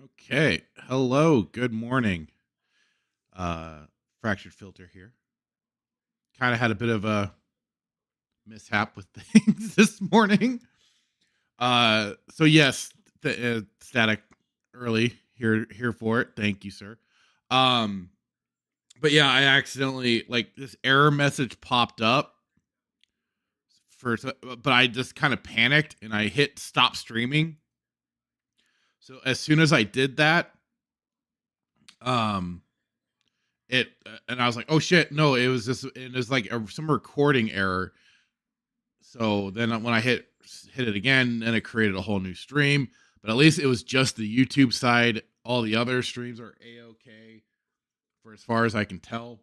Okay. Hello. Good morning. Fractured filter here. Kind of had a bit of a mishap with things this morning. So yes, the static early here for it. Thank you, sir. Um, but yeah, I accidentally like this error message popped up but I just kind of panicked and I hit stop streaming. So as soon as I did that, um, and I was like, oh shit, no, it was like some recording error. So then when I hit it again, then it created a whole new stream. But at least it was just the YouTube side. All the other streams are a-okay for as far as I can tell.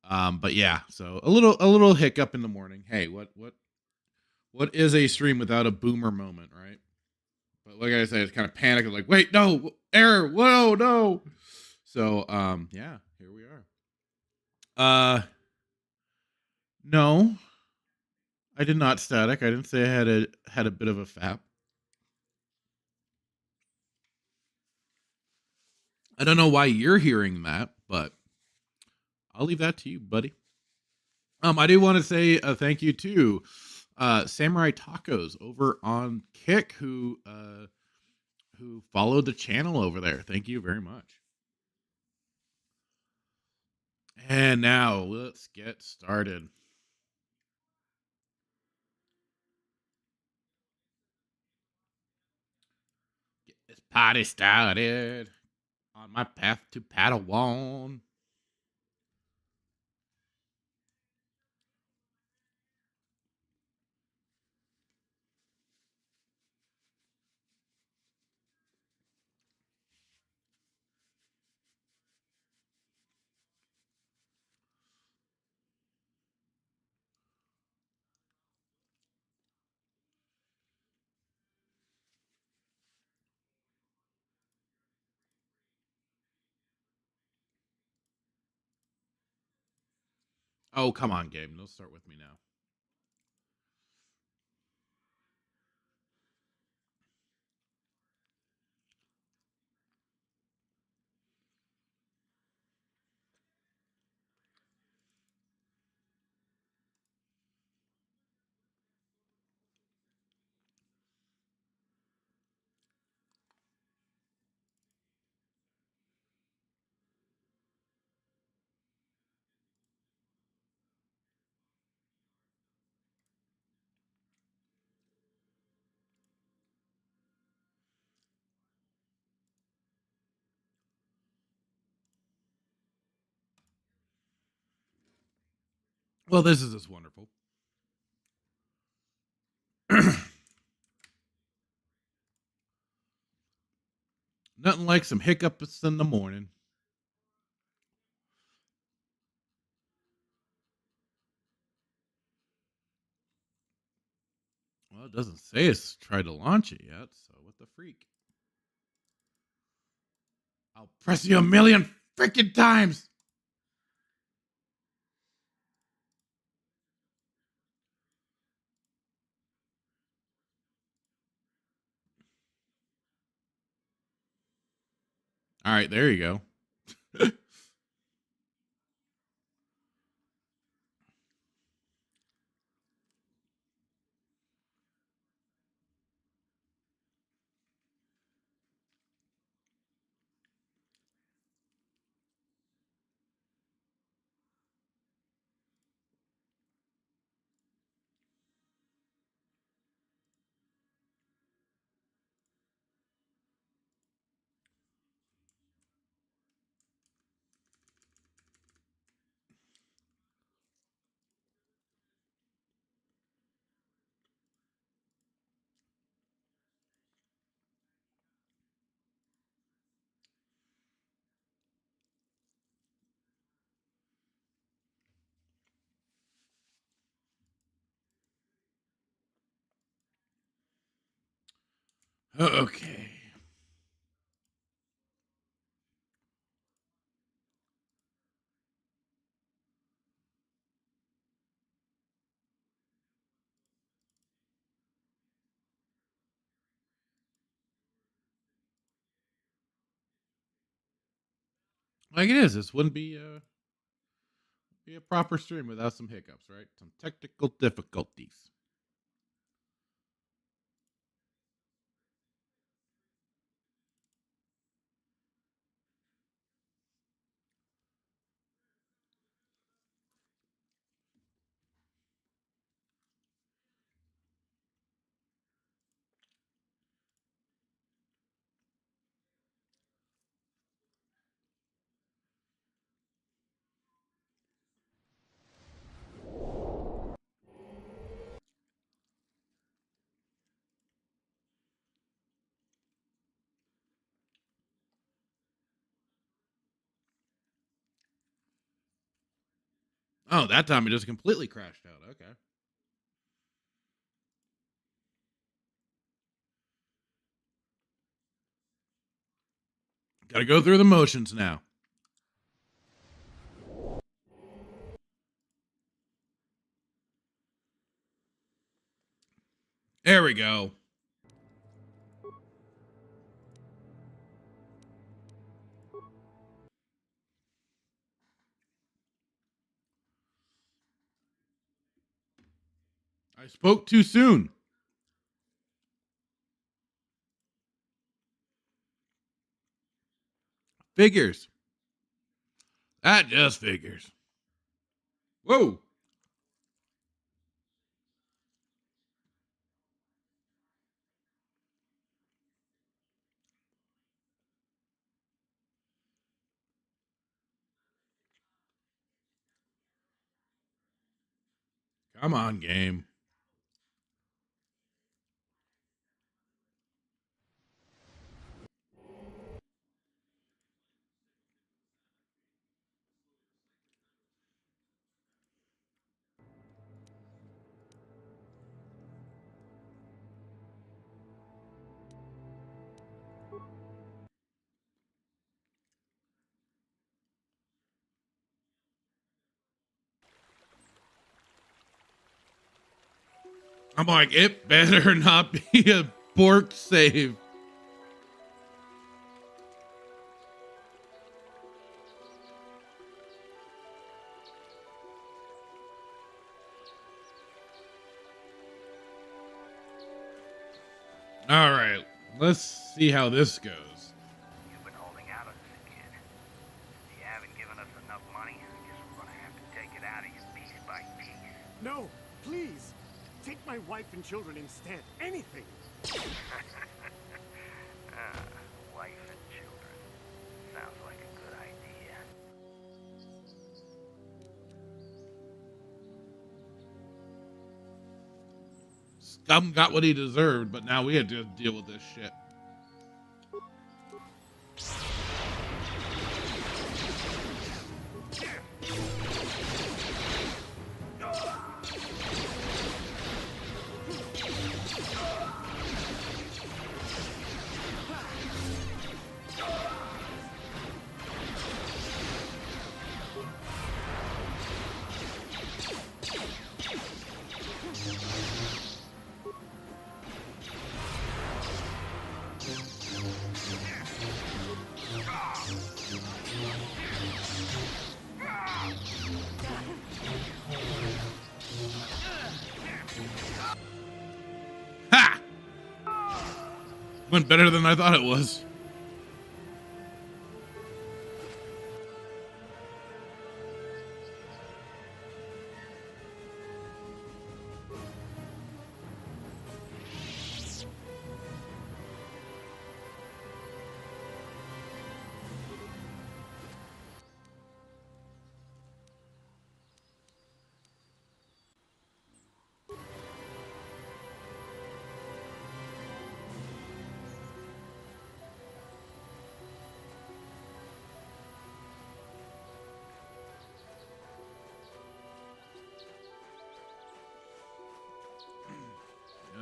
But yeah, so a little hiccup in the morning. Hey, what is a stream without a boomer moment, right? But like I said, it's kind of panicked. Like, wait, no, error, whoa, no. So yeah, here we are. No, I did not static. I didn't say I had a bit of a fap. I don't know why you're hearing that, but I'll leave that to you, buddy. I do want to say thank you to Samurai Tacos over on Kick who followed the channel over there. Thank you very much. And now let's get started. Get this party started on my path to Padawan. Oh, come on, Gabe. Don't start with me now. Well, this is just wonderful. Nothing like some hiccups in the morning. Well, it doesn't say it's tried to launch it yet, so what the freak? I'll press you a million freaking times. All right, there you go. Okay. Like it is. This wouldn't be a proper stream without some hiccups, right? Some technical difficulties. Oh, that time it just completely crashed out. Okay. Got to go through the motions now. There we go. I spoke too soon. Figures. That just figures. Whoa. Come on, game. I'm like, it better not be a pork save. All right, let's see how this goes. You've been holding out on us, kid. You haven't given us enough money. Guess we're gonna have to take it out of you piece by piece. No, please. Take my wife and children instead. Anything. Wife and children. Sounds like a good idea. Scum got what he deserved, but now we had to deal with this shit. Ha! Went better than I thought it was.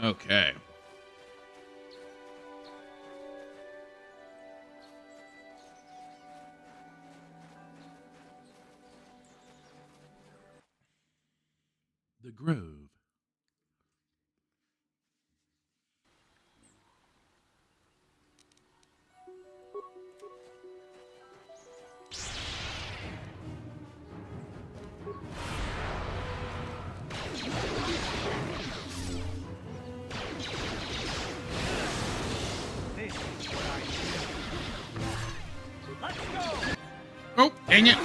Okay. The Grove. Dang it.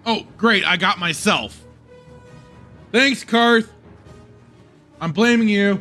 Oh, great. I got myself. Thanks, Carth. I'm blaming you.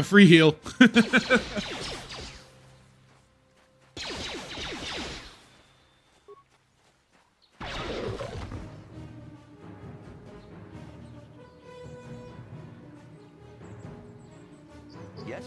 Free heal. Yes?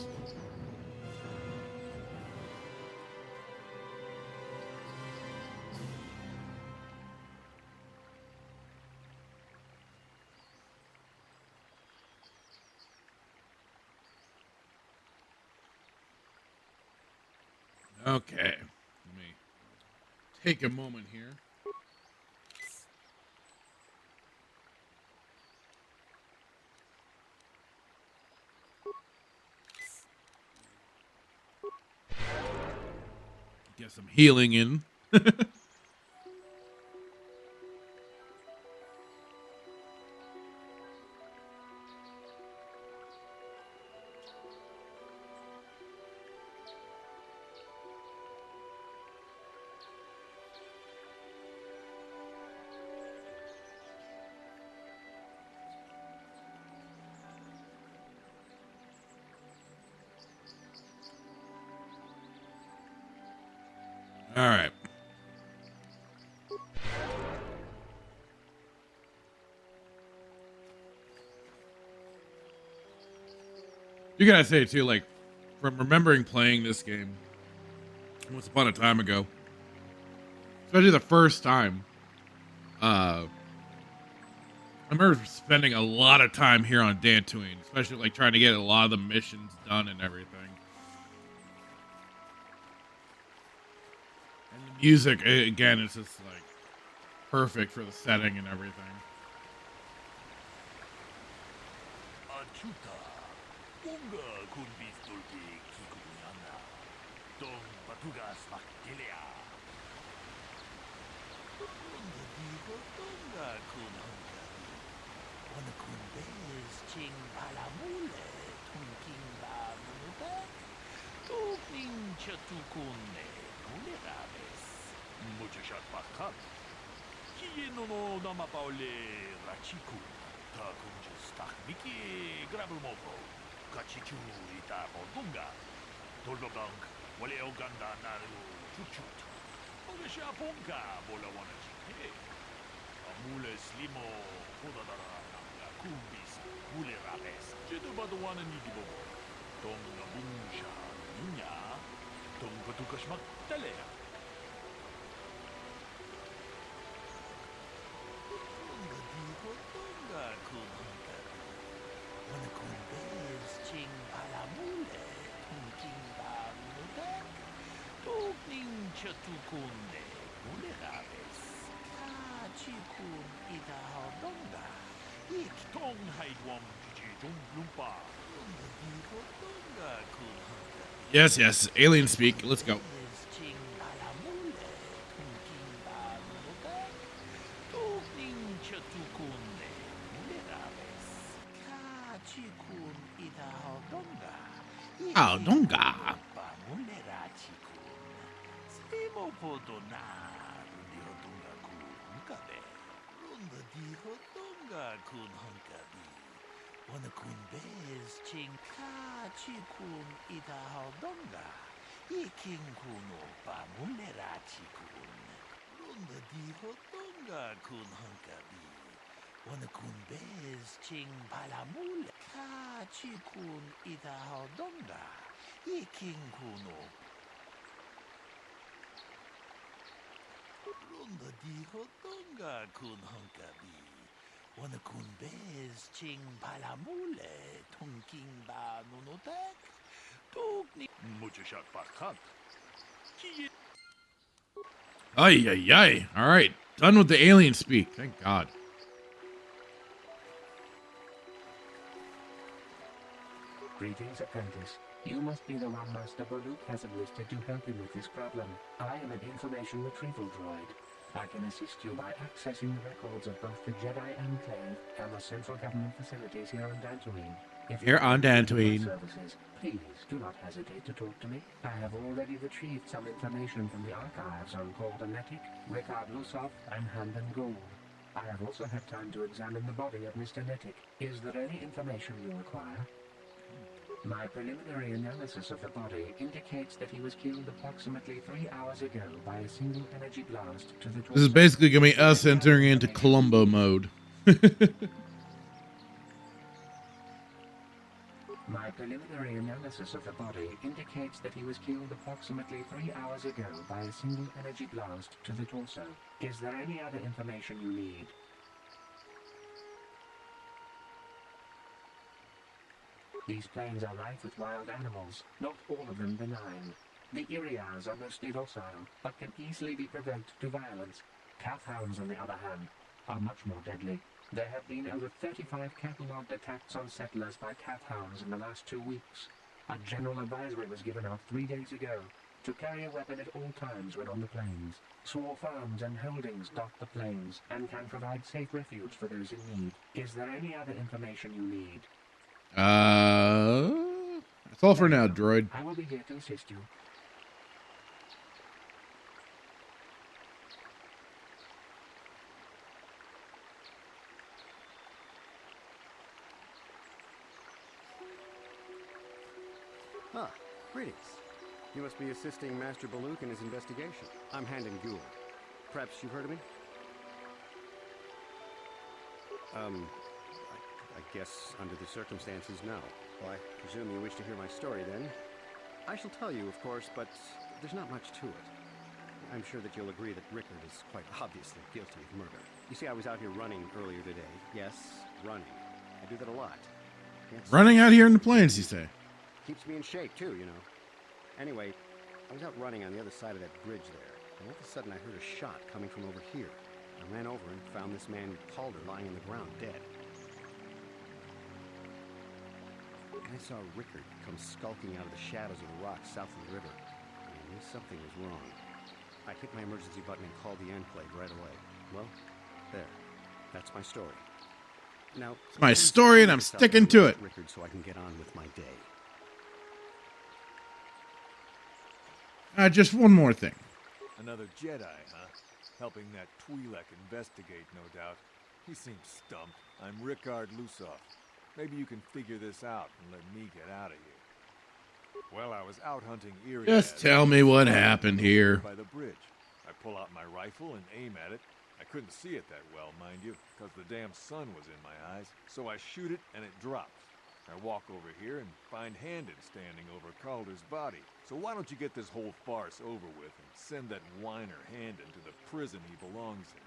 Okay. Let me take a moment here. Get some healing in. All right. You gotta say too, like, from remembering playing this game once upon a time ago, especially the first time, I remember spending a lot of time here on Dantooine, especially like trying to get a lot of the missions done and everything. And the music, again, is just like perfect for the setting and everything. Yes, yes. Alien speak. Let's go. Oh, Donga. Iking kuno pamulerachi kun. Runda diho tonga kun hunkabi. Wana kun bez ching palamule. Ka chikun itaho donga. Iking kuno. Runda diho tonga kun hunkabi. Wana kun bez ching palamule. Tunking ba nunotek. Tugni. Mujashak bakant. Ay, ay, ay. All right. Done with the alien speak. Thank God. Greetings, apprentice. You must be the one Master Baluk has enlisted to help him with this problem. I am an information retrieval droid. I can assist you by accessing the records of both the Jedi Enclave and the central government facilities here on Dantooine. If Here on Dantooine. Services, please do not hesitate to talk to me. I have already retrieved some information from the archives on korriban, Ricard Lusov, and Hamdan Gould. I have also had time to examine the body of Mr. Netic. Is there any information you require? My preliminary analysis of the body indicates that he was killed approximately 3 hours ago by a single energy blast to the torso. This is basically going to be us entering into Columbo mode. My preliminary analysis of the body indicates that he was killed approximately 3 hours ago by a single energy blast to the torso. Is there any other information you need? These plains are rife with wild animals, not all of them benign. The Irias are mostly docile, but can easily be provoked to violence. Carth hounds, on the other hand, are much more deadly. There have been over 35 catalogued attacks on settlers by carth hounds in the last 2 weeks. A general advisory was given out 3 days ago to carry a weapon at all times when on the plains. Small farms and holdings dot the plains and can provide safe refuge for those in need. Is there any other information you need? That's all for now, droid. I will be here to assist you. Ah, greetings. You must be assisting Master Baluk in his investigation. I'm Hamdan Gould. Perhaps you've heard of me? I guess under the circumstances, no. Well, I presume you wish to hear my story, then. I shall tell you, of course, but there's not much to it. I'm sure that you'll agree that Rickard is quite obviously guilty of murder. You see, I was out here running earlier today. Yes, running. I do that a lot. Running out here in the plains, you say? Keeps me in shape, too, you know. Anyway, I was out running on the other side of that bridge there, and all of a sudden I heard a shot coming from over here. I ran over and found this man Calder lying on the ground, dead. I saw Rickard come skulking out of the shadows of the rocks south of the river, and I knew something was wrong. I hit my emergency button and called the Enclave right away. Well, there. That's my story. Now, It's my story, and I'm sticking to it. Rickard, so I can get on with my day. Just one more thing. Another Jedi, huh? Helping that Twi'lek investigate, no doubt. He seems stumped. I'm Ricard Lusov. Maybe you can figure this out and let me get out of here. Well, I was out hunting Irias. Just tell me what happened here. By the bridge. I pull out my rifle and aim at it. I couldn't see it that well, mind you, because the damn sun was in my eyes. So I shoot it and it drops. I walk over here and find Hamdan standing over Calder's body. So why don't you get this whole farce over with and send that whiner Hamdan to the prison he belongs in?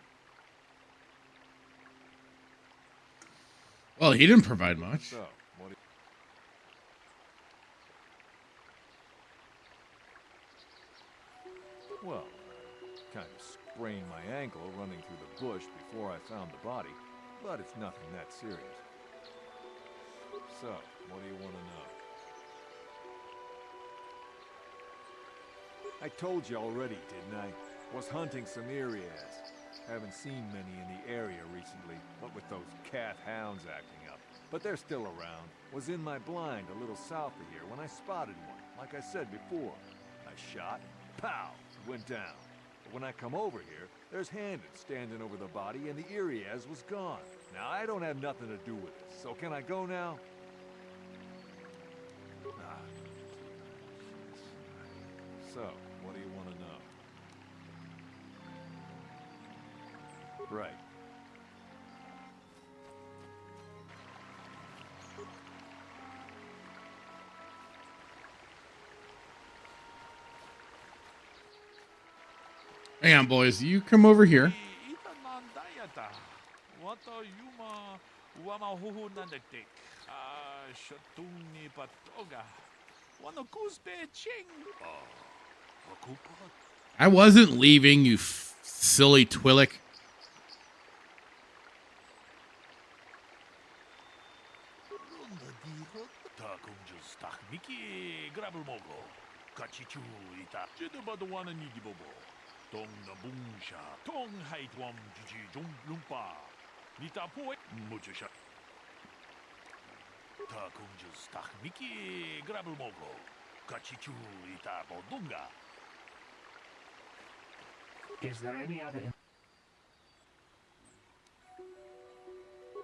Well, he didn't provide much. So, what do you... Well, I kind of sprained my ankle running through the bush before I found the body, but it's nothing that serious. So, what do you want to know? I told you already, didn't I? Was hunting some Irias. Haven't seen many in the area recently, what with those carth hounds acting up. But they're still around. Was in my blind a little south of here when I spotted one, like I said before. I shot, pow, went down. But when I come over here, there's Hamdan standing over the body and the Irias was gone. Now, I don't have nothing to do with this, so can I go now? So, what do you want to know? Right. Hang on, boys. You come over here. I wasn't leaving, you silly Twillick. Is there any other...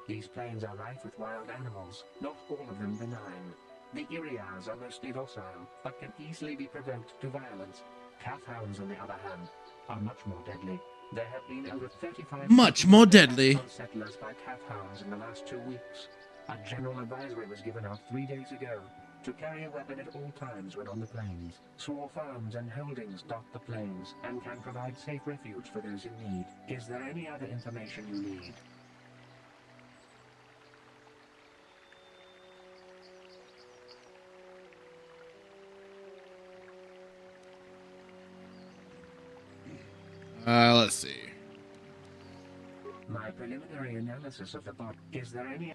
These plains are rife with wild animals, not all of them benign. The Iriars are mostly docile, but can easily be provoked to violence. Carth hounds, on the other hand, are much more deadly. There have been over 35 Much more deadly. settlers by Carth hounds in the last 2 weeks. A general advisory was given out 3 days ago to carry a weapon at all times when on the plains. Small farms and holdings dot the plains and can provide safe refuge for those in need. Is there any other information you need? Let's see. My preliminary analysis of the bot. Is there any...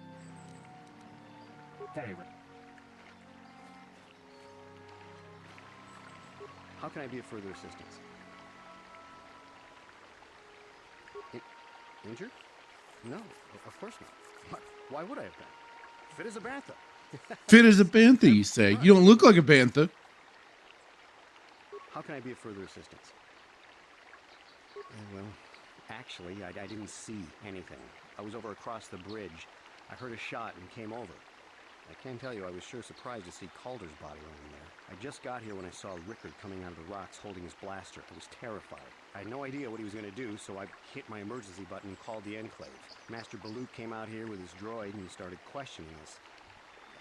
Very well. How can I be of further assistance? Injured? No, of course not. Why would I have been? Fit as a bantha. Fit as a bantha, you say. You don't look like a bantha. How can I be of further assistance? Well, actually, I didn't see anything. I was over across the bridge. I heard a shot and came over. I can tell you I was sure surprised to see Calder's body lying there. I just got here when I saw Rickard coming out of the rocks holding his blaster. I was terrified. I had no idea what he was going to do, so I hit my emergency button and called the Enclave. Master Baluk came out here with his droid and he started questioning us.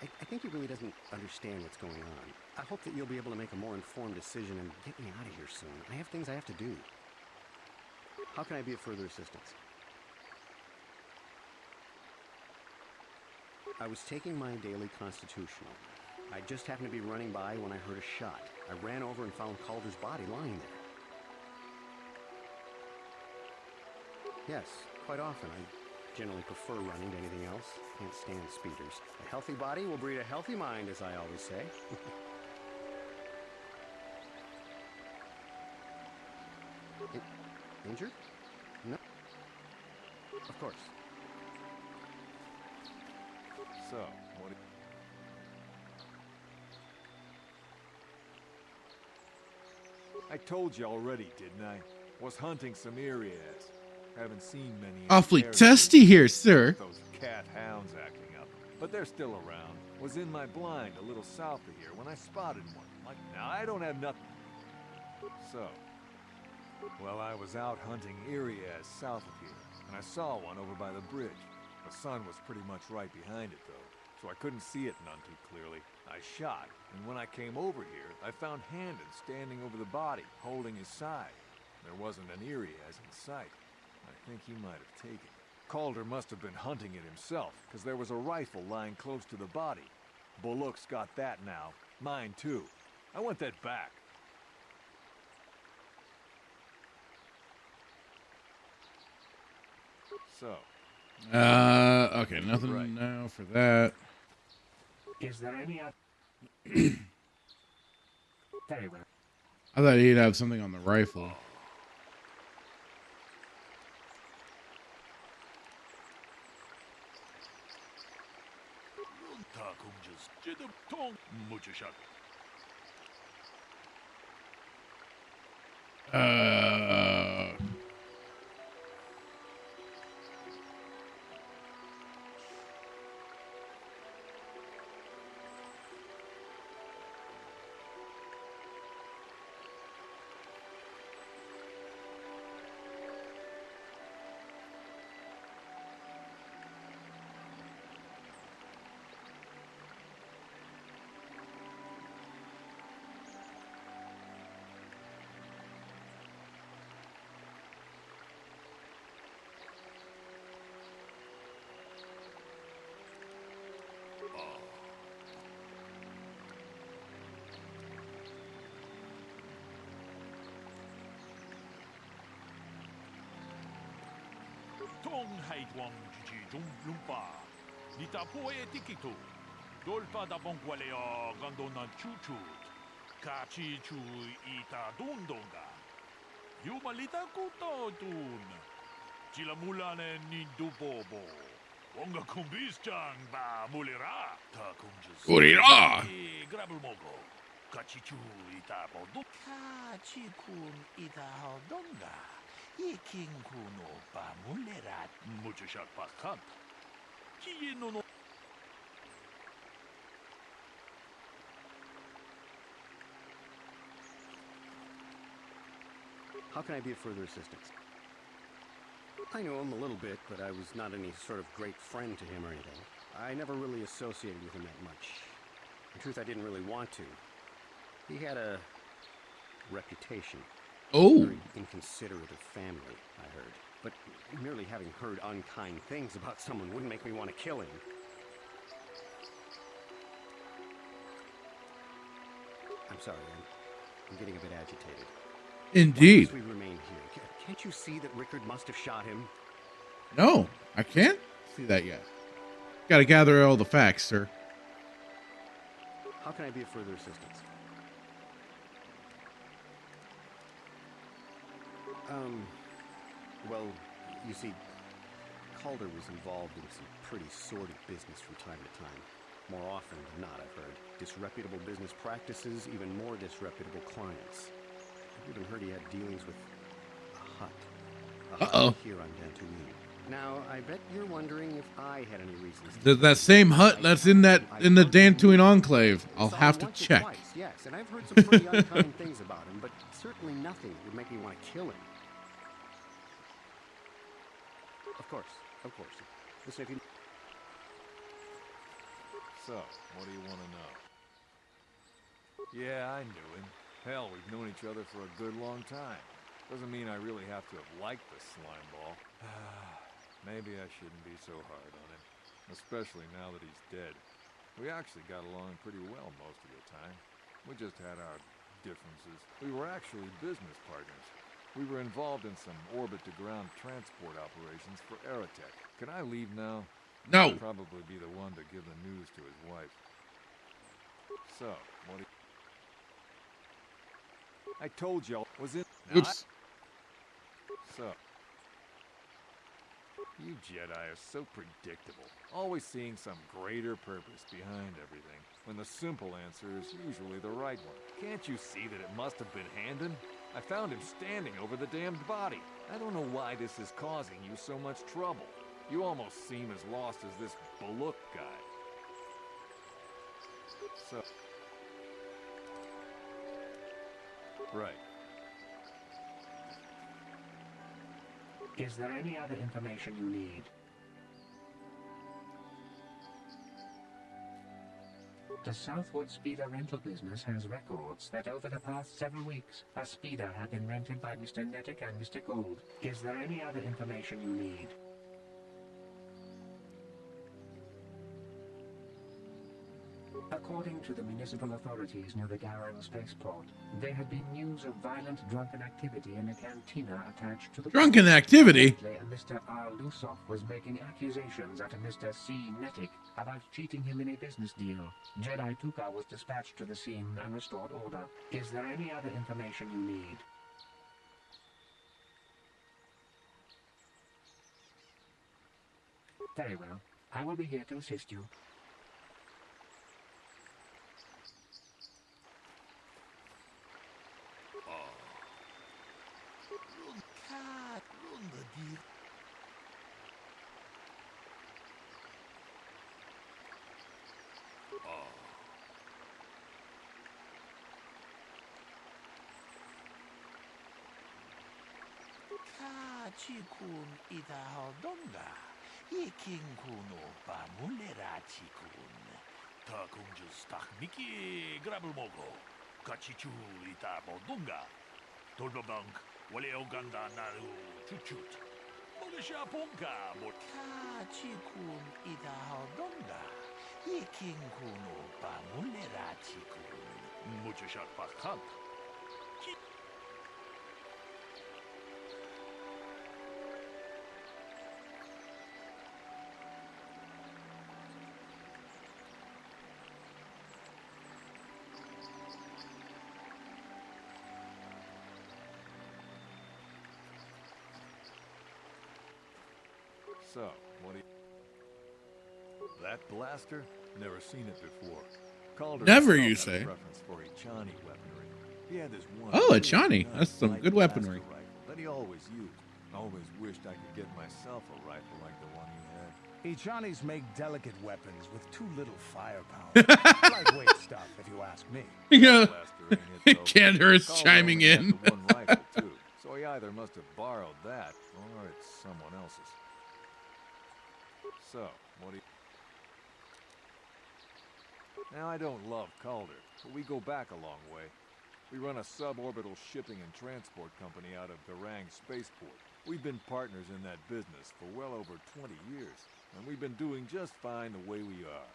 I think he really doesn't understand what's going on. I hope that you'll be able to make a more informed decision and get me out of here soon. I have things I have to do. How can I be of further assistance? I was taking my daily constitutional. I just happened to be running by when I heard a shot. I ran over and found Calder's body lying there. Yes, quite often. I generally prefer running to anything else. Can't stand speeders. A healthy body will breed a healthy mind, as I always say. Injured? No. Of course. So, what... I told you already, didn't I? Was hunting some Irias. Haven't seen many in the Awfully area testy here, sir. Those cat hounds acting up. But they're still around. Was in my blind a little south of here when I spotted one. Like, now I don't have nothing. So, well, I was out hunting Irias south of here, and I saw one over by the bridge. The sun was pretty much right behind it, though, so I couldn't see it none too clearly. I shot, and when I came over here, I found Handon standing over the body, holding his side. There wasn't an Irias in sight. I think he might have taken it. Calder must have been hunting it himself, because there was a rifle lying close to the body. Bullock's got that now. Mine, too. I want that back. So. Okay, nothing Right. now for that. Is there any other... Very well. I thought he'd have something on the rifle. Uh, haitwang jiji lumpa. Nita po e tikito. Dolpa da bonqualeo gandonan chuchut. Kachi chu ita dundonga. Yumalita kuto dun. Chilamulane ni dubobo. Wonga kumbis ba mulira. Ta kunjus. Mulira. Grabulmogo. Kachichu ita bodu. Kachikun ita hodonga. Iking kuno ba mulira. Muchashat pakat. Chiyeno no. How can I be of further assistance? I know him a little bit, but I was not any sort of great friend to him or anything. I never really associated with him that much. In truth, I didn't really want to. He had a reputation. Oh. Very inconsiderate of family, I heard. But merely having heard unkind things about someone wouldn't make me want to kill him. I'm sorry, I'm getting a bit agitated. Indeed. Why must we remain here? Can't you see that Rickard must have shot him? No, I can't see that yet. Got to gather all the facts, sir. How can I be of further assistance? Well, you see, Calder was involved in some pretty sordid business from time to time. More often than not, I've heard. Disreputable business practices, even more disreputable clients. I've even heard he had dealings with a hut. A hut here on Dantooine. Now, I bet you're wondering if I had any reasons. That same hut that's in the Dantooine enclave. I'll have to check. Twice, yes, and I've heard some pretty unkind things about him, but certainly nothing that would make me want to kill him. Of course. Listen, if you... So, what do you want to know? Yeah, I knew him. Hell, we've known each other for a good long time. Doesn't mean I really have to have liked the slime ball. Maybe I shouldn't be so hard on him. Especially now that he's dead. We actually got along pretty well most of the time. We just had our differences. We were actually business partners. We were involved in some orbit-to-ground transport operations for Aerotech. Can I leave now? No. I'd probably be the one to give the news to his wife. So, what do you... I told y'all, was it... Oops. So... You Jedi are so predictable, always seeing some greater purpose behind everything, when the simple answer is usually the right one. Can't you see that it must have been Handon? I found him standing over the damned body. I don't know why this is causing you so much trouble. You almost seem as lost as this Baluk guy. So... Right. Is there any other information you need? The Southwood Speeder rental business has records that over the past 7 weeks, a speeder had been rented by Mr. Nettic and Mr. Gold. Is there any other information you need? According to the municipal authorities near the Garan spaceport, there had been news of violent drunken activity in a cantina attached to the... Drunken activity? And Mr. R. Lusov was making accusations at a Mr. C. Nettic about cheating him in a business deal. Jedi Tuka was dispatched to the scene and restored order. Is there any other information you need? Very well. I will be here to assist you. Chikun ida hodonga. Iking kuno ba mulera chikun. Takung just takmiki grabulmogo. Kachichu ita bodunga. Tolbabank wale oganda naru chuchut. Molisha punka mot. Chikun ida hodonga. Iking kuno ba mulera chikun. Muchashat pakat. So, what do you... That blaster? Never seen it before. Calder Never, himself you had a say? preference for Ichani weaponry. He had this one Oh, really Ichani. nice That's some light good weaponry. blaster rifle that he always used. Always wished I could get myself a rifle like the one he had. Ichanis make delicate weapons with too little firepower. Lightweight stuff, if you ask me. Yeah. Blaster ain't it, though. Canderous Calder chiming only had in. the one rifle, too, so he either must have borrowed that, or it's someone else's. So, what do you... Now, I don't love Calder, but we go back a long way. We run a suborbital shipping and transport company out of Garang Spaceport. We've been partners in that business for well over 20 years, and we've been doing just fine the way we are.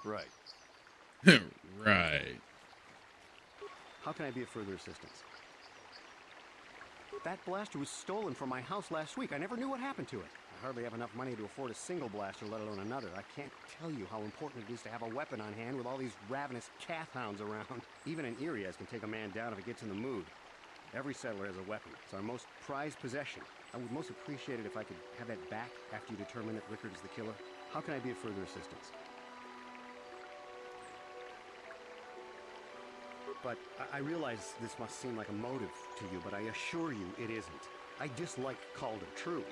Right. Right. How can I be of further assistance? That blaster was stolen from my house last week. I never knew what happened to it. I hardly have enough money to afford a single blaster, let alone another. I can't tell you how important it is to have a weapon on hand with all these ravenous cath hounds around. Even an Irias can take a man down if it gets in the mood. Every settler has a weapon. It's our most prized possession. I would most appreciate it if I could have that back after you determine that Rickard is the killer. How can I be of further assistance? But I realize this must seem like a motive to you, but I assure you it isn't. I dislike Calder, true.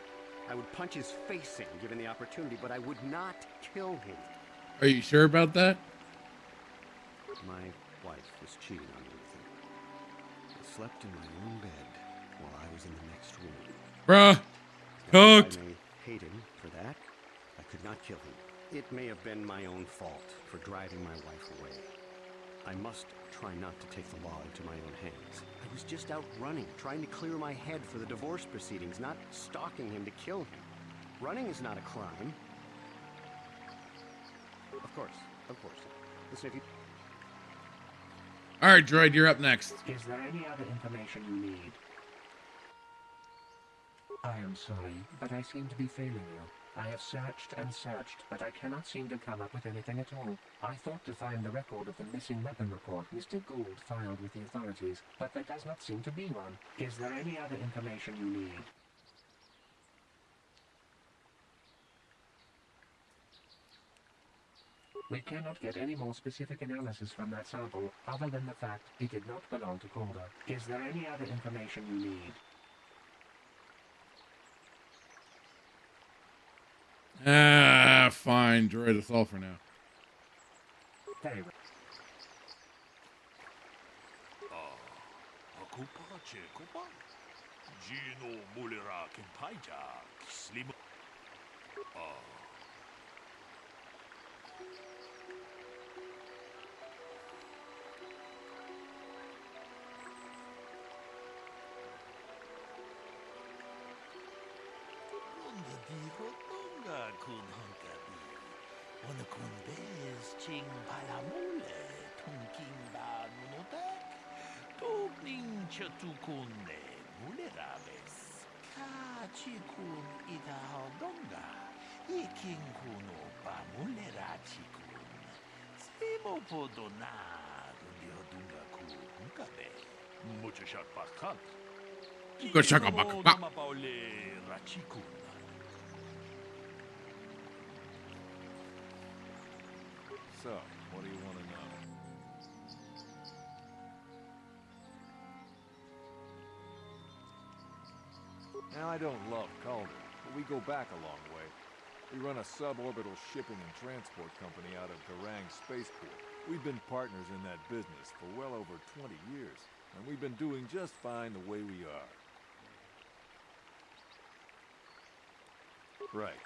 I would punch his face in, given the opportunity, but I would not kill him. Are you sure about that? My wife was cheating on me with him. I slept in my own bed while I was in the next room. Bruh. Cooked. I may hate him for that. I could not kill him. It may have been my own fault for driving my wife away. I must try not to take the law into my own hands. I was just out running, trying to clear my head for the divorce proceedings, not stalking him to kill him. Running is not a crime. Of course. Listen, if you... All right, droid, you're up next. Is there any other information you need? I am sorry, but I seem to be failing you. I have searched and searched, but I cannot seem to come up with anything at all. I thought to find the record of the missing weapon report Mr. Gould filed with the authorities, but there does not seem to be one. Is there any other information you need? We cannot get any more specific analysis from that sample, other than the fact it did not belong to Calder. Is there any other information you need? Fine, droid, that's all for now. Very well. Akupache kupan. Gino mulera kimpaija slim. Kun hunkabi. One kun bez ching palamule. Tunking ba nunotek. Tupning chatukunde muleraves. Kachikun ida hodonga. Iking kuno ba mulerachikun. Simo podona. Dundi hodunga ku hunkabe. Mucho shak pakant. Go shaka baka baka. Mapaule rachikun. So, what do you want to know? Now, I don't love Calder, but we go back a long way. We run a suborbital shipping and transport company out of Garang Spaceport. We've been partners in that business for well over 20 years, and we've been doing just fine the way we are. Right.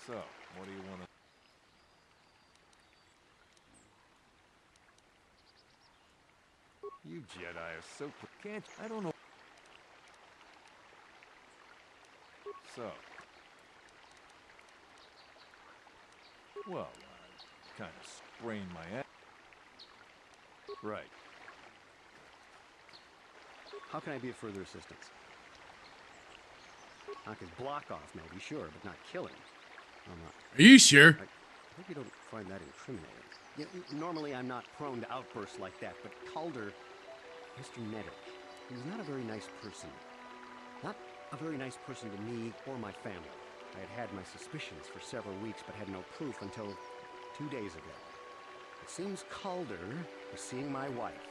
So, what do you want to... You Jedi are so... Can't... I don't know... So... Well, I kind of sprained my ankle. Right. How can I be of further assistance? Knock his block off, maybe, sure, but not kill him. I'm not. Are you sure? I hope you don't find that incriminating. Normally I'm not prone to outbursts like that, but Calder, Mr. Medic. He was not a very nice person. Not a very nice person to me or my family. I had had my suspicions for several weeks, but had no proof until 2 days ago. It seems Calder was seeing my wife.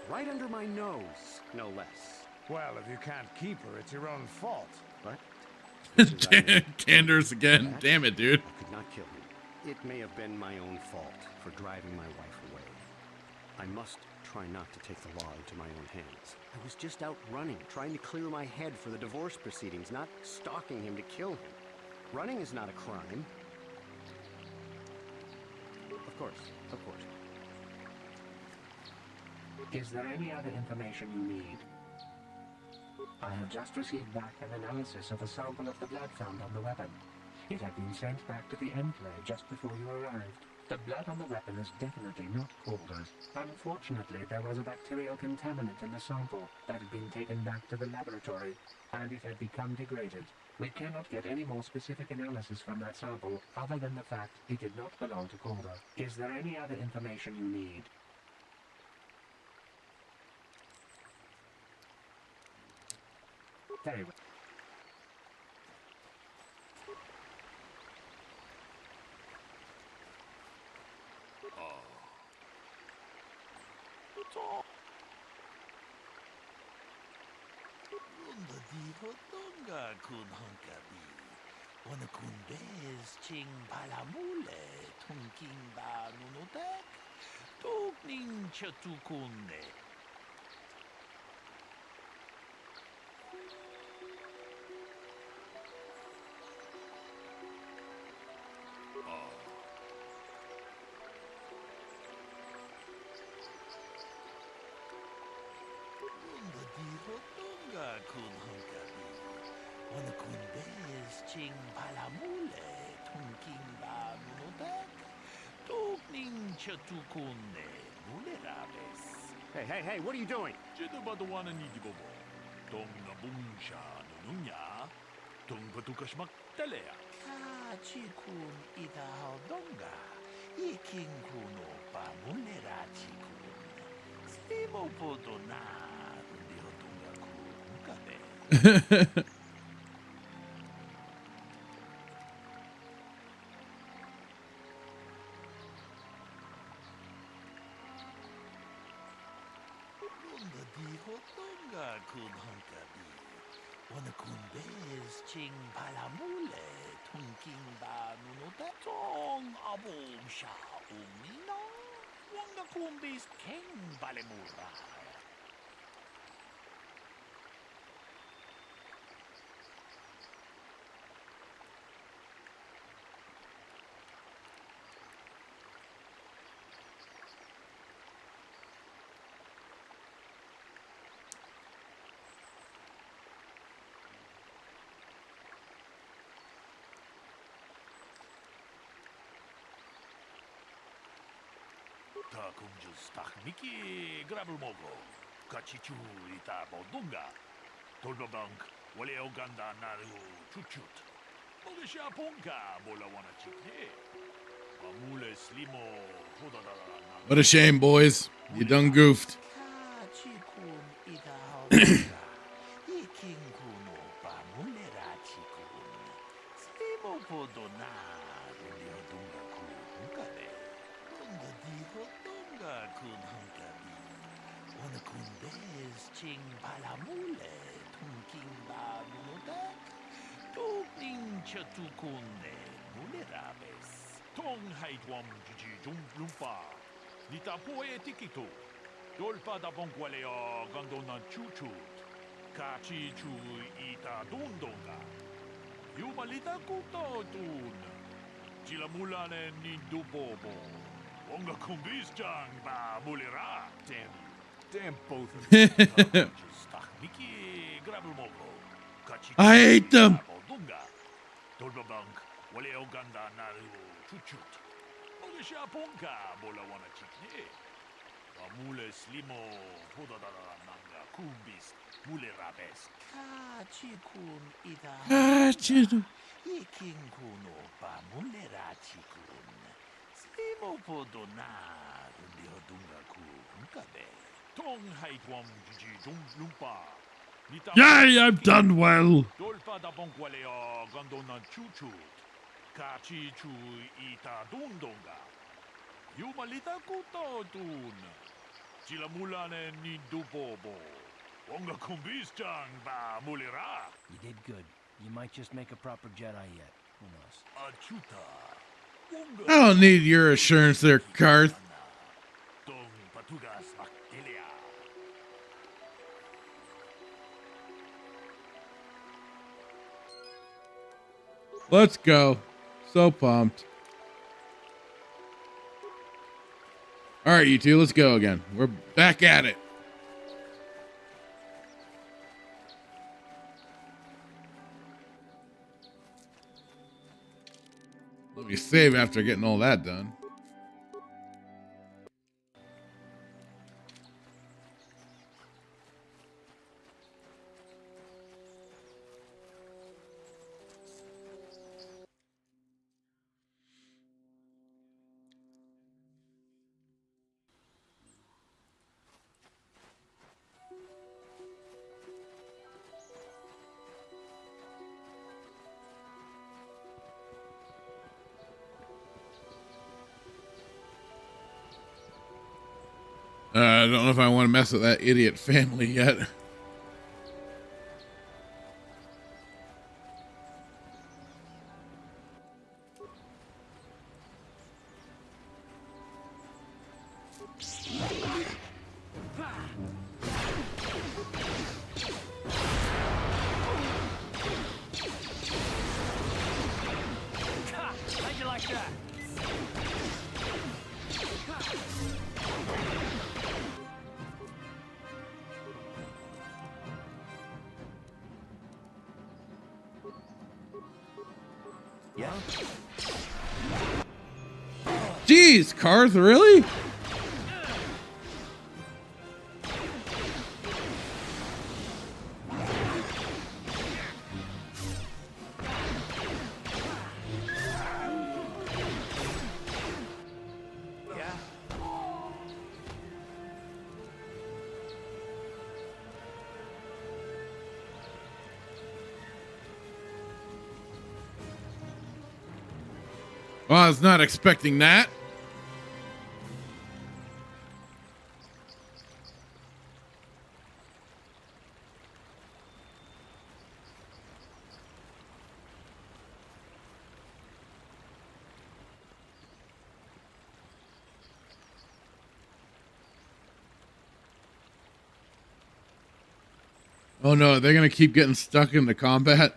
Right under my nose, no less. Well, if you can't keep her, it's your own fault. But Canderous again. Damn it, dude. I could not kill him. It may have been my own fault for driving my wife away. I must try not to take the law into my own hands. I was just out running, trying to clear my head for the divorce proceedings, not stalking him to kill him. Running is not a crime. Of course, of course. Is there any other information you need? I have just received back an analysis of a sample of the blood found on the weapon. It had been sent back to the Enclave just before you arrived. The blood on the weapon is definitely not Calder's. Unfortunately, there was a bacterial contaminant in the sample that had been taken back to the laboratory, and it had become degraded. We cannot get any more specific analysis from that sample, other than the fact it did not belong to Calder. Is there any other information you need? Very well. Tonga kun hankabi. Wana kun bez ching palamule tunking ba nunutek. Tuk ning chatukunde. Kun hankabi. Wana kun bez ching palamule tunking ba nunutek. Tuk ning chatukunde nulerabes. Hey, what are you doing? Jedi Padawan ni dibobo. Tonga bungsha nununya. Tung patukashmak talea. Chikun ida donga. Iking kuno pa mulera chikun. Stimo podona. Kun hankabi. Wana kun bez ching palamule tunking ba nunote tong abong sha umina. Wanga kun bez king balemura. Takumjus takniki grabulmogo. Kachichu ita bodunga. Tolbabank wale oganda naru chuchut. Mogesha ponka bola wana chikne. Mamule slimo hodadara. What a shame, boys. You done goofed. Kachikun ita hodunga. Iking kuno pa mulera chikun. Slimo podona. Rundi hodunga kukabe. Tonga kun hankabi. Wana kun bez ching palamule tunking ba nunotek. Tuk ning chatukunde mulerabes. Tong haitwam jiji jumplumpa. Nita poe tikito. Dolpa da bonkwaleo gandona chuchut. Kachi chu ita dundonga. Yumalita kuto dun. Chilamulane nindubobo. Onga kumbis jang ba mulera. Damn you. Damn both of you. I hate them. Tolbabank wale oganda naru chuchut. Mogesha ponka bola wana chikne. Amule slimo hodadara nanga kumbis mulerabes. Kachikun ida. Kachikun. Iking kuno pa mulera chikun. Slimo podona rundi hodunga ku nkabe. Tong haitwam jiji jum lumpa. Yay, I've done well. Dolfa da bonkwaleo gondonan chuchut. Kachi chu ita dundonga. Yumalita kuto dun. Sila mulane ni dubobo. Onga kumbistan ba mulira. You did good. You might just make a proper Jedi yet. Who knows? Achuta. I don't need your assurance there, Carth. Dong patugas baktelia. Let's go. So pumped. All right, you two, let's go again. We're back at it. Let me save after getting all that done. I don't know if I want to mess with that idiot family yet. How'd you like that? Yeah. Jeez, Carth, really? Well, I was not expecting that. Oh no, they're gonna keep getting stuck into combat.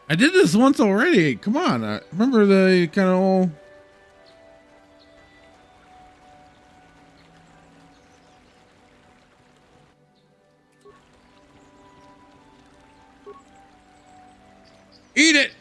I did this once already. Come on. I remember the kind of old... Eat it!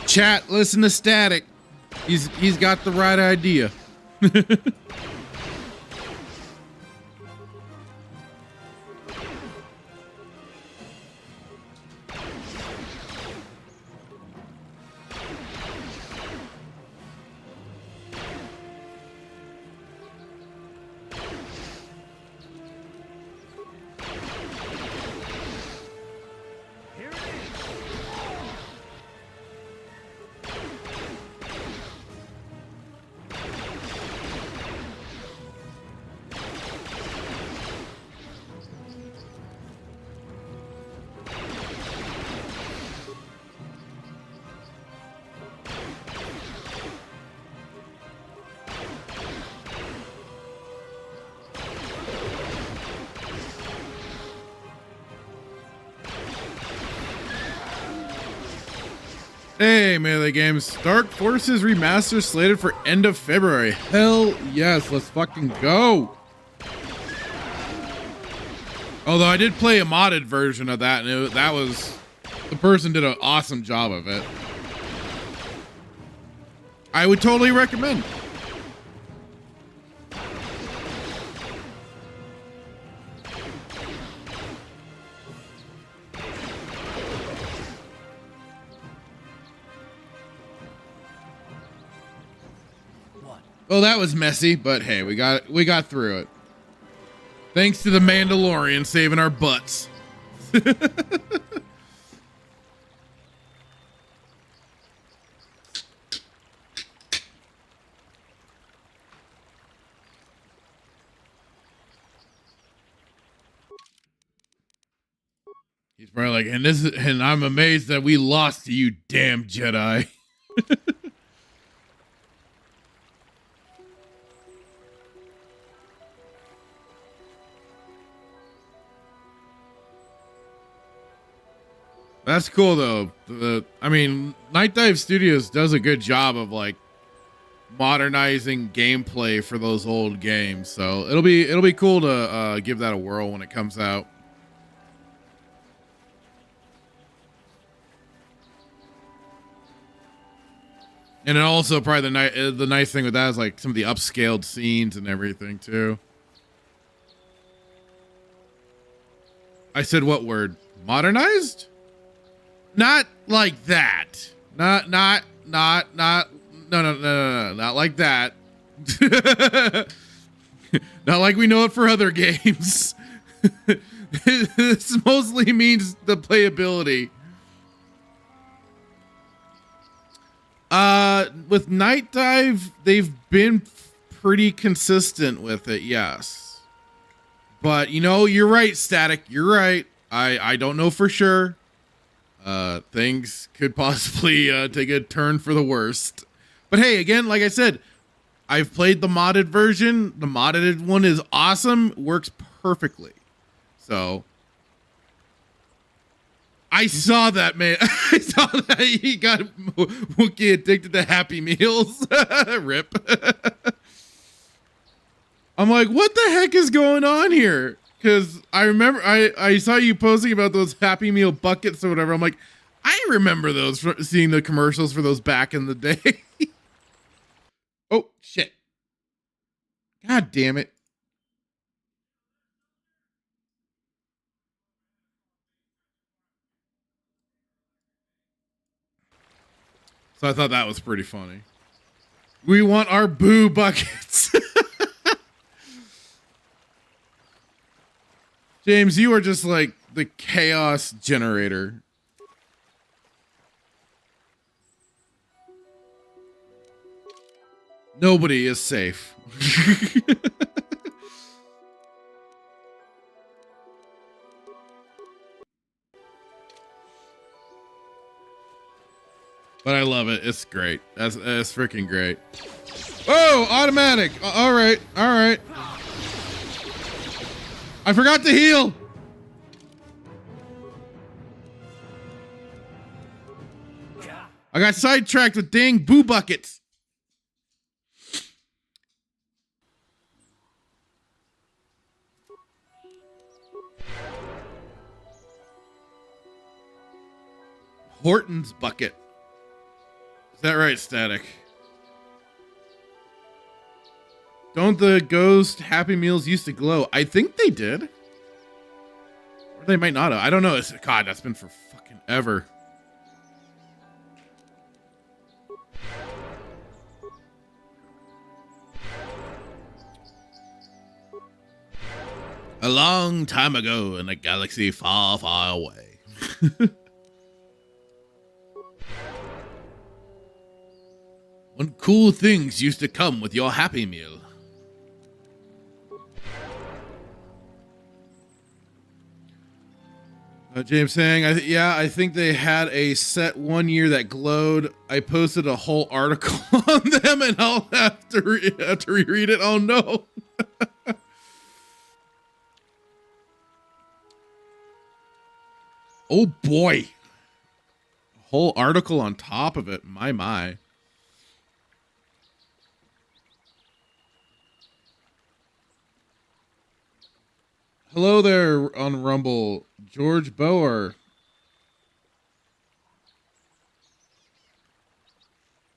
Chat, listen to Static. He's got the right idea. Hey, Melee Games. Dark Forces Remaster slated for end of February. Hell yes, let's fucking go. Although I did play a modded version of that, and the person did an awesome job of it. I would totally recommend. Well, that was messy, but hey, we got through it. Thanks to the Mandalorian saving our butts. He's probably like, and I'm amazed that we lost to you, damn Jedi. That's cool though. I mean, Night Dive Studios does a good job of like modernizing gameplay for those old games. So it'll be cool to give that a whirl when it comes out. And then also probably the nice thing with that is like some of the upscaled scenes and everything too. I said what word? Modernized? Not like that. No, not like that. Not like we know it for other games. This mostly means the playability. With Night Dive, they've been pretty consistent with it, yes. But you know, you're right, Static. You're right. I don't know for sure. Things could possibly take a turn for the worst. But hey, again, like I said, I've played the modded version. The modded one is awesome, works perfectly. So I saw that, man. I saw that he got Wookiee addicted to Happy Meals. Rip. I'm like, what the heck is going on here? Because I remember I saw you posting about those Happy Meal buckets or whatever. I'm like, I remember those, seeing the commercials for those back in the day. Oh, shit. God damn it. So I thought that was pretty funny. We want our boo buckets. James, you are just like the chaos generator. Nobody is safe. But I love it. It's great. That's freaking great. Oh, automatic. All right. All right. I forgot to heal. I got sidetracked with dang boo buckets. Horton's bucket. Is that right, Static? Don't the ghost Happy Meals used to glow? I think they did. Or they might not have. I don't know. God, that's been for fucking ever. A long time ago in a galaxy far, far away. When cool things used to come with your Happy Meal. James saying, I think they had a set 1 year that glowed. I posted a whole article on them, and I'll have to reread it. Oh no! Oh boy! Whole article on top of it. My. Hello there on Rumble, George Boer.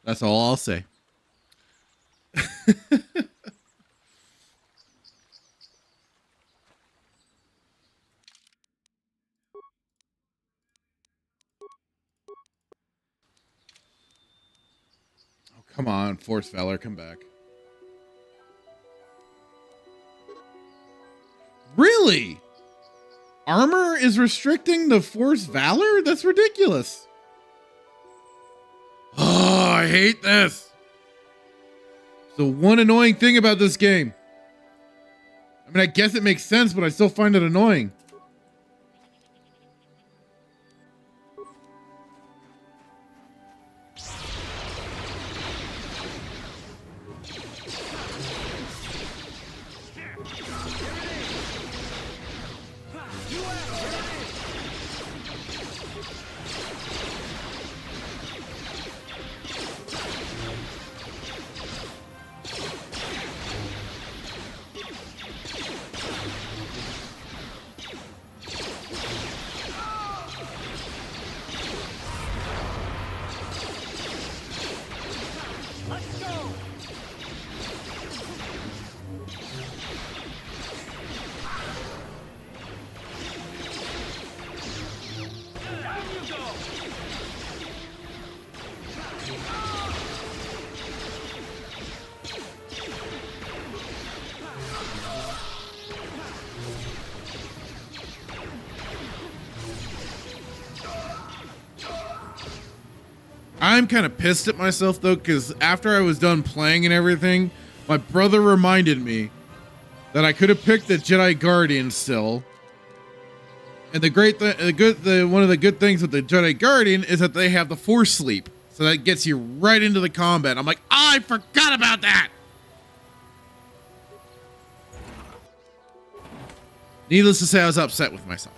That's all I'll say. Come on, Force Valor, come back. Really? Armor is restricting the Force Valor? That's ridiculous. Oh, I hate this. It's the one annoying thing about this game. I mean, I guess it makes sense, but I still find it annoying. I'm kind of pissed at myself though, because after I was done playing and everything, my brother reminded me that I could have picked the Jedi Guardian still. And one of the good things with the Jedi Guardian is that they have the Force Sleep, so that gets you right into the combat. I'm like, I forgot about that. Needless to say, I was upset with myself.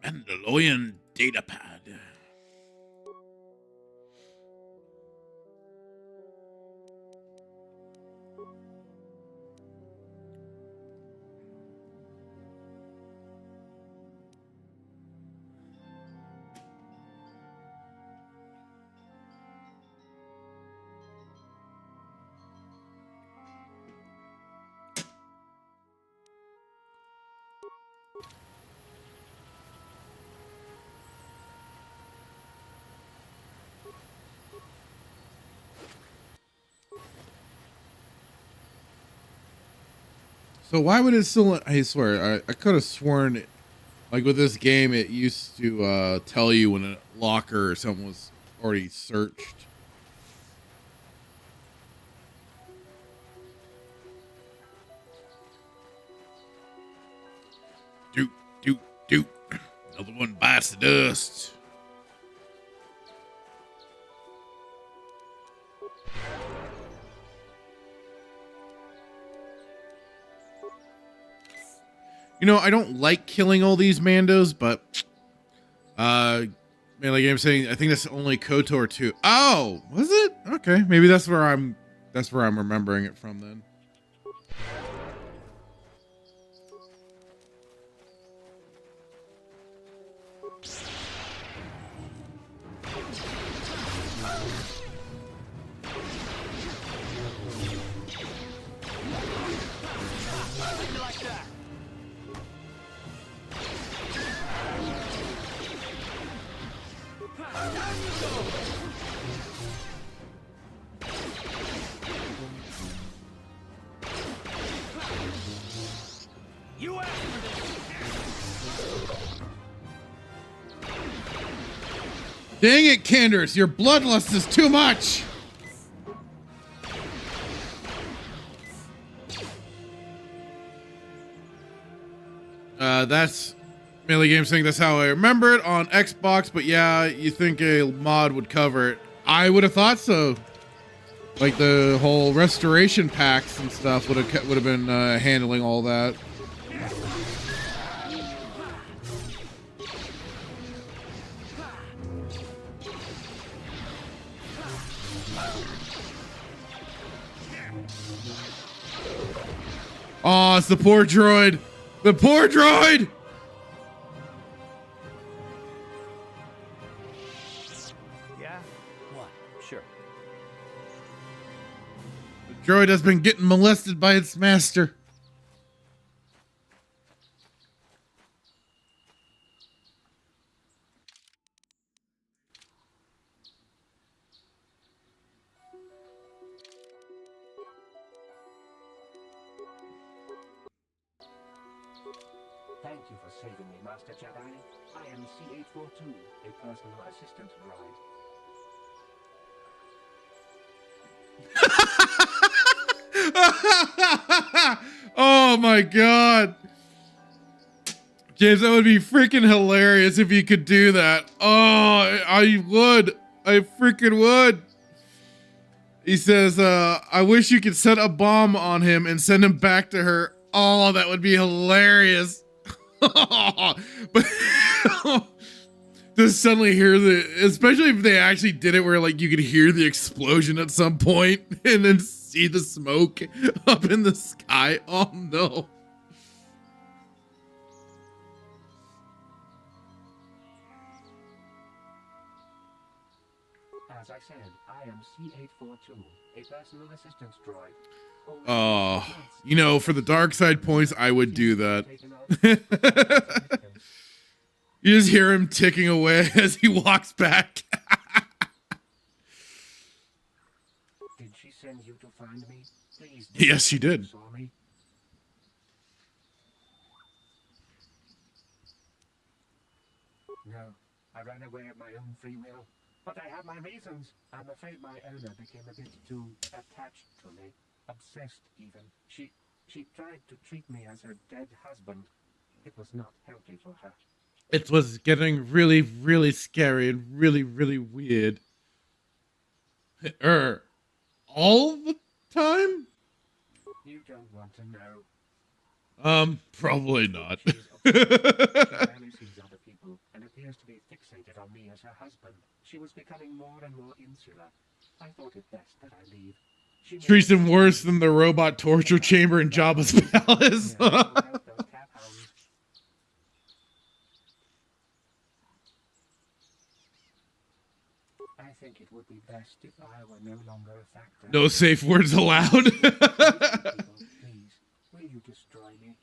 Mandalorian datapad. So why would it still? I swear, I could have sworn, like with this game, it used to tell you when a locker or something was already searched. Doot. Another one bites the dust. You know, I don't like killing all these Mandos, but man, like I'm saying, I think that's only KOTOR 2. Oh, was it? Okay, maybe that's where I'm remembering it from then. Dang it, Canderous, your bloodlust is too much! That's Melee Games saying that's how I remember it on Xbox, but yeah, you think a mod would cover it. I would have thought so. Like the whole restoration packs and stuff would have been handling all that. Oh, it's the poor droid. The poor droid. Yeah? What? Sure. The droid has been getting molested by its master. Thank you for saving me, Master Jedi. I am C842, a personal assistant droid. Oh my god. James, that would be freaking hilarious if you could do that. Oh, I would. I freaking would. He says, I wish you could set a bomb on him and send him back to her. Oh, that would be hilarious. But to suddenly hear especially if they actually did it where like you could hear the explosion at some point and then see the smoke up in the sky. Oh no. As I said, I am C842, a personal assistance droid. Oh, you know, for the dark side points, I would do that. You just hear him ticking away as he walks back. Did she send you to find me? Please. Yes, she did. No, I ran away of my own free will. But I have my reasons. I'm afraid my owner became a bit too attached to me. Obsessed, even. She tried to treat me as her dead husband. It was not healthy for her. It was getting really, really scary and really, really weird. All the time? You don't want to know. Probably not. She rarely sees other people and appears to be fixated on me as her husband. She was becoming more and more insular. I thought it best that I leave. Treats him worse than the robot torture chamber in Jabba's palace. I think it would be best if I were no longer a factor. No safe words allowed. Please, will you destroy me?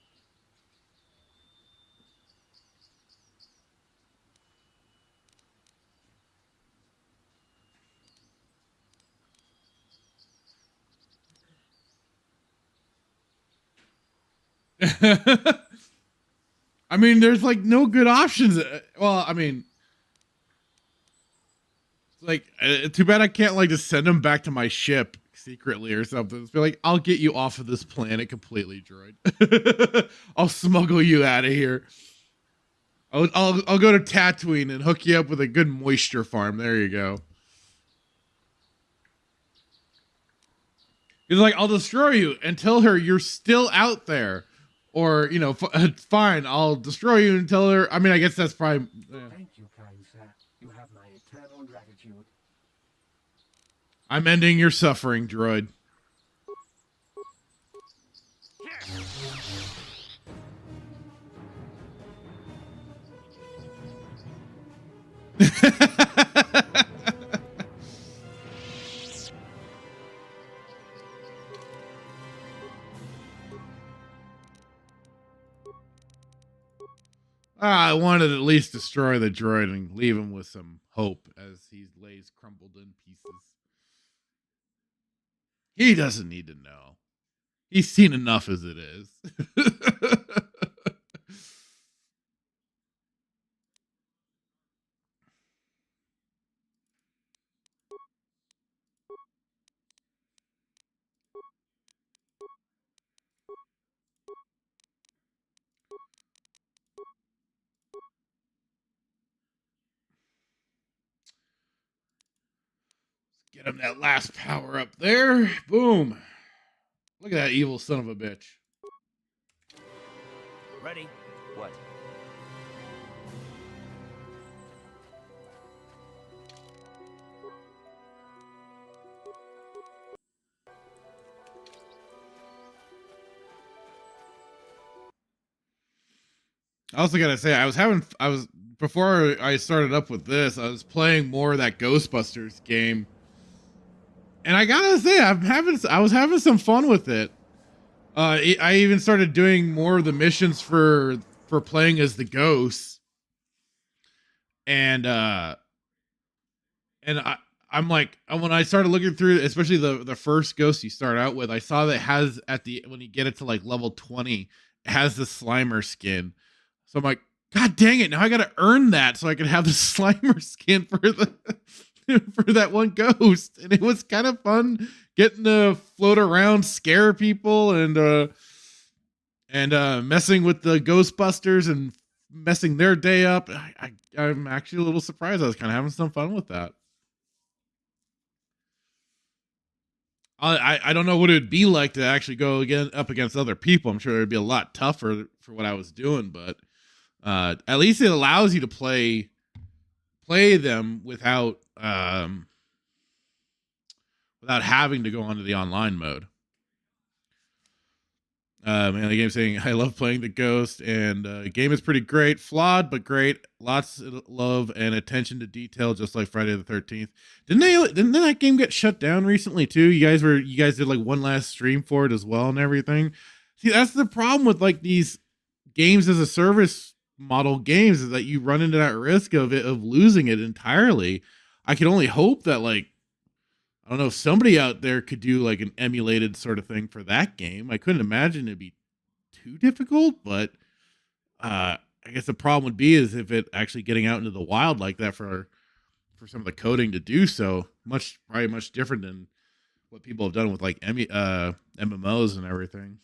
I mean, there's like no good options. Well, I mean, like, too bad I can't like just send him back to my ship secretly or something. Just be like, I'll get you off of this planet completely, droid. I'll smuggle you out of here. I'll go to Tatooine and hook you up with a good moisture farm. There you go. He's like, I'll destroy you and tell her you're still out there. Or, you know, fine, I'll destroy you and tell her. I mean, I guess that's probably. Thank you, kind sir. You have my eternal gratitude. I'm ending your suffering, droid. I wanted to at least destroy the droid and leave him with some hope as he lays crumbled in pieces. He doesn't need to know. He's seen enough as it is. Get him that last power up there. Boom. Look at that evil son of a bitch. Ready? What? I also gotta say, before I started up with this, I was playing more of that Ghostbusters game. And I gotta say, I was having some fun with it. I even started doing more of the missions for playing as the ghosts. And I'm like, when I started looking through, especially the first ghost you start out with, I saw that it has when you get it to like level 20, it has the Slimer skin. So I'm like, God dang it! Now I gotta earn that so I can have the Slimer skin for that one ghost. And it was kind of fun getting to float around, scare people, and messing with the Ghostbusters and messing their day up. I'm actually a little surprised. I was kind of having some fun with that. I don't know what it would be like to actually go up against other people. I'm sure it would be a lot tougher for what I was doing, but at least it allows you to play them without having to go onto the online mode. Man, the game's saying, I love playing the ghost, and the game is pretty great, flawed but great. Lots of love and attention to detail, just like Friday the 13th. Didn't that game get shut down recently too? You guys did like one last stream for it as well and everything. See, that's the problem with like these games as a service model games, is that you run into that risk of losing it entirely. I can only hope that, like, I don't know if somebody out there could do like an emulated sort of thing for that game. I couldn't imagine it'd be too difficult, but I guess the problem would be is if it actually getting out into the wild like that for some of the coding to do so, probably much different than what people have done with like MMOs and everything.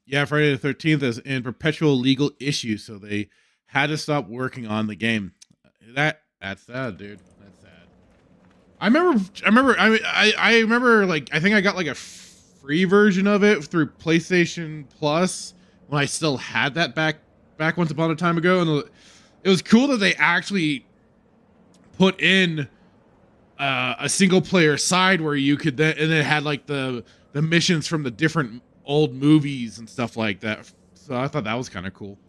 Yeah, Friday the 13th is in perpetual legal issue, so they had to stop working on the game. That's sad, dude. That's sad. I remember like, I think I got like a free version of it through PlayStation Plus when I still had that back once upon a time ago, and it was cool that they actually put in a single player side where you could then, and it had like the missions from the different old movies and stuff like that. So I thought that was kind of cool.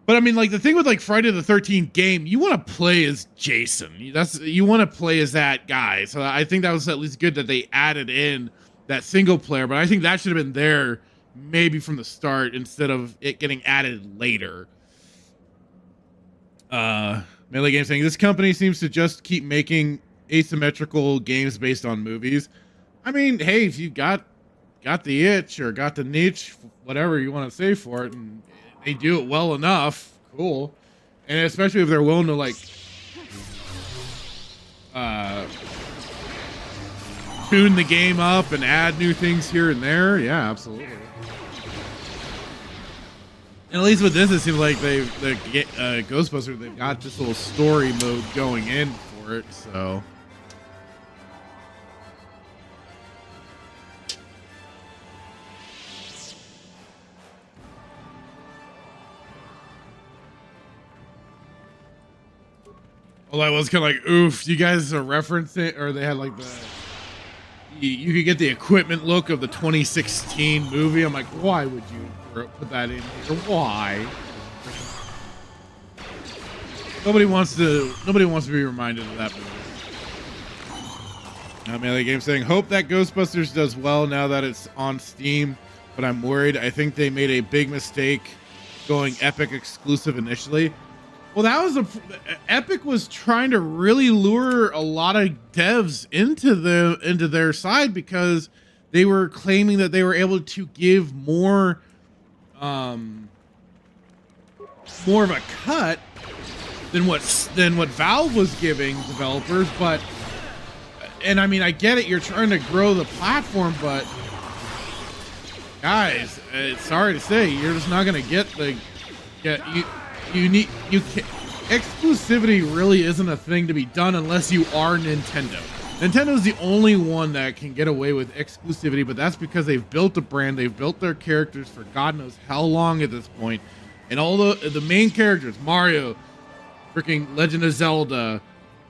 But I mean, like, the thing with like Friday the 13th game, you want to play as Jason. You want to play as that guy. So I think that was at least good that they added in that single player. But I think that should have been there maybe from the start instead of it getting added later. Melee Game saying, this company seems to just keep making asymmetrical games based on movies. I mean, hey, if you got the itch or got the niche, whatever you want to say for it, and they do it well enough, cool. And especially if they're willing to like tune the game up and add new things here and there, yeah, absolutely. And at least with this, it seems like Ghostbusters, they've got this little story mode going in for it, so. Well, I was kind of like, oof, you guys are referencing, or they had like you could get the equipment look of the 2016 movie. I'm like, why would you put that in here? Why? Nobody wants to be reminded of that movie. Melee Game saying, hope that Ghostbusters does well now that it's on Steam, but I'm worried. I think they made a big mistake going Epic exclusive initially. Well, that was Epic was trying to really lure a lot of devs into their side because they were claiming that they were able to give more of a cut than what Valve was giving developers. But, and I mean, I get it, you're trying to grow the platform, but guys, sorry to say, you're just not gonna get you exclusivity really isn't a thing to be done unless you are Nintendo. Nintendo's the only one that can get away with exclusivity, but that's because they've built a brand, they've built their characters for God knows how long at this point, and all the main characters, Mario, freaking Legend of Zelda,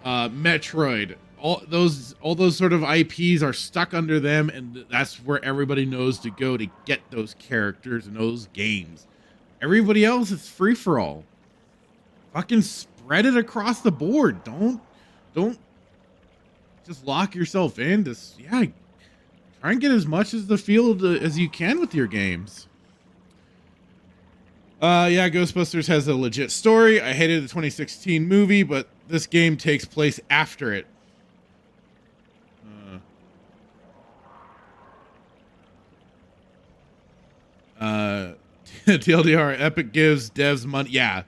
Metroid, all those sort of IPs are stuck under them, and that's where everybody knows to go to get those characters and those games. Everybody else is free for all. Fucking spread it across the board. Don't just lock yourself in. Just try and get as much as the field as you can with your games. Ghostbusters has a legit story. I hated the 2016 movie, but this game takes place after it. TLDR, Epic gives devs money. Yeah.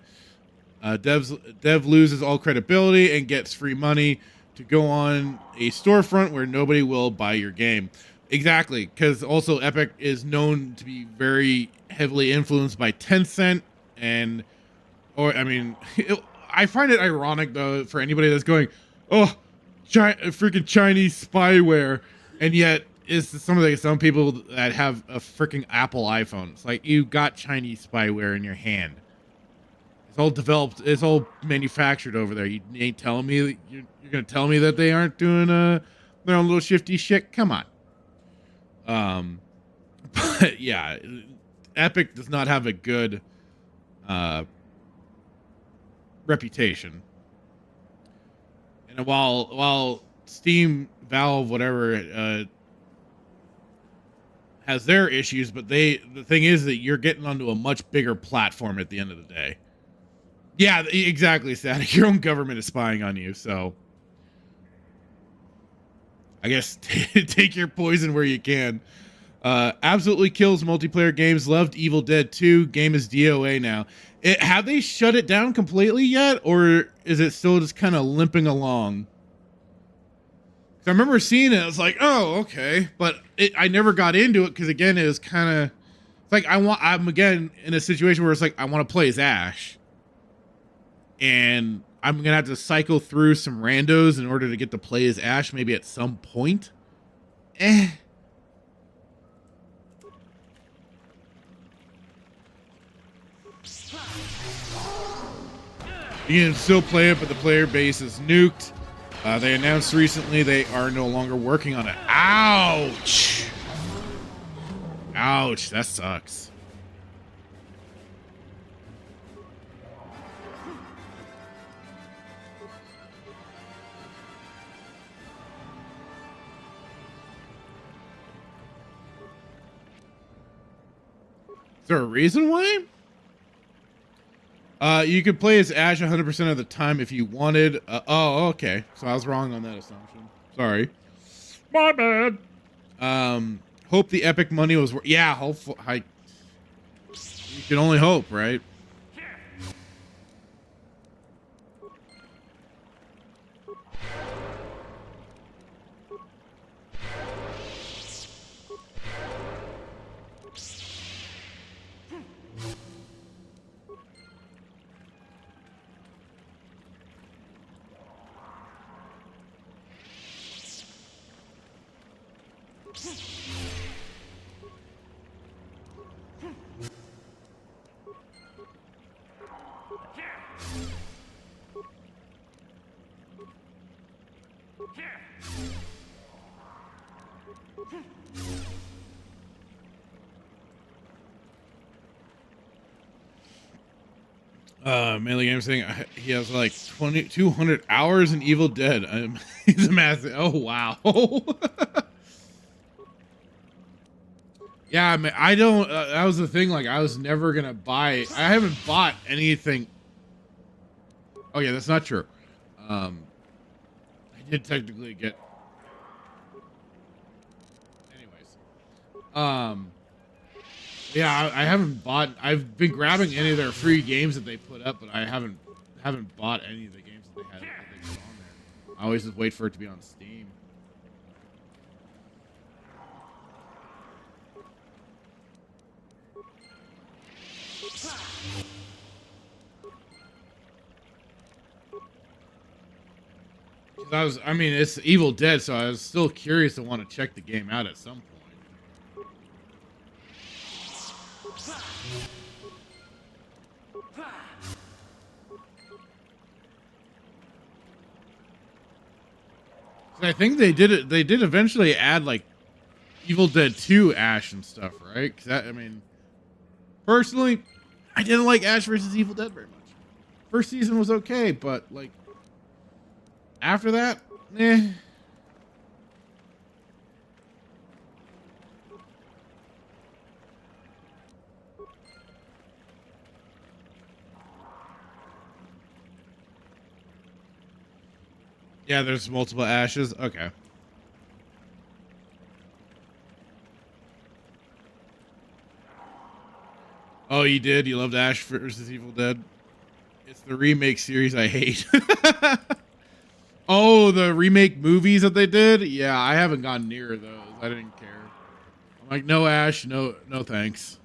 Dev loses all credibility and gets free money to go on a storefront where nobody will buy your game. Exactly, because also Epic is known to be very heavily influenced by Tencent, I find it ironic though for anybody that's going, oh, freaking Chinese spyware, and yet is some people that have a freaking Apple iPhone. It's like you got Chinese spyware in your hand. It's all developed. It's all manufactured over there. You ain't telling me you're gonna tell me that they aren't doing their own little shifty shit. Come on. But yeah, Epic does not have a good reputation. And while Steam, Valve, whatever, has their issues, but the thing is that you're getting onto a much bigger platform at the end of the day. Yeah, exactly, Static. Your own government is spying on you, so I guess take your poison where you can. Absolutely kills multiplayer games. Loved Evil Dead 2. Game is DOA now. Have they shut it down completely yet, or is it still just kind of limping along? I remember seeing it. I was like, oh, okay, but I never got into it because again, it was kind of like I'm again in a situation where it's like I want to play as Ash, and I'm gonna have to cycle through some randos in order to get to play as Ash. Maybe at some point. You can still play it, but the player base is nuked. They announced recently they are no longer working on it. Ouch! Ouch, that sucks. Is there a reason why? You could play as Ash 100% of the time if you wanted. Oh, okay. So I was wrong on that assumption. Sorry. My bad. Hope the Epic money was worth. Yeah, hopefully. You can only hope, right? Mainly Game saying he has like 200 hours in Evil Dead. He's a massive. Oh wow. Yeah, I mean, I don't. That was the thing. Like, I was never gonna buy. I haven't bought anything. Oh yeah, that's not true. I did technically get. Anyways, yeah, I haven't bought. I've been grabbing any of their free games that they put up, but I haven't bought any of the games that they had that they put on there. I always just wait for it to be on Steam. I mean, it's Evil Dead, so I was still curious to want to check the game out at some point. I think they did it. They did eventually add like Evil Dead 2 Ash and stuff, right? Because I mean, personally, I didn't like Ash versus Evil Dead very much. First season was okay, but like after that, eh. Yeah, there's multiple Ashes. Okay. Oh, you did? You loved Ash versus Evil Dead? It's the remake series I hate. Oh, the remake movies that they did? Yeah, I haven't gone near those. I didn't care. I'm like, no Ash, no thanks.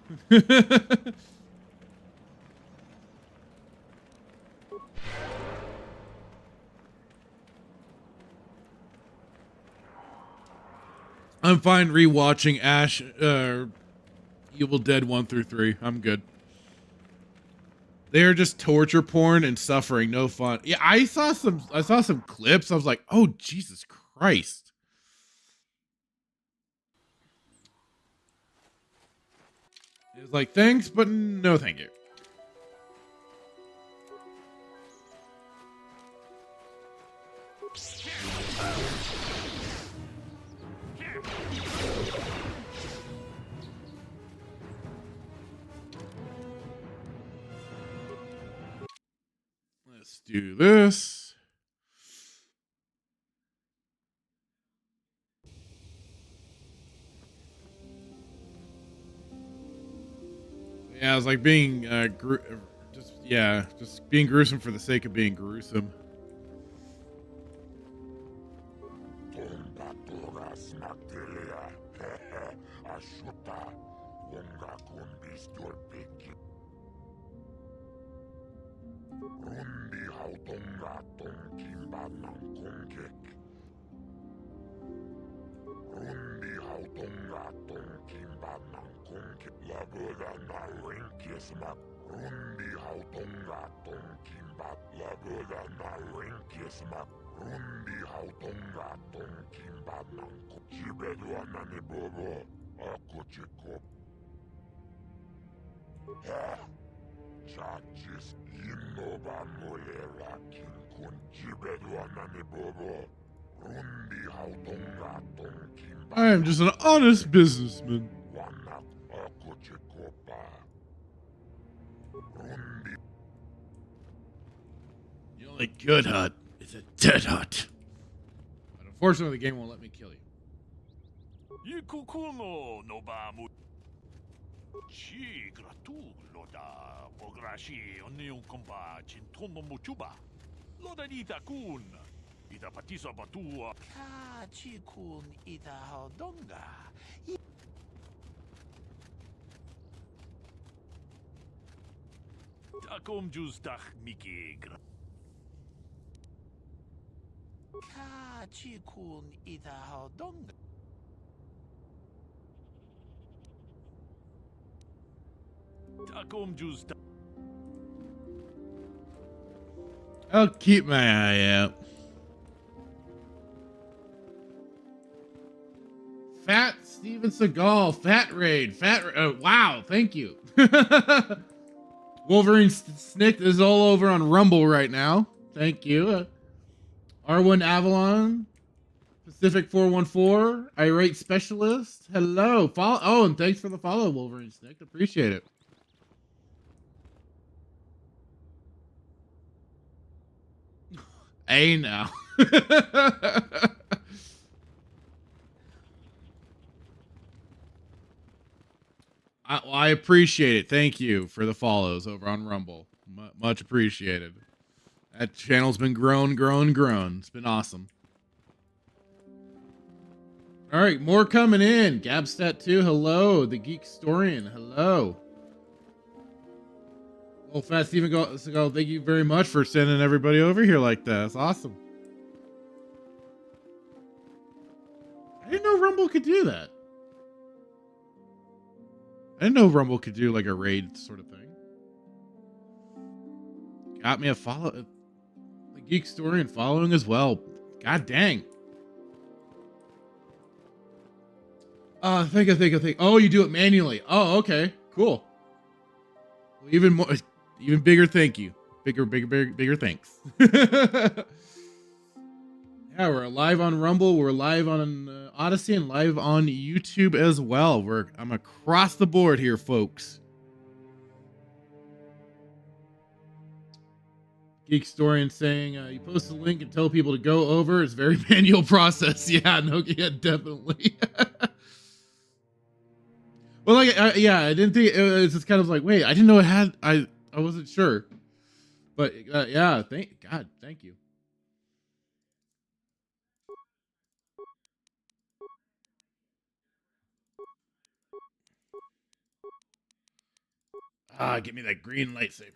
I'm fine rewatching Ash, Evil Dead 1 through 3. I'm good. They are just torture porn and suffering, no fun. Yeah, I saw some clips. I was like, oh Jesus Christ. It was like, thanks, but no thank you. Let's do this. Yeah, I was like being just being gruesome for the sake of being gruesome. I am just an honest businessman. You know, like good hut is a dead hut. But unfortunately, the game won't let me kill you. Ita patisa batua. Ka chikun ita haudonga. Takom justach mikigra. Ka chikun ita haudonga. Takom justach. I'll keep my eye out. Fat Steven Seagal, Fat Raid, wow, thank you. Wolverine Snick is all over on Rumble right now. Thank you. R1 Avalon, Pacific 414, Irate Specialist. Hello. Oh, and thanks for the follow, Wolverine Snick. Appreciate it. Hey now. I appreciate it. Thank you for the follows over on Rumble. Much appreciated. That channel's been grown. It's been awesome. All right, more coming in. Gabstat2, hello. The Geek Historian, hello. Well, Fat Steven Seagal, thank you very much for sending everybody over here like that. That's awesome. Rumble could do that. I didn't know Rumble could do like a raid sort of thing. Got me a follow, the Geek Story and following as well. God dang. Think. Oh, you do it manually. Oh, okay, cool. Well, even bigger thank you. Bigger thanks. Yeah, we're live on Rumble. We're live on Odyssey and live on YouTube as well. I'm across the board here, folks. Geek Historian saying you post a link and tell people to go over. It's a very manual process. Yeah, definitely. Well, I didn't think it was just kind of like, wait, I didn't know it had. I wasn't sure, but yeah, thank you. Give me that green lightsaber.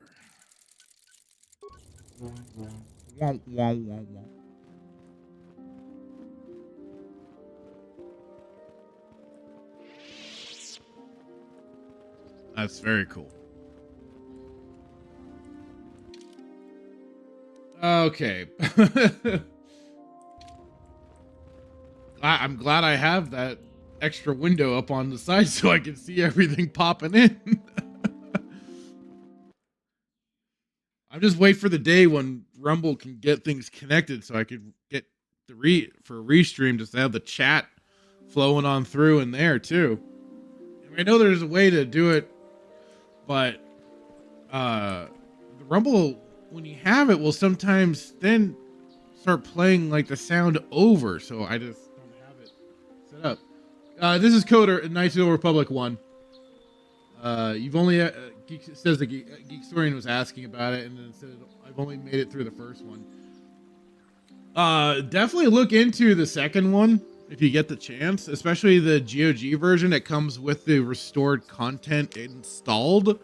Womp, womp, womp, womp. That's very cool. Okay. I'm glad I have that extra window up on the side so I can see everything popping in. I'm just waiting for the day when Rumble can get things connected so I could get for a restream, just to have the chat flowing on through in there too. I know there's a way to do it, but the Rumble, when you have it, will sometimes then start playing like the sound over, so I just don't have it set up. This is Coder, Knights of the Republic 1. You've only says the Geek Historian was asking about it, and then said I've only made it through the first one. Definitely look into the second one if you get the chance, especially the GOG version that comes with the restored content installed.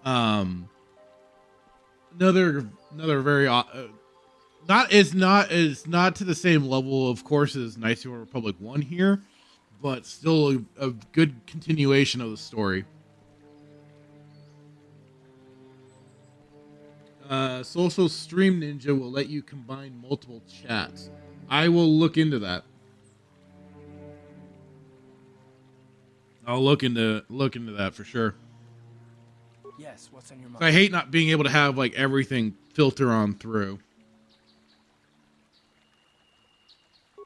Another very not to the same level, of course, as Knights of the Republic 1 here, but still a good continuation of the story. Social Stream Ninja will let you combine multiple chats. I will look into that. I'll look into that for sure. Yes, what's on your mind? I hate not being able to have like everything filter on through.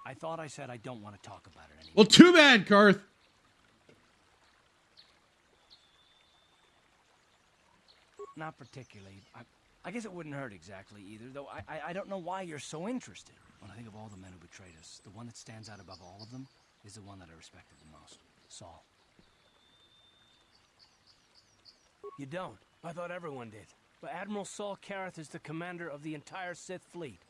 I thought I said I don't want to talk about it anymore. Well, too bad, Carth. Not particularly. I guess it wouldn't hurt exactly either, though I don't know why you're so interested. When I think of all the men who betrayed us, the one that stands out above all of them is the one that I respected the most, Saul. You don't? I thought everyone did. But Admiral Saul Carth is the commander of the entire Sith fleet.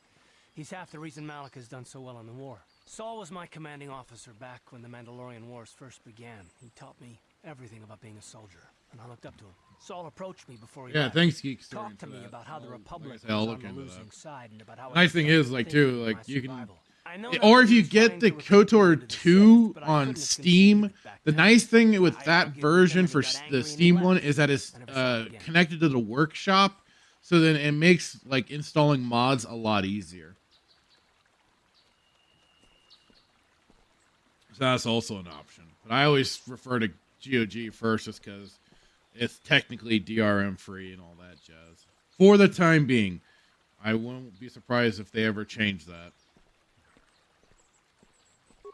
He's half the reason Malak has done so well in the war. Saul was my commanding officer back when the Mandalorian Wars first began. He taught me everything about being a soldier, and I looked up to him. Saul approached me before he left. Thanks, Geek Story. Talked to me about how the Republic was I'll on look the into losing that. side and about how Nice thing is, like, too, like you can, know or if you get the KOTOR 2 on Steam, the nice thing with that version for the Steam one is that it's connected to the workshop, so then it makes like installing mods a lot easier. So that's also an option. But I always refer to GOG first just because it's technically DRM free and all that jazz. For the time being, I won't be surprised if they ever change that.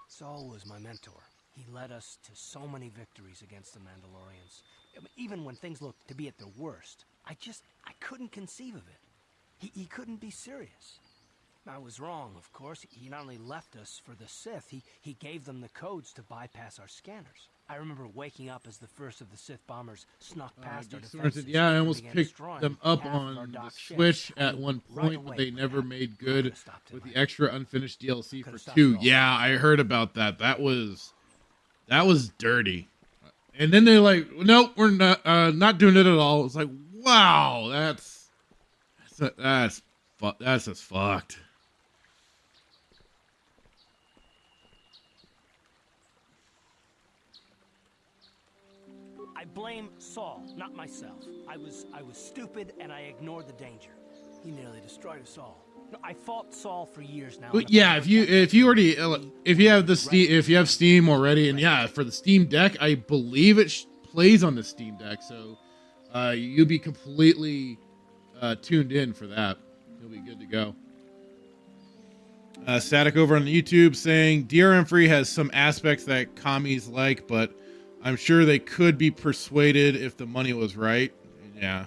Saul was my mentor. He led us to so many victories against the Mandalorians. Even when things looked to be at their worst, I couldn't conceive of it. He couldn't be serious. I was wrong, of course. He not only left us for the Sith, he gave them the codes to bypass our scanners. I remember waking up as the first of the Sith bombers snuck past our defenses. Yeah, I almost picked them up on the Switch at one point, but they never made good with the extra unfinished DLC for 2. Yeah, I heard about that. That was dirty. And then they're like, nope, we're not doing it at all. It's like, wow, that's just fucked. blame Saul, not myself. I was stupid and I ignored the danger. He nearly destroyed us all. No, I fought Saul for years now. But and yeah, I if you already if you have Steam already, and yeah, for the Steam Deck, I believe it plays on the Steam Deck, so you'll be completely tuned in for that. You'll be good to go. Static over on YouTube saying DRM free has some aspects that commies like, but I'm sure they could be persuaded if the money was right. Yeah.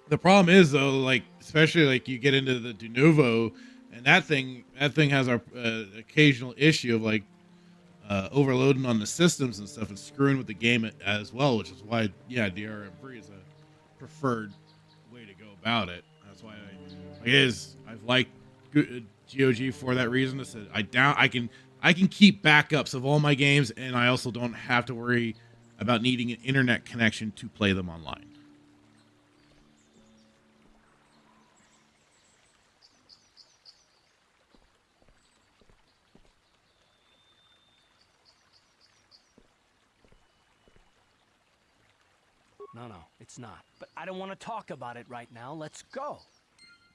The problem is though, like especially like you get into the de novo, and that thing has a occasional issue of like overloading on the systems and stuff and screwing with the game as well, which is why DRM free is a preferred way to go about it. That's why I've liked GOG for that reason. I can keep backups of all my games, and I also don't have to worry about needing an internet connection to play them online. No, it's not. But I don't want to talk about it right now. Let's go.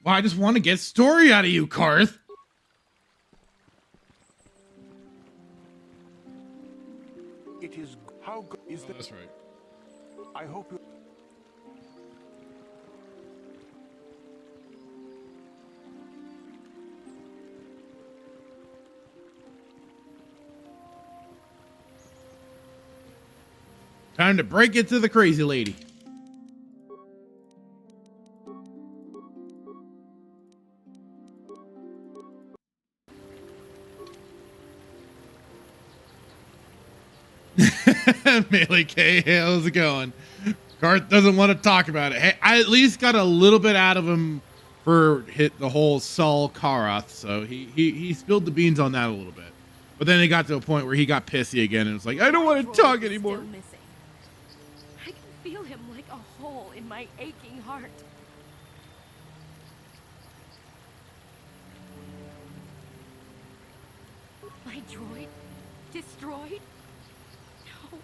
Well, I just want to get story out of you, Carth. It is how good is that? That's right. I hope you. Time to break it to the crazy lady. Melee K, how's it going? Carth doesn't want to talk about it. Hey, I at least got a little bit out of him for the whole Saul Karath, so he spilled the beans on that a little bit. But then it got to a point where he got pissy again and was like, I don't want to talk anymore. Still missing. I can feel him like a hole in my aching heart. My droid destroyed? No.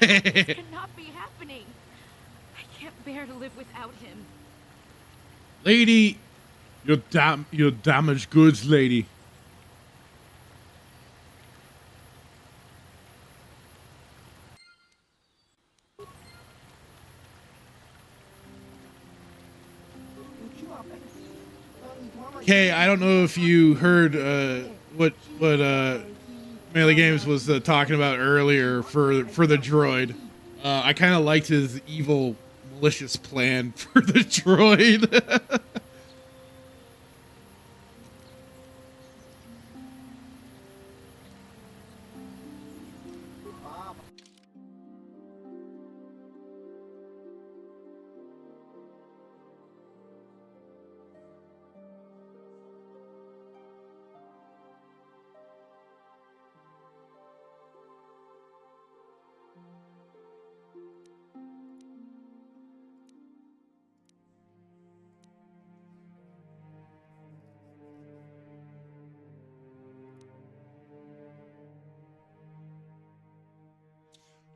This cannot be happening. I can't bear to live without him. Lady, you're damaged goods, lady. Okay, I don't know if you heard what Melee Games was talking about earlier for the droid. I kind of liked his evil, malicious plan for the droid.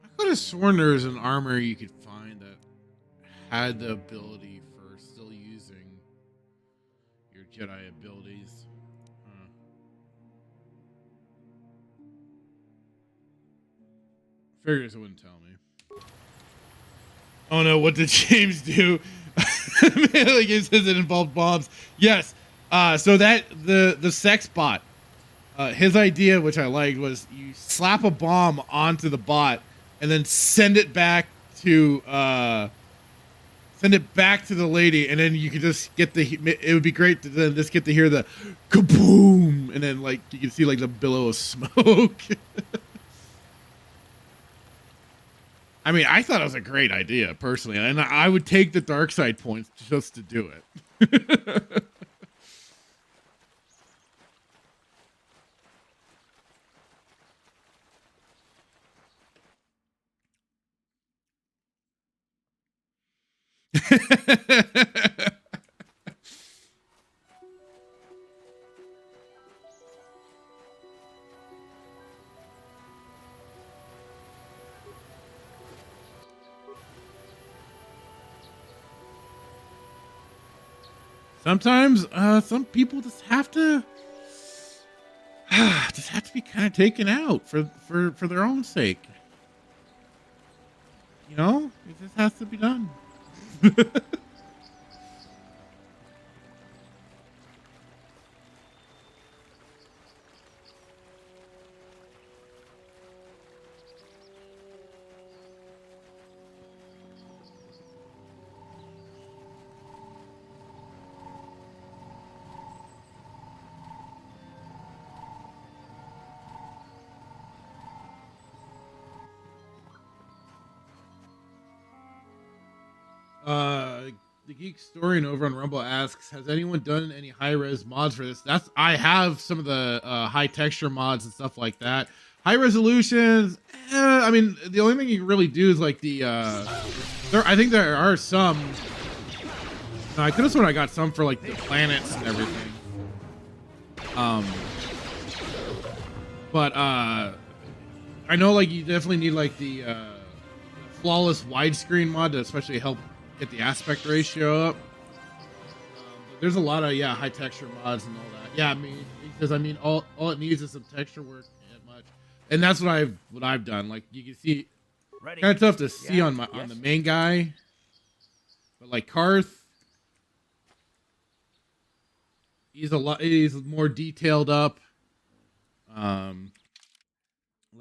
I could have sworn there was an armor you could find that had the ability for still using your Jedi abilities. Figures it wouldn't tell me. Oh no, what did James do? Melee Games says it involved bombs. Yes. So that the sex bot, his idea, which I liked, was you slap a bomb onto the bot and then send it back to the lady, and then you could just get it would be great to then just get to hear the kaboom, and then like you can see like the billow of smoke. I mean, I thought it was a great idea personally, and I would take the dark side points just to do it. sometimes some people just have to be kind of taken out for their own sake. You know, it just has to be done. The Geek Historian over on Rumble asks, has anyone done any high-res mods for this? I have some of the high texture mods and stuff like that. High resolutions, I mean, the only thing you can really do is like the I think there are some. No, I could have sworn I got some for like the planets and everything. But I know like you definitely need like the flawless widescreen mod to especially help get the aspect ratio up. But there's a lot of high texture mods and all that. Yeah, I mean, because I mean all it needs is some texture work and much. And that's what I've done. Like you can see, kind of tough to see on the main guy, but like Carth, he's more detailed up. Let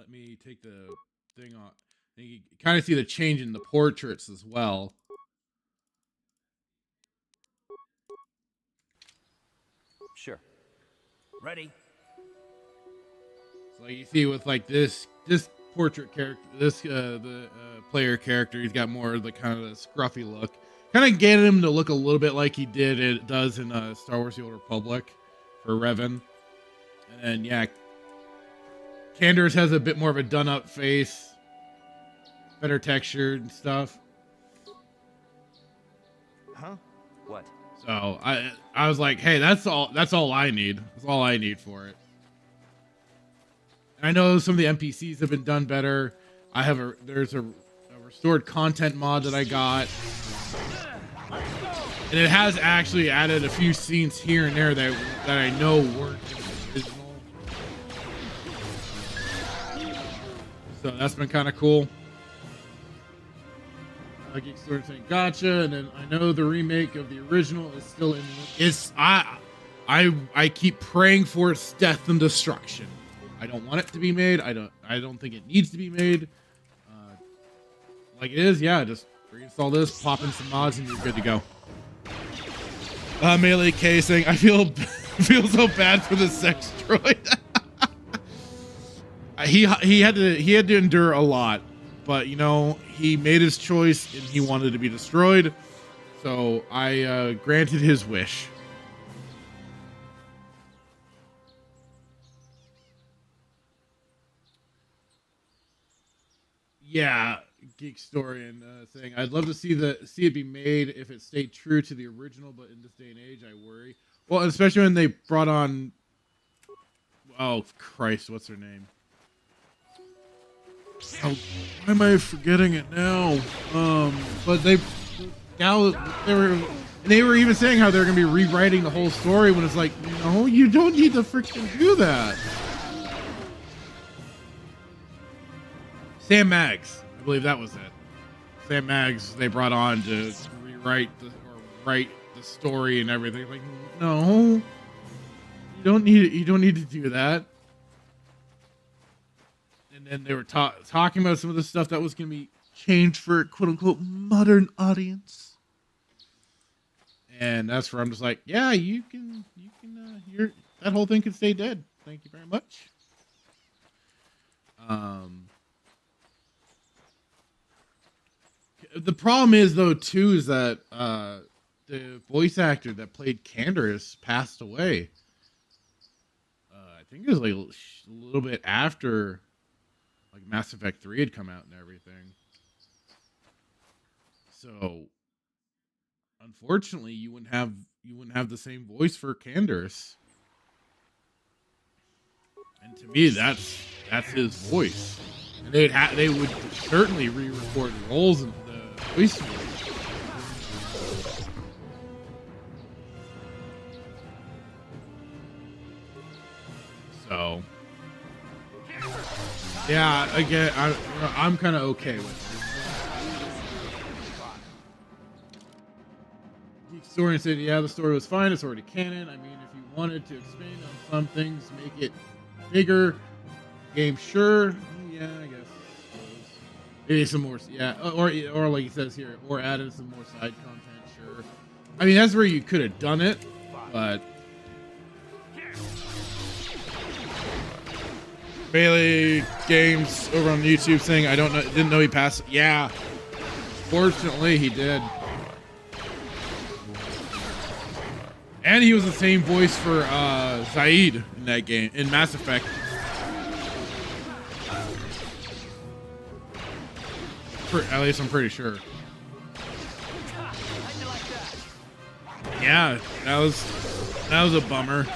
me take the thing off. You can kind of see the change in the portraits as well. Sure. Ready. So like you see with like this portrait character, the player character, he's got more of the kind of the scruffy look. Kind of getting him to look a little bit like it does in Star Wars: The Old Republic for Revan. And then canderous has a bit more of a done up face, better textured and stuff. Huh? What? So I was like, hey, that's all I need. That's all I need for it. And I know some of the NPCs have been done better. There's a restored content mod that I got. And it has actually added a few scenes here and there that I know weren't in the original. So that's been kind of cool. Geek Story saying gotcha, and then I know the remake of the original is still in. I keep praying for its death and destruction. I don't want it to be made. I don't think it needs to be made. Like it is, just reinstall this, pop in some mods, and you're good to go. Melee K saying I feel so bad for the sex droid. he had to endure a lot. But, you know, he made his choice and he wanted to be destroyed. So I granted his wish. Yeah, Geek Story and saying, I'd love to see it be made if it stayed true to the original. But in this day and age, I worry. Well, especially when they brought on... Oh, Christ, what's her name? Oh, why am I forgetting it now? But they were even saying how they're gonna be rewriting the whole story when it's like, no, you don't need to freaking do that. Sam Maggs, I believe that was it. Sam Maggs they brought on to write the story and everything. Like, no, you don't need to do that. And then they were talking about some of the stuff that was going to be changed for quote unquote modern audience. And that's where I'm just like, yeah, you can that whole thing can stay dead. Thank you very much. The problem is though too is that the voice actor that played Canderous passed away. I think it was like a little bit after like Mass Effect 3 had come out and everything. So unfortunately you wouldn't have the same voice for Canderous. And to me that's his voice. And they would certainly re-record roles in the voice. Yeah, again, I'm kind of okay with it. Geek Story said, yeah, the story was fine. It's already canon. I mean, if you wanted to expand on some things, make it bigger. Game, sure. Yeah, I guess. Maybe some more, yeah, or like he says here, or added some more side content, sure. I mean, that's where you could have done it, but Bailey Games over on YouTube saying, I don't know, didn't know he passed. Yeah, fortunately he did. And he was the same voice for Zaid in that game, in Mass Effect. At least I'm pretty sure. Yeah, that was a bummer.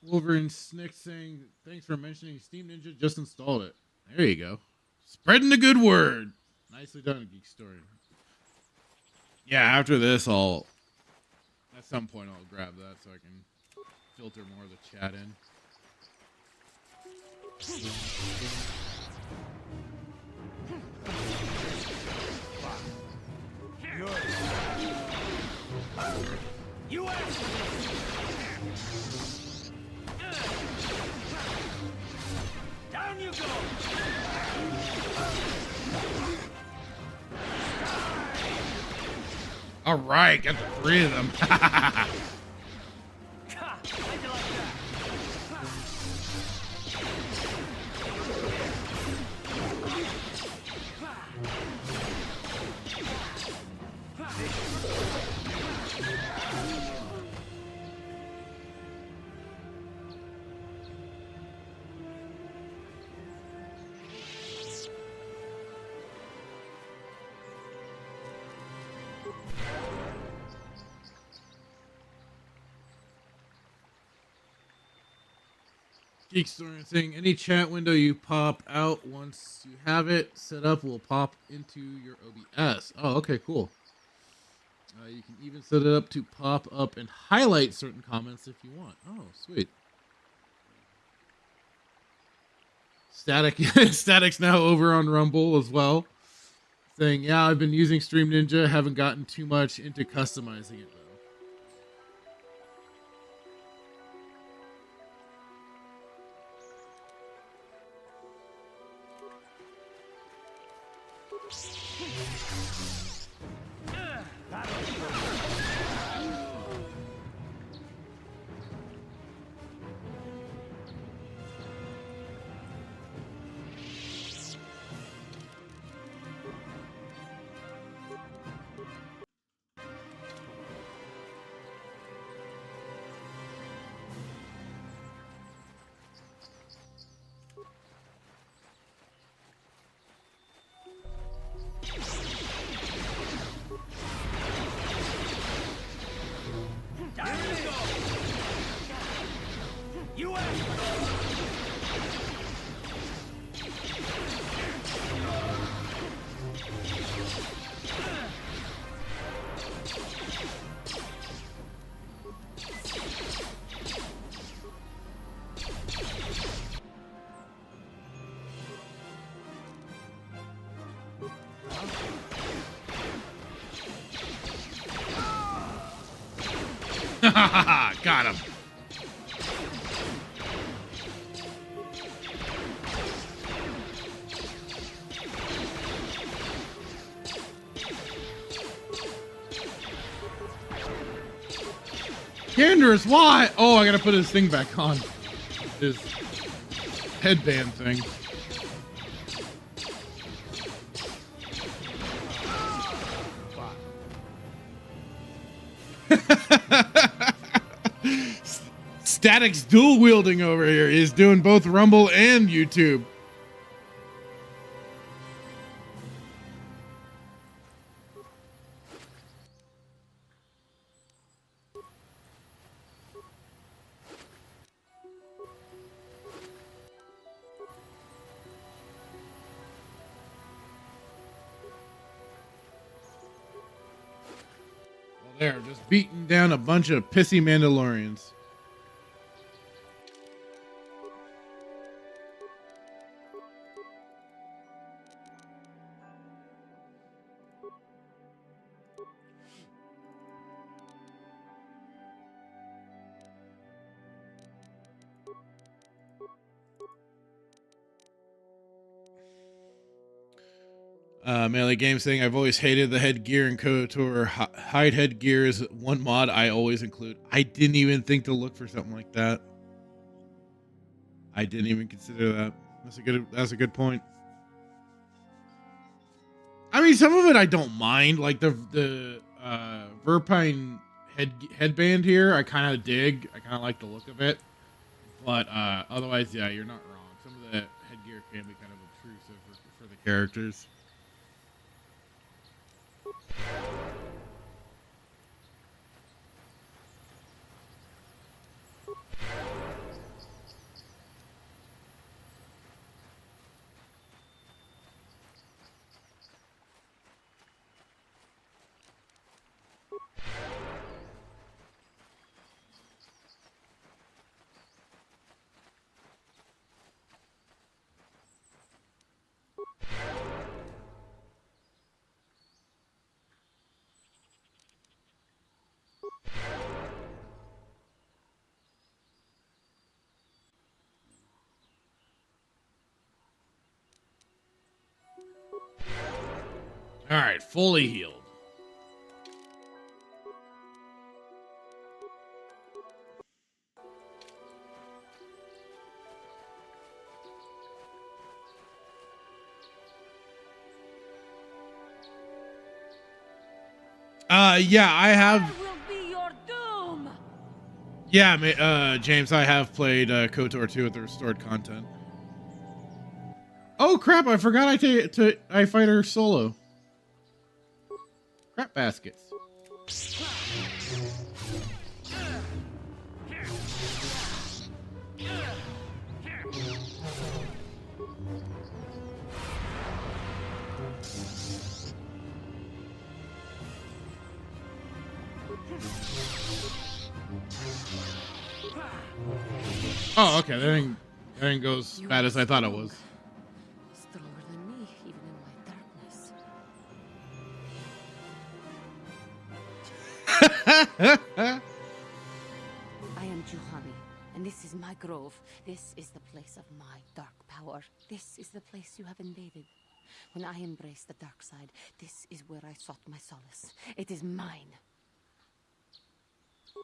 Wolverine Snick saying, thanks for mentioning Steam Ninja, just installed it. There you go. Spreading the good word. Nicely done, Geek Story. Yeah, after this, at some point, I'll grab that so I can filter more of the chat in. You Down you go! All right, got the 3 of them. Geek Story saying, any chat window you pop out once you have it set up will pop into your OBS. Oh, okay, cool. You can even set it up to pop up and highlight certain comments if you want. Oh, sweet. Static's now over on Rumble as well. Saying, yeah, I've been using Stream Ninja, haven't gotten too much into customizing it though. Got him. Canderous, why? Oh, I gotta put his thing back on. His headband thing. Static's dual wielding over here. He's doing both Rumble and YouTube. There, just beating down a bunch of pissy Mandalorians. Melee game saying I've always hated the headgear in KOTOR. Hide headgear is one mod I always include. I didn't even think to look for something like that. I didn't even consider that. That's a good point. I mean, some of it I don't mind, like the Verpine headband here. I kind of dig. I kind of like the look of it, but otherwise, yeah, you're not wrong. Some of the headgear can be kind of obtrusive for the characters. All right, fully healed. Yeah, I have. Will be your doom. Yeah, James, I have played KOTOR 2 with the restored content. Oh crap! I forgot I fight her solo. Crap baskets. Oh, okay. That didn't go as bad as I thought it was. Stronger than me, even in my darkness. I am Juhani, and this is my grove. This is the place of my dark power. This is the place you have invaded. When I embraced the dark side, this is where I sought my solace. It is mine.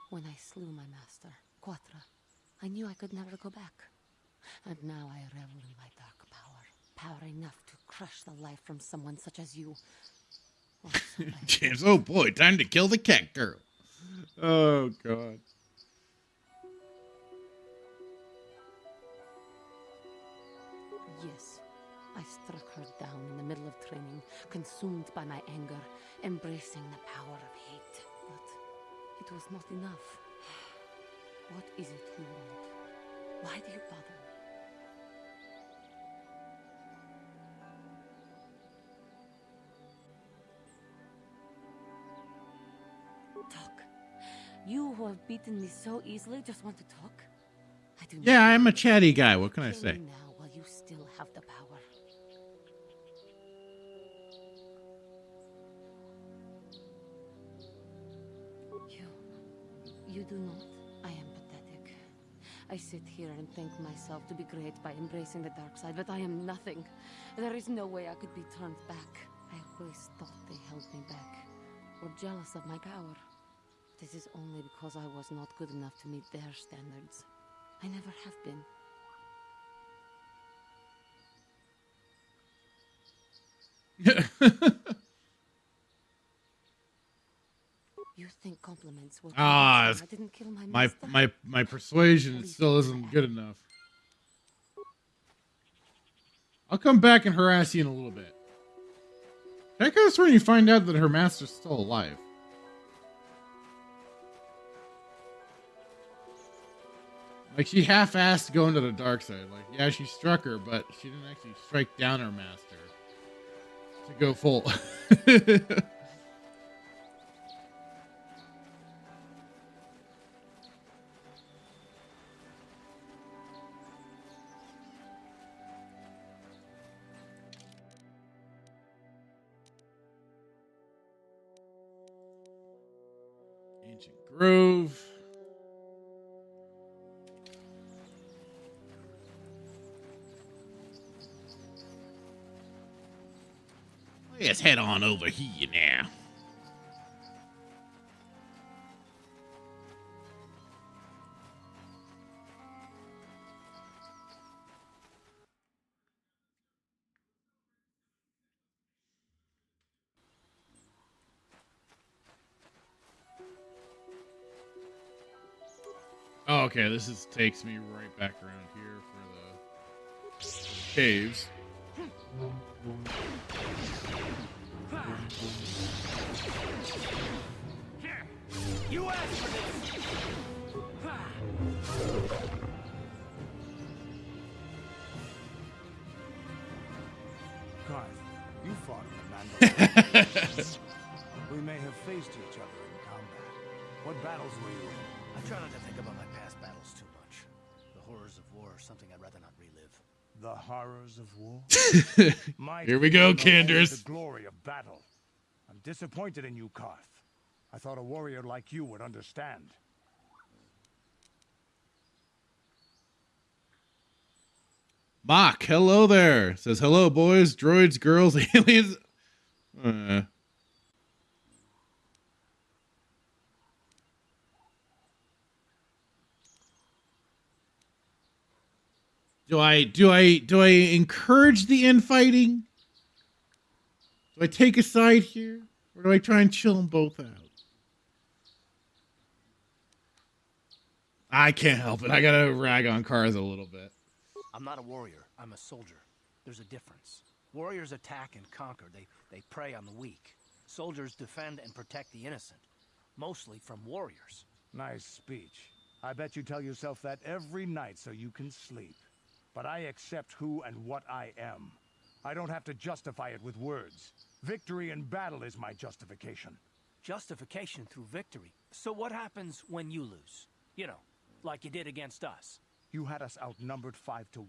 When I slew my master, Quatra, I knew I could never go back. And now I revel in my dark power. Power enough to crush the life from someone such as you. James, oh boy, time to kill the cat girl. Oh, God. Yes, I struck her down in the middle of training, consumed by my anger, embracing the power of hate. But it was not enough. What is it you want? Why do you bother me? Talk. You who have beaten me so easily just want to talk? I do not. Yeah, I'm a chatty guy. What can I Kill say? me now while you still have the power. You do not. I am pathetic. I sit here and thank myself to be great by embracing the dark side, but I am nothing. There is no way I could be turned back. I always thought they held me back, or jealous of my power. This is only because I was not good enough to meet their standards. I never have been. You think compliments will I didn't kill my master? my persuasion still isn't good enough. I'll come back and harass you in a little bit. Check us when you find out that her master's still alive. Like, she half-assed going to the dark side. Like, yeah, she struck her, but she didn't actually strike down her master to go full. Ancient Grove. Let's head on over here now. Oh, okay, this takes me right back around here for the caves. Here, you asked for this. Carth, you fought in the Mandalorian. We may have faced each other in combat. What battles were you in? I try not to think about my past battles too much. The horrors of war are something I'd rather not relive. The horrors of war? Here we go, Canderous. The glory of battle. I'm disappointed in you, Carth. I thought a warrior like you would understand. Mock, hello there. Says hello, boys, droids, girls, aliens. Do I encourage the infighting? Do I take a side here? Or do I try and chill them both out? I can't help it. I gotta rag on Carth a little bit. I'm not a warrior. I'm a soldier. There's a difference. Warriors attack and conquer. They prey on the weak. Soldiers defend and protect the innocent. Mostly from warriors. Nice speech. I bet you tell yourself that every night so you can sleep. But I accept who and what I am. I don't have to justify it with words. Victory in battle is my justification. Justification through victory. So what happens when you lose? You know, like you did against us. You had us outnumbered 5-1.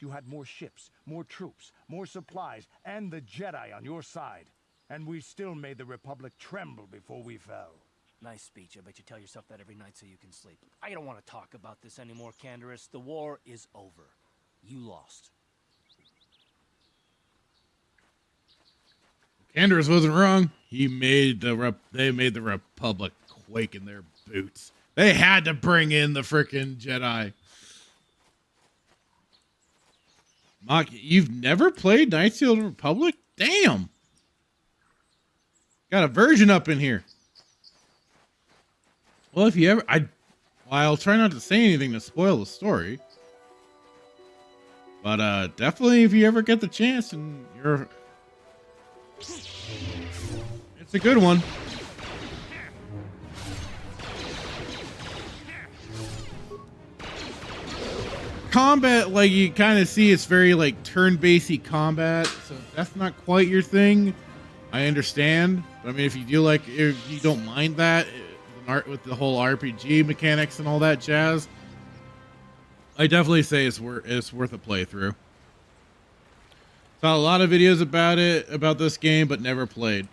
You had more ships, more troops, more supplies, and the Jedi on your side. And we still made the Republic tremble before we fell. Nice speech. I bet you tell yourself that every night so you can sleep. I don't want to talk about this anymore, Canderous. The war is over. You lost. Canderous wasn't wrong. They made the Republic quake in their boots. They had to bring in the frickin' Jedi. Mock, you've never played Knights of the Old Republic? Damn. Got a version up in here. Well, if you ever, I'll try not to say anything to spoil the story. But definitely, if you ever get the chance, and it's a good one. Combat, like you kind of see, it's very like turn-based combat, so if that's not quite your thing, I understand. But I mean, if you don't mind that, with the whole RPG mechanics and all that jazz, I definitely say it's worth a playthrough. Saw a lot of videos about this game, but never played.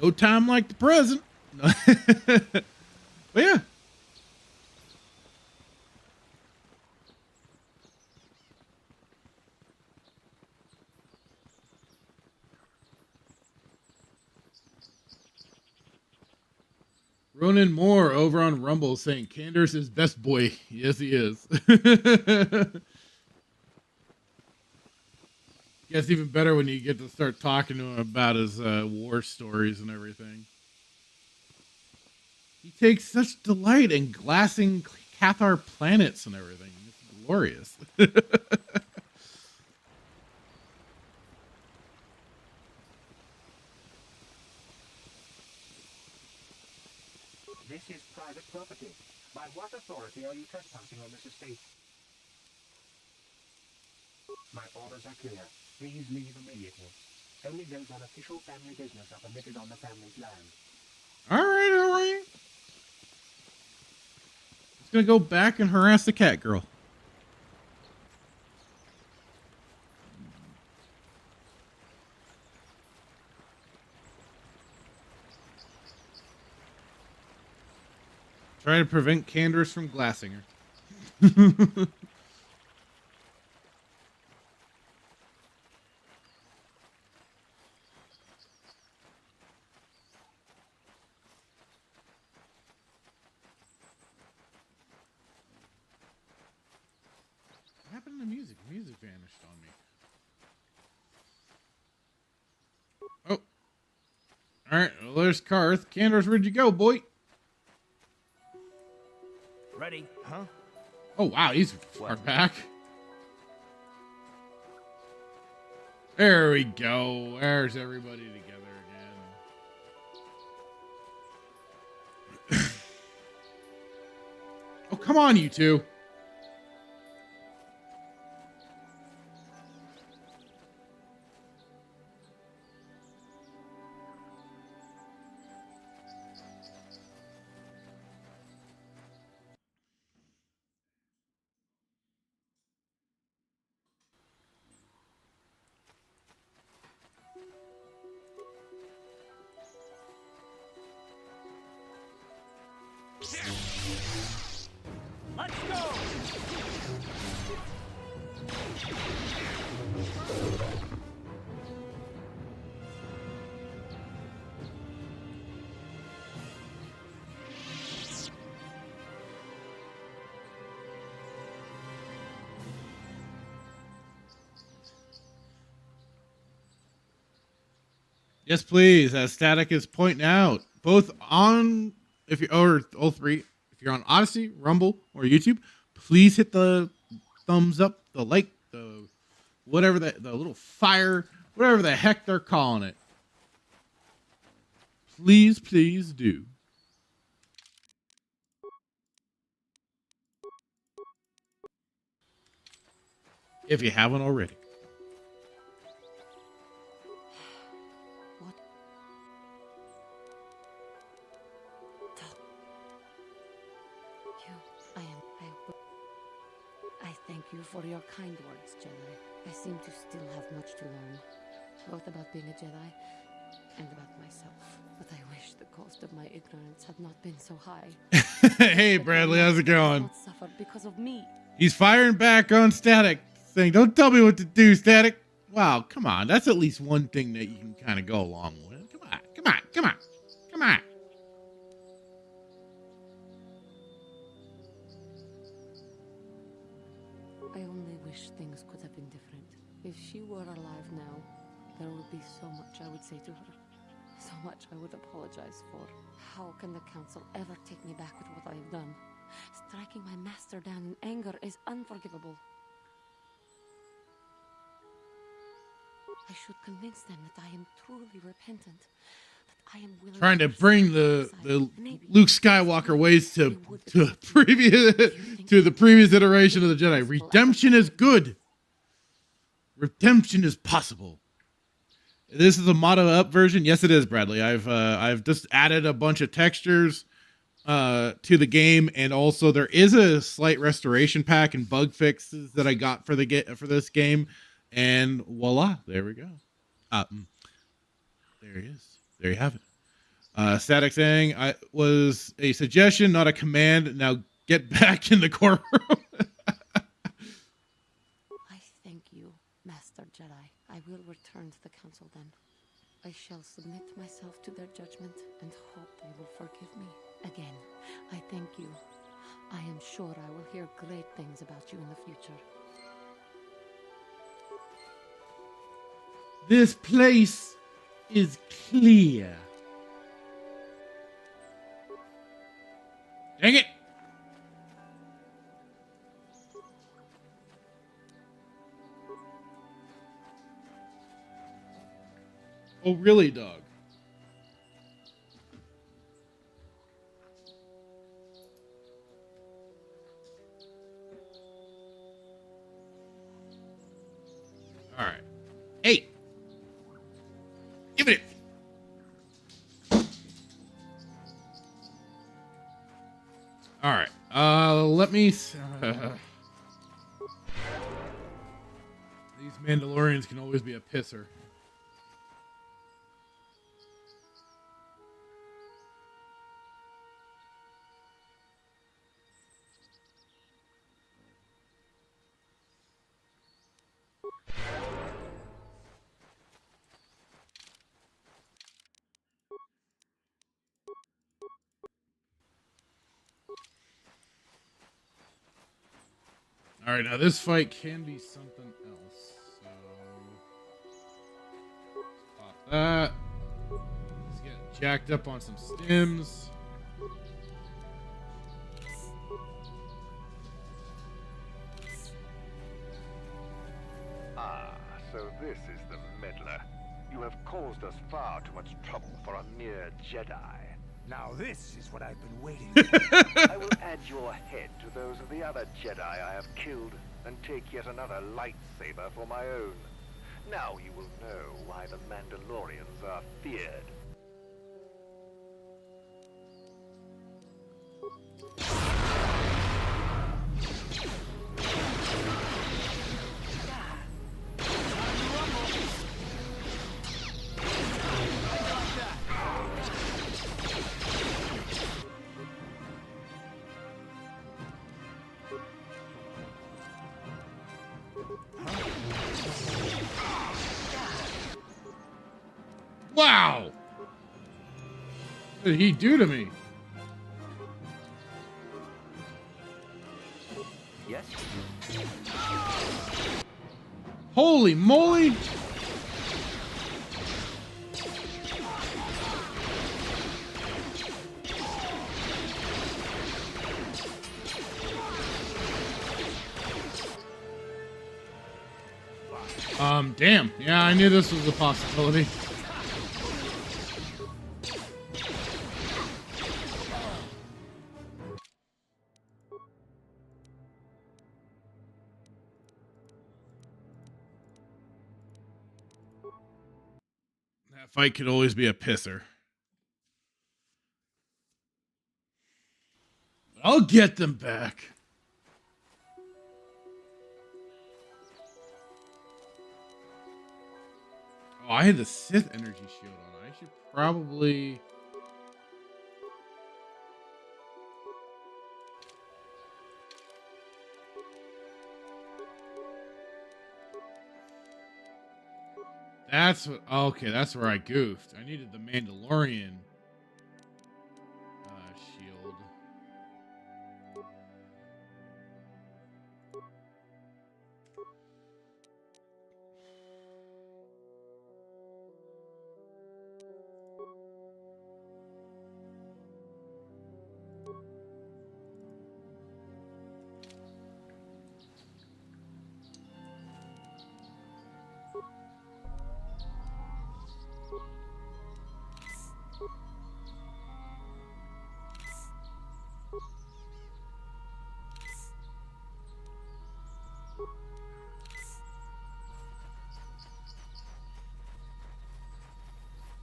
No time like the present. But yeah. Ronan Moore over on Rumble saying Canderous is best boy. Yes, he is. Gets even better when you get to start talking to him about his war stories and everything. He takes such delight in glassing Cathar planets and everything. It's glorious. This is private property. By what authority are you trespassing on this estate? My orders are clear. Please leave immediately. Only those on official family business are permitted on the family's land. All right. Just gonna go back and harass the cat girl. Try to prevent Canderous from glassing her. What happened to the music? The music vanished on me. Oh. Alright, well, there's Carth. Canderous, where'd you go, boy? Ready? Huh? Oh, wow, he's far back. There we go. There's everybody together again. Oh, come on, you two. Let's go! Yes, please. As Static is pointing out, both on if you or all three, if you're on Odyssey, Rumble, or YouTube, please hit the thumbs up, the like, the whatever the little fire, whatever the heck they're calling it. Please, please do. If you haven't already. I thank you for your kind words, Jedi. I seem to still have much to learn, both about being a Jedi and about myself. But I wish the cost of my ignorance had not been so high. Hey, Bradley, how's it going? Not suffered because of me. He's firing back on Static, saying, "Don't tell me what to do, Static." Wow, come on. That's at least one thing that you can kind of go along with. Come on, come on, come on, come on. I only wish things could have been different. If she were alive now, there would be so much I would say to her. So much I would apologize for. How can the council ever take me back with what I have done? Striking my master down in anger is unforgivable. I should convince them that I am truly repentant. That I am willing Trying to bring the Luke Skywalker ways to the previous iteration of the Jedi. Redemption is good. Redemption is possible. This is a modded up version. Yes, it is, Bradley. I've just added a bunch of textures to the game, and also there is a slight restoration pack and bug fixes that I got for this game, and voila, there we go. There he is. There you have it. Static saying, "I was a suggestion, not a command. Now get back in the courtroom." I thank you, Master Jedi. I will return to the council then. I shall submit myself to their judgment and hope they will forgive me. Again, I thank you. I am sure I will hear great things about you in the future. This place is clear. Dang it! Oh, really, dog? All right. Hey! Give it! All right. Let me... These Mandalorians can always be a pisser. All right, now this fight can be something else. So pop that. Let's get jacked up on some stims. Ah, so this is the meddler. You have caused us far too much trouble for a mere Jedi. Now this is what I've been waiting I will add your head to those of the other Jedi I have killed, and take yet another lightsaber for my own. Now you will know why the Mandalorians are feared. Wow! What did he do to me? Yes? Holy moly! Damn. Yeah, I knew this was a possibility. That fight could always be a pisser. I'll get them back. Oh, I had the Sith energy shield on. I should probably... That's what... Okay, that's where I goofed. I needed the Mandalorian shield.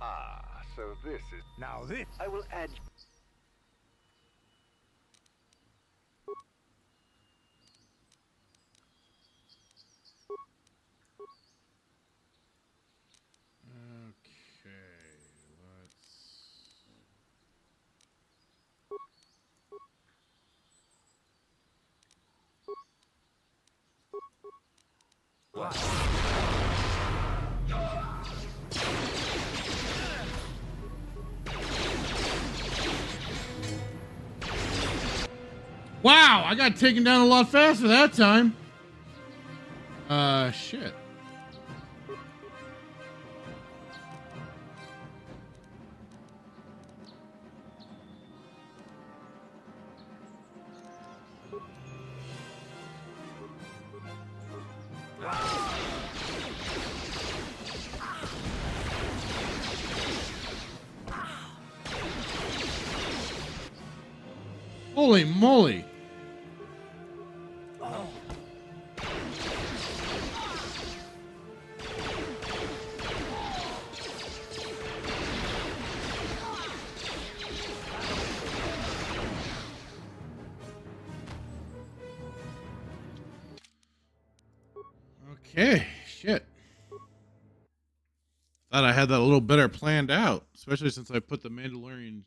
Ah, so this is... Now this... I will add... Okay, let's... Wow, I got taken down a lot faster that time. Shit. Holy moly. Okay, shit. Thought I had that a little better planned out, especially since I put the Mandalorian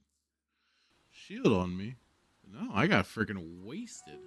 shield on me. But no, I got freaking wasted.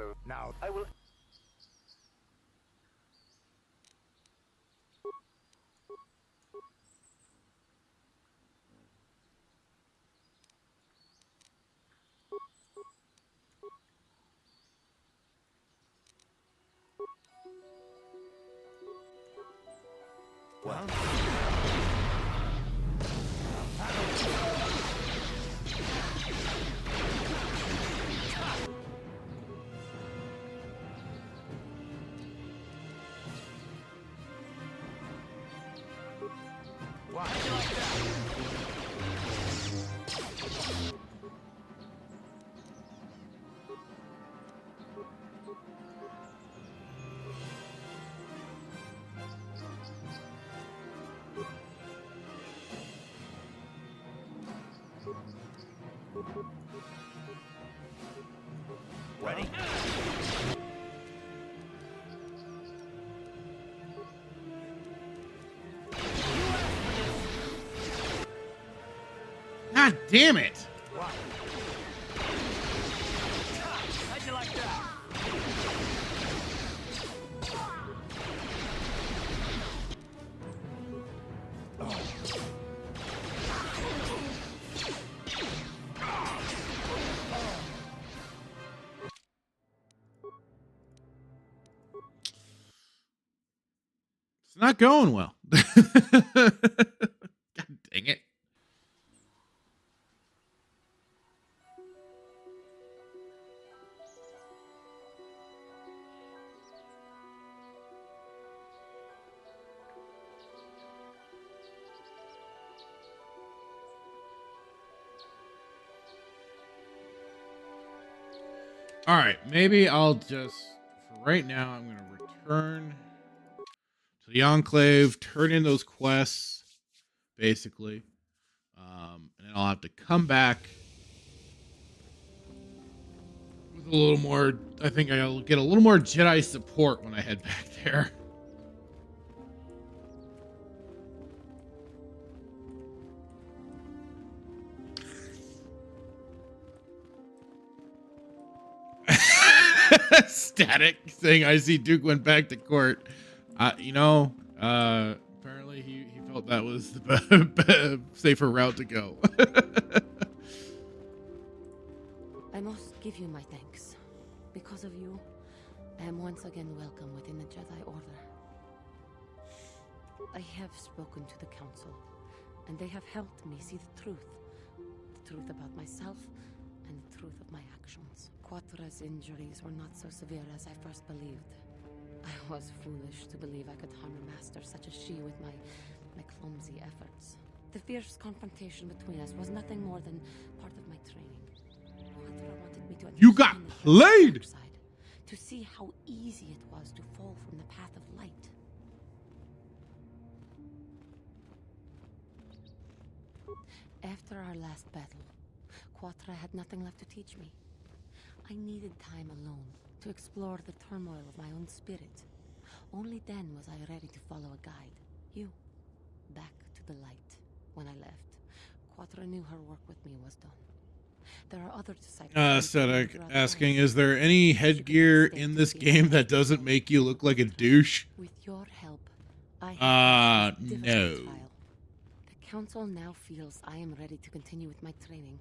so Now, I will... Ready? God damn it! How'd you like that? It's not going well. God dang it. All right, maybe I'll just, for right now, I'm going to return to the Enclave, turn in those quests, basically. And then I'll have to come back with a little more, I think I'll get a little more Jedi support when I head back there. Static saying I see Duke went back to court. Apparently he felt that was the safer route to go. I must give you my thanks. Because of you, I am once again welcome within the Jedi Order. I have spoken to the Council, and they have helped me see the truth. The truth about myself, and the truth of my actions. Quatra's injuries were not so severe as I first believed. I was foolish to believe I could harm a master such as she with my clumsy efforts. The fierce confrontation between us was nothing more than part of my training. Quatra wanted me to You got understand the played! dark side, to see how easy it was to fall from the path of light. After our last battle, Quatra had nothing left to teach me. I needed time alone to explore the turmoil of my own spirit. Only then was I ready to follow a guide. You. Back to the light. When I left, Quatra knew her work with me was done. There are other disciples. Static asking, is there any headgear in this game that doesn't make you look like a douche? With your help, I have no. The Council now feels I am ready to continue with my training,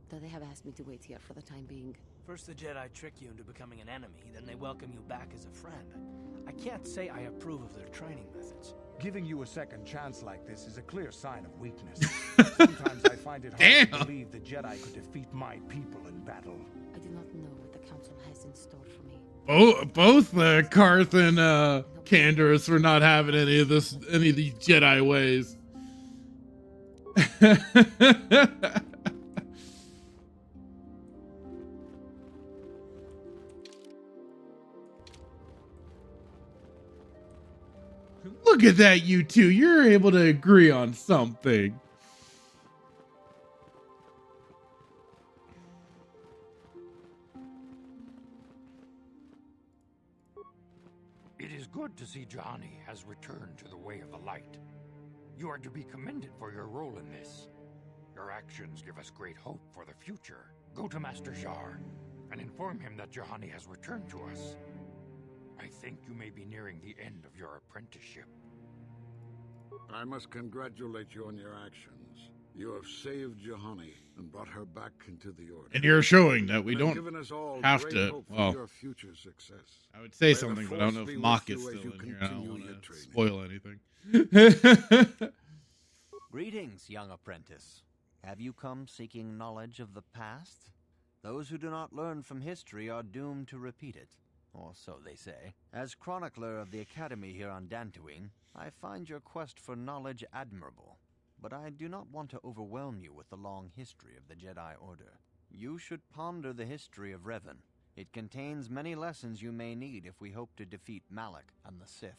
though they have asked me to wait here for the time being. First the Jedi trick you into becoming an enemy, then they welcome you back as a friend. I can't say I approve of their training methods. Giving you a second chance like this is a clear sign of weakness. Sometimes I find it hard to believe the Jedi could defeat my people in battle. I do not know what the Council has in store for me. Both Carth and canderous were not having any of these Jedi ways. Look at that, you two. You're able to agree on something. It is good to see Juhani has returned to the way of the light. You are to be commended for your role in this. Your actions give us great hope for the future. Go to Master Jar and inform him that Juhani has returned to us. I think you may be nearing the end of your apprenticeship. I must congratulate you on your actions. You have saved Juhani and brought her back into the Order. And you're showing that we And don't given us all have great to. hope for Well, your future success. I would say May the something, but I don't know Force if be Mock with is you as still you in here. I don't continue your want to training. spoil anything. Greetings, young apprentice. Have you come seeking knowledge of the past? Those who do not learn from history are doomed to repeat it, or so they say. As chronicler of the Academy here on Dantooine, I find your quest for knowledge admirable, but I do not want to overwhelm you with the long history of the Jedi Order. You should ponder the history of Revan. It contains many lessons you may need if we hope to defeat Malak and the Sith.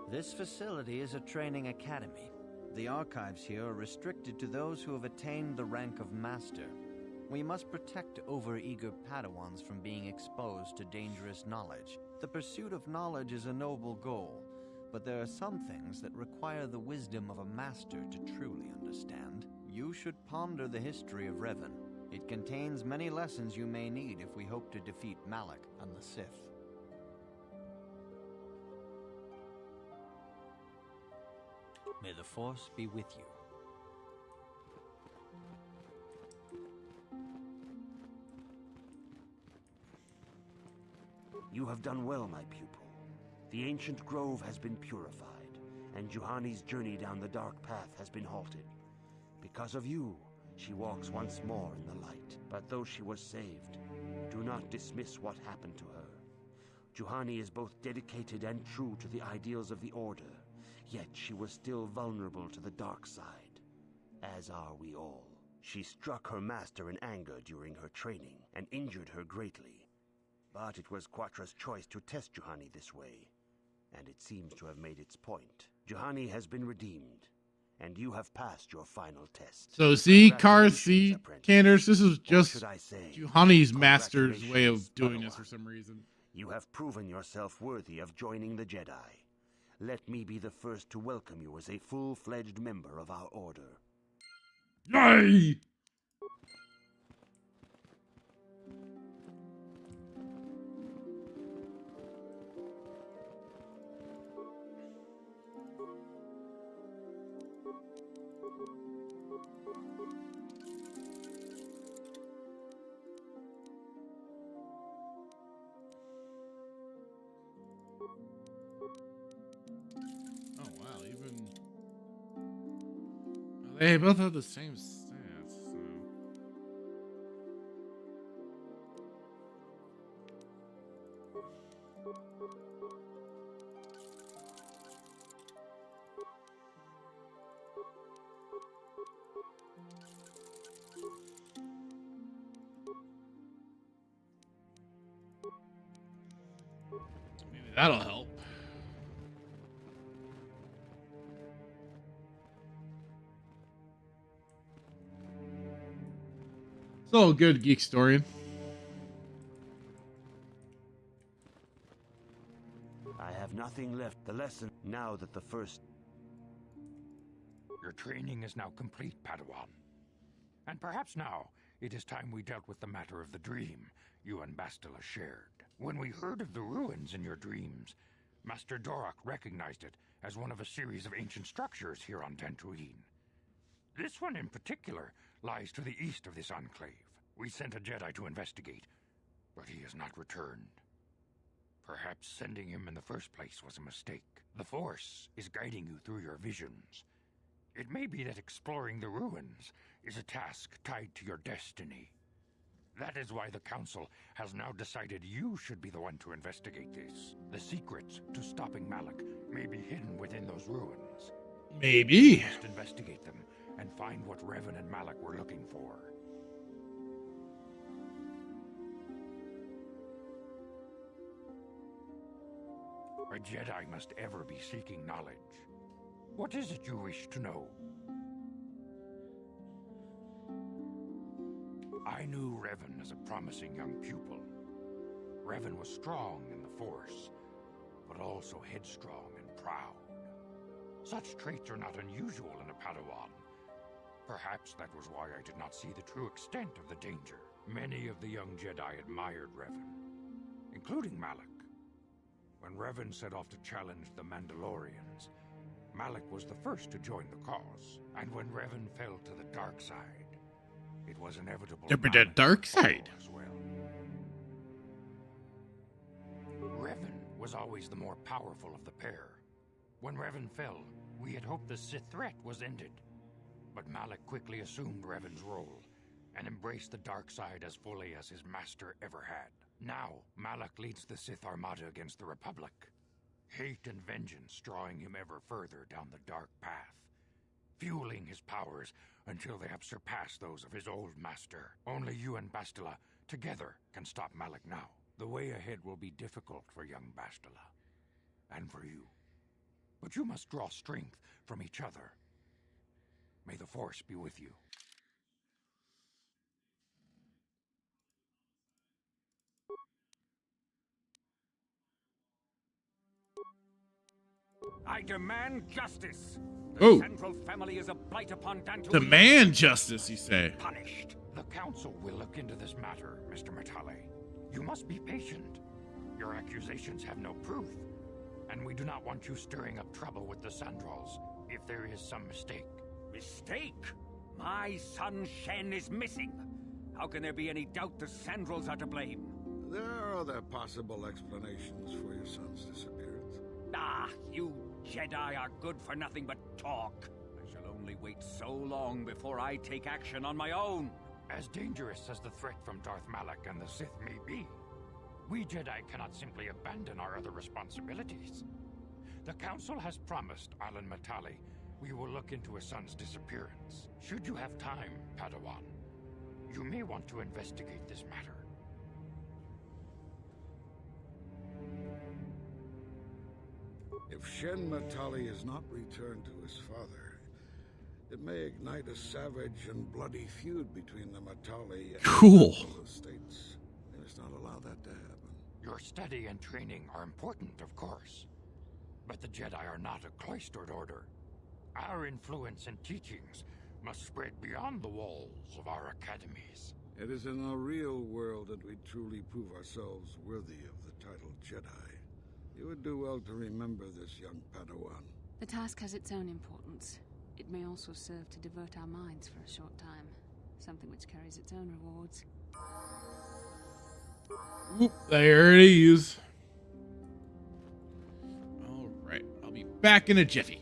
This facility is a training academy. The archives here are restricted to those who have attained the rank of Master. We must protect overeager Padawans from being exposed to dangerous knowledge. The pursuit of knowledge is a noble goal, but there are some things that require the wisdom of a master to truly understand. You should ponder the history of Revan. It contains many lessons you may need if we hope to defeat Malak and the Sith. May the Force be with you. You have done well, my pupil. The ancient grove has been purified, and Juhani's journey down the dark path has been halted. Because of you, she walks once more in the light. But though she was saved, do not dismiss what happened to her. Juhani is both dedicated and true to the ideals of the Order, yet she was still vulnerable to the dark side, as are we all. She struck her master in anger during her training and injured her greatly. But it was Quatra's choice to test Juhani this way, and it seems to have made its point. Juhani has been redeemed, and you have passed your final test. So see, Carth, see, Canderous, this is just Juhani's master's way of doing this for some reason. You have proven yourself worthy of joining the Jedi. Let me be the first to welcome you as a full-fledged member of our Order. Yay! They both have the same stats, so. Maybe that'll help. It's all good, Geek Historian. I have nothing left. The lesson now that the first... Your training is now complete, Padawan. And perhaps now it is time we dealt with the matter of the dream you and Bastila shared. When we heard of the ruins in your dreams, Master Dorak recognized it as one of a series of ancient structures here on Dantooine. This one in particular lies to the east of this enclave. We sent a Jedi to investigate, but he has not returned. Perhaps sending him in the first place was a mistake. The Force is guiding you through your visions. It may be that exploring the ruins is a task tied to your destiny. That is why the Council has now decided you should be the one to investigate this. The secrets to stopping Malak may be hidden within those ruins. Maybe. You must investigate them and find what Revan and Malak were looking for. A Jedi must ever be seeking knowledge. What is it you wish to know? I knew Revan as a promising young pupil. Revan was strong in the Force, but also headstrong and proud. Such traits are not unusual in a Padawan, Perhaps that was why I did not see the true extent of the danger. Many of the young Jedi admired Revan, including Malak. When Revan set off to challenge the Mandalorians, Malak was the first to join the cause. And when Revan fell to the dark side, it was inevitable The dark side. as well. Revan was always the more powerful of the pair. When Revan fell, we had hoped the Sith threat was ended. But Malak quickly assumed Revan's role and embraced the dark side as fully as his master ever had. Now, Malak leads the Sith Armada against the Republic. Hate and vengeance drawing him ever further down the dark path, fueling his powers until they have surpassed those of his old master. Only you and Bastila, together, can stop Malak now. The way ahead will be difficult for young Bastila, and for you. But you must draw strength from each other. May the Force be with you. I demand justice. The Oh. Central family is a blight upon Dantooine. Demand justice, you say. Punished. The Council will look into this matter, Mr. Matale. You must be patient. Your accusations have no proof, and we do not want you stirring up trouble with the Sandrals if there is some mistake. Mistake? My son Shen is missing. How can there be any doubt the Sandrals are to blame? There are other possible explanations for your son's disappearance. Ah, you Jedi are good for nothing but talk. I shall only wait so long before I take action on my own. As dangerous as the threat from Darth Malak and the Sith may be, we Jedi cannot simply abandon our other responsibilities. The Council has promised Alan Matale we will look into his son's disappearance. Should you have time, Padawan, you may want to investigate this matter. If Shen Matali is not returned to his father, it may ignite a savage and bloody feud between the Matali and Cool. the states. We must not allow that to happen. Your study and training are important, of course, but the Jedi are not a cloistered order. Our influence and teachings must spread beyond the walls of our academies. It is in the real world that we truly prove ourselves worthy of the title Jedi. You would do well to remember this, young Padawan. The task has its own importance. It may also serve to divert our minds for a short time. Something which carries its own rewards. Oop, there it is. All right, I'll be back in a jiffy.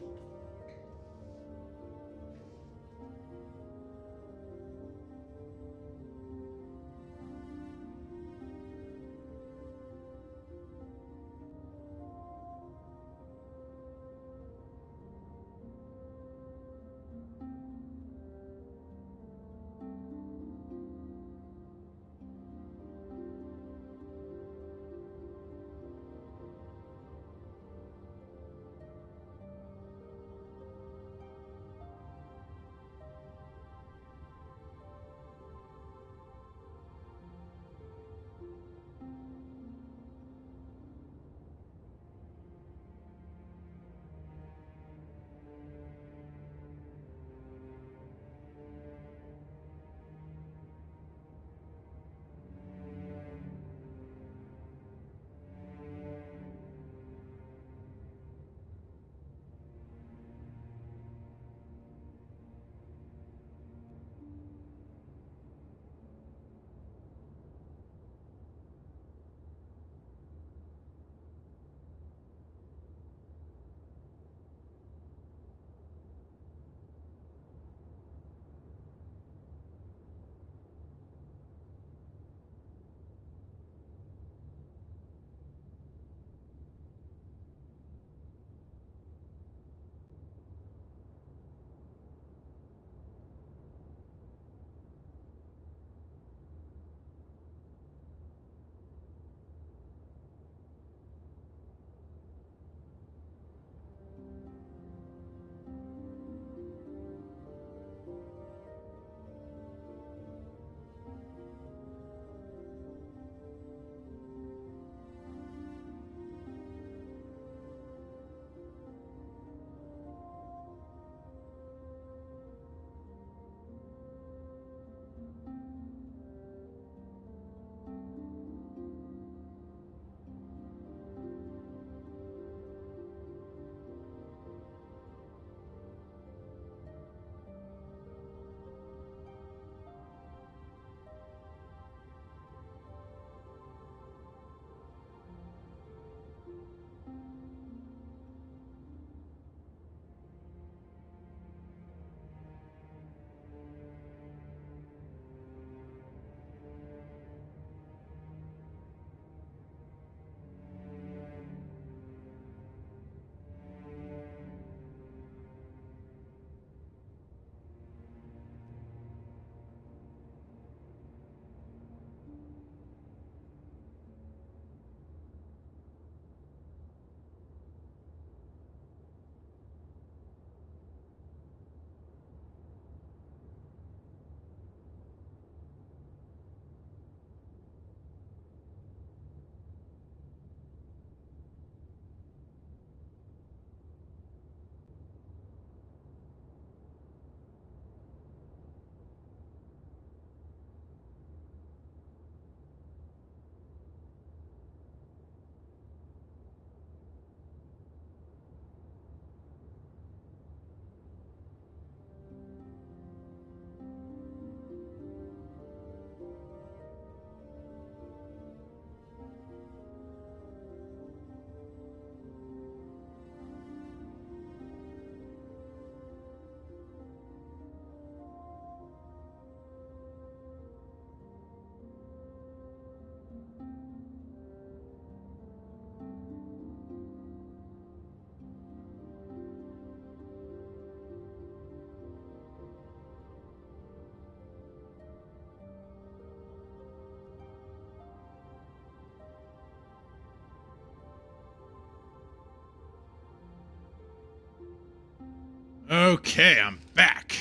Okay, I'm back.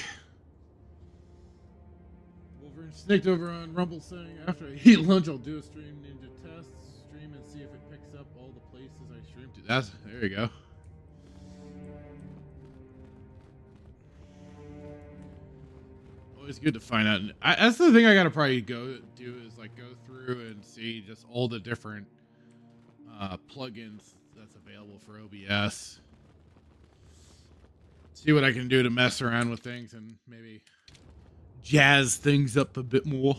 Wolverine snicked over on Rumble saying, after I eat lunch, I'll do a stream ninja test. Stream and see if it picks up all the places I stream to. There you go. Always good to find out. That's the thing I gotta probably go do is like go through and see just all the different plugins that's available for OBS. See what I can do to mess around with things and maybe jazz things up a bit more.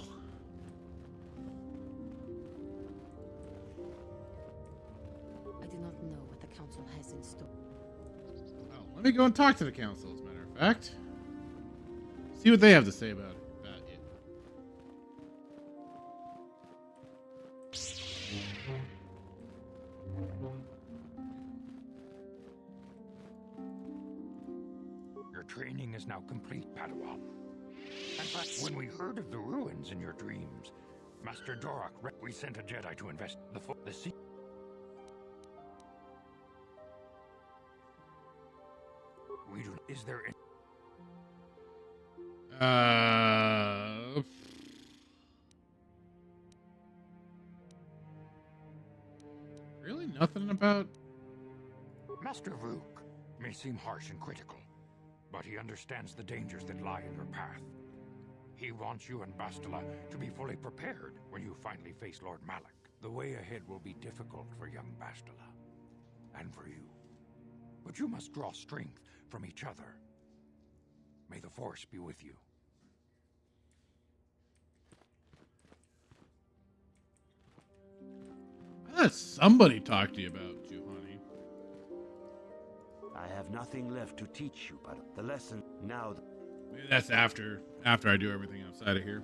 I do not know what the council has in store. Oh, let me go and talk to the council, as a matter of fact. See what they have to say about it. Your training is now complete, Padawan. In fact, when we heard of the ruins in your dreams, Master Dorak, we sent a Jedi to invest the sea. We do. Is there any? Really nothing about Master Vuk may seem harsh and critical, but he understands the dangers that lie in your path. He wants you and Bastila to be fully prepared when you finally face Lord Malak. The way ahead will be difficult for young Bastila, and for you. But you must draw strength from each other. May the Force be with you. I thought somebody talked to you about Juhani. I have nothing left to teach you, but the lesson now... Maybe that's after I do everything outside of here.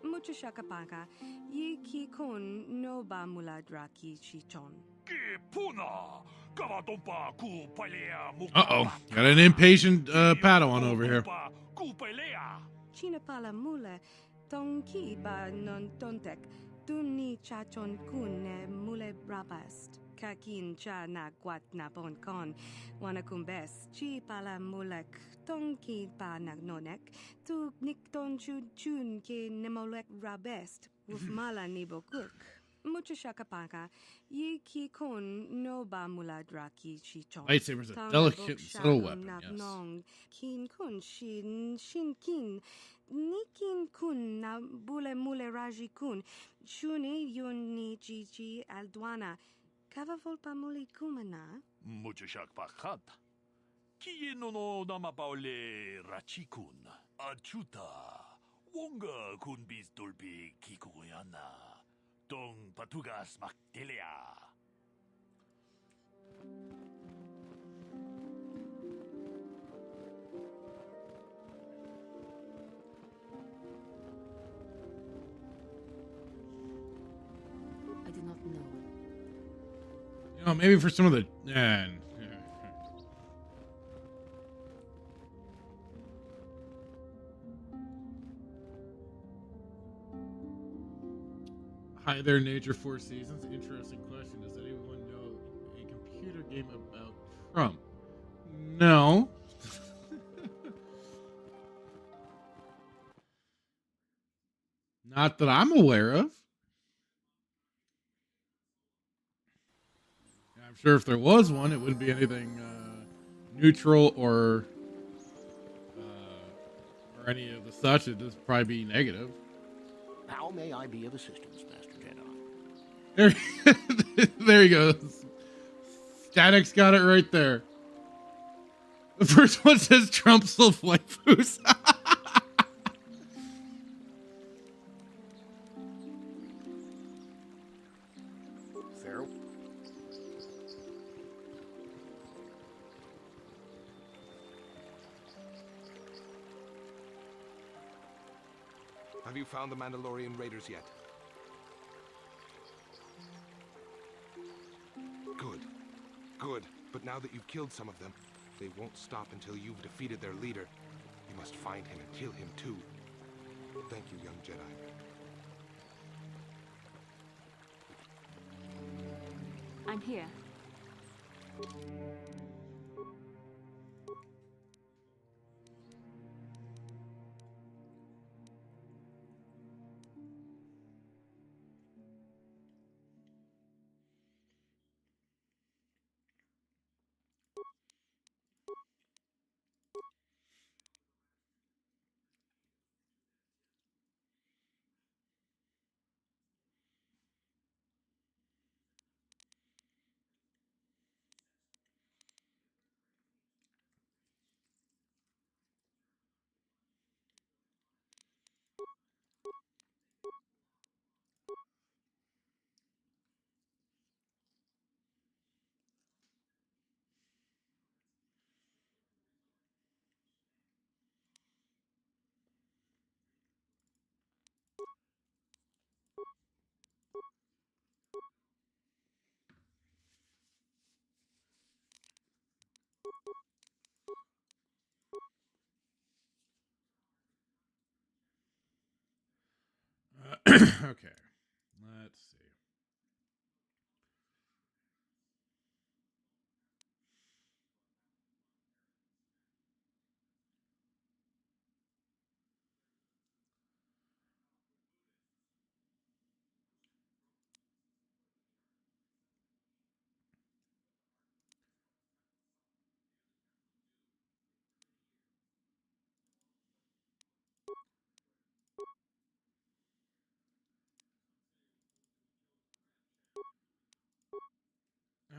Muchashakapaka, ye ki kun no ba muladraki chichon. Uh-oh. Got an impatient Padawan over here. Chinapala mule, tonki ba non tontek, tunni chachon kun mule brabast. Kakin cha na guat na bon con, wanakumbes, chi pala mulek, tonki pa nagnonek, tu nikton chun ke nemolek rabest, wufmala nibokuk. Muchashakapaka, ye ki kon no ba muladraki chichon. Lightsaber's a delicate and subtle weapon, yes. Kin kun shin kin, nikin kun na bule mule raji kun, shuni yun ni chichi aldwana. Kava volpa muli kumana? Muchashak pakat. Kiye no nama paule rachikun. Achuta. Wonga kun bis dolpi kikuyana. Tong patugas maktelea. I do not know. You know, maybe for some of the Hi there, Nature 4 Seasons. Interesting question. Does anyone know a computer game about Trump? No. Not that I'm aware of. I'm sure if there was one, it wouldn't be anything neutral or any of the such. It'd just probably be negative. How may I be of assistance, Master Jedi? There he goes. Static's got it right there. The first one says Trump sold waifus. Fair. Have you found the Mandalorian raiders yet? Good. Good. But now that you've killed some of them, they won't stop until you've defeated their leader. You must find him and kill him too. Thank you, young Jedi. I'm here. Okay, let's see.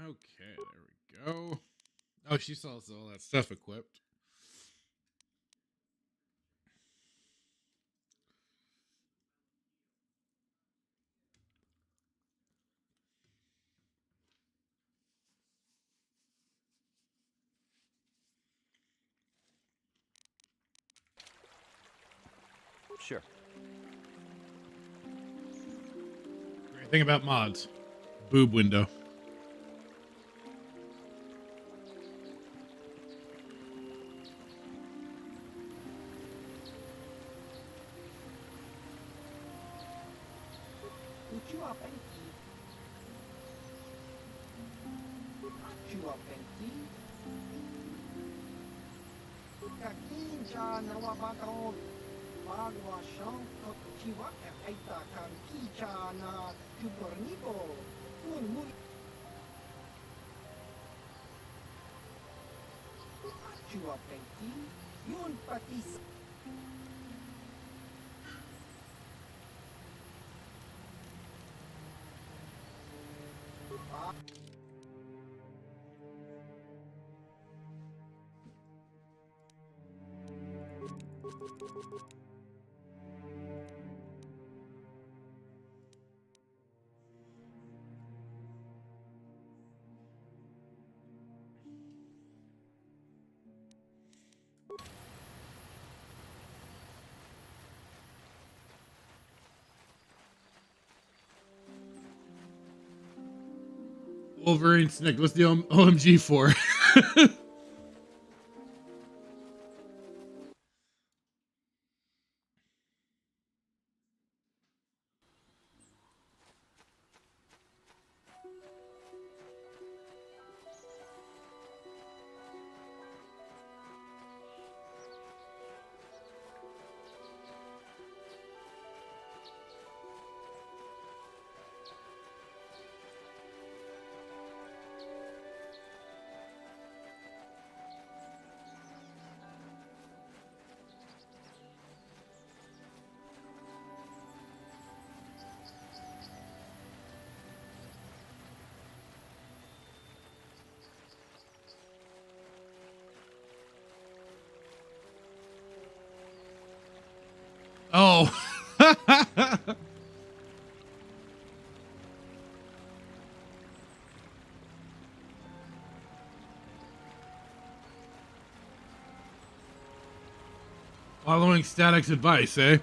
Okay, there we go. Oh, she saw all that stuff equipped. Sure. Great thing about mods. Boob window. Wolverine Snick, what's the OMG for? Following Static's advice, eh?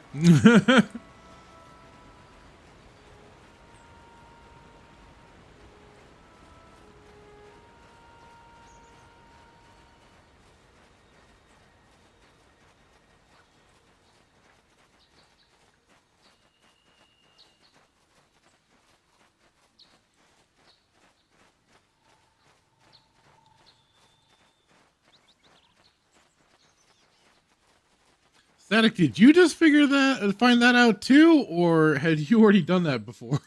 Static, did you just find that out too, or had you already done that before?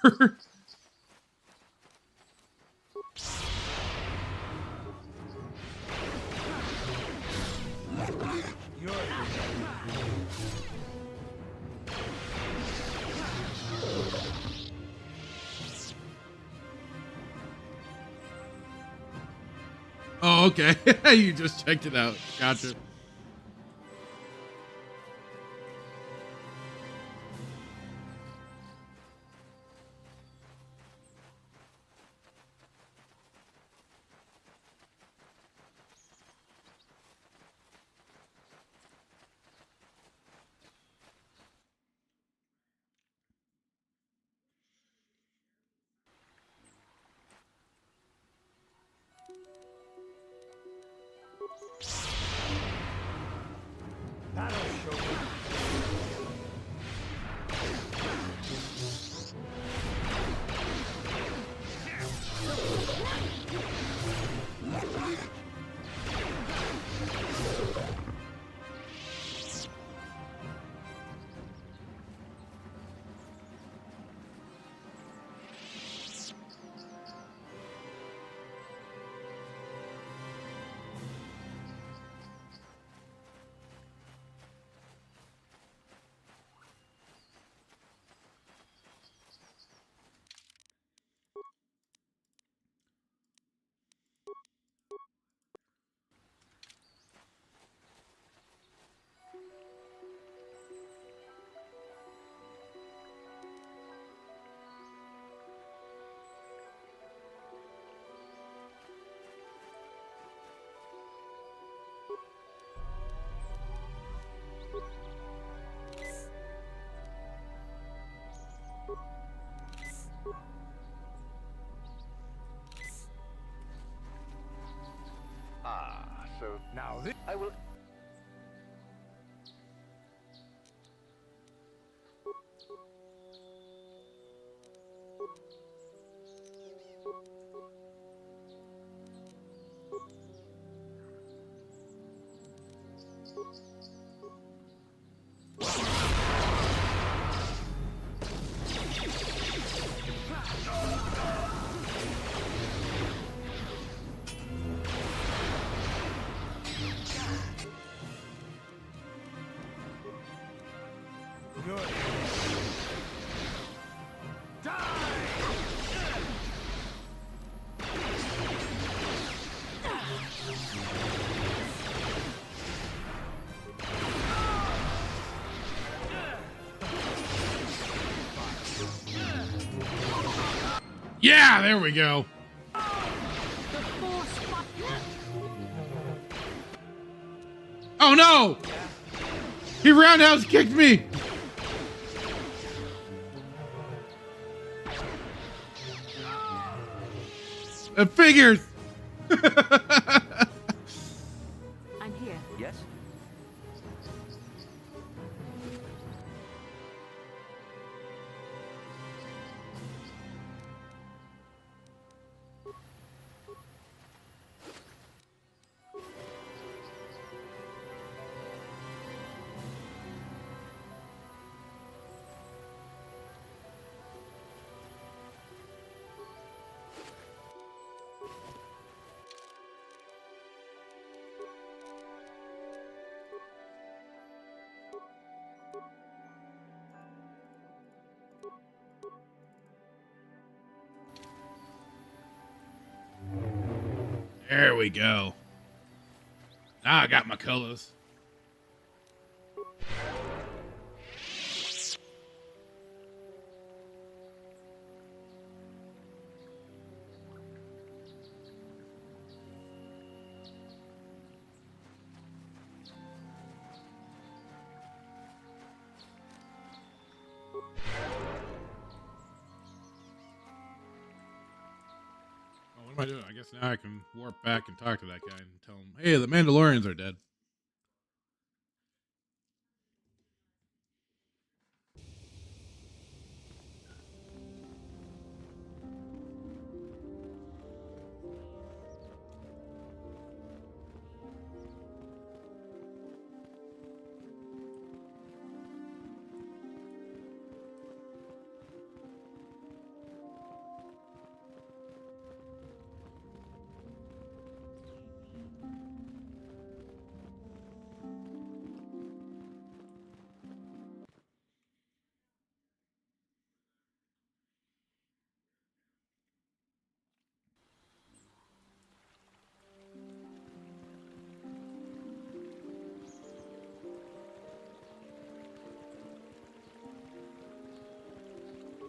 Oh, okay. You just checked it out. Gotcha. So now I will. Yeah, there we go. Oh no! He roundhouse kicked me. It figures. I'm here. Yes? There we go. Now I got my colors. What am I doing? I guess now I can warp back and talk to that guy and tell him, hey, the Mandalorians are dead.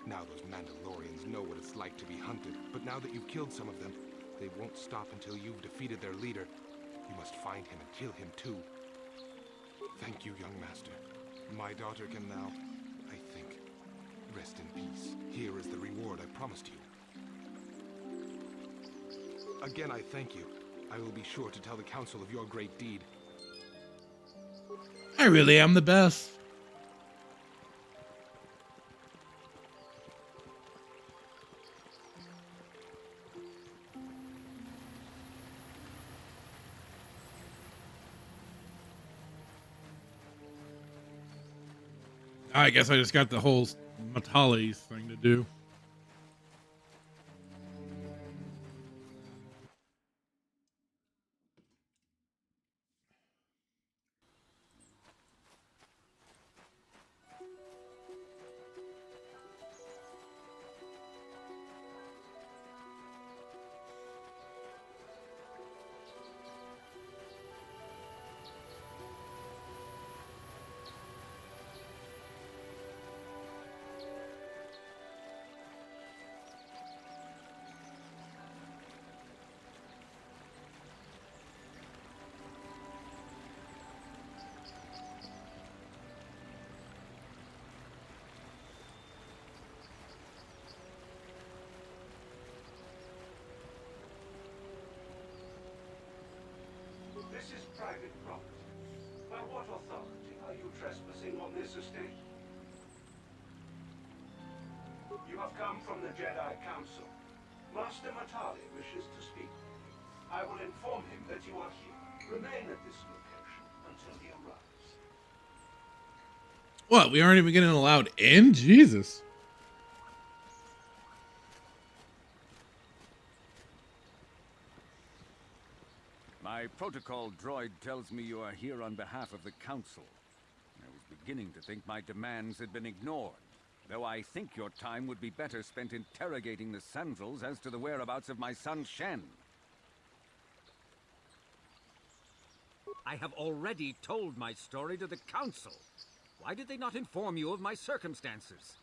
Now those Mandalorians know what it's like to be hunted, but now that you've killed some of them, they won't stop until you've defeated their leader. You must find him and kill him too. Thank you, young master. My daughter can now, I think, rest in peace. Here is the reward I promised you. Again, I thank you. I will be sure to tell the council of your great deed. I really am the best. I guess I just got the whole Matales thing to do. This is private property. By what authority are you trespassing on this estate? You have come from the Jedi Council. Master Matali wishes to speak. I will inform him that you are here. Remain at this location until he arrives. What? We aren't even getting allowed in? Jesus. My protocol droid tells me you are here on behalf of the Council. I was beginning to think my demands had been ignored, though I think your time would be better spent interrogating the Sandrels as to the whereabouts of my son Shen. I have already told my story to the Council. Why did they not inform you of my circumstances?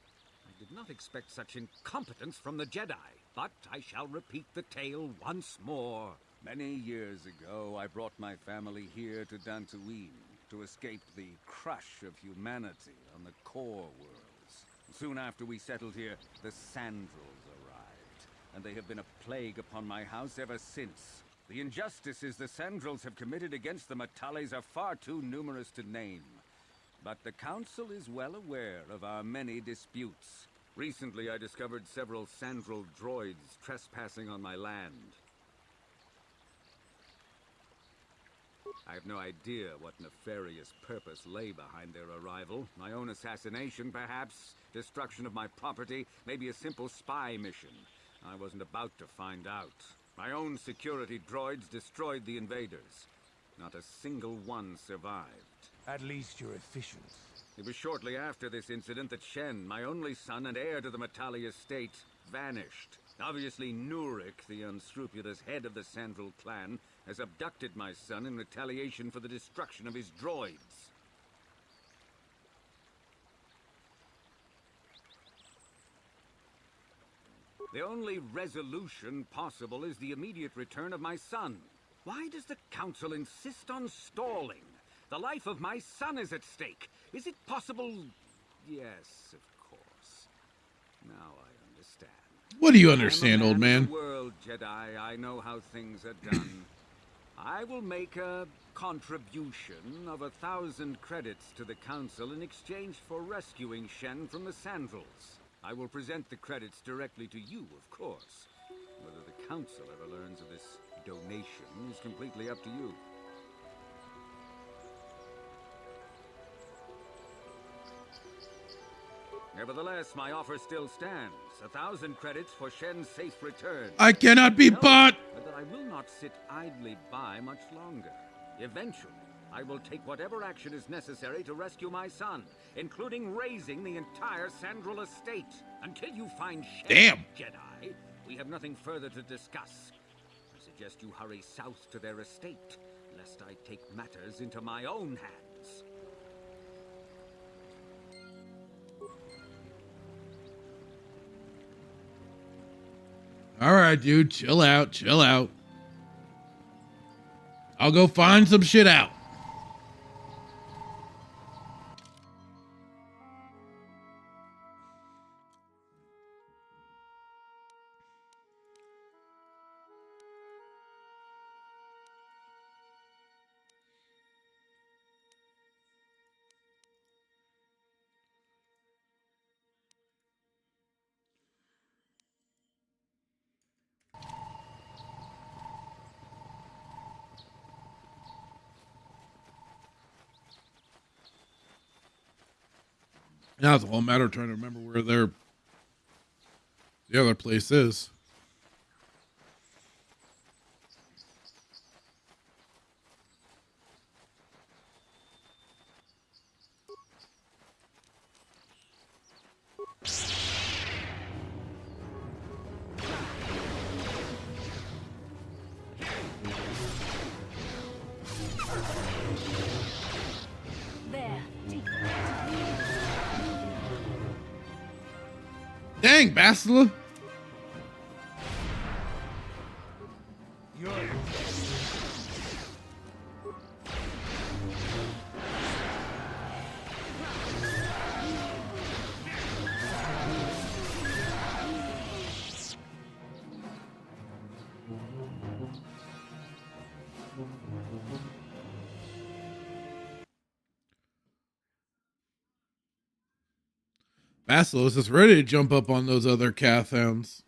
I did not expect such incompetence from the Jedi, but I shall repeat the tale once more. Many years ago, I brought my family here to Dantooine to escape the crush of humanity on the core worlds. Soon after we settled here, the Sandrels arrived, and they have been a plague upon my house ever since. The injustices the Sandrels have committed against the Matales are far too numerous to name. But the Council is well aware of our many disputes. Recently, I discovered several Sandrel droids trespassing on my land. I have no idea what nefarious purpose lay behind their arrival. My own assassination, perhaps. Destruction of my property. Maybe a simple spy mission. I wasn't about to find out. My own security droids destroyed the invaders. Not a single one survived. At least you're efficient. It was shortly after this incident that Shen, my only son and heir to the Matali estate, vanished. Obviously, Nurik, the unscrupulous head of the Sandrel clan, has abducted my son in retaliation for the destruction of his droids. The only resolution possible is the immediate return of my son. Why does the Council insist on stalling? The life of my son is at stake. Is it possible? Yes, of course. Now I understand. What do you I am a understand, old of man? the world, Jedi. I know how things are done. I will make a contribution of 1,000 credits to the Council in exchange for rescuing Shen from the Sandals. I will present the credits directly to you, of course. Whether the Council ever learns of this donation is completely up to you. Nevertheless, my offer still stands. 1,000 credits for Shen's safe return. I cannot be bought! But I will not sit idly by much longer. Eventually, I will take whatever action is necessary to rescue my son, including razing the entire Sandral estate. Until you find Shen, Jedi, we have nothing further to discuss. I suggest you hurry south to their estate, lest I take matters into my own hands. All right, dude, chill out, chill out. I'll go find some shit out. Now it's a whole matter of trying to remember where the other place is. Dang, bastila. Basilos is ready to jump up on those other carth hounds.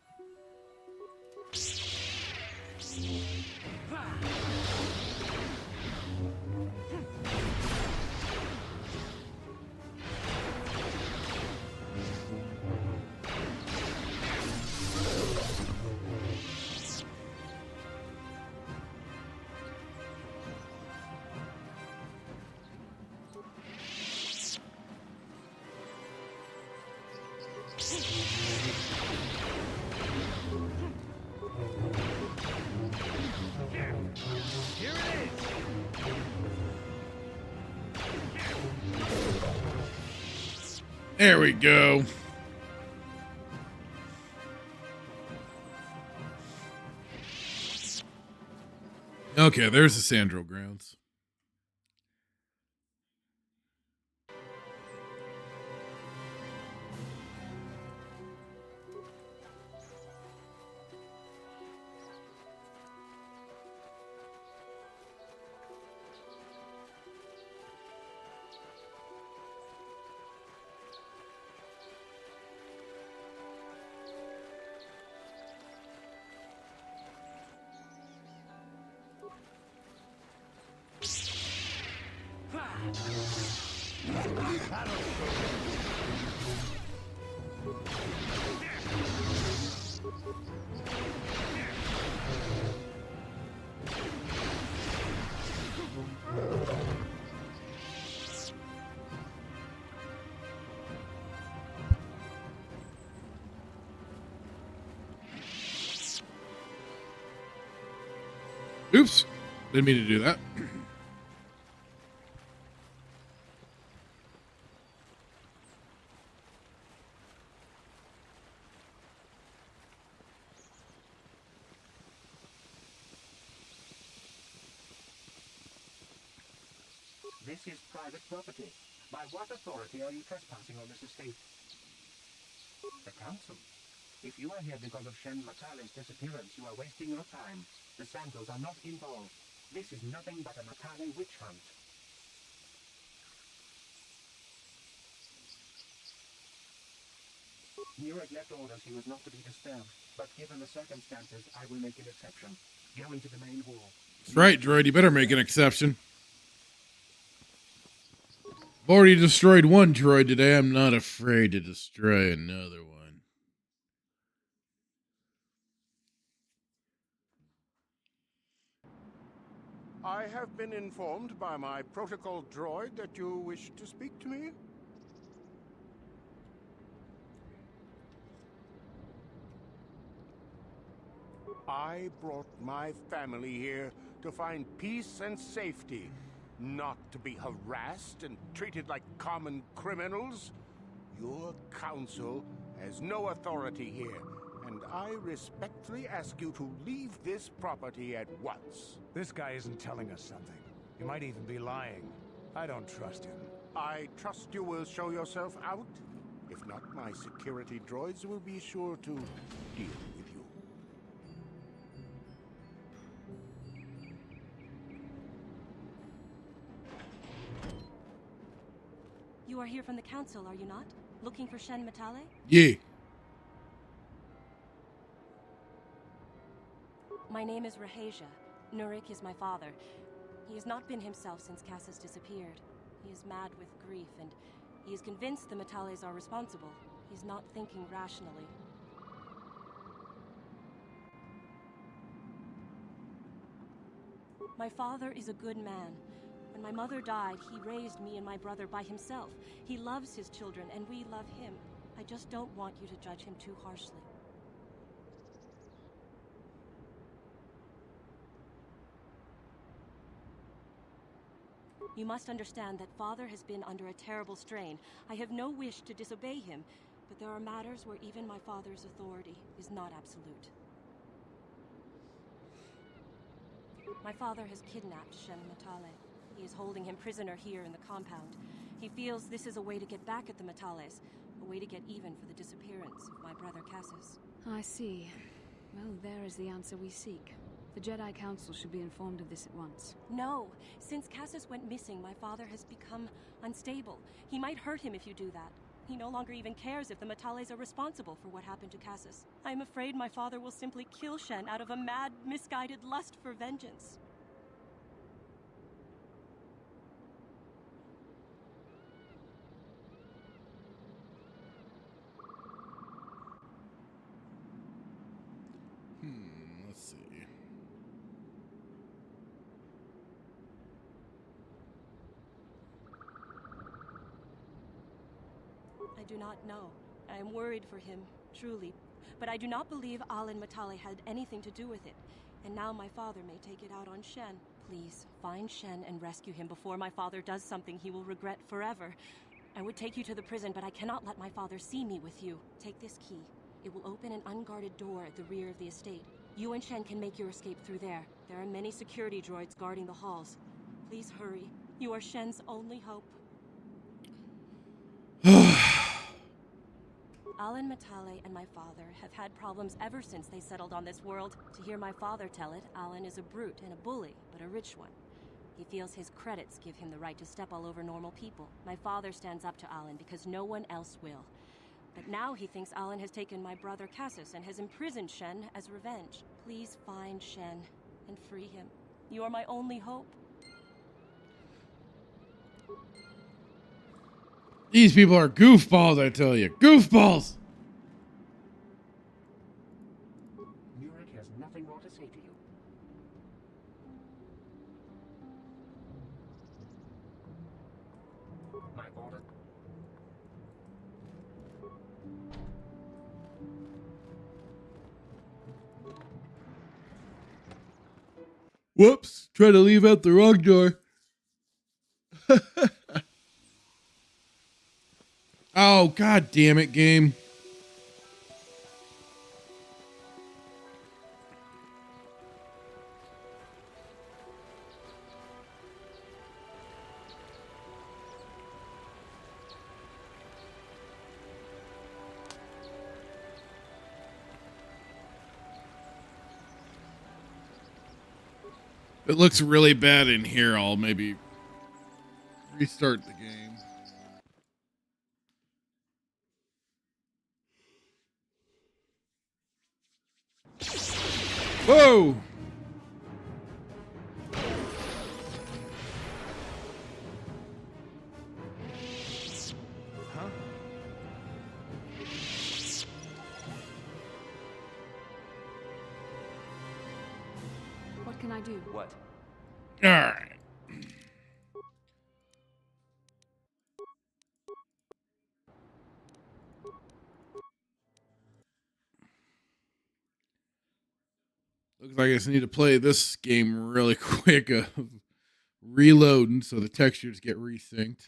There we go. Okay, there's the Sandral grounds. Oops, didn't mean to do that. This is private property. By what authority are you trespassing on this estate? The council. If you are here because of Shen Matale's disappearance, you are wasting your time. The Santos are not involved. This is nothing but a Matale witch hunt. Nurek left orders he was not to be disturbed, but given the circumstances, I will make an exception. Go into the main hall. That's right, droid. You better make an exception. I've already destroyed one droid today. I'm not afraid to destroy another one. I have been informed by my protocol droid that you wish to speak to me. I brought my family here to find peace and safety, not to be harassed and treated like common criminals. Your council has no authority here, and I respectfully ask you to leave this property at once. This guy isn't telling us something. He might even be lying. I don't trust him. I trust you will show yourself out. If not, my security droids will be sure to deal with you. You are here from the council, are you not? Looking for Shen Matale? Yeah. My name is Rahasia. Nurik is my father. He has not been himself since Cassius disappeared. He is mad with grief, and he is convinced the Matales are responsible. He's not thinking rationally. My father is a good man. When my mother died, he raised me and my brother by himself. He loves his children, and we love him. I just don't want you to judge him too harshly. You must understand that Father has been under a terrible strain. I have no wish to disobey him, but there are matters where even my father's authority is not absolute. My father has kidnapped Shen Matale. He is holding him prisoner here in the compound. He feels this is a way to get back at the Matales, a way to get even for the disappearance of my brother Cassius. I see. Well, there is the answer we seek. The Jedi Council should be informed of this at once. No! Since Cassius went missing, my father has become unstable. He might hurt him if you do that. He no longer even cares if the Matales are responsible for what happened to Cassius. I am afraid my father will simply kill Shen out of a mad, misguided lust for vengeance. Let's see. I do not know. I am worried for him, truly. But I do not believe Alan Matale had anything to do with it. And now my father may take it out on Shen. Please, find Shen and rescue him before my father does something he will regret forever. I would take you to the prison, but I cannot let my father see me with you. Take this key. It will open an unguarded door at the rear of the estate. You and Shen can make your escape through there. There are many security droids guarding the halls. Please hurry. You are Shen's only hope. Alan Matale and my father have had problems ever since they settled on this world. To hear my father tell it, Alan is a brute and a bully, but a rich one. He feels his credits give him the right to step all over normal people. My father stands up to Alan because no one else will. But now he thinks Alan has taken my brother Cassius and has imprisoned Shen as revenge. Please find Shen and free him. You are my only hope. These people are goofballs, I tell you. Goofballs! Nurik has nothing more to say to you. My order. Whoops! Try to leave out the wrong door. Oh, god damn it, game. It looks really bad in here. I'll maybe restart the game. Whoa! Huh? What can I do? What? All right. Looks like I just need to play this game really quick of reloading so the textures get resynced.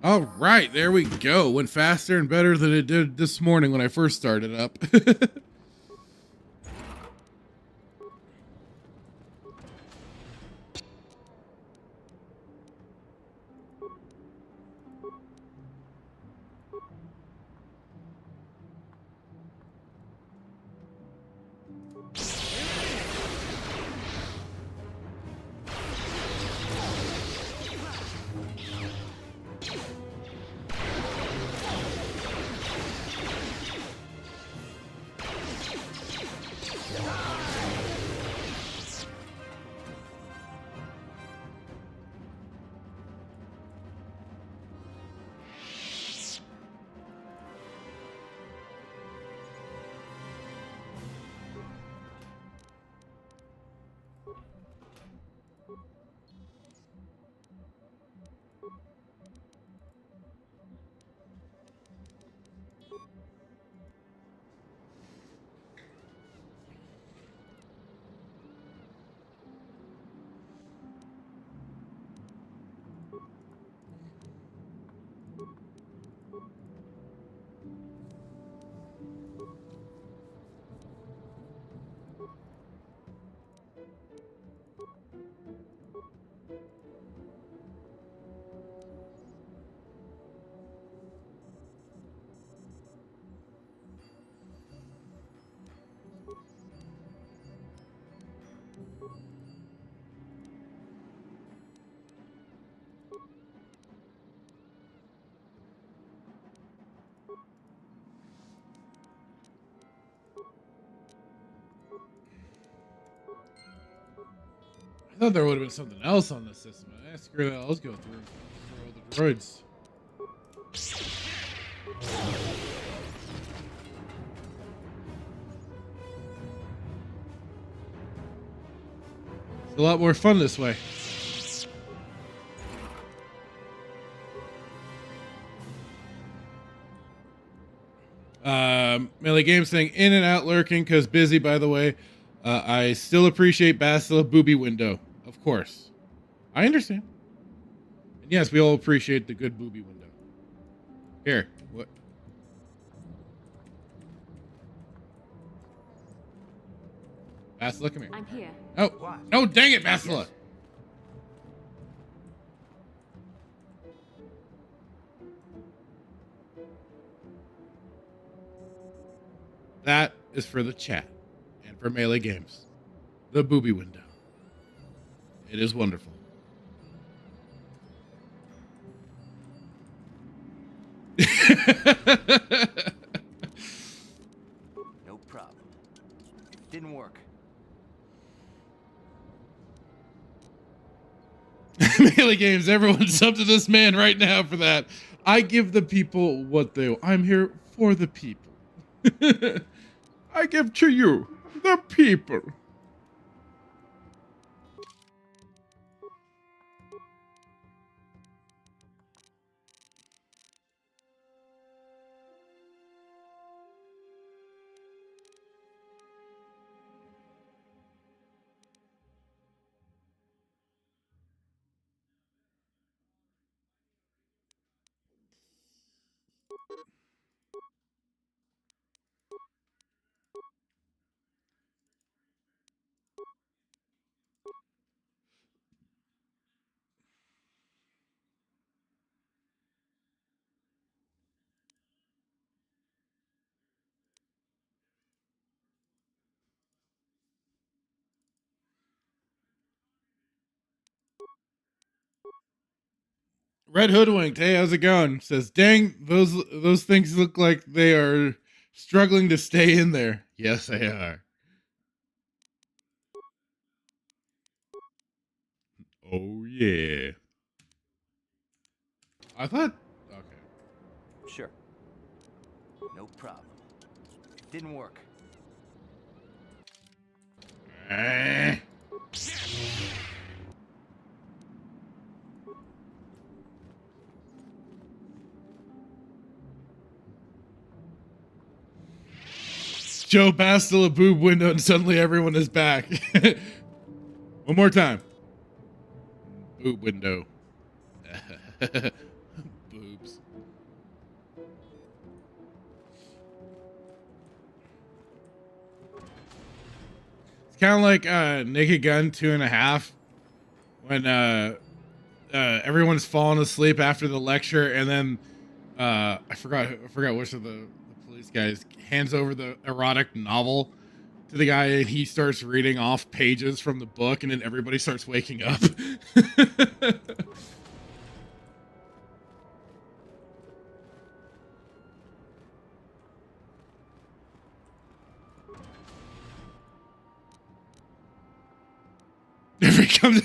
All right, there we go. Went faster and better than it did this morning when I first started up. I thought there would have been something else on this system. Screw that. Let's go through the droids. It's a lot more fun this way. Melee Games saying in and out lurking because busy, by the way. I still appreciate Bastila booby window. Of course. I understand. And yes, we all appreciate the good booby window. Here. What? Bastila, come here. I'm here. Oh. What? No, dang it, Bastila. Yes. That is for the chat and for Melee Games. The booby window. It is wonderful. No problem. Didn't work. Melee Games, everyone sub to this man right now for that. I give the people what they want. I'm here for the people. I give to you, the people. Red Hoodwinked, hey, how's it going? Says, dang, those things look like they are struggling to stay in there. Yes, they are. Oh yeah. I thought. Okay. Sure. No problem. Didn't work. Joe Bastila boob window, and suddenly everyone is back. One more time. Boob window. Boobs. It's kind of like Naked Gun 2.5 when everyone's falling asleep after the lecture, and then I forgot which of the police guys hands over the erotic novel to the guy, and he starts reading off pages from the book, and then everybody starts waking up.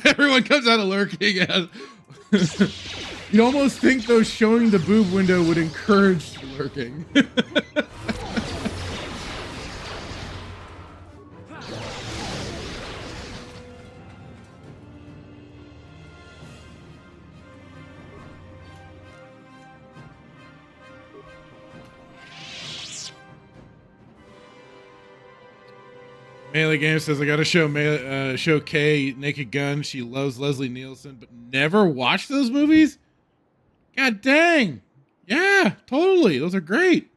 Everyone comes out of lurking. You'd almost think, though, showing the boob window would encourage lurking. Melee Game says, I gotta show Kay Naked Gun. She loves Leslie Nielsen, but never watched those movies? God dang. Yeah, totally. Those are great.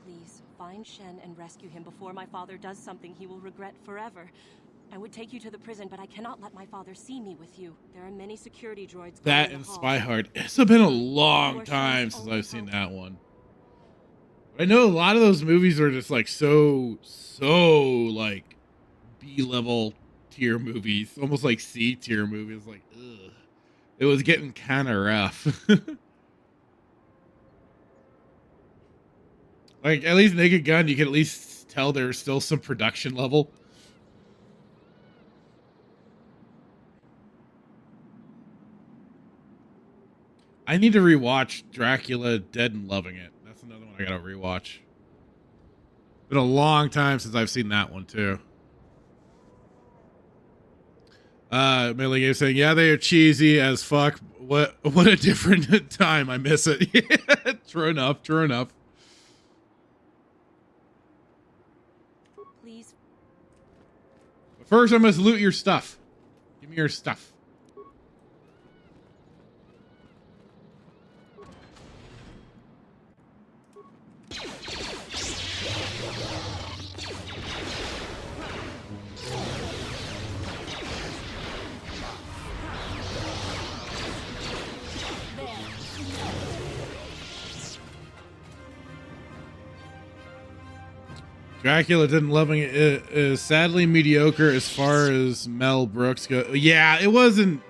Please, find Shen and rescue him before my father does something he will regret forever. I would take you to the prison, but I cannot let my father see me with you. There are many security droids. That and Spy Hard. It's been a long time since I've seen that one. I know a lot of those movies are just like so like B-level tier movies, almost like C tier movies. Like, ugh. It was getting kind of rough. Like, at least Naked Gun, you can at least tell there's still some production level. I need to rewatch Dracula Dead and Loving It. That's another one I gotta rewatch. Been a long time since I've seen that one too. Melee Game saying, yeah, they are cheesy as fuck. What a different time. I miss it. Yeah, true enough. Please. But first I must loot your stuff. Give me your stuff. Dracula Didn't Loving It is sadly mediocre as far as Mel Brooks go. Yeah, it wasn't.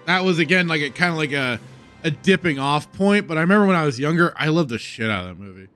That was again like kind of like a dipping off point. But I remember when I was younger, I loved the shit out of that movie.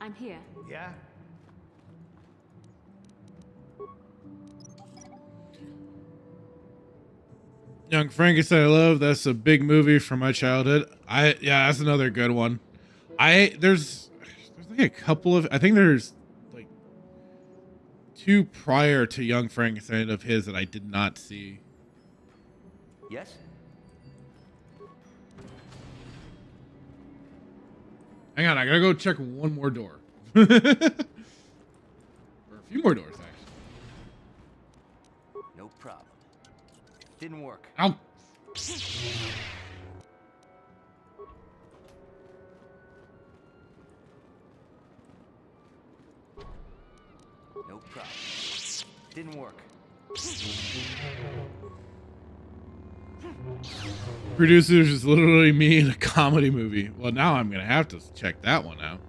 I'm here. Yeah? Young Frankenstein, I love. That's a big movie from my childhood. Yeah, that's another good one. There's like a couple of, I think there's like two prior to Young Frankenstein of his that I did not see. Yes? Hang on, I gotta go check one more door. Or a few more doors, actually. No problem. Didn't work. Ow. No problem. Didn't work. Producers is literally me in a comedy movie. Well, now I'm gonna have to check that one out.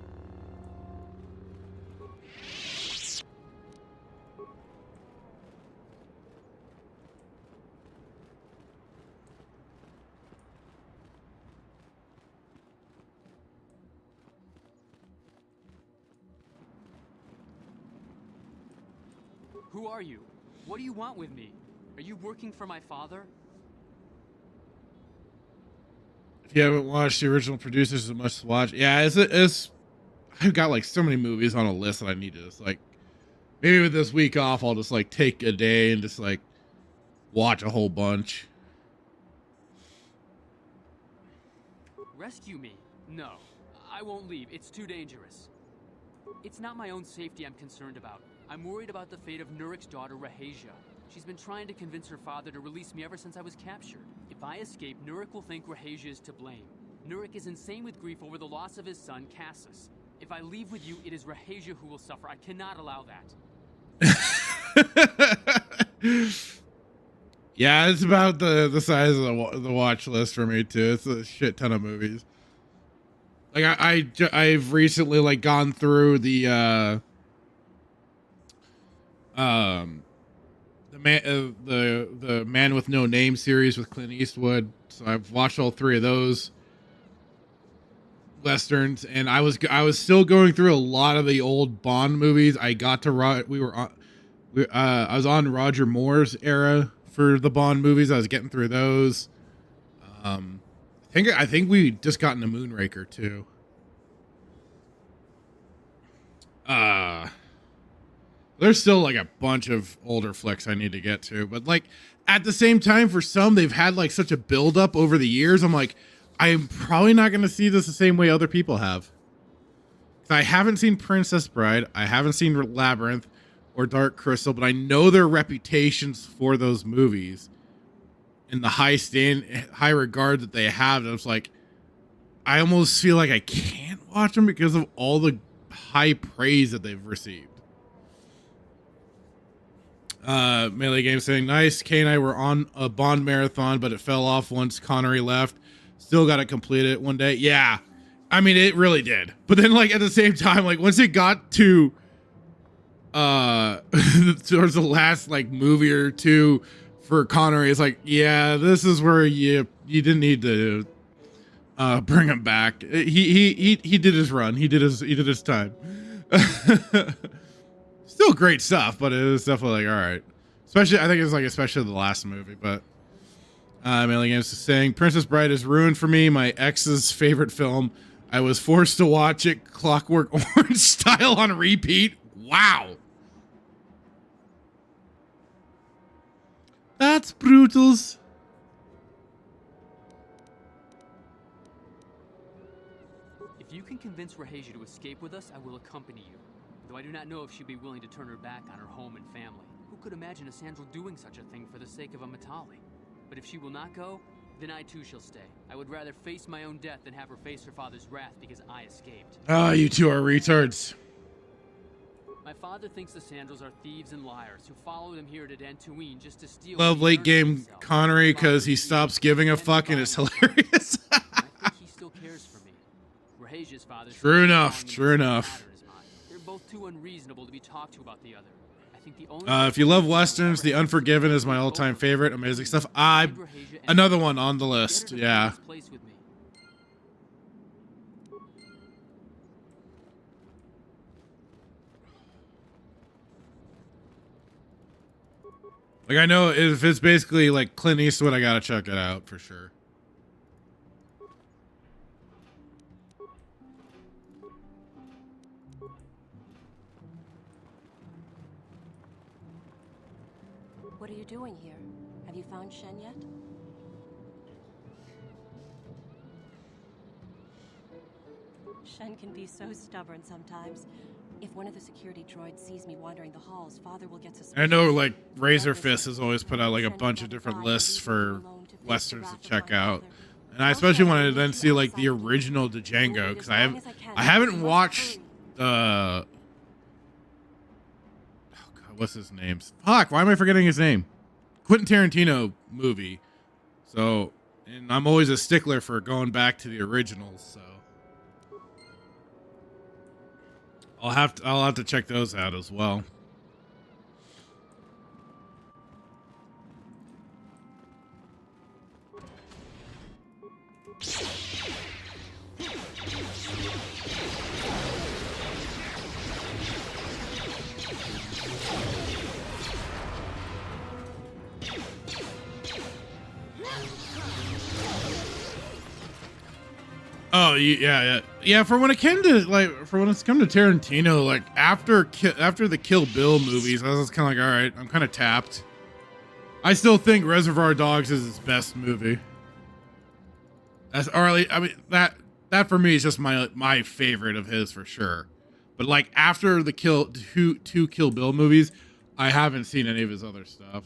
Who are you? What do you want with me? Are you working for my father? If you haven't watched the original Producers, it's a must watch. Yeah, it's I've got like so many movies on a list that I need to just like, maybe with this week off, I'll just like take a day and just like watch a whole bunch. Rescue me? No. I won't leave. It's too dangerous. It's not my own safety I'm concerned about. I'm worried about the fate of Nurik's daughter, Rahasia. She's been trying to convince her father to release me ever since I was captured. If I escape, Nurik will think Rahasia is to blame. Nurik is insane with grief over the loss of his son, Cassus. If I leave with you, it is Rahasia who will suffer. I cannot allow that. Yeah, it's about the size of the watch list for me too. It's a shit ton of movies. Like I've recently like gone through the Man with No Name series with Clint Eastwood. So I've watched all three of those westerns, and I was still going through a lot of the old Bond movies. I got to I was on Roger Moore's era for the Bond movies. I was getting through those. I think we just got into Moonraker too. There's still like a bunch of older flicks I need to get to, but like at the same time, for some, they've had like such a build up over the years. I'm like, I'm probably not going to see this the same way other people have. I haven't seen Princess Bride. I haven't seen Labyrinth or Dark Crystal, but I know their reputations for those movies and the high regard that they have. And I was like, I almost feel like I can't watch them because of all the high praise that they've received. Melee Game saying, nice. Kay and I were on a Bond marathon, but it fell off once Connery left. Still got to complete it one day. Yeah. I mean, it really did. But then like at the same time, like once it got to towards the last like movie or two for Connery, it's like, yeah, this is where you didn't need to bring him back. He did his run. He did his time. Still great stuff, but it was definitely like, all right. Especially, I think it was like, especially the last movie, but Melee Games is saying, Princess Bride is ruined for me. My ex's favorite film. I was forced to watch it Clockwork Orange style on repeat. Wow. That's brutals. If you can convince Rahasia to escape with us, I will accompany you. Though I do not know if she'd be willing to turn her back on her home and family. Who could imagine a Sandral doing such a thing for the sake of a Matali? But if she will not go, then I too shall stay. I would rather face my own death than have her face her father's wrath because I escaped. Ah, you two are retards. My father thinks the Sandrals are thieves and liars who followed him here to Dantooine just to steal. Love late game Connery because he stops giving a fuck and it's hilarious. I think he still cares for me. Rahasia's father. True enough. True enough. They're both too unreasonable to be talked to about the other. I think the only If you love westerns, The Unforgiven is my all-time favorite. Amazing stuff. Another one on the list. Yeah. Like, I know if it's basically like Clint Eastwood, I gotta check it out for sure. What are you doing here? Have you found Shen yet? Shen can be so stubborn sometimes. If one of the security droids sees me wandering the halls, Father will get suspicious. I know, like, Razor Fist has always put out like a bunch of different lists for westerns to check out, and I especially wanted to then see like the original Django, because I haven't watched oh god, what's his name? Fuck, why am I forgetting his name? Quentin Tarantino movie. So, and I'm always a stickler for going back to the originals, so I'll have to check those out as well. Oh yeah. For when it came to when it's come to Tarantino, like after the Kill Bill movies, I was kind of like, all right, I'm kind of tapped. I still think Reservoir Dogs is his best movie. That for me is just my favorite of his for sure. But like after the two Kill Bill movies, I haven't seen any of his other stuff.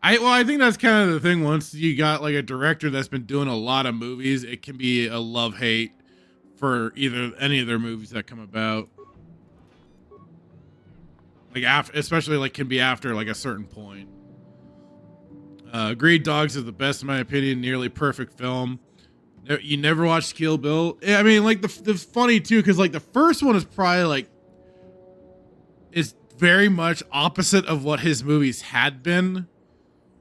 I think that's kind of the thing. Once you got like a director that's been doing a lot of movies, it can be a love-hate for any of their movies that come about. Like especially like can be after like a certain point. Greed Dogs is the best in my opinion, nearly perfect film. You never watched Kill Bill? I mean, like the funny too, because like the first one is probably like is very much opposite of what his movies had been,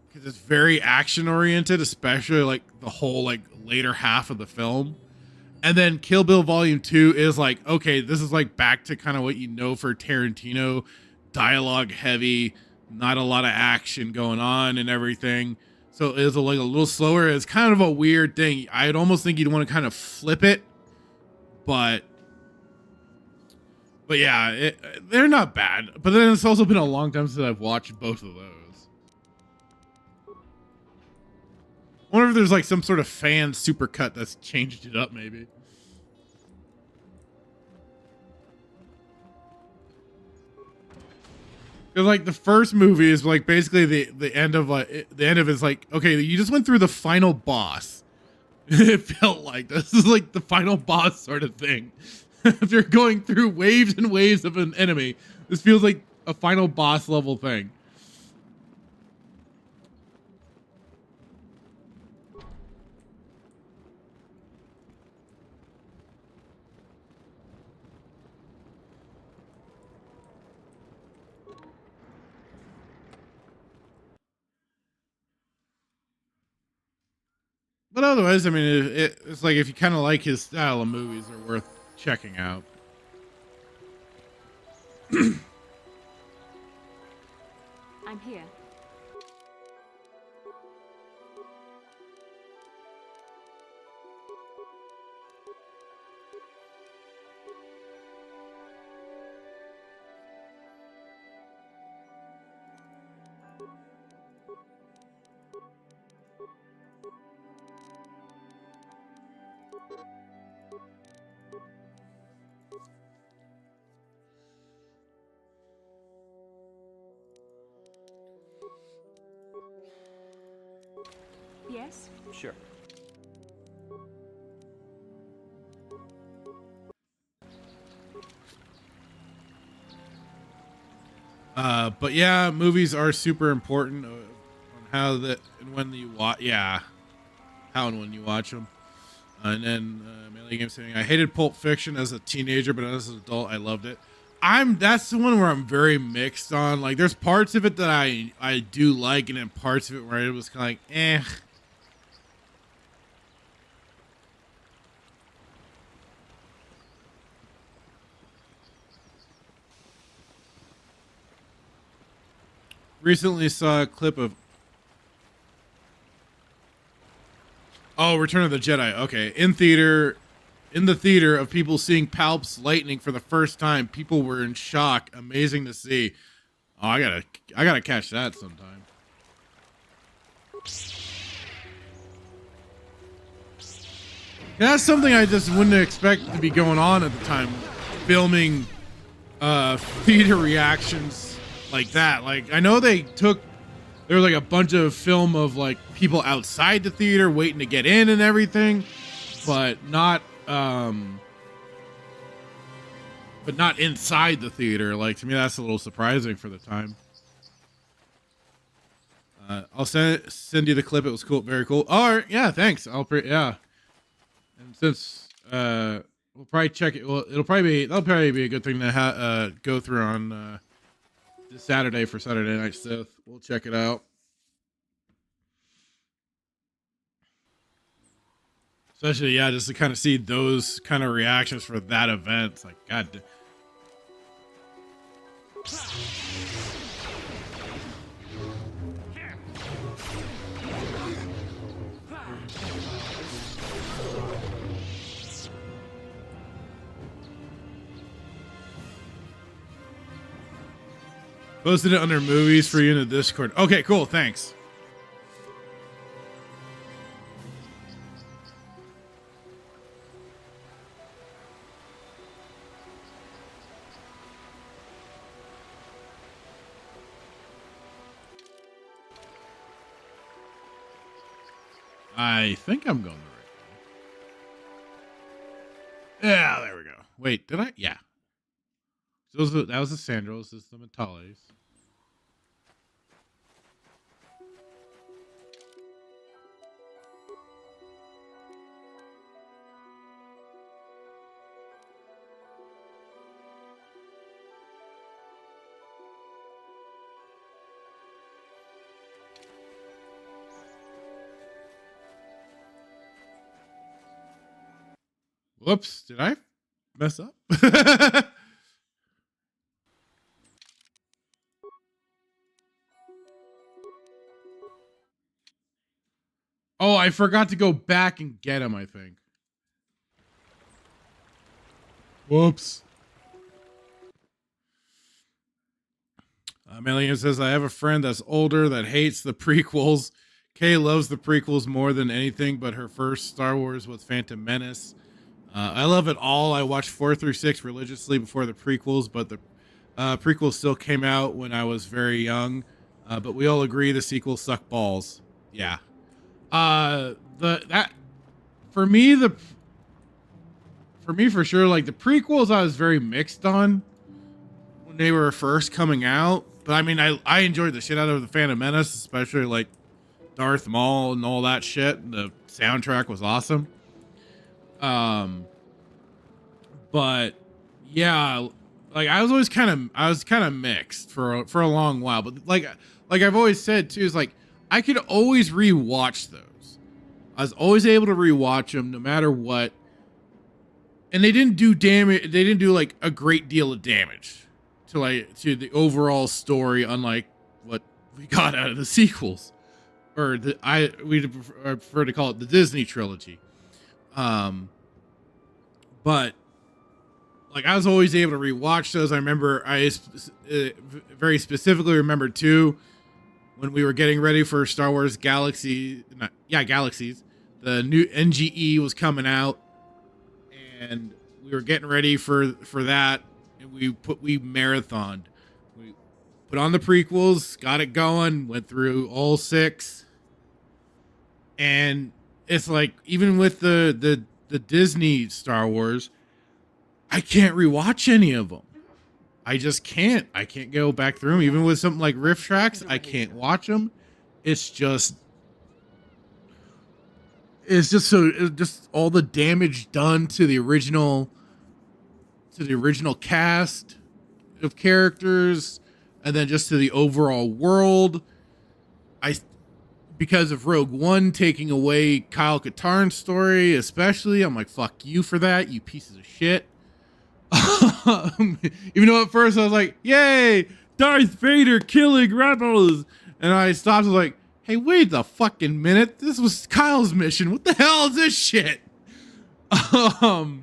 because it's very action oriented, especially like the whole like later half of the film. And then Kill Bill Volume 2 is like, okay, this is like back to kind of what you know for Tarantino, dialogue heavy, not a lot of action going on and everything. So it's like a little slower. It's kind of a weird thing. I'd almost think you'd want to kind of flip it, but yeah, they're not bad. But then it's also been a long time since I've watched both of those. I wonder if there's like some sort of fan supercut that's changed it up, maybe. Because like the first movie is like basically the end of is like, okay, you just went through the final boss. It felt like this is like the final boss sort of thing. If you're going through waves and waves of an enemy, this feels like a final boss level thing. But otherwise, I mean, it's like if you kind of like his style of movies, they're worth checking out. I'm here. Yes? Sure. But yeah, movies are super important on how and when you watch. Yeah, how and when you watch them. And then Melee Game saying, I hated Pulp Fiction as a teenager, but as an adult, I loved it. That's the one where I'm very mixed on. Like, there's parts of it that I do like, and then parts of it where it was kind of like, eh. Recently saw a clip of Return of the Jedi. Okay. In the theater of people seeing Palp's lightning for the first time, people were in shock. Amazing to see. Oh, I gotta catch that sometime. That's something I just wouldn't expect to be going on at the time. Filming theater reactions like that. Like, I know there was like a bunch of film of like people outside the theater waiting to get in and everything, but not inside the theater. Like, to me, that's a little surprising for the time. I'll send you the clip. It was cool, very cool. All right, yeah, thanks. Yeah. And since we'll probably check it. Well, that'll probably be a good thing to go through on this Saturday for Saturday Night Sith. We'll check it out. Especially, yeah, just to kind of see those kind of reactions for that event. It's like, God. Posted it under movies for you in the Discord. Okay, cool. Thanks. I think I'm going the right way. Yeah, there we go. Wait, did I? Yeah. So that was the Sandros. This is the Metales. Whoops, did I mess up? Oh, I forgot to go back and get him, I think. Whoops. Melian says, I have a friend that's older that hates the prequels. Kay loves the prequels more than anything, but her first Star Wars was Phantom Menace. I love it all. I watched 4 through 6 religiously before the prequels, but the prequels still came out when I was very young. But we all agree the sequels suck balls. Yeah. For me for sure, like the prequels I was very mixed on when they were first coming out. But I mean, I enjoyed the shit out of the Phantom Menace, especially like Darth Maul and all that shit. The soundtrack was awesome. But yeah, like I was kind of mixed for a long while, but like I've always said too, is like I could always rewatch those. I was always able to rewatch them no matter what. And they didn't do damage. They didn't do like a great deal of damage to the overall story, unlike what we got out of the sequels, or we prefer to call it the Disney trilogy. But like I was always able to rewatch those. I remember very specifically remember too when we were getting ready for Star Wars Galaxies. The new NGE was coming out, and we were getting ready for that, and we marathoned. We put on the prequels, got it going, went through all 6, and it's like even with the Disney Star Wars, I can't rewatch any of them. I just can't. I can't go back through them. Even with something like Riff Tracks, I can't watch them. It's just all the damage done to the original cast of characters, and then just to the overall world. Because of Rogue One taking away Kyle Katarn's story, especially, I'm like, fuck you for that, you pieces of shit. Even though at first I was like, yay, Darth Vader killing rebels. And I stopped and was like, hey, wait a fucking minute. This was Kyle's mission. What the hell is this shit? I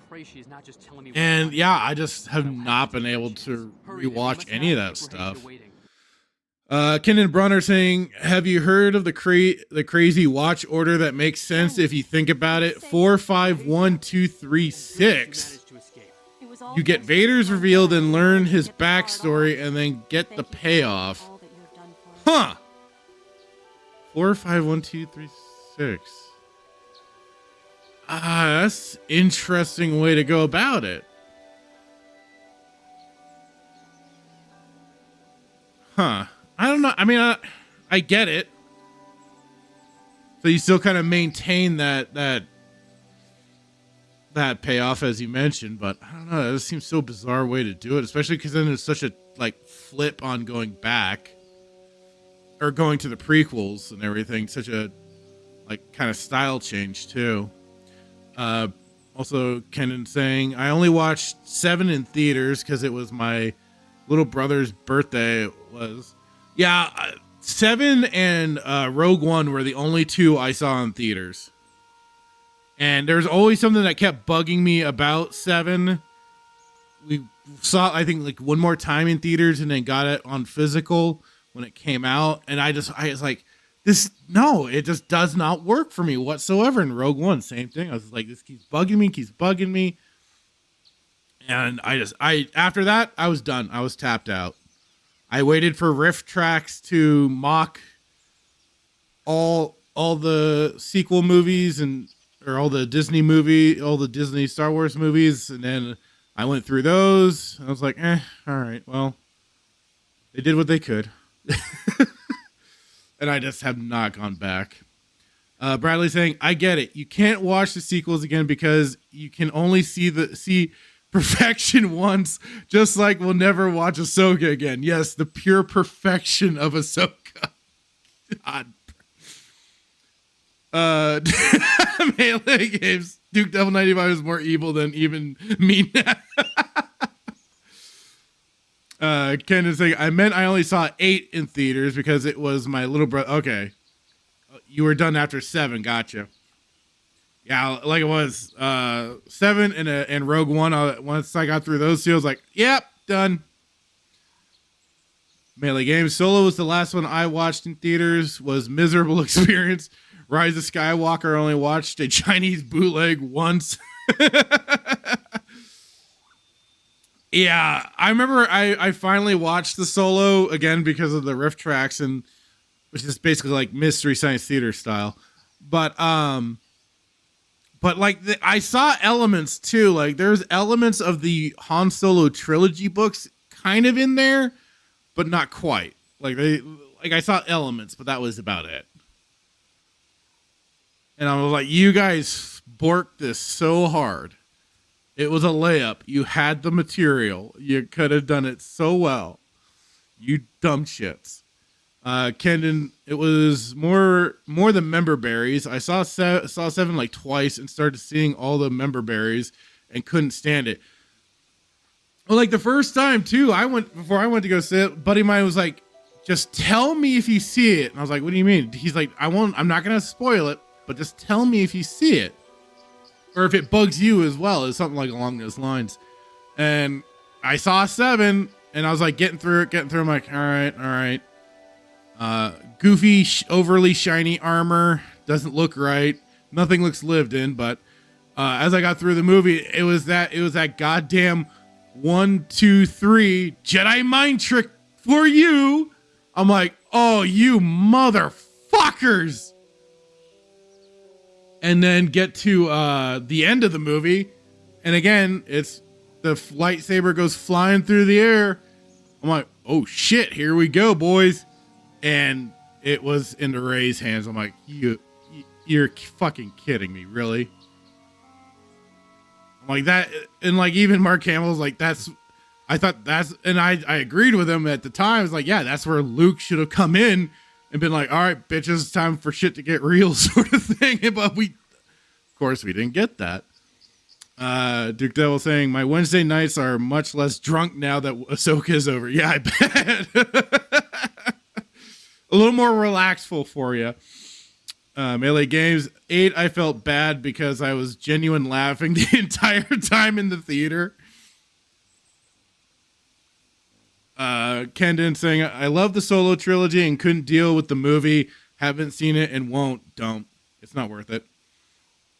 pray she's not just telling me. And yeah, I just have not been able to rewatch any of that stuff. Ken Brunner saying, have you heard of the crazy watch order that makes sense if you think about it? 4, 5, 1, 2, 3, 6. You get Vader's revealed and learn his backstory and then get the payoff. Huh. 4, 5, 1, 2, 3, 6. That's interesting way to go about it. Huh. I don't know. I mean, I get it. So you still kind of maintain that payoff as you mentioned, but I don't know. That just seems so bizarre way to do it, especially because then there's such a like flip on going back or going to the prequels and everything. Such a like kind of style change too. Also, Kenan saying, I only watched 7 in theaters because it was my little brother's birthday. Yeah, 7 and Rogue One were the only 2 I saw in theaters. And there's always something that kept bugging me about 7. We saw, I think, like one more time in theaters and then got it on physical when it came out. And I was like, it just does not work for me whatsoever. In Rogue One, same thing. I was like, this keeps bugging me. And after that, I was done. I was tapped out. I waited for riff tracks to mock all the sequel movies or all the Disney Star Wars movies. And then I went through those. And I was like, all right, well, they did what they could. And I just have not gone back. Bradley saying, I get it. You can't watch the sequels again because you can only see perfection once, just like we'll never watch Ahsoka again. Yes, the pure perfection of Ahsoka. God. Melee games. Duke Devil 95 is more evil than even me now. Ken is saying, I meant I only saw 8 in theaters because it was my little brother. Okay. You were done after 7. Gotcha. Yeah, like it was 7 and Rogue One. Once I got through those 2, I was like, yep, done. Melee Games. Solo was the last one I watched in theaters. Was miserable experience. Rise of Skywalker only watched a Chinese bootleg once. Yeah, I remember I finally watched the Solo again because of the riff tracks, and which is basically like Mystery Science Theater style. But like I saw elements too. Like there's elements of the Han Solo trilogy books kind of in there, but not quite. I saw elements, but that was about it. And I was like, you guys borked this so hard. It was a layup. You had the material. You could have done it so well. You dumb shits. Kendon, it was more than member berries. I saw 7 like twice and started seeing all the member berries and couldn't stand it. Well, like the first time too, before I went to go sit, buddy of mine was like, just tell me if you see it. And I was like, what do you mean? He's like, I'm not going to spoil it, but just tell me if you see it. Or if it bugs you as well, is something like along those lines. And I saw 7 and I was like getting through. I'm like, all right. Goofy, overly shiny armor doesn't look right. Nothing looks lived in. But as I got through the movie, it was that goddamn 1, 2, 3 Jedi mind trick for you. I'm like, oh, you motherfuckers. And then get to the end of the movie, and again, it's the lightsaber goes flying through the air. I'm like, oh shit, here we go, boys. And it was into Rey's hands. I'm like, you're fucking kidding me, really? I'm like that, and like even Mark Hamill's like, and I agreed with him at the time. I was like, yeah, that's where Luke should have come in and been like, all right, bitches, it's time for shit to get real, sort of thing. But of course, we didn't get that. Duke Devil saying, my Wednesday nights are much less drunk now that Ahsoka is over. Yeah, I bet. A little more relaxful for you. Melee Games 8, I felt bad because I was genuine laughing the entire time in the theater. Kendon saying, I love the Solo trilogy and couldn't deal with the movie. Haven't seen it and won't. Don't. It's not worth it.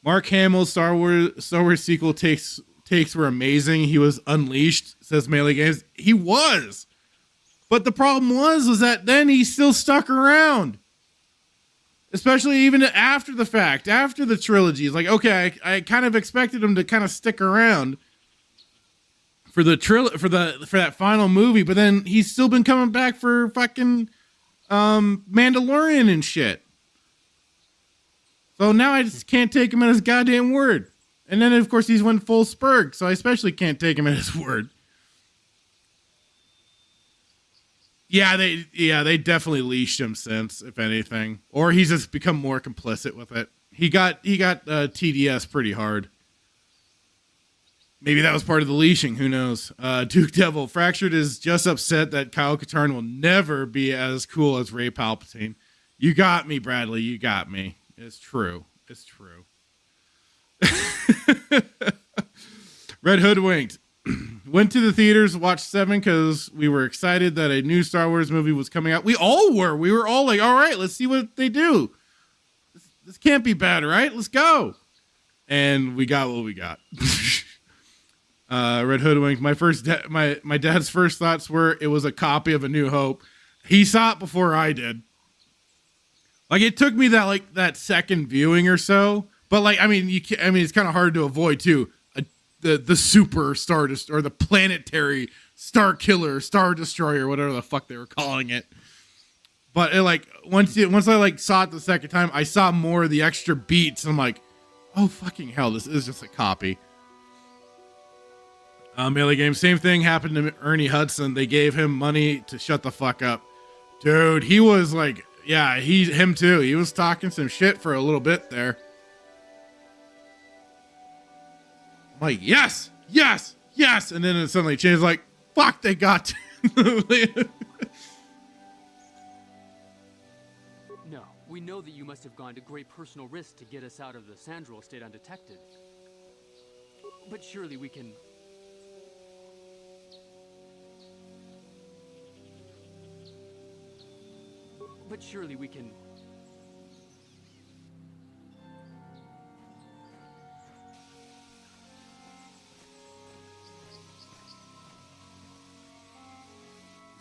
Mark Hamill's Star Wars sequel takes were amazing. He was unleashed, says Melee Games. He was. But the problem was that then he still stuck around. Especially even after the fact, after the trilogy. It's like, okay, I kind of expected him to kind of stick around for the for that final movie, but then he's still been coming back for fucking Mandalorian and shit. So now I just can't take him at his goddamn word. And then of course he's went full Spurg, so I especially can't take him at his word. Yeah, they definitely leashed him since, if anything, or he's just become more complicit with it. He got TDS pretty hard. Maybe that was part of the leashing. Who knows? Duke Devil Fractured is just upset that Kyle Katarn will never be as cool as Rey Palpatine. You got me, Bradley. You got me. It's true. It's true. Red Hoodwinked. Went to the theaters, watched 7 because we were excited that a new Star Wars movie was coming out. We all were. We were all like, all right, let's see what they do. This can't be bad, right? Let's go. And we got what we got. Red Hoodwinked. My dad's first thoughts were it was a copy of A New Hope. He saw it before I did. Like, it took me that second viewing or so. But like, I mean, it's kind of hard to avoid too. The super Star Destroyer, or the planetary Star Killer, Star Destroyer, whatever the fuck they were calling it. But it, like, once I saw it the second time, I saw more of the extra beats. And I'm like, oh fucking hell, this is just a copy. Melee Game, same thing happened to Ernie Hudson. They gave him money to shut the fuck up. Dude, he was like, yeah, him too. He was talking some shit for a little bit there. I'm like, yes. And then it suddenly changed, like, fuck, they got No, we know that you must have gone to great personal risk to get us out of the Sandro estate undetected. But surely we can...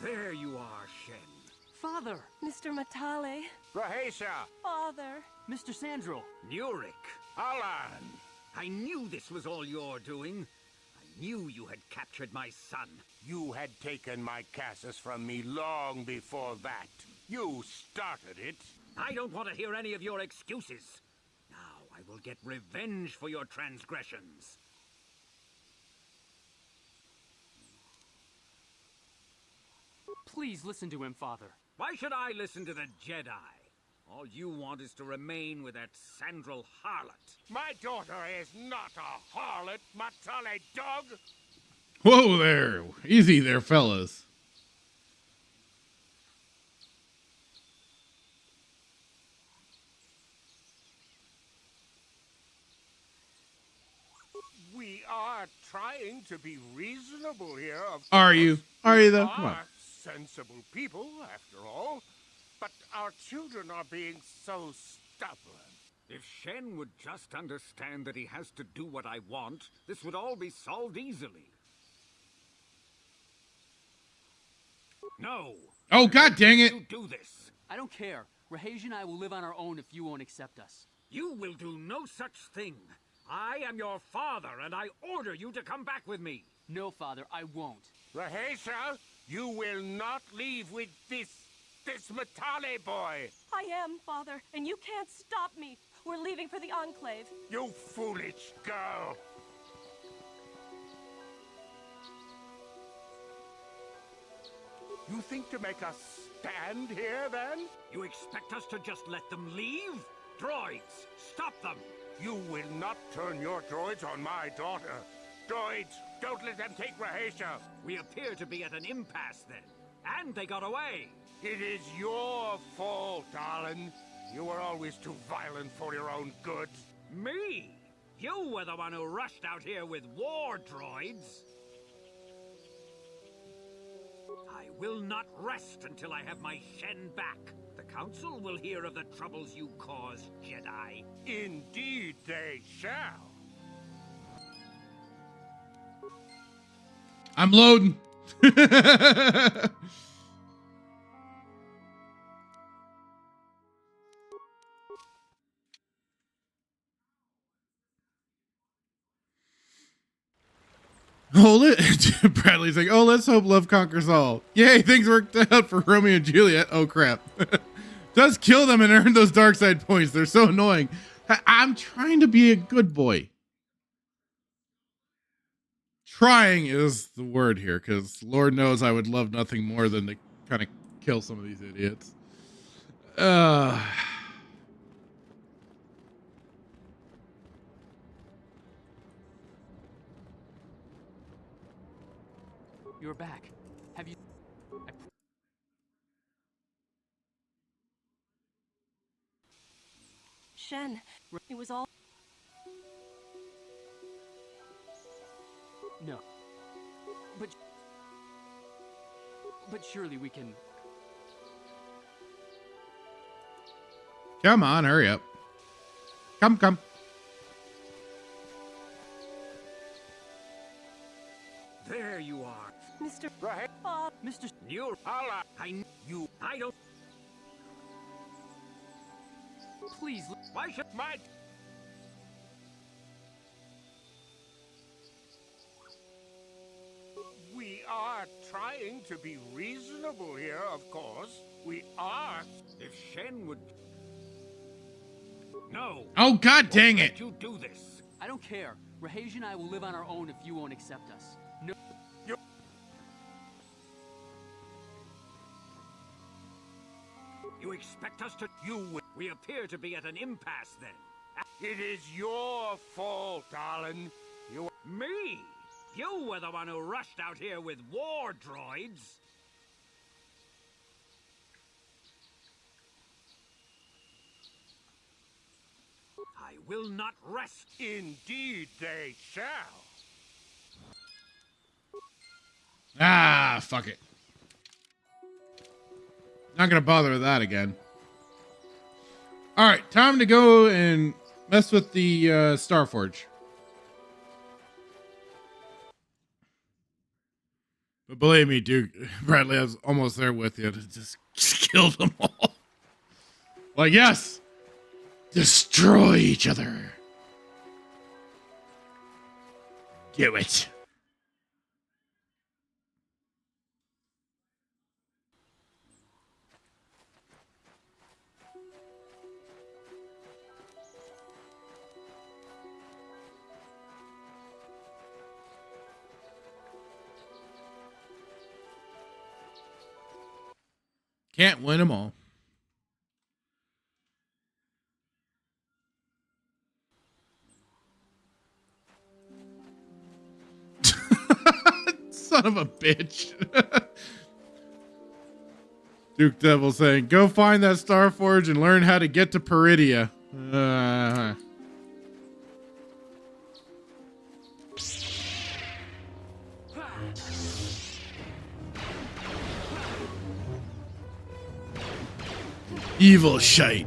There you are, Shen. Father! Mr. Matale. Rahesia! Father. Mr. Sandro. Nurik. Alan! I knew this was all your doing. I knew you had captured my son. You had taken my Cassus from me long before that. You started it. I don't want to hear any of your excuses. Now I will get revenge for your transgressions. Please listen to him, Father. Why should I listen to the Jedi? All you want is to remain with that Sandral harlot. My daughter is not a harlot, Matale dog! Whoa there. Easy there, fellas. We are trying to be reasonable here, of course. Are you? Are you though? We Come on. are sensible people, after all. But our children are being so stubborn. If Shen would just understand that he has to do what I want, this would all be solved easily. No. Oh, god dang it. You do this. I don't care. Rahesia and I will live on our own if you won't accept us. You will do no such thing. I am your father, and I order you to come back with me. No, Father, I won't. Rahesia, you will not leave with this Matale boy. I am, Father, and you can't stop me. We're leaving for the Enclave. You foolish girl. You think to make us stand here, then? You expect us to just let them leave? Droids, stop them! You will not turn your droids on my daughter. Droids, don't let them take Rahesia. We appear to be at an impasse then. And they got away. It is your fault, darling. You were always too violent for your own good. Me? You were the one who rushed out here with war droids. I will not rest until I have my Shen back. The Council will hear of the troubles you caused, Jedi. Indeed they shall. I'm loading. Bradley's like, oh, let's hope love conquers all. Yay, things worked out for Romeo and Juliet. Oh, crap. Does kill them and earn those dark side points. They're so annoying. I'm trying to be a good boy. Trying is the word here, because Lord knows I would love nothing more than to kind of kill some of these idiots. You're back. Have you... Shen, it was all... No. But surely we can... Come on, hurry up. Come. There you are. Mr. Right. Mr. You're... I don't... Please, why should my... We are trying to be reasonable here, of course. We are. If Shen would... No. Oh, God dang it. You do this. I don't care. Rahesia and I will live on our own if you won't accept us. No. You expect us to... We appear to be at an impasse then. It is your fault, darling. You... Me? You were the one who rushed out here with war droids. I will not rest. Indeed they shall. Ah, fuck it. Not gonna bother with that again. All right, time to go and mess with the Starforge. But believe me, Duke, Bradley, I was almost there with you to just kill them all. Like, yes, destroy each other. Do it. Can't win them all. Son of a bitch. Duke Devil saying, go find that Starforge and learn how to get to Peridia. Evil shite.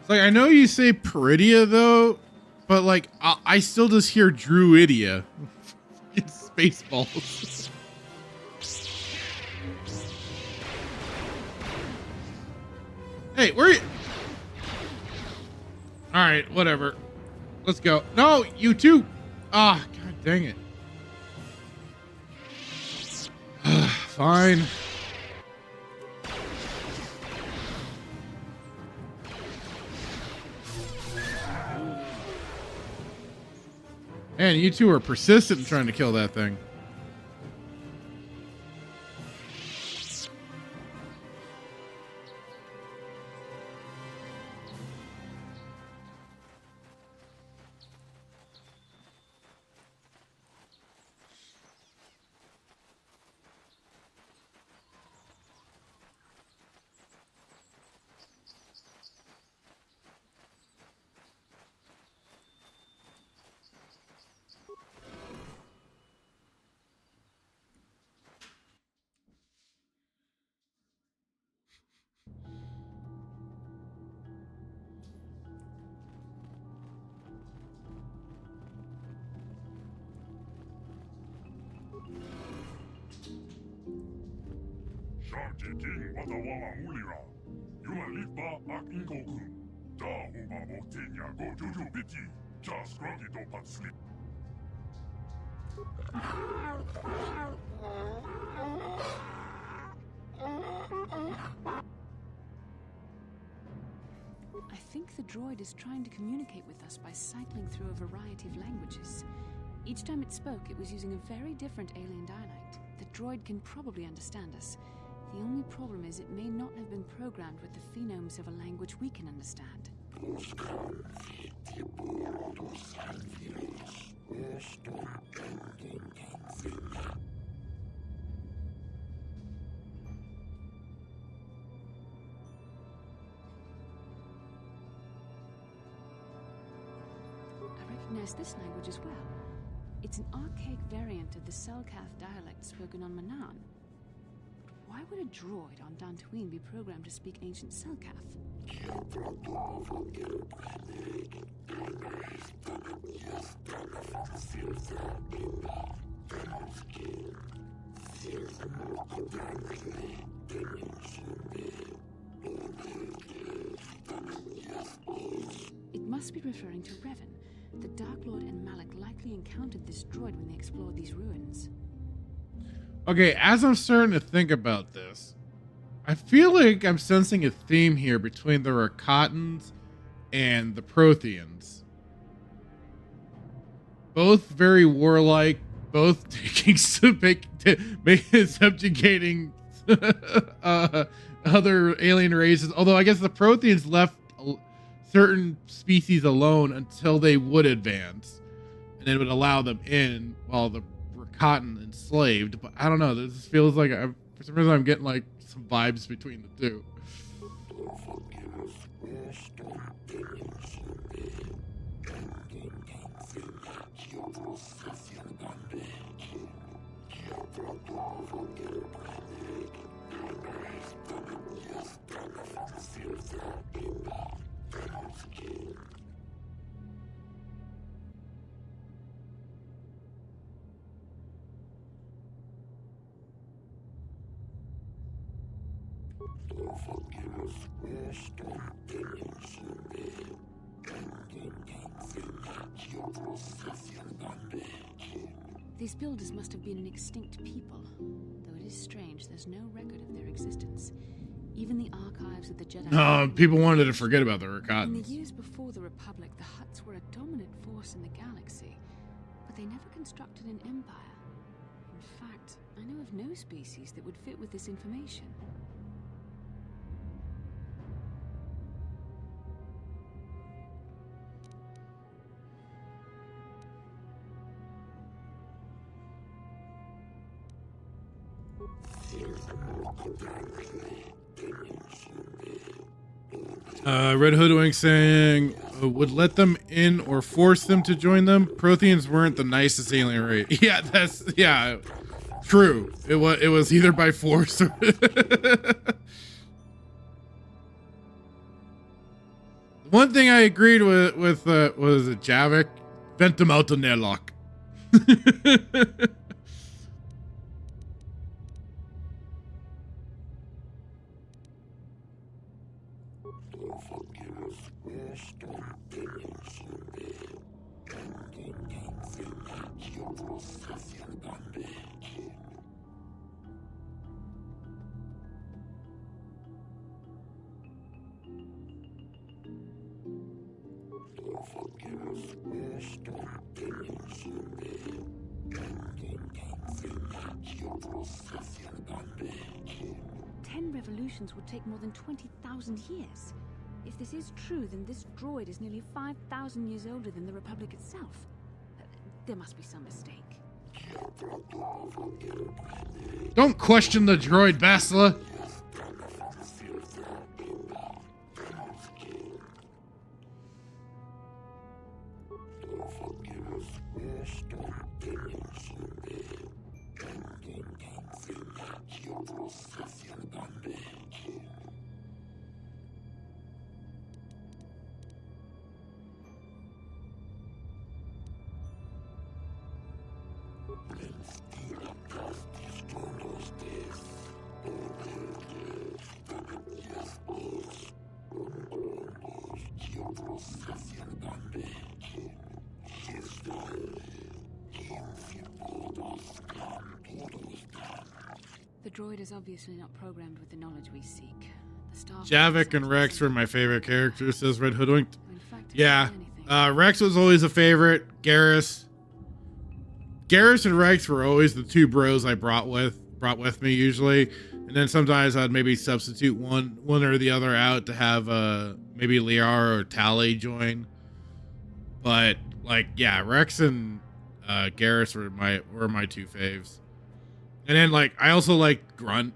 It's like, I know you say Peridia though, but like I still just hear Druidia. It's Spaceballs. Hey, where are you? All right, whatever. Let's go. No, you too. Ah, god dang it. Fine. Man, you two are persistent in trying to kill that thing. King Padawan Mulira. Yuma Lipa ak Ingokun. Da Huma Moktenya go Juju Biti. Just Grogito Pat Sleep. I think the droid is trying to communicate with us by cycling through a variety of languages. Each time it spoke, it was using a very different alien dialect. The droid can probably understand us. The only problem is it may not have been programmed with the phonemes of a language we can understand. I recognize this language as well. It's an archaic variant of the Selkath dialect spoken on Manaan. Why would a droid on Dantooine be programmed to speak ancient Selkath? It must be referring to Revan. The Dark Lord and Malik likely encountered this droid when they explored these ruins. Okay, as I'm starting to think about this, I feel like I'm sensing a theme here between the Rakatans and the Protheans. Both very warlike, both taking subjugating other alien races. Although I guess the Protheans left certain species alone until they would advance, and it would allow them in while the Rakatan enslaved. But I don't know. This feels like for some reason I'm getting like some vibes between the two. These builders must have been an extinct people, though it is strange there's no record of their existence. Even the archives of the Jedi... people wanted to forget about the Rakatans. In the years before the Republic, the Hutts were a dominant force in the galaxy, but they never constructed an empire. In fact, I know of no species that would fit with this information. Red Hoodwink saying would let them in or force them to join them. Protheans weren't the nicest alien race. Yeah, true. It was either by force or one thing I agreed with was Javik, vent them out to Nerlock. Ten revolutions would take more than 20,000 years. If this is true, then this droid is nearly 5,000 years older than the Republic itself. There must be some mistake. Don't question the droid, bastila. The droid is obviously not programmed with the knowledge we seek. The Star Javik and Rex were my favorite characters, says Red Hoodwinked. Yeah, Rex was always a favorite. Garrus and Rex were always the two bros I brought with me usually, and then sometimes I'd maybe substitute one or the other out to have maybe Liara or Tally join. But like, yeah, Rex and Garrus were my two faves. And then like I also liked Grunt.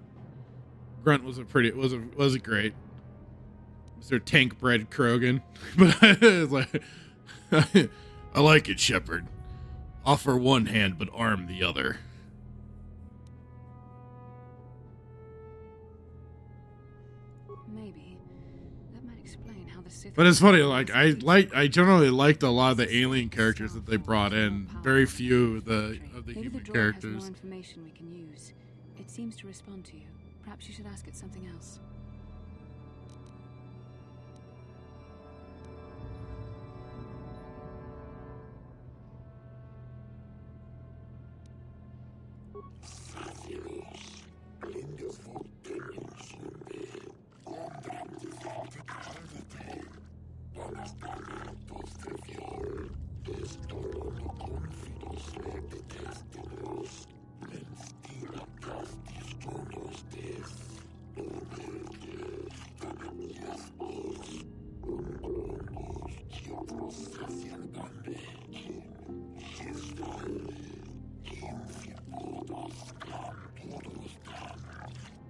Grunt was a great Mr. Tank Bread Krogan. But it's like I like it, Shepard. Offer one hand but arm the other. Maybe. That might explain how the Sith. But it's funny, like I generally liked a lot of the alien characters that they brought in. Very few of the Maybe human the droid characters. has more information we can use. It seems to respond to you. Perhaps you should ask it something else.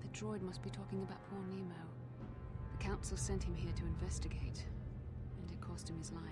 The droid must be talking about poor Nemo. The Council sent him here to investigate, and it cost him his life.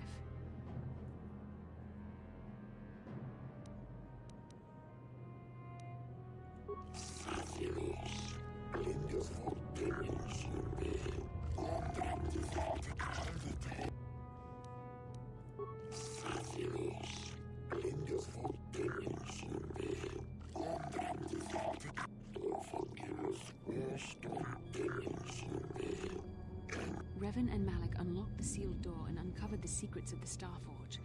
Revan and Malik unlocked the sealed door and uncovered the secrets of the Starforge.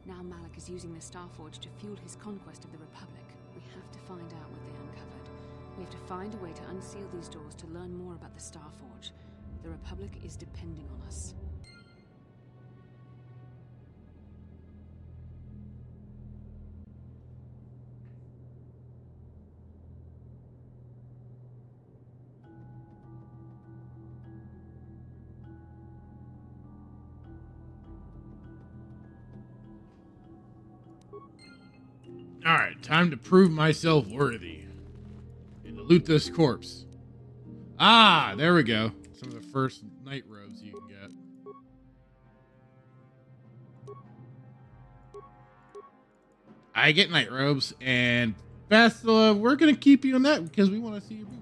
Now Malik is using the Starforge to fuel his conquest of the Republic. We have to find out what they uncovered. We have to find a way to unseal these doors to learn more about the Starforge. The Republic is depending on us. Alright, time to prove myself worthy. And to loot this corpse. Ah, there we go. Some of the first night robes you can get. I get night robes, and Bastila, we're gonna keep you in that because we want to see your boobs.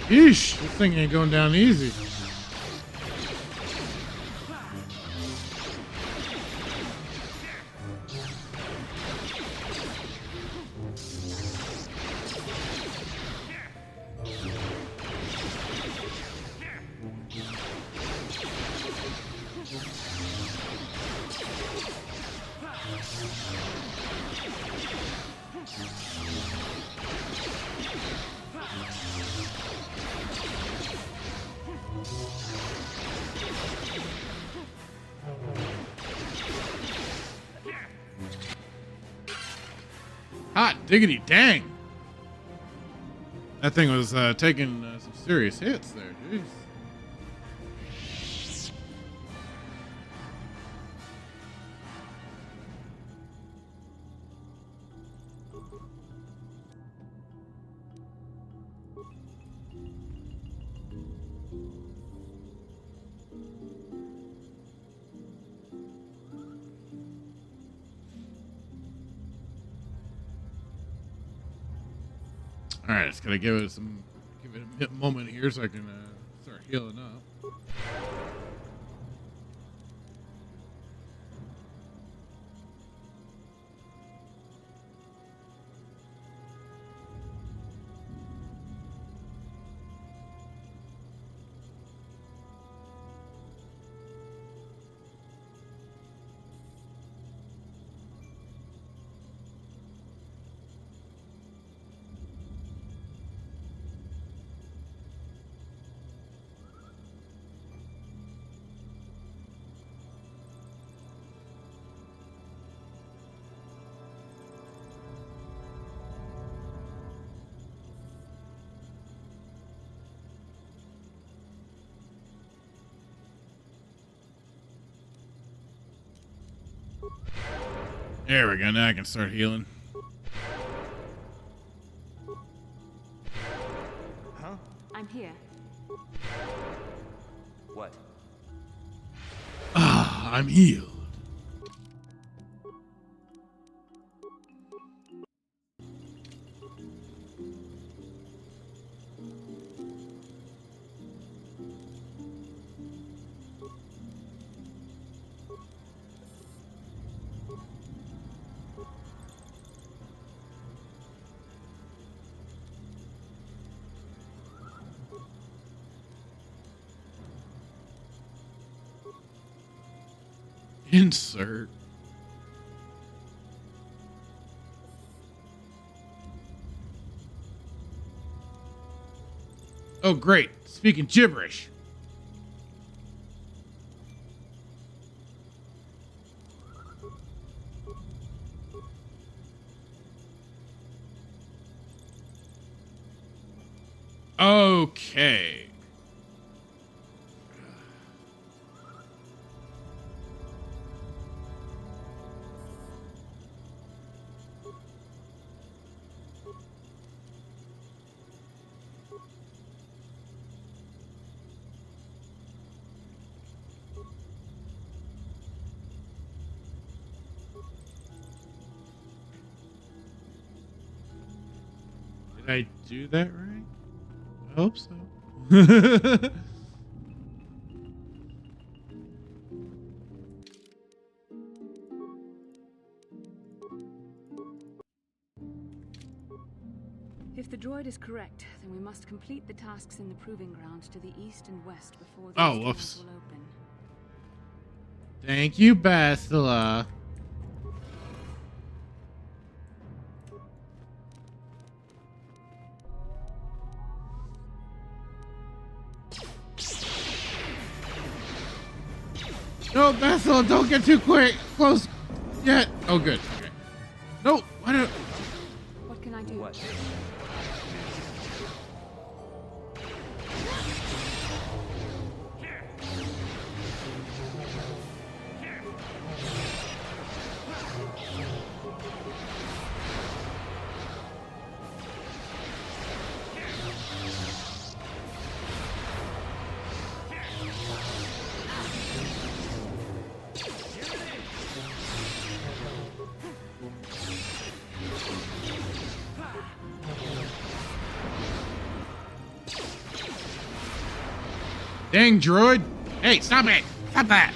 Yeesh, this thing ain't going down easy. Hot diggity dang. That thing was taking some serious hits there. Jeez. All right, just gotta give it a moment here so I can start healing up. There we go. Now I can start healing. Huh? I'm here. What? Ah, I'm healed. Insert. Oh, great. Speaking gibberish. Okay. Did I do that right? I hope so. If the droid is correct, then we must complete the tasks in the proving ground to the east and west before the Oh, whoops. will open. Thank you, Bastila. No, Bastila, don't get too close yet. Oh, good. Okay. No, why don't... What can I do? What? Dang droid! Hey, stop it! Stop that!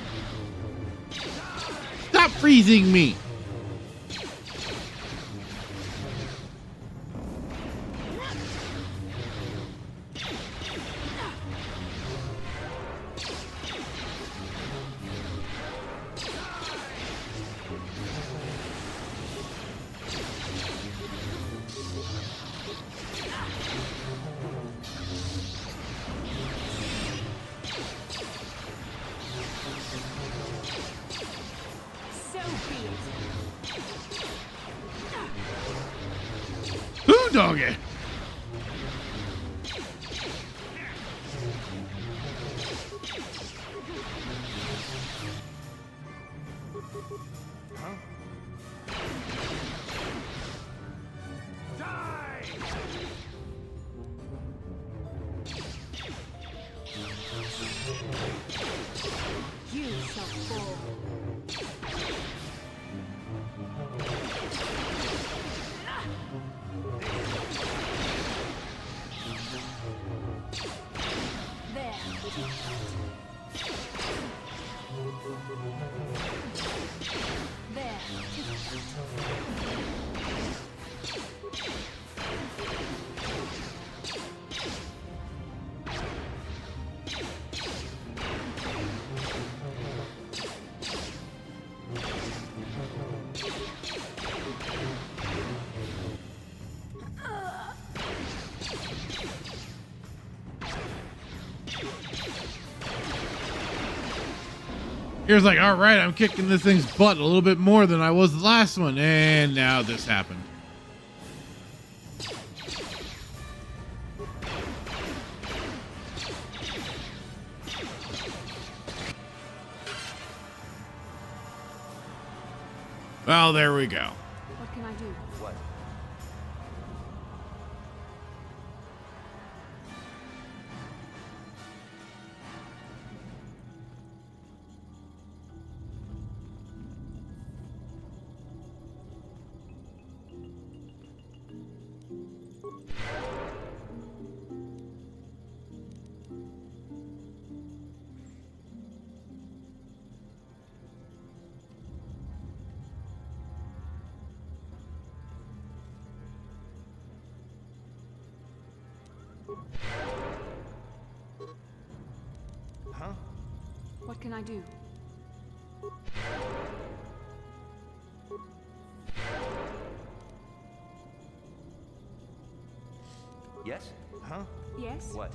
Stop freezing me! Who doggy? You shall fall. There. There. Here's like, all right, I'm kicking this thing's butt a little bit more than I was the last one, and now this happened. Well, there we go. What can I do? What? Huh? What can I do? Yes? Huh? Yes? What?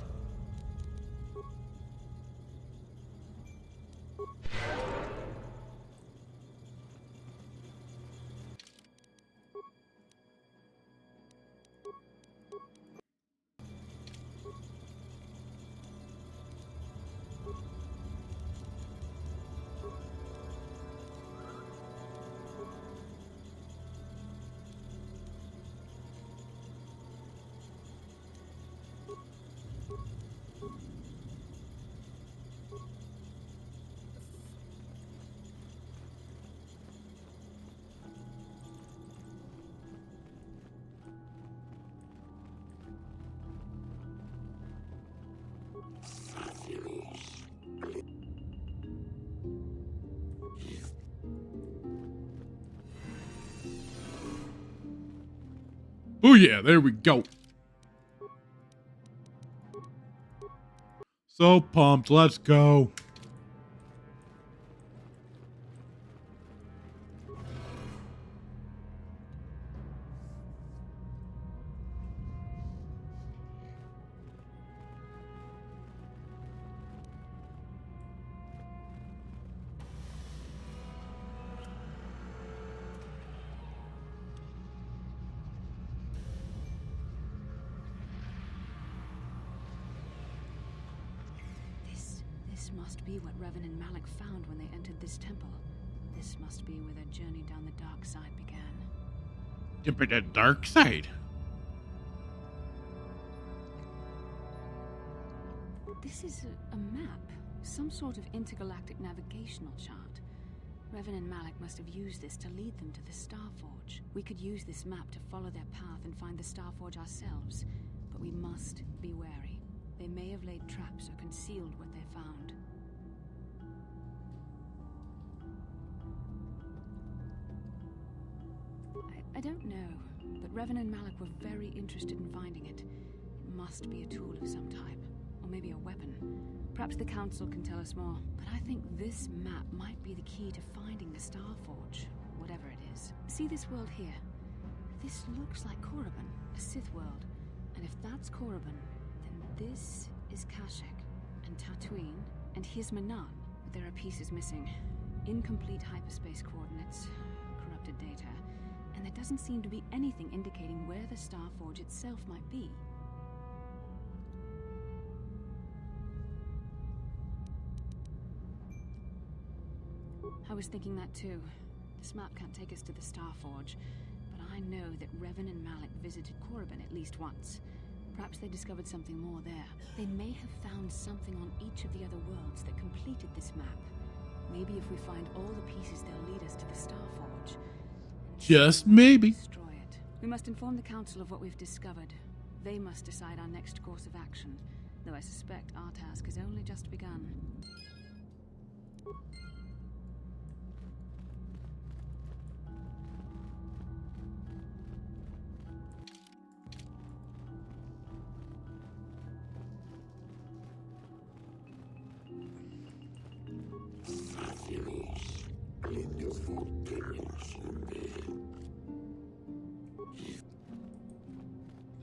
Oh yeah, there we go. So pumped, let's go. This must be what Revan and Malik found when they entered this temple. This must be where their journey down the dark side began. The dark side. This is a map, some sort of intergalactic navigational chart. Revan and Malik must have used this to lead them to the Starforge. We could use this map to follow their path and find the Starforge ourselves, but we must be wary. They may have laid traps or concealed what they found. I don't know, but Revan and Malik were very interested in finding it. It must be a tool of some type, or maybe a weapon. Perhaps the Council can tell us more, but I think this map might be the key to finding the Starforge, whatever it is. See this world here? This looks like Korriban, a Sith world. And if that's Korriban, then this is Kashyyyk, and Tatooine, and here's Manaan. But there are pieces missing. Incomplete hyperspace coordinates, corrupted data, and there doesn't seem to be anything indicating where the Starforge itself might be. I was thinking that too. This map can't take us to the Starforge, but I know that Revan and Malik visited Korriban at least once. Perhaps they discovered something more there. They may have found something on each of the other worlds that completed this map. Maybe if we find all the pieces, they'll lead us to the Starforge. Just maybe. Destroy it. We must inform the Council of what we've discovered. They must decide our next course of action, though I suspect our task has only just begun.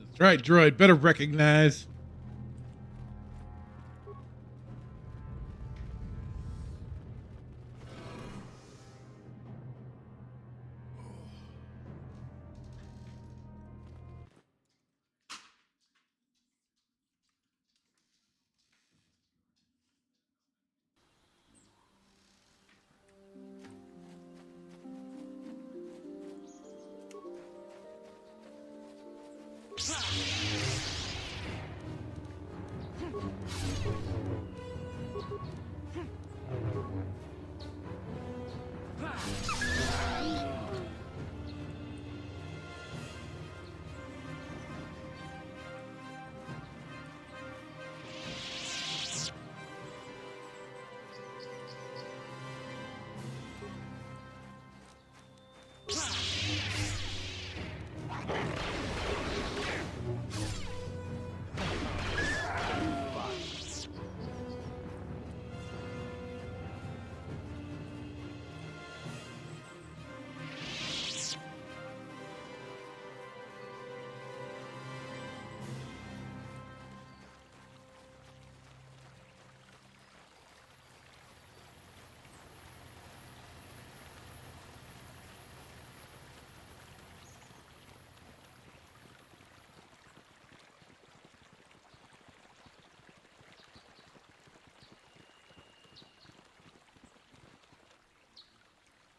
That's right, droid. Better recognize.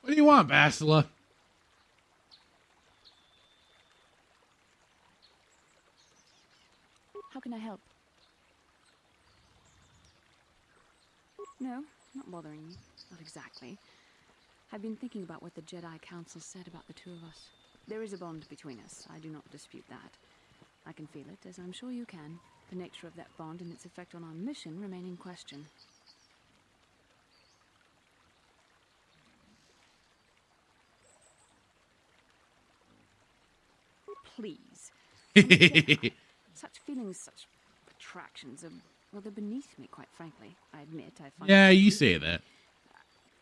What do you want, bastila? How can I help? No, not bothering you. Not exactly. I've been thinking about what the Jedi Council said about the two of us. There is a bond between us. I do not dispute that. I can feel it, as I'm sure you can. The nature of that bond and its effect on our mission remain in question. Please. Such feelings, such attractions are, well, they're beneath me, quite frankly. I admit, I find... Yeah, you say that.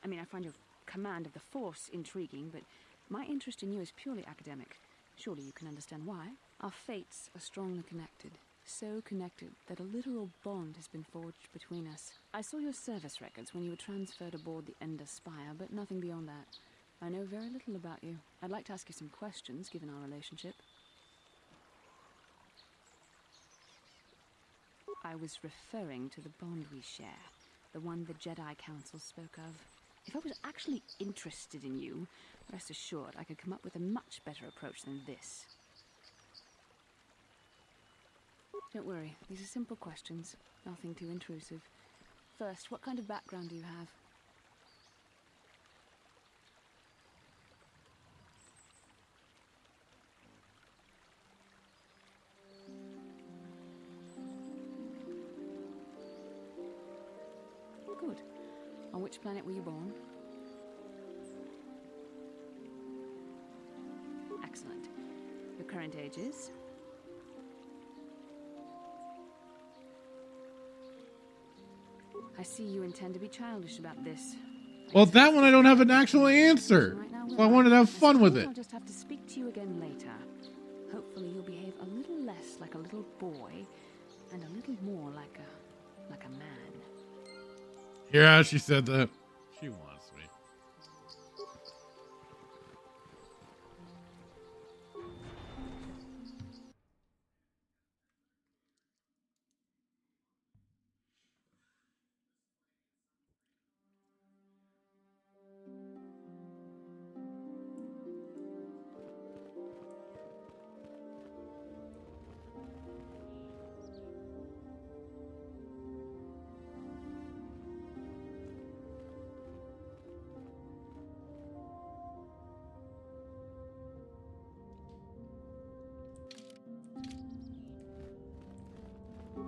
I mean, I find your command of the Force intriguing, but my interest in you is purely academic. Surely you can understand why. Our fates are strongly connected. So connected that a literal bond has been forged between us. I saw your service records when you were transferred aboard the Ender Spire, but nothing beyond that. I know very little about you. I'd like to ask you some questions, given our relationship. I was referring to the bond we share, the one the Jedi Council spoke of. If I was actually interested in you, rest assured I could come up with a much better approach than this. Don't worry, these are simple questions, nothing too intrusive. First, what kind of background do you have? Good. On which planet were you born? Excellent. Your current age is? I see you intend to be childish about this. Well, that one I don't have an actual answer. Right now, So I wanted to have fun with it. I'll just have to speak to you again later. Hopefully you'll behave a little less like a little boy and a little more like a man. Yeah, she said that. She wants me.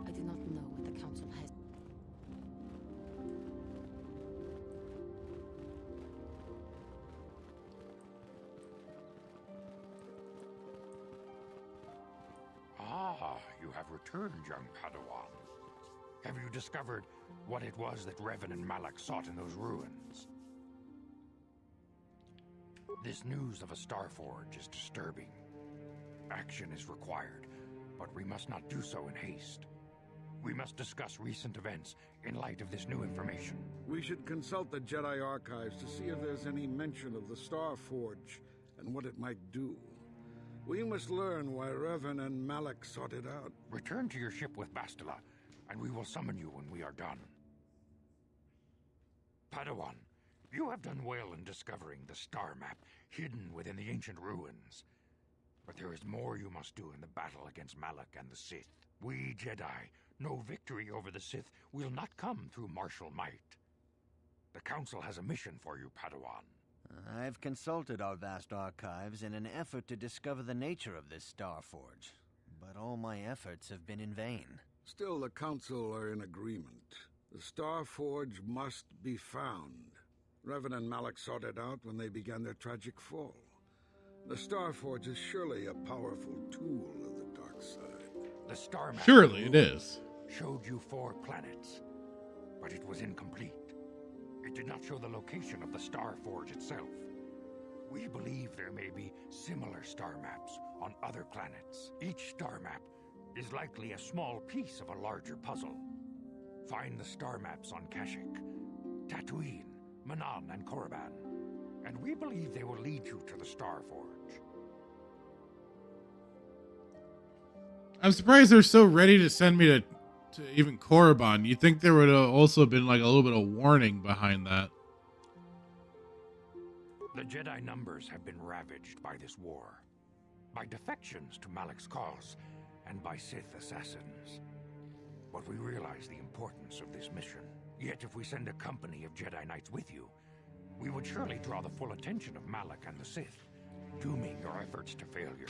I do not know what the council has. Ah, you have returned, young Padawan. Have you discovered what it was that Revan and Malak sought in those ruins? This news of a Starforge is disturbing. Action is required, but we must not do so in haste. We must discuss recent events in light of this new information. We should consult the Jedi archives to see if there's any mention of the Starforge and what it might do. We must learn why Revan and Malak sought it out. Return to your ship with Bastila, and we will summon you when we are done. Padawan, you have done well in discovering the star map hidden within the ancient ruins. But there is more you must do in the battle against Malak and the Sith. We Jedi know victory over the Sith will not come through martial might. The Council has a mission for you, Padawan. I've consulted our vast archives in an effort to discover the nature of this Starforge, but all my efforts have been in vain. Still, the Council are in agreement. The Starforge must be found. Revan and Malak sought it out when they began their tragic fall. The Starforge is surely a powerful tool of the dark side. The star map Surely it is. showed you 4 planets, but it was incomplete. It did not show the location of the Starforge itself. We believe there may be similar star maps on other planets. Each star map is likely a small piece of a larger puzzle. Find the star maps on Kashyyyk, Tatooine, Manaan, and Korriban, and we believe they will lead you to the Starforge. I'm surprised they're so ready to send me to even Korriban. You'd think there would have also been like a little bit of warning behind that. The Jedi numbers have been ravaged by this war, by defections to Malak's cause, and by Sith assassins. But we realize the importance of this mission. Yet if we send a company of Jedi Knights with you, we would surely draw the full attention of Malak and the Sith, dooming your efforts to failure.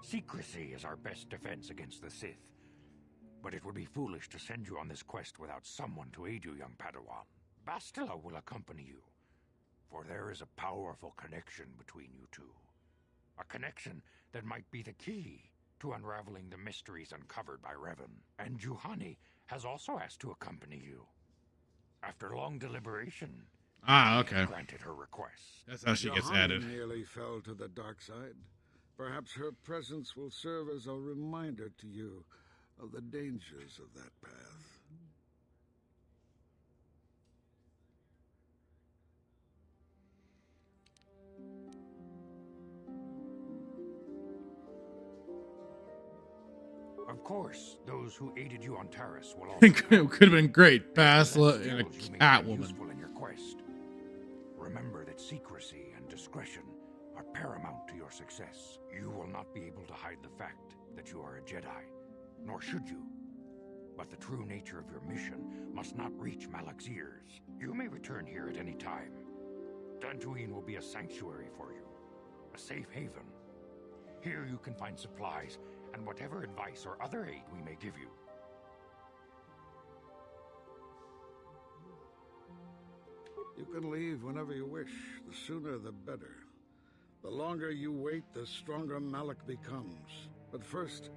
Secrecy is our best defense against the Sith. But it would be foolish to send you on this quest without someone to aid you, young Padawan. Bastila will accompany you, for there is a powerful connection between you two. A connection that might be the key to unraveling the mysteries uncovered by Revan. And Juhani has also asked to accompany you. After long deliberation, okay. Granted her request. That's how she gets Johanna added. nearly fell to the dark side. Perhaps her presence will serve as a reminder to you of the dangers of that path. Of course, those who aided you on Taris will all It could have been great. Bastila and a Catwoman. useful in your quest. Remember that secrecy and discretion are paramount to your success. You will not be able to hide the fact that you are a Jedi, nor should you. But the true nature of your mission must not reach Malak's ears. You may return here at any time. Dantooine will be a sanctuary for you, a safe haven. Here you can find supplies and whatever advice or other aid we may give you. You can leave whenever you wish. The sooner the better. The longer you wait, the stronger Malak becomes. But first,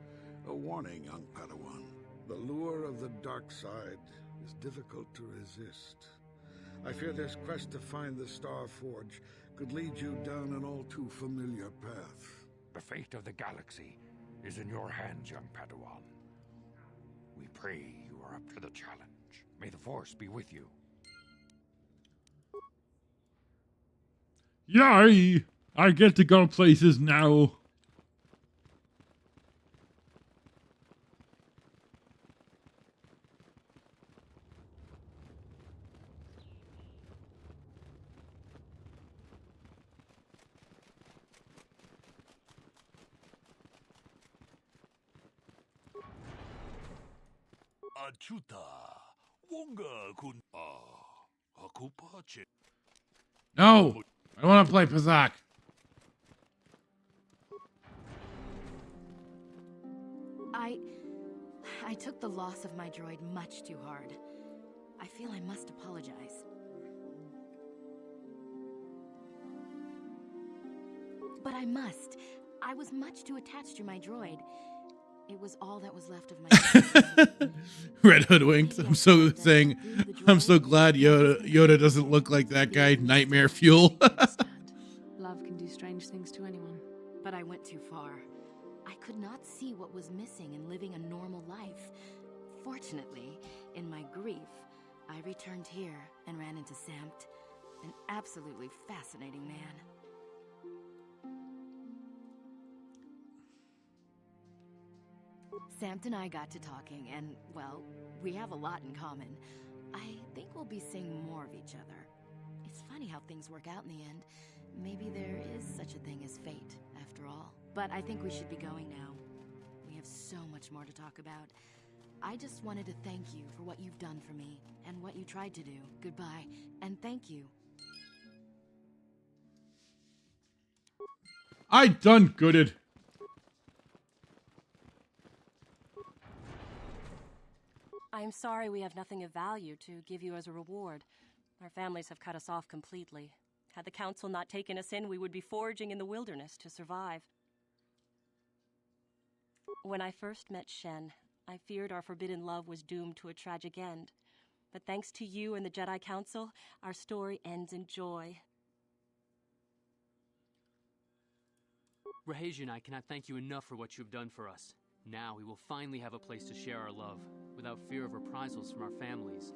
a warning, young Padawan. The lure of the dark side is difficult to resist. I fear this quest to find the Star Forge could lead you down an all too familiar path. The fate of the galaxy is in your hands, young Padawan. We pray you are up to the challenge. May the Force be with you. Yay! I get to go places now. Achuta, Wonga kun Hakupa che. No! I want to play Pazak. I took the loss of my droid much too hard. I feel I must apologize. But I must. I was much too attached to my droid. It was all that was left of my Red Hoodwinked. I'm so glad Yoda doesn't look like that guy. Nightmare Fuel. Love can do strange things to anyone. But I went too far. I could not see what was missing in living a normal life. Fortunately, in my grief, I returned here and ran into Samt, an absolutely fascinating man. Samt and I got to talking, and, well, we have a lot in common. I think we'll be seeing more of each other. It's funny how things work out in the end. Maybe there is such a thing as fate, after all. But I think we should be going now. We have so much more to talk about. I just wanted to thank you for what you've done for me, and what you tried to do. Goodbye, and thank you. I done gooded. I am sorry we have nothing of value to give you as a reward. Our families have cut us off completely. Had the Council not taken us in, we would be foraging in the wilderness to survive. When I first met Shen, I feared our forbidden love was doomed to a tragic end. But thanks to you and the Jedi Council, our story ends in joy. Rahesia and I cannot thank you enough for what you have done for us. Now we will finally have a place to share our love, without fear of reprisals from our families.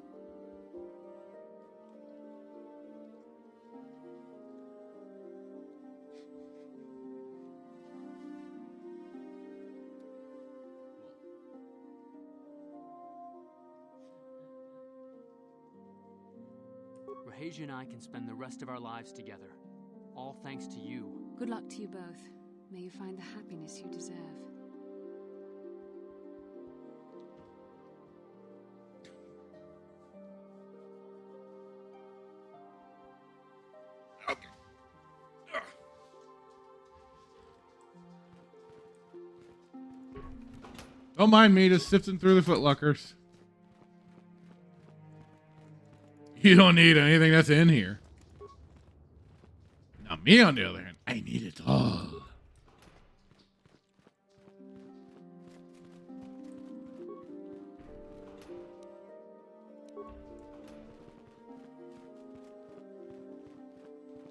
Rahesia and I can spend the rest of our lives together. All thanks to you. Good luck to you both. May you find the happiness you deserve. Don't mind me, just sifting through the footlockers. You don't need anything that's in here. Now me, on the other hand, I need it all.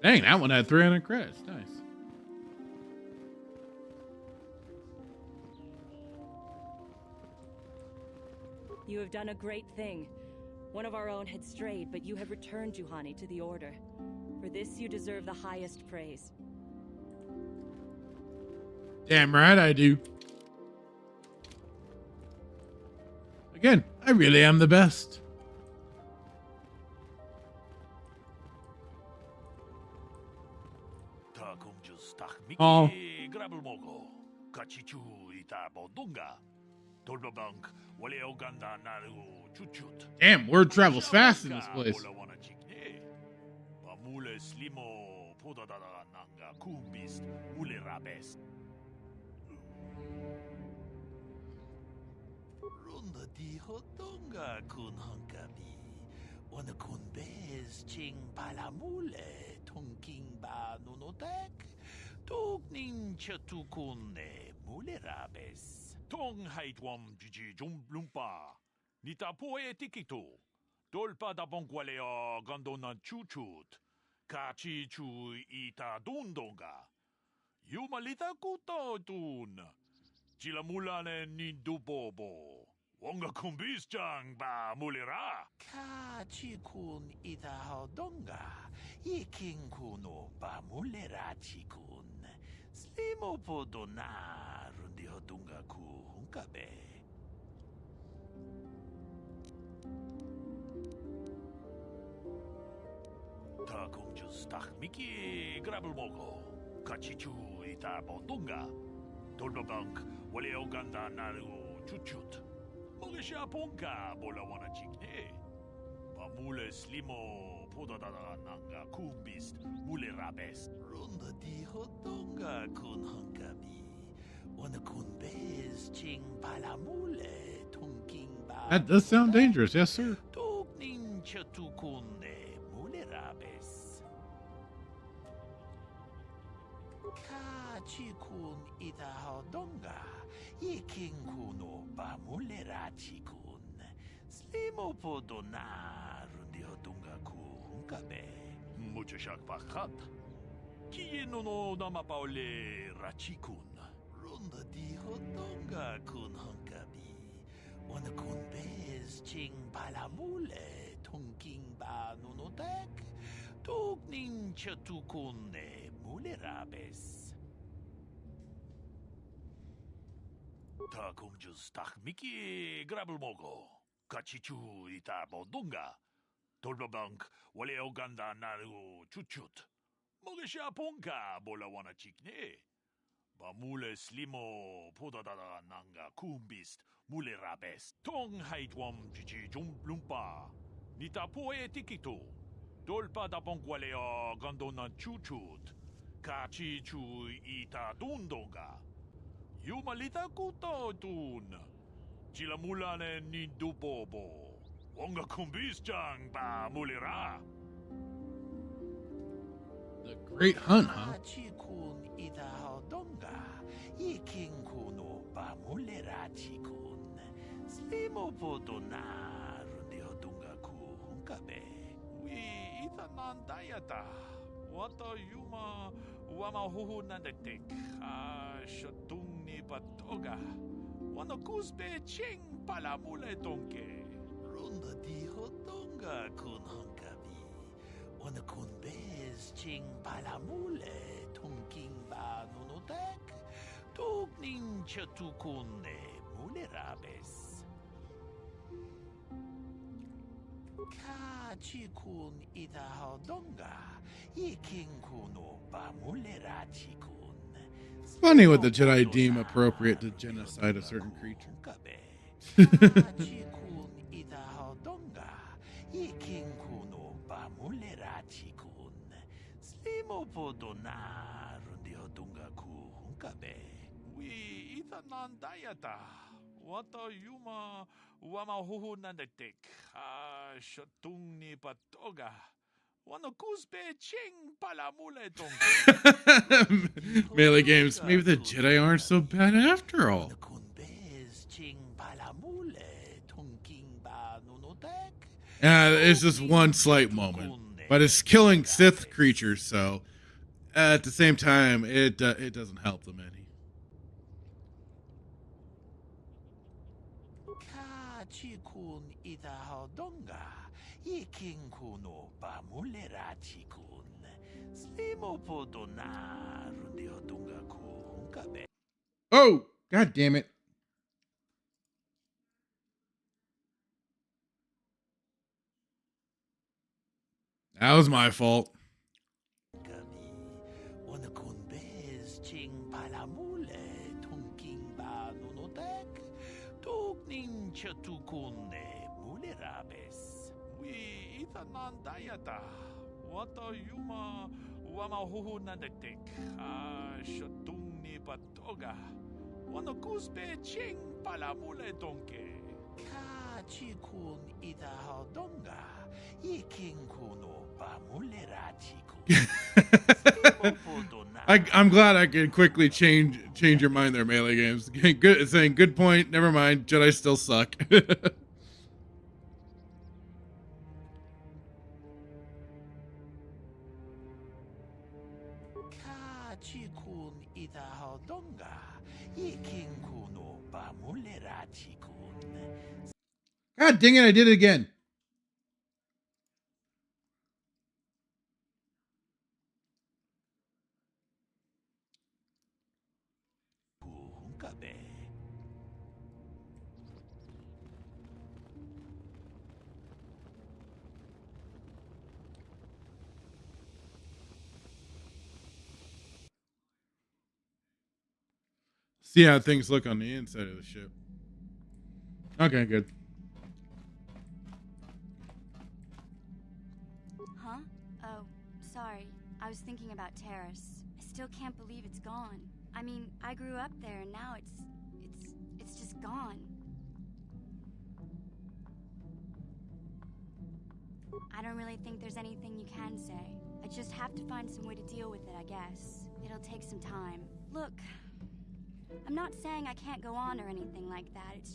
Dang, that one had 300 credits. Nice. You have done a great thing. One of our own had strayed, but you have returned Juhani to the Order. For this, you deserve the highest praise. Damn right I do. Again, I really am the best. Oh. Damn, word travels fast in this place. Runda di hodonga kun hankabi. Wana kun bez ching palamule tunking ba nunotek. Tugning chatukune mulerabes. Tong haitwam jiji jumblumpa. Nitapoe tikito. Dolpa da bonqualea gandona chuchut. Kachi chu ita dundonga. Yumalita kuto tun. Chilamulane nindubobo. Wonga kumbis jang ba mulera. Kachikun ita hodonga. Yiking kuno ba mulera chikun. Slimo podona rundi hodunga ku hunkabe. Ta kunjus tak miki grabel mogo. Kachichu ita bodunga. Dolbabank wale oganda naru chuchut. Mogesha ponka bola wana chikne. Pamule slimo podadada nanga kumbist mule rabes. Runda di hodonga kun hankabi. Wana kun bez ching palamule tunking ba. That does sound dangerous, yes, sir. Tugning chatukune mule rabes. Kachikun ita hodonga. Yiking kuno ba mule rachikun. Slimo podona rundi hodonga ku hunkabe. Mucho shak pakhat. Kieno no namapaole rachikun. Runda di hodonga kun hankabi. Wana kun bez ching palamule tunking ba nunotek. Tugning chatukune mule rabes. Ta kumjus tak miki grabel mogo. Kachichu ita bodunga. Dolbabank wale oganda naru chuchut. Mogesha ponka bola wana chikne. Bamule slimo podadada nanga kumbist mule rabes. Tong haitwam jiji jumblumpa. Nitapoe tikito. Dolpa da bonqualea gandona chuchut. Kachi chu ita dundonga. Yumalita kuto tun. Chilamulane nindubobo. Wonga kumbis jang ba mulera. The Great Hunt, huh? Chikun ita hodonga. Yiking kuno ba mulera chikun. Slimo podona rundi hodonga ku hunkabe. Wi ita nandayata. Wata yuma wama huhu nandetek. Shatung ni patoga. Wano kusbe ching palamule donke. Runda di hodonga kun hankabi. Wana kun bez ching palamule tunking ba nunotek. Tugning chatukune mule rabes. Kachikun ita hodonga. Yiking kuno ba mule rachikun. It's funny what the Jedi deem appropriate to genocide a certain creature. Kachikun ita hodonga. Yiking kuno ba mule rachikun. Slimo podona rundi hodonga ku hunkabe. Wi ita nandayata. Wata yuma wama huhu nandetek. Shatung ni patoga. Wano kusbe ching palamule donke. Melee games. Maybe the Jedi aren't so bad after all. It's just one slight moment, but it's killing Sith creatures, so at the same time, it doesn't help them any. Kachikun ita hodonga. Yiking kuno ba mule rachikun. Slimo podona rundi hodonga ku hunkabe. Oh, god damn it. That was my fault. Wana kun bez ching palamule tunking ba nunotek. Tugning chatukune mule rabes. Wi ita nandayata. Wata yuma wama huhu nandetek. Shatung ni patoga. Wano kusbe ching palamule donke. Kachikun itahaldonga. Ikinkuno bamulerachiku. I'm glad I could quickly change your mind there, Melee Games. Good saying good point. Never mind. Jedi still suck. Kachikun itahaldonga. Ikinkuno bamulerachikun. God dang it, I did it again. See how things look on the inside of the ship. Okay, good. Huh? Oh, sorry. I was thinking about Terrace. I still can't believe it's gone. I mean, I grew up there and now it's just gone. I don't really think there's anything you can say. I just have to find some way to deal with it, I guess. It'll take some time. Look, I'm not saying I can't go on or anything like that.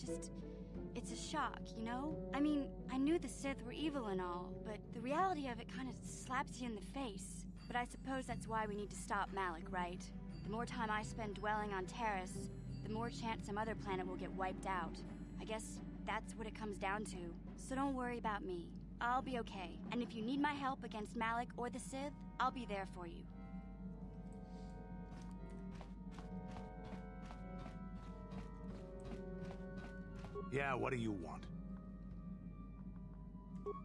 It's a shock, you know? I mean, I knew the Sith were evil and all, but the reality of it kind of slaps you in the face. But I suppose that's why we need to stop Malik, right? The more time I spend dwelling on Terrace, the more chance some other planet will get wiped out. I guess that's what it comes down to. So don't worry about me. I'll be okay. And if you need my help against Malik or the Sith, I'll be there for you. Yeah, what do you want?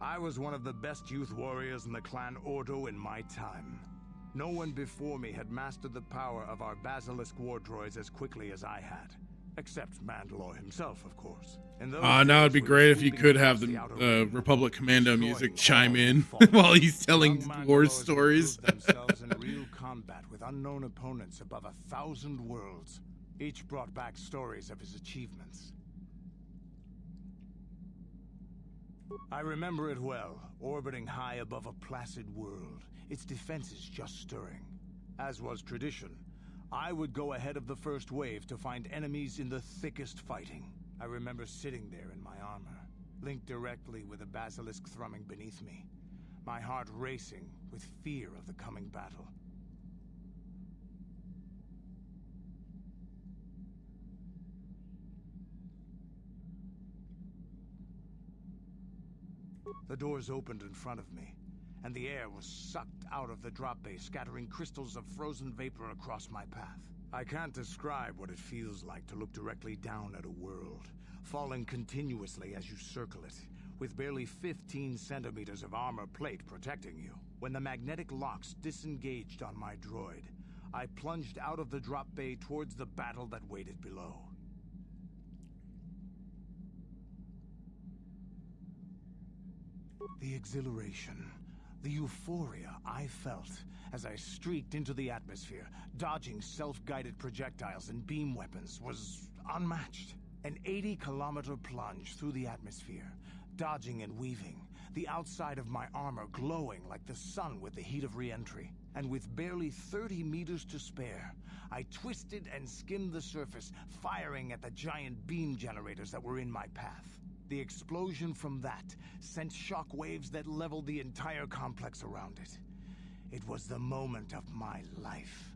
I was one of the best youth warriors in the clan Ordo in my time. No one before me had mastered the power of our basilisk war droids as quickly as I had. Except Mandalore himself, of course. Now it'd be great if you could have the Republic Commando music chime in while he's telling war stories. themselves in real combat with unknown opponents above 1,000 worlds. Each brought back stories of his achievements. I remember it well, orbiting high above a placid world, its defenses just stirring. As was tradition, I would go ahead of the first wave to find enemies in the thickest fighting. I remember sitting there in my armor, linked directly with a basilisk thrumming beneath me, my heart racing with fear of the coming battle. The doors opened in front of me, and the air was sucked out of the drop bay, scattering crystals of frozen vapor across my path. I can't describe what it feels like to look directly down at a world, falling continuously as you circle it, with barely 15 centimeters of armor plate protecting you. When the magnetic locks disengaged on my droid, I plunged out of the drop bay towards the battle that waited below. The exhilaration, the euphoria I felt as I streaked into the atmosphere, dodging self-guided projectiles and beam weapons, was unmatched. An 80-kilometer plunge through the atmosphere, dodging and weaving, the outside of my armor glowing like the sun with the heat of re-entry. And with barely 30 meters to spare, I twisted and skimmed the surface, firing at the giant beam generators that were in my path. The explosion from that sent shock waves that leveled the entire complex around it. It was the moment of my life.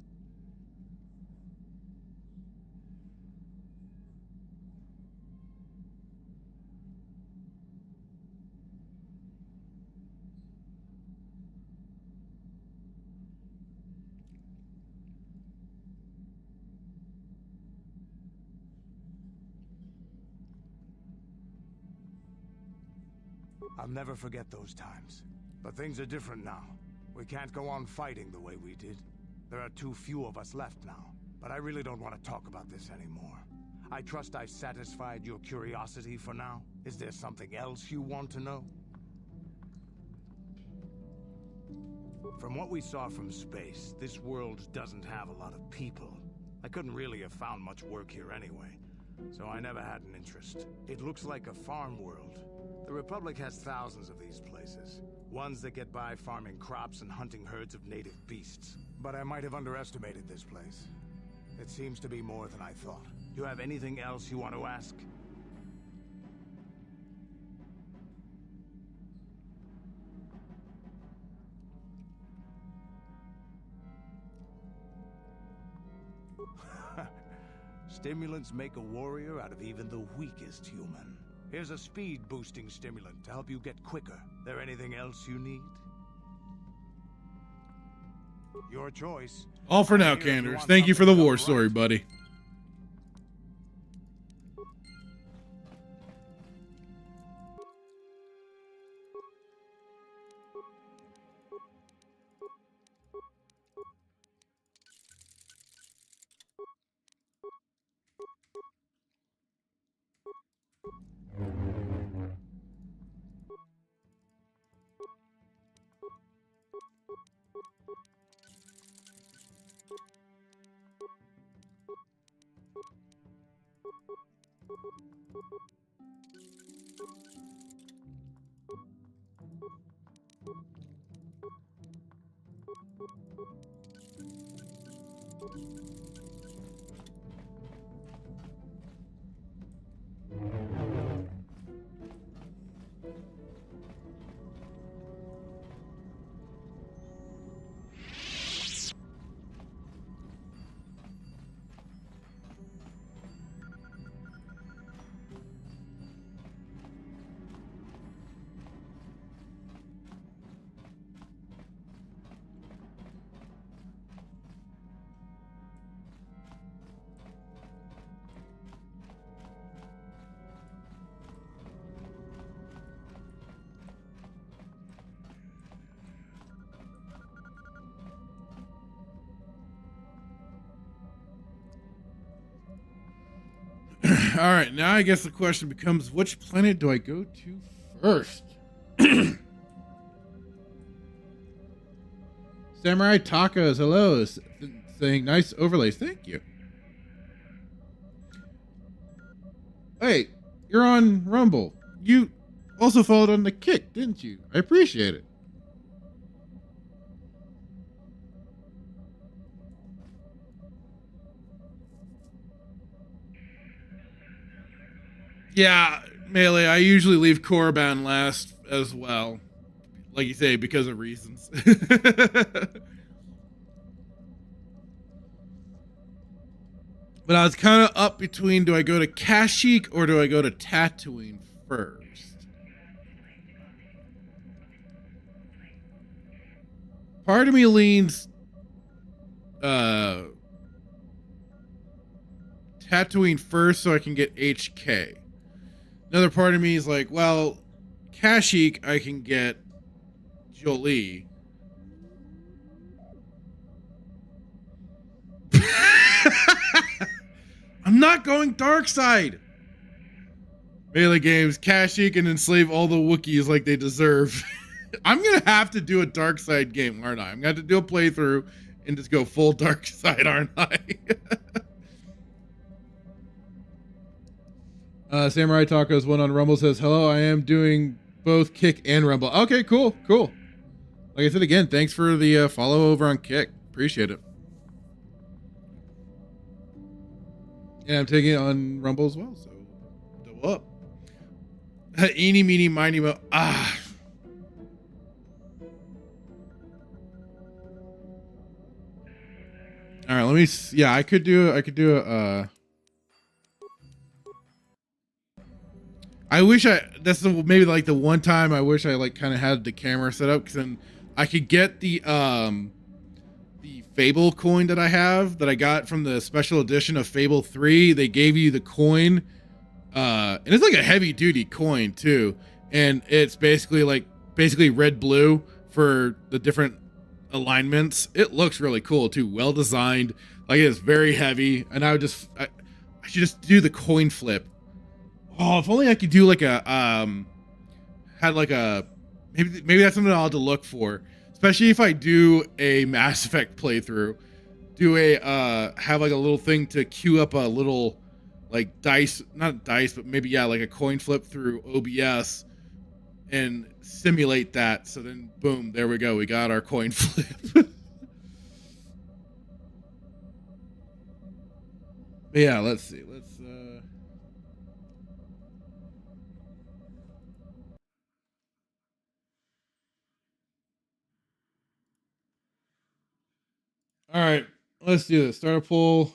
I'll never forget those times. But things are different now. We can't go on fighting the way we did. There are too few of us left now. But I really don't want to talk about this anymore. I trust I've satisfied your curiosity for now. Is there something else you want to know? From what we saw from space, this world doesn't have a lot of people. I couldn't really have found much work here anyway. so I never had an interest. It looks like a farm world. The Republic has thousands of these places. Ones that get by farming crops and hunting herds of native beasts. But I might have underestimated this place. It seems to be more than I thought. You have anything else you want to ask? Stimulants make a warrior out of even the weakest human. Here's a speed-boosting stimulant to help you get quicker. There anything else you need? Your choice. All for now, Canderous. Thank you for the war story, buddy. All right, now I guess the question becomes, which planet do I go to first? Samurai Tacos, hello, saying nice overlays. Thank you. Hey, you're on Rumble. You also followed on the kick, didn't you? I appreciate it. Yeah, Melee, I usually leave korriban last as well. Like you say, because of reasons. But I was kind of up between, do I go to Kashyyyk or do I go to Tatooine first? Part of me leans Tatooine first so I can get HK. Another part of me is like, well, Kashyyyk I can get Jolee. I'm not going dark side. Melee Games, Kashyyyk can enslave all the Wookiees like they deserve. I'm gonna have to do a dark side game, aren't I? I'm gonna have to do a playthrough and just go full dark side, aren't I? Samurai Tacos one on Rumble says, hello, I am doing both Kick and Rumble. Okay, cool. Like I said again, thanks for the follow over on Kick. Appreciate it. Yeah, I'm taking it on Rumble as well, so double up. Eeny, meeny, miny, mo. Ah. All right, let me. Yeah, I could do a. I wish that's maybe like the one time I wish I like kind of had the camera set up, because then I could get the Fable coin that I have that I got from the special edition of Fable 3. They gave you the coin, and it's like a heavy duty coin too, and it's basically red blue for the different alignments. It looks really cool too, well designed. Like, it's very heavy, and I should just do the coin flip. Oh, if only I could do like maybe that's something I'll have to look for, especially if I do a Mass Effect playthrough. Have like a little thing to queue up a little like dice, not dice, but maybe like a coin flip through OBS and simulate that. So then, boom, there we go. We got our coin flip. But yeah, let's see. All right, let's do this. Start a poll.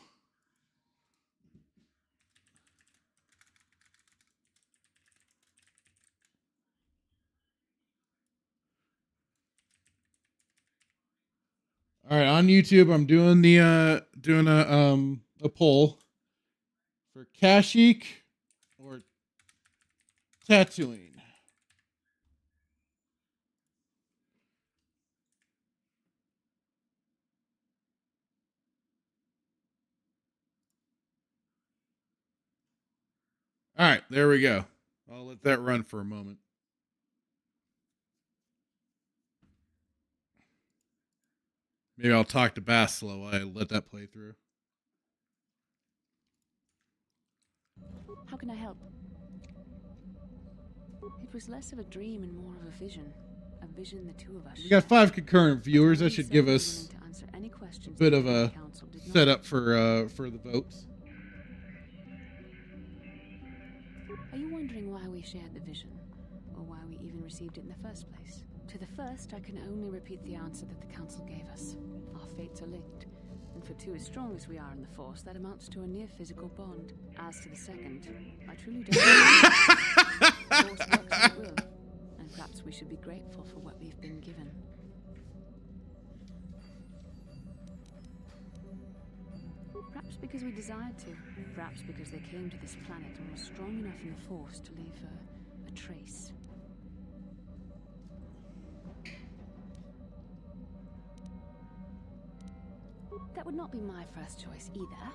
All right, on YouTube, I'm doing a poll for kashyyyk or tatooine. All right, there we go. I'll let that run for a moment. Maybe I'll talk to Bastila while I let that play through. How can I help? It was less of a dream and more of a vision. A vision the two of us. We got 5 concurrent viewers. That should give us a bit of a setup for the votes. Are you wondering why we shared the vision? Or why we even received it in the first place? To the first, I can only repeat the answer that the Council gave us. Our fates are linked. And for two as strong as we are in the Force, that amounts to a near physical bond. As to the second, I truly don't know. The Force works at will. And perhaps we should be grateful for what we've been given. Perhaps because we desired to. Perhaps because they came to this planet and were strong enough in the Force to leave a trace. That would not be my first choice either,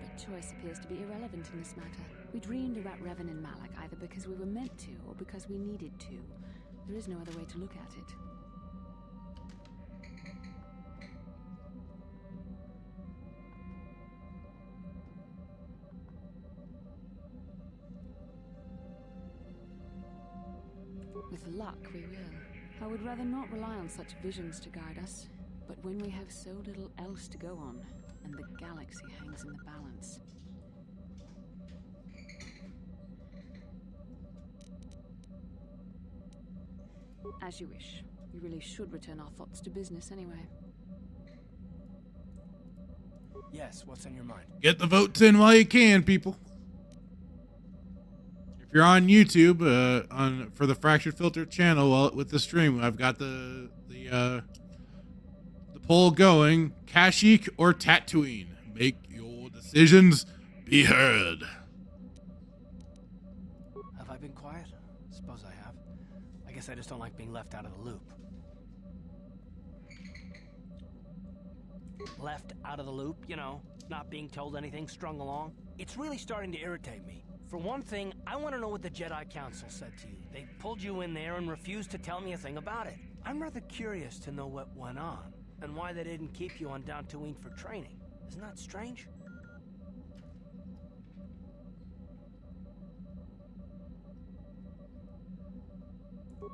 but choice appears to be irrelevant in this matter. We dreamed about Revan and Malak either because we were meant to or because we needed to. There is no other way to look at it. With luck, we will. I would rather not rely on such visions to guide us. But when we have so little else to go on, and the galaxy hangs in the balance. As you wish. We really should return our thoughts to business anyway. Yes, what's on your mind? Get the votes in while you can, people. If you're on YouTube, for the Fractured Filter channel, with the stream, I've got the poll going. Kashyyyk or Tatooine? Make your decisions be heard. Have I been quiet? Suppose I have. I guess I just don't like being left out of the loop. Left out of the loop, you know, not being told anything, strung along. It's really starting to irritate me. For one thing, I want to know what the Jedi Council said to you. They pulled you in there and refused to tell me a thing about it. I'm rather curious to know what went on, and why they didn't keep you on Dantooine for training. Isn't that strange?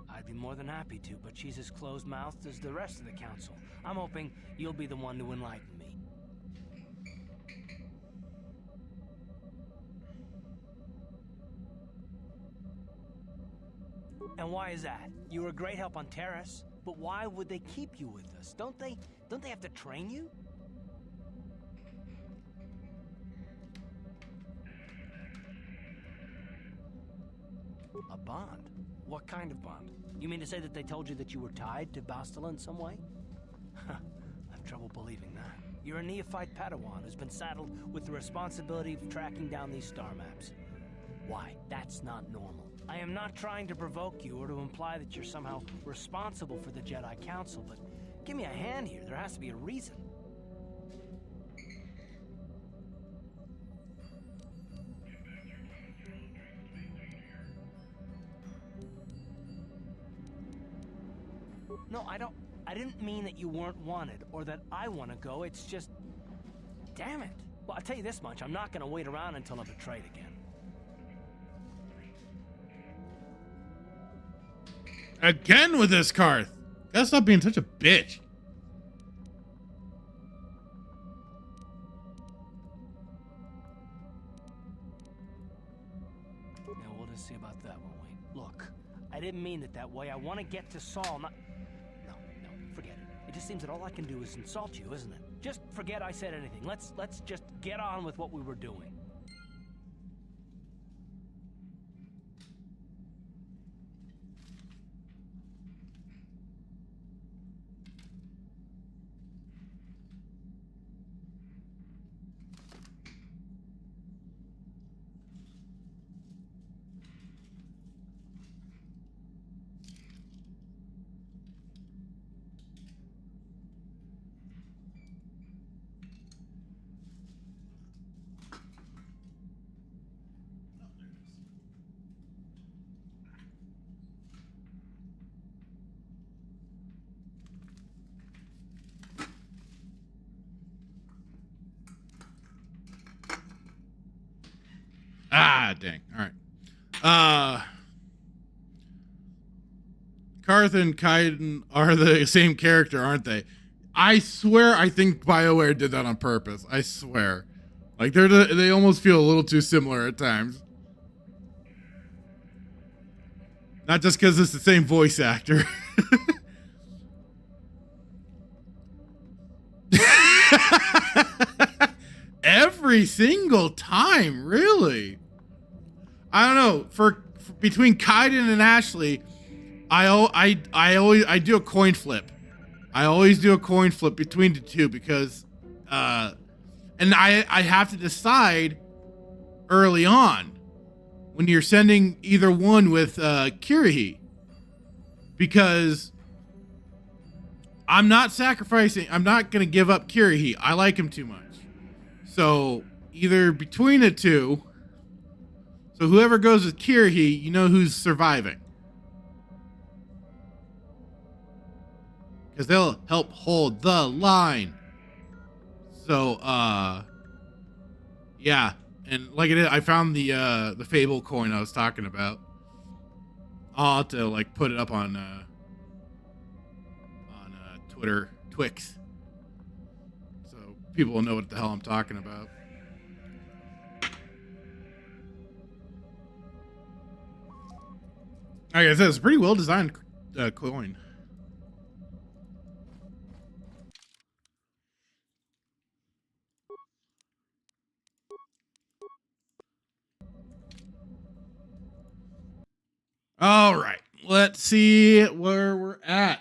I'd be more than happy to, but she's as closed-mouthed as the rest of the Council. I'm hoping you'll be the one to enlighten me. And why is that? You were a great help on Terrace, but why would they keep you with us? Don't they have to train you? A bond? What kind of bond? You mean to say that they told you that you were tied to Bastila in some way? I have trouble believing that. You're a neophyte Padawan who's been saddled with the responsibility of tracking down these star maps. Why? That's not normal. I am not trying to provoke you or to imply that you're somehow responsible for the Jedi Council, but give me a hand here. There has to be a reason. No, I didn't mean that you weren't wanted or that I want to go. It's just... Damn it. Well, I'll tell you this much, I'm not gonna wait around until I'm betrayed again. Again with this Carth. Gotta stop being such a bitch. Now we'll just see about that, won't we? Look, I didn't mean it that way. I want to get to Saul, not... No, forget it. It just seems that all I can do is insult you, isn't it? Just forget I said anything. Let's just get on with what we were doing. Ah, dang. All right. Carth and Kaiden are the same character, aren't they? I swear I think BioWare did that on purpose. I swear. Like, they almost feel a little too similar at times. Not just because it's the same voice actor. Every single time, really. I don't know. For between Kaiden and Ashley, I do a coin flip. I always do a coin flip between the two because and I have to decide early on when you're sending either one with Kirihī, because I'm not going to give up Kirihī. I like him too much. So either between the two, so whoever goes with Kirihī, you know who's surviving. Because they'll help hold the line. So, yeah. And like it is, I found the Fable coin I was talking about. I'll have to like put it up on Twitter, Twix, so people will know what the hell I'm talking about. Like I said, it's a pretty well designed coin. All right, let's see where we're at.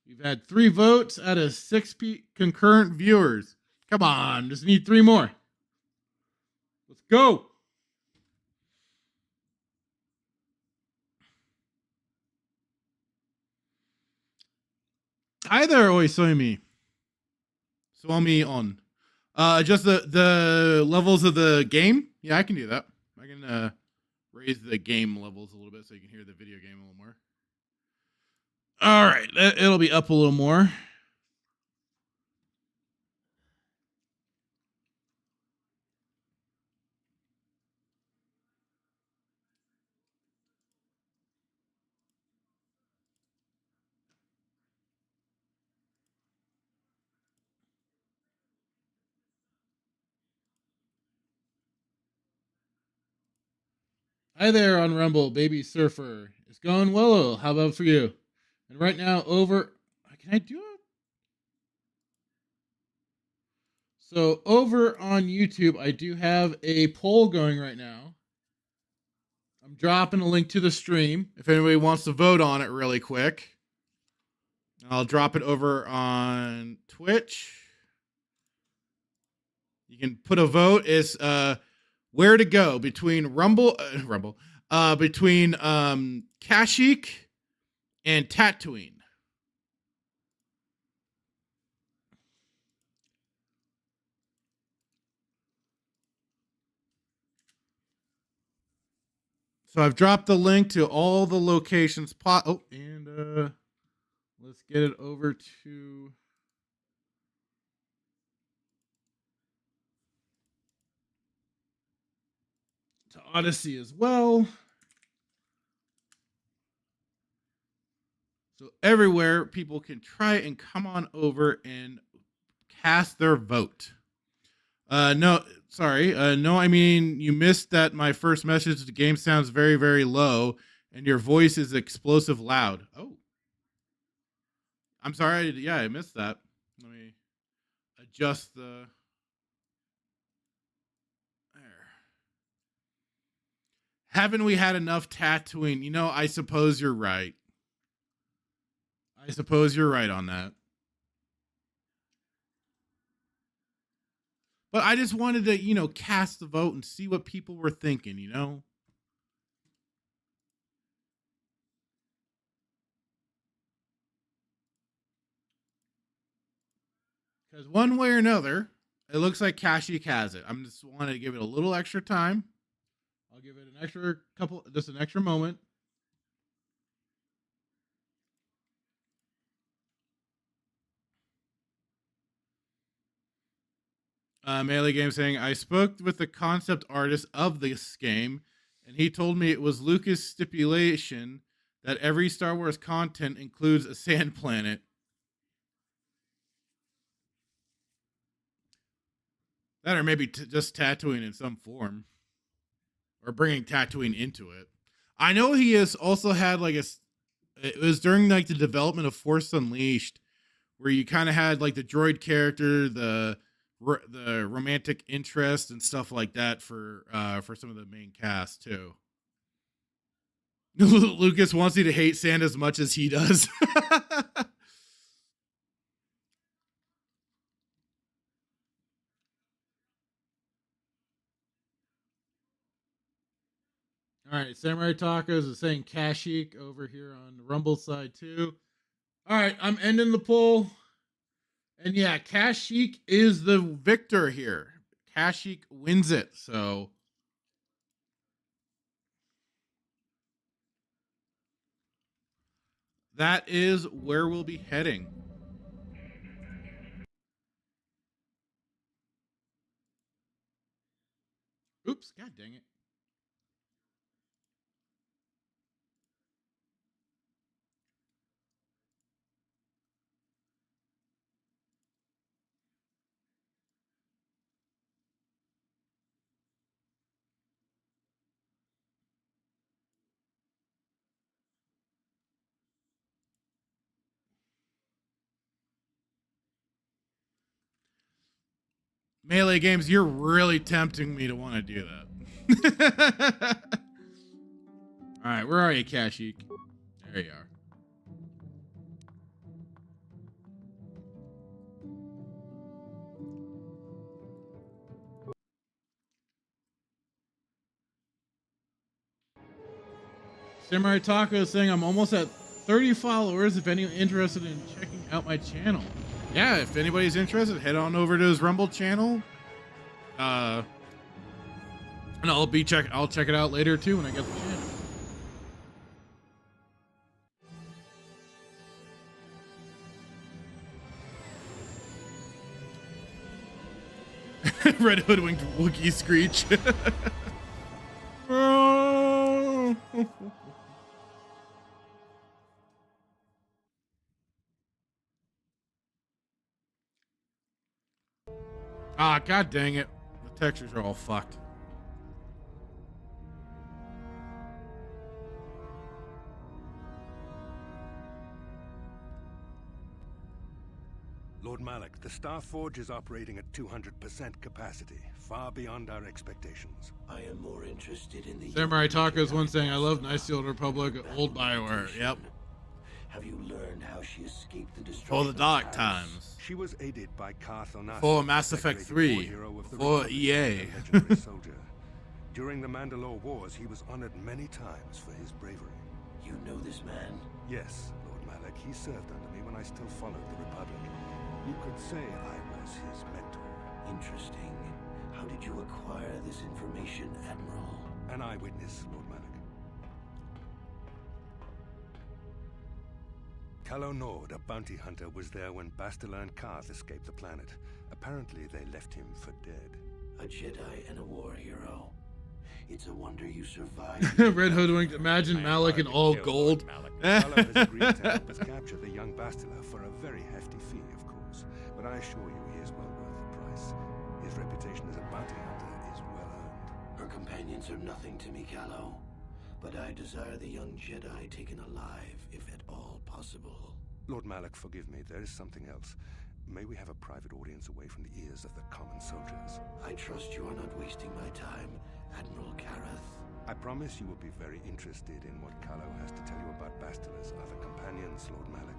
We've had 3 votes out of 6 concurrent viewers. Come on, just need 3 more. Let's go. Hi there, Oisoimi. Swami on. Just the levels of the game? Yeah, I can do that. I can raise the game levels a little bit so you can hear the video game a little more. All right, it'll be up a little more. Hi there on Rumble, Baby Surfer. It's going well. How about for you? And right now, over... Can I do it? So, over on YouTube, I do have a poll going right now. I'm dropping a link to the stream if anybody wants to vote on it really quick. I'll drop it over on Twitch. You can put a vote. It's where to go between between kashyyyk and Tatooine. So I've dropped the link to all the locations. And Let's get it over to Odyssey as well. So everywhere people can try and come on over and cast their vote. No, sorry. No, I mean, you missed that my first message to the game sounds very, very low and your voice is explosive loud. Oh. I'm sorry. Yeah, I missed that. Let me adjust the... There. Haven't we had enough Tatooine? You know, I suppose you're right. I suppose you're right on that. But I just wanted to, you know, cast the vote and see what people were thinking, you know? Because one way or another, it looks like Kashyyyk has it. I'm just wanting to give it a little extra time. I'll give it an extra couple, just an extra moment. Melee Game saying, I spoke with the concept artist of this game, and he told me it was Lucas' stipulation that every Star Wars content includes a sand planet. That or maybe just Tatooine in some form. Or bringing Tatooine into it. I know he has also had like it was during like the development of Force Unleashed, where you kind of had like the droid character, the romantic interest and stuff like that for some of the main cast too. Lucas wants you to hate sand as much as he does. All right, Samurai Tacos is saying Kashyyyk over here on the Rumble side too. All right, I'm ending the poll. And yeah, Kashyyyk is the victor here. Kashyyyk wins it. So that is where we'll be heading. Oops, god dang it. Melee Games, you're really tempting me to want to do that. All right, where are you, Kashyyyk? There you are. Samurai Taco is saying I'm almost at 30 followers if anyone's interested in checking out my channel. Yeah, if anybody's interested, head on over to his Rumble channel. And I'll check it out later too when I get the chance. Red Hoodwinked Wookiee Screech. Ah, god dang it. The textures are all fucked. Lord Malak, the Star Forge is operating at 200% capacity, far beyond our expectations. I am more interested in the... Samurai Tacos one saying, I love Nice the Old Republic, old Bioware. Yep. Have you learned how she escaped the destruction? For the dark times. She was aided by Carth for Mass Effect 3. For EA. During the Mandalore Wars, he was honored many times for his bravery. You know this man? Yes, Lord Malak. He served under me when I still followed the Republic. You could say I was his mentor. Interesting. How did you acquire this information, Admiral? An eyewitness, Lord Malak. Calo Nord, a bounty hunter, was there when Bastila and Carth escaped the planet. Apparently, they left him for dead. A Jedi and a war hero. It's a wonder you survived. Red Hoodwinked. Imagine Malik in all gold. Calo has agreed to help us capture the young Bastila for a very hefty fee, of course. But I assure you, he is well worth the price. His reputation as a bounty hunter is well earned. Her companions are nothing to me, Calo. But I desire the young Jedi taken alive, if at all possible. Lord Malik, forgive me. There is something else. May we have a private audience away from the ears of the common soldiers? I trust you are not wasting my time, Admiral Carth. I promise you will be very interested in what Calo has to tell you about Bastila's other companions, Lord Malik.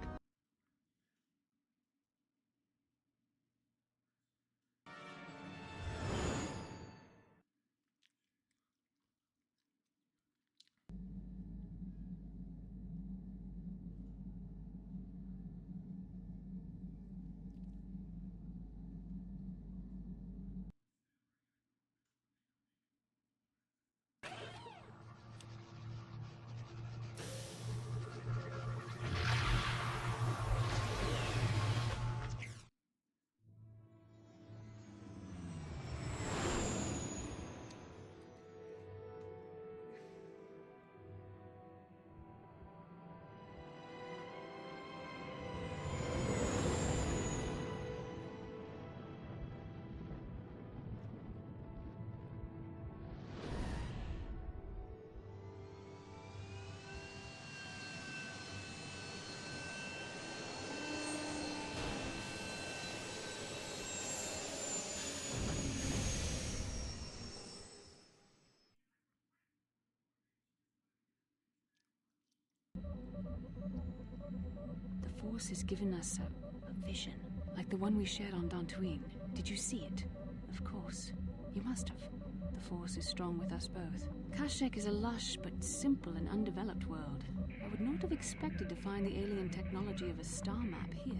The Force has given us a vision, like the one we shared on Dantooine. Did you see it? Of course. You must have. The Force is strong with us both. Kashyyyk is a lush but simple and undeveloped world. I would not have expected to find the alien technology of a star map here.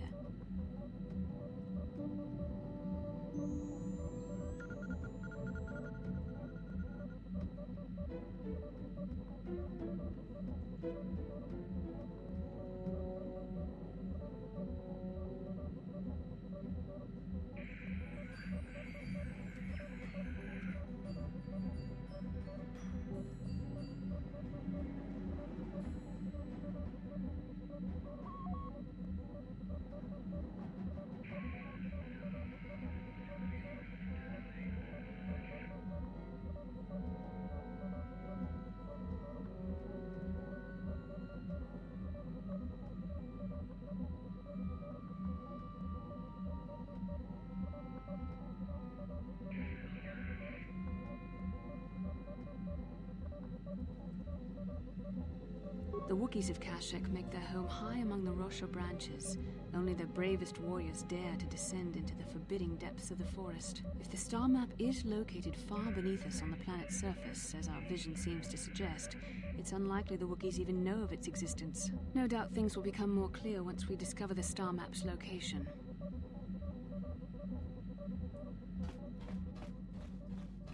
The Wookiees of Kashyyyk make their home high among the Rosho branches. Only their bravest warriors dare to descend into the forbidding depths of the forest. If the star map is located far beneath us on the planet's surface, as our vision seems to suggest, it's unlikely the Wookiees even know of its existence. No doubt things will become more clear once we discover the star map's location.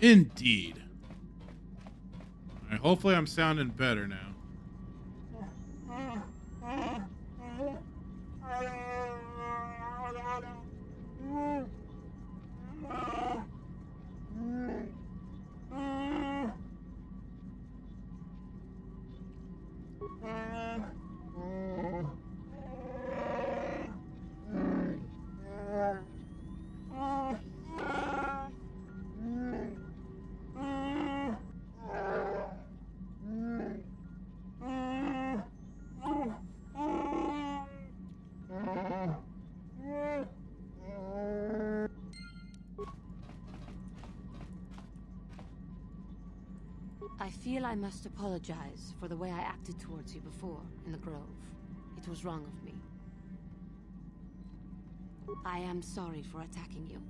Indeed. All right, hopefully I'm sounding better now. I feel I must apologize for the way I acted towards you before, in the Grove. It was wrong of me. I am sorry for attacking you.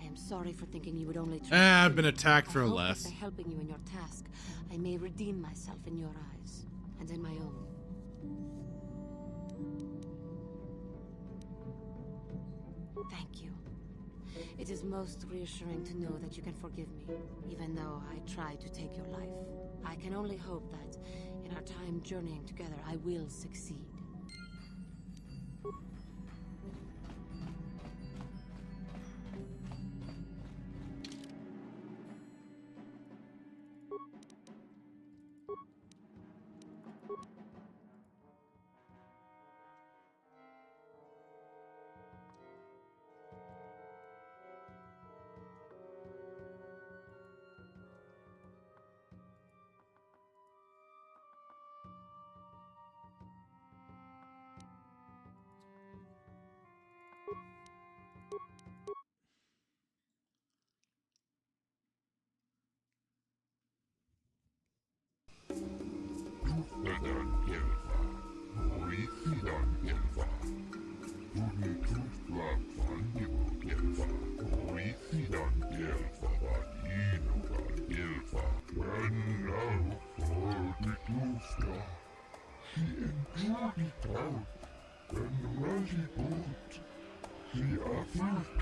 I am sorry for thinking you would only try. I've been attacked for I hope less. that by helping you in your task, I may redeem myself in your eyes, and in my own. Thank you. It is most reassuring to know that you can forgive me, even though I tried to take your life. I can only hope that, in our time journeying together, I will succeed. Tuftadan Gelfa, Orisidan Gelfa, Tuni Tufla Fandigo Gelfa, Orisidan Gelfa, Inugan Gelfa, when now for the Tufta, she endured it out, and Raji boat, she offered to.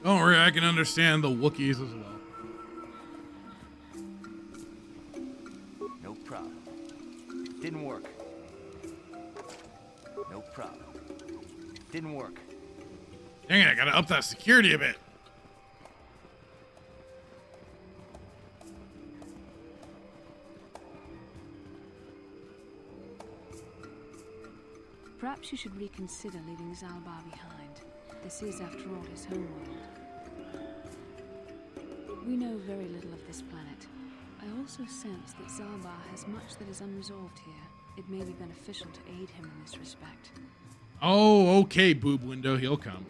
Don't worry, I can understand the Wookiees as well. No problem. Didn't work. No problem. Didn't work. Dang it, I gotta up that security a bit. Perhaps you should reconsider leaving Zaalbar behind. This is, after all, his homeworld. We know very little of this planet. I also sense that Zaalbar has much that is unresolved here. It may be beneficial to aid him in this respect. Oh, okay, Boob Window, he'll come.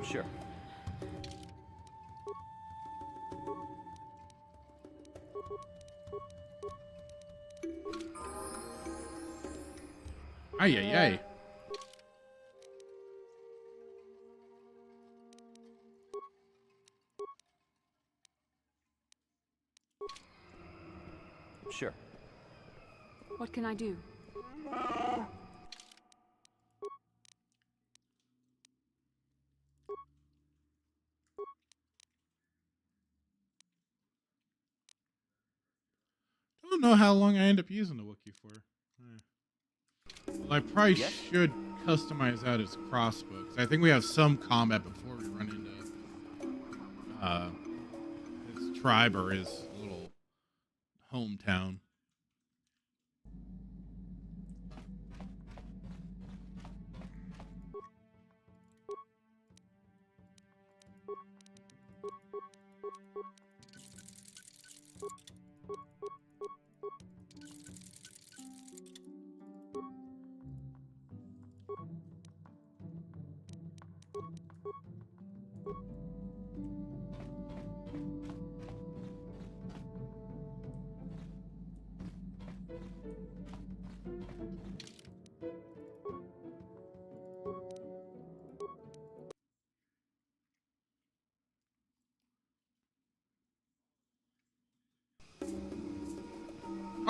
Sure. Ay, ay, ay. Sure. What can I do? I don't know how long I end up using the Wookiee for. Well, I probably should customize out his crossbow, because I think we have some combat before we run into his tribe or his little hometown.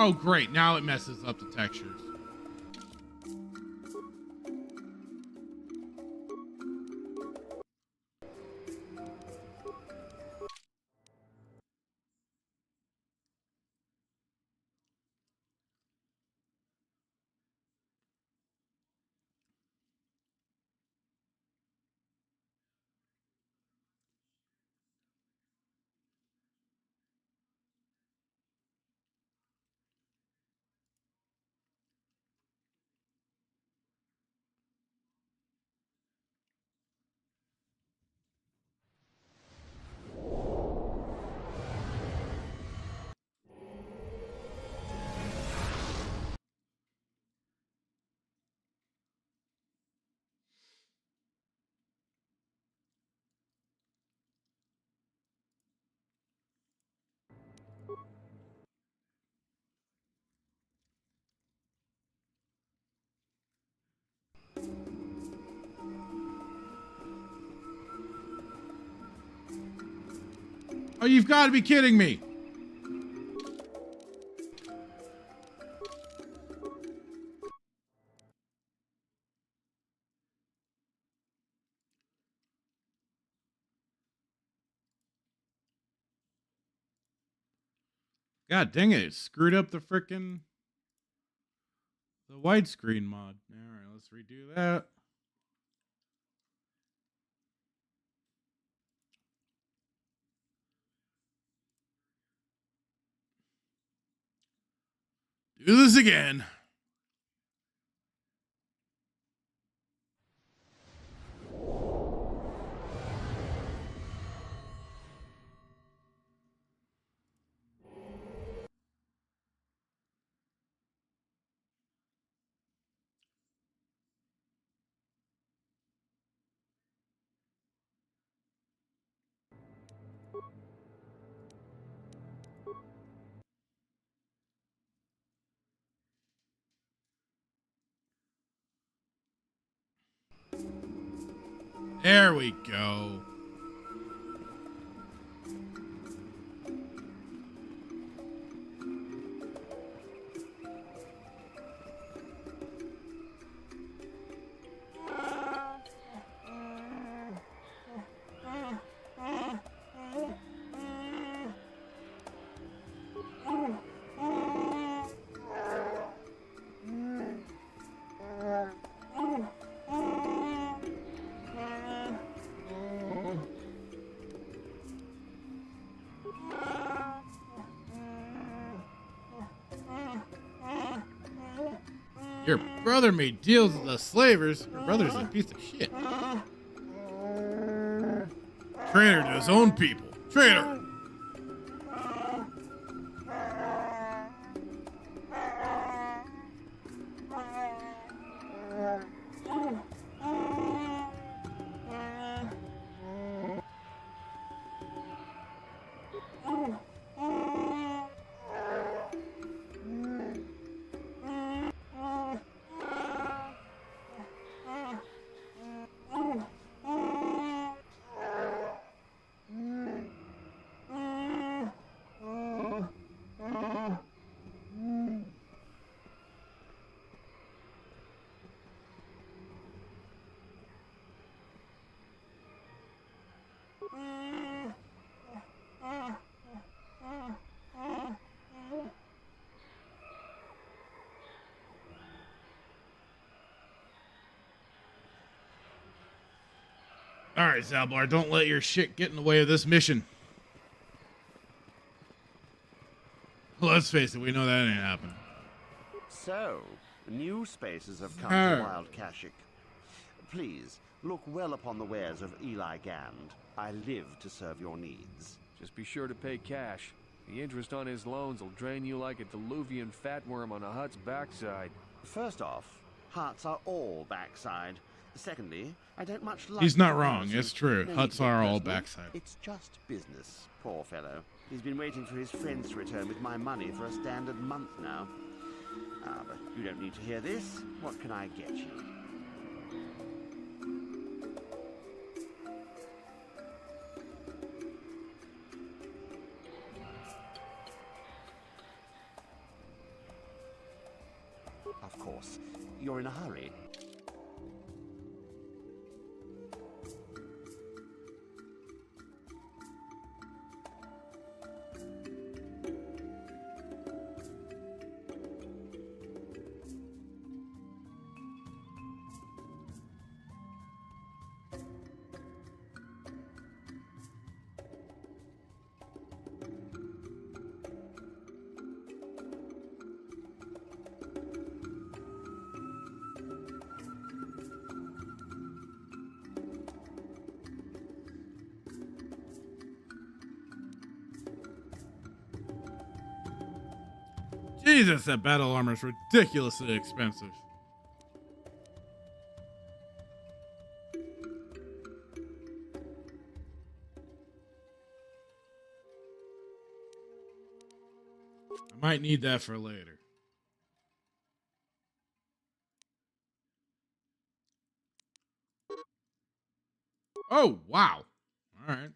Oh, great. Now it messes up the textures. Oh, you've got to be kidding me. God dang it. It screwed up the frickin' the widescreen mod. All right, let's redo that. Do this again. There we go. Your brother made deals with the slavers. Your brother's a piece of shit. Traitor to his own people. Traitor. All right, Zaalbar, don't let your shit get in the way of this mission. Let's face it, we know that ain't happening. So, new spaces have come Oh. to Wild Kashyyyk. Please, look well upon the wares of Eli Gand. I live to serve your needs. Just be sure to pay cash. The interest on his loans will drain you like a diluvian fatworm on a hut's backside. First off, huts are all backside. Secondly, I don't much like... He's not the wrong. person. It's true. No Huts need to get are all personal. backside. It's just business, poor fellow. He's been waiting for his friends to return with my money for a standard month now. Ah, but you don't need to hear this. What can I get you? Of course. You're in a hurry. Jesus, that battle armor is ridiculously expensive. I might need that for later. Oh, wow. All right.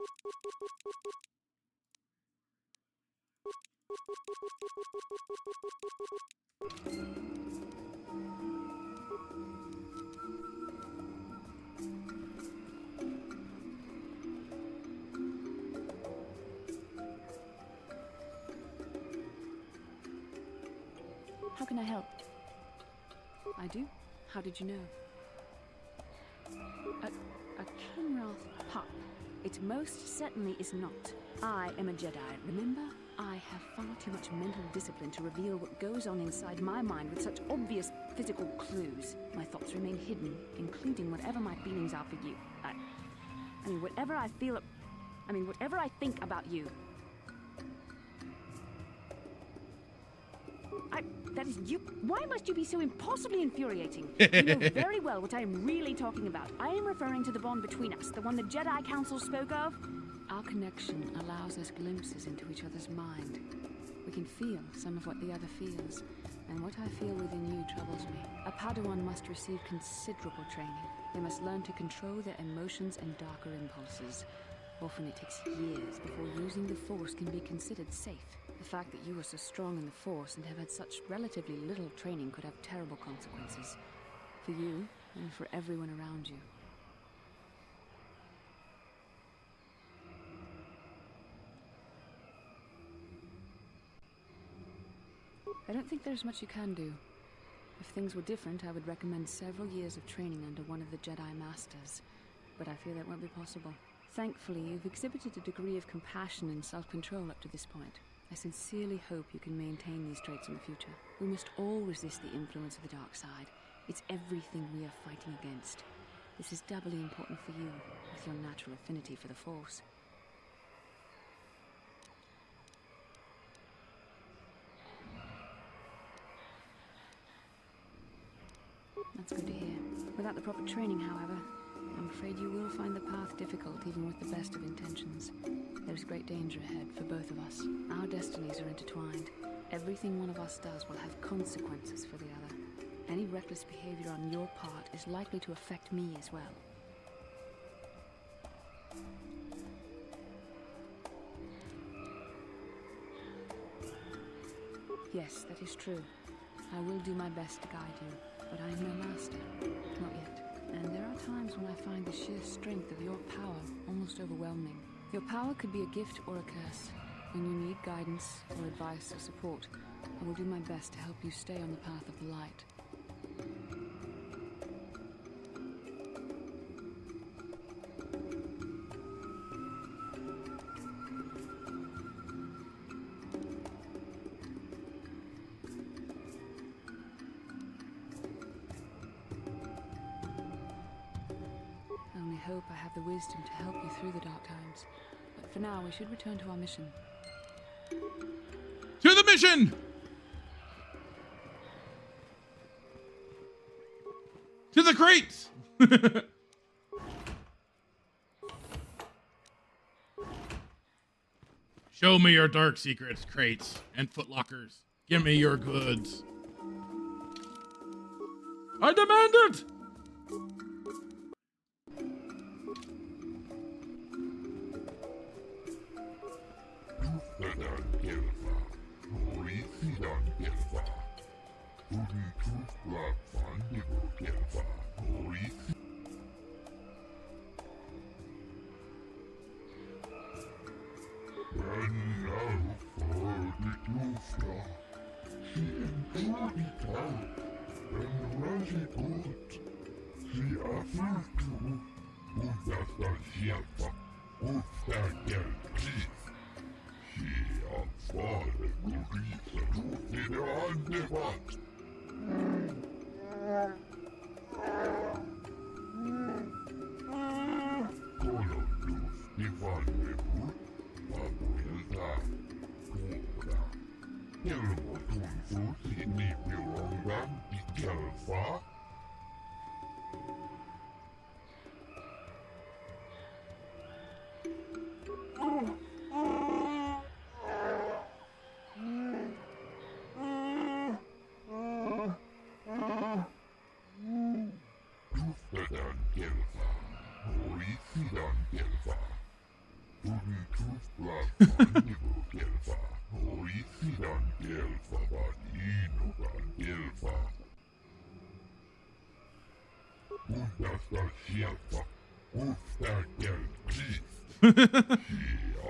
How can I help? I do? How did you know? A Kenrath pup. It most certainly is not. I am a Jedi, remember? I have far too much mental discipline to reveal what goes on inside my mind with such obvious physical clues. My thoughts remain hidden, including whatever my feelings are for you. I mean, whatever I feel... whatever I think about you. That is you. Why must you be so impossibly infuriating? You know very well what I am really talking about. I am referring to the bond between us, the one the Jedi Council spoke of. Our connection allows us glimpses into each other's mind. We can feel some of what the other feels, and what I feel within you troubles me. A Padawan must receive considerable training. They must learn to control their emotions and darker impulses. Often it takes years before using the Force can be considered safe. The fact that you are so strong in the Force and have had such relatively little training could have terrible consequences. For you, and for everyone around you. I don't think there's much you can do. If things were different, I would recommend several years of training under one of the Jedi Masters. But I fear that won't be possible. Thankfully, you've exhibited a degree of compassion and self-control up to this point. I sincerely hope you can maintain these traits in the future. We must all resist the influence of the dark side. It's everything we are fighting against. This is doubly important for you, with your natural affinity for the Force. That's good to hear. Without the proper training, however, I'm afraid you will find the path difficult even with the best of intentions. There's great danger ahead for both of us. Our destinies are intertwined. Everything one of us does will have consequences for the other. Any reckless behavior on your part is likely to affect me as well. Yes, that is true. I will do my best to guide you, but I am no master. Not yet. And there are times when I find the sheer strength of your power almost overwhelming. Your power could be a gift or a curse. When you need guidance or advice or support, I will do my best to help you stay on the path of the light. I only hope I have the wisdom to help you through the dark times. But for now, we should return to our mission. To the mission! To the crates! Show me your dark secrets, crates and footlockers. Give me your goods. I demand it!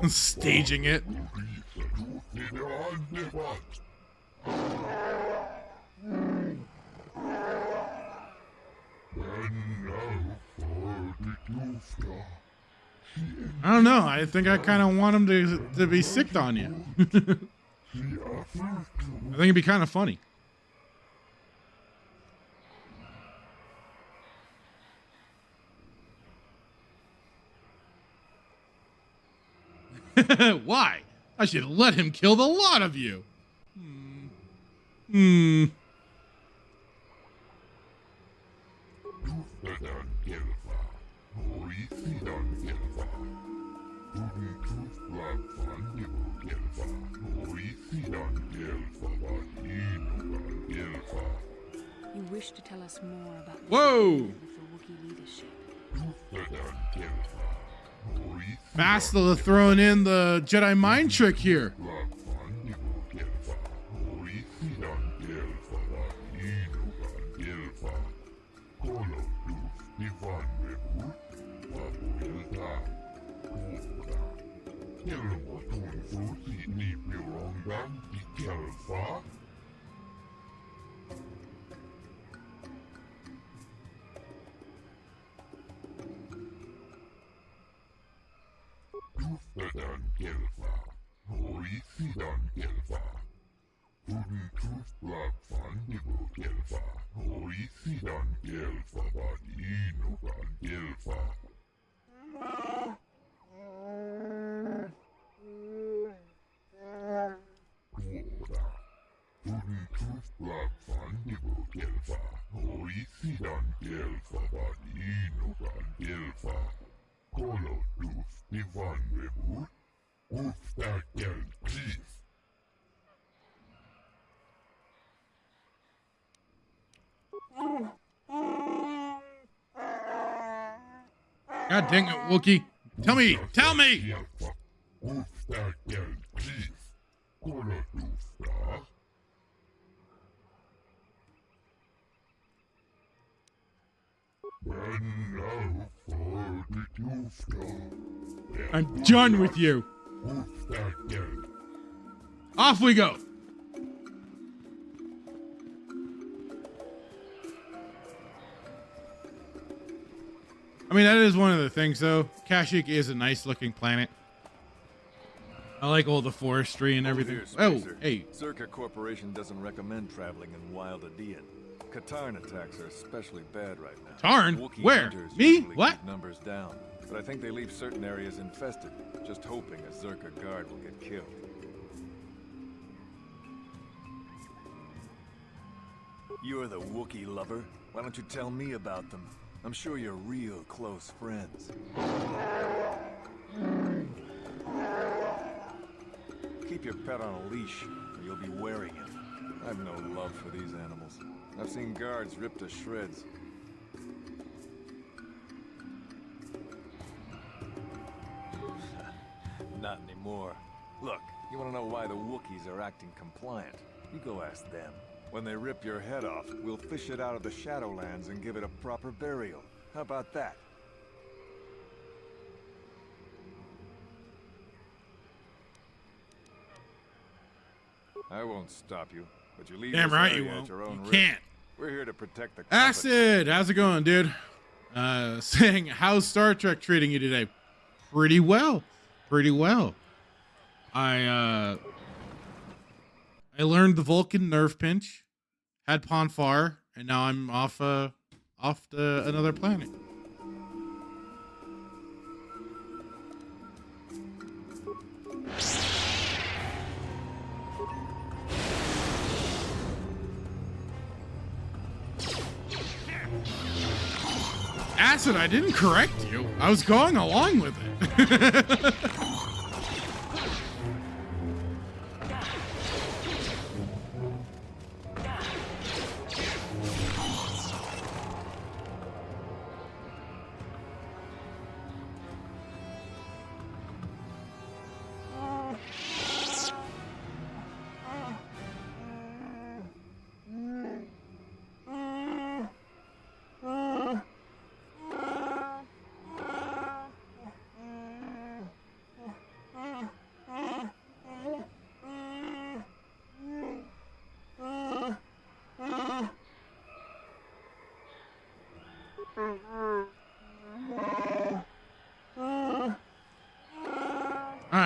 Staging it. I don't know. I think I kind of want him to be sicked on you. I think it'd be kind of funny. Why? I should let him kill the lot of you. You wish to tell us more about the Whoa! with the Wookiee leadership. Bastila throwing in the Jedi mind trick here. God dang it, Wookie. Tell me. I'm done with you. Off we go. I mean, that is one of the things, though. Kashyyyk is a nice looking planet. I like all the forestry and everything. Oh, hey. Zerka Corporation doesn't recommend traveling in wild Adean. Katarn attacks are especially bad right now. Katarn? Wookiee Where? hunters Me? usually What? keep numbers down, but I think they leave certain areas infested, just hoping a Zerka guard will get killed. You're the Wookiee lover. Why don't you tell me about them? I'm sure you're real close friends. Keep your pet on a leash, or you'll be wearing it. I've no love for these animals. I've seen guards ripped to shreds. Not anymore. Look, you want to know why the Wookiees are acting compliant? You go ask them. When they rip your head off, we'll fish it out of the Shadowlands and give it a proper burial. How about that? I won't stop you, but you leave Damn this right area you at won't. your own You risk. can't. We're here to protect the Acid, how's it going, dude? Saying, how's Star Trek treating you today? Pretty well. I learned the Vulcan nerve pinch, had Ponfar, and now I'm off to another planet. Acid, I didn't correct you. I was going along with it.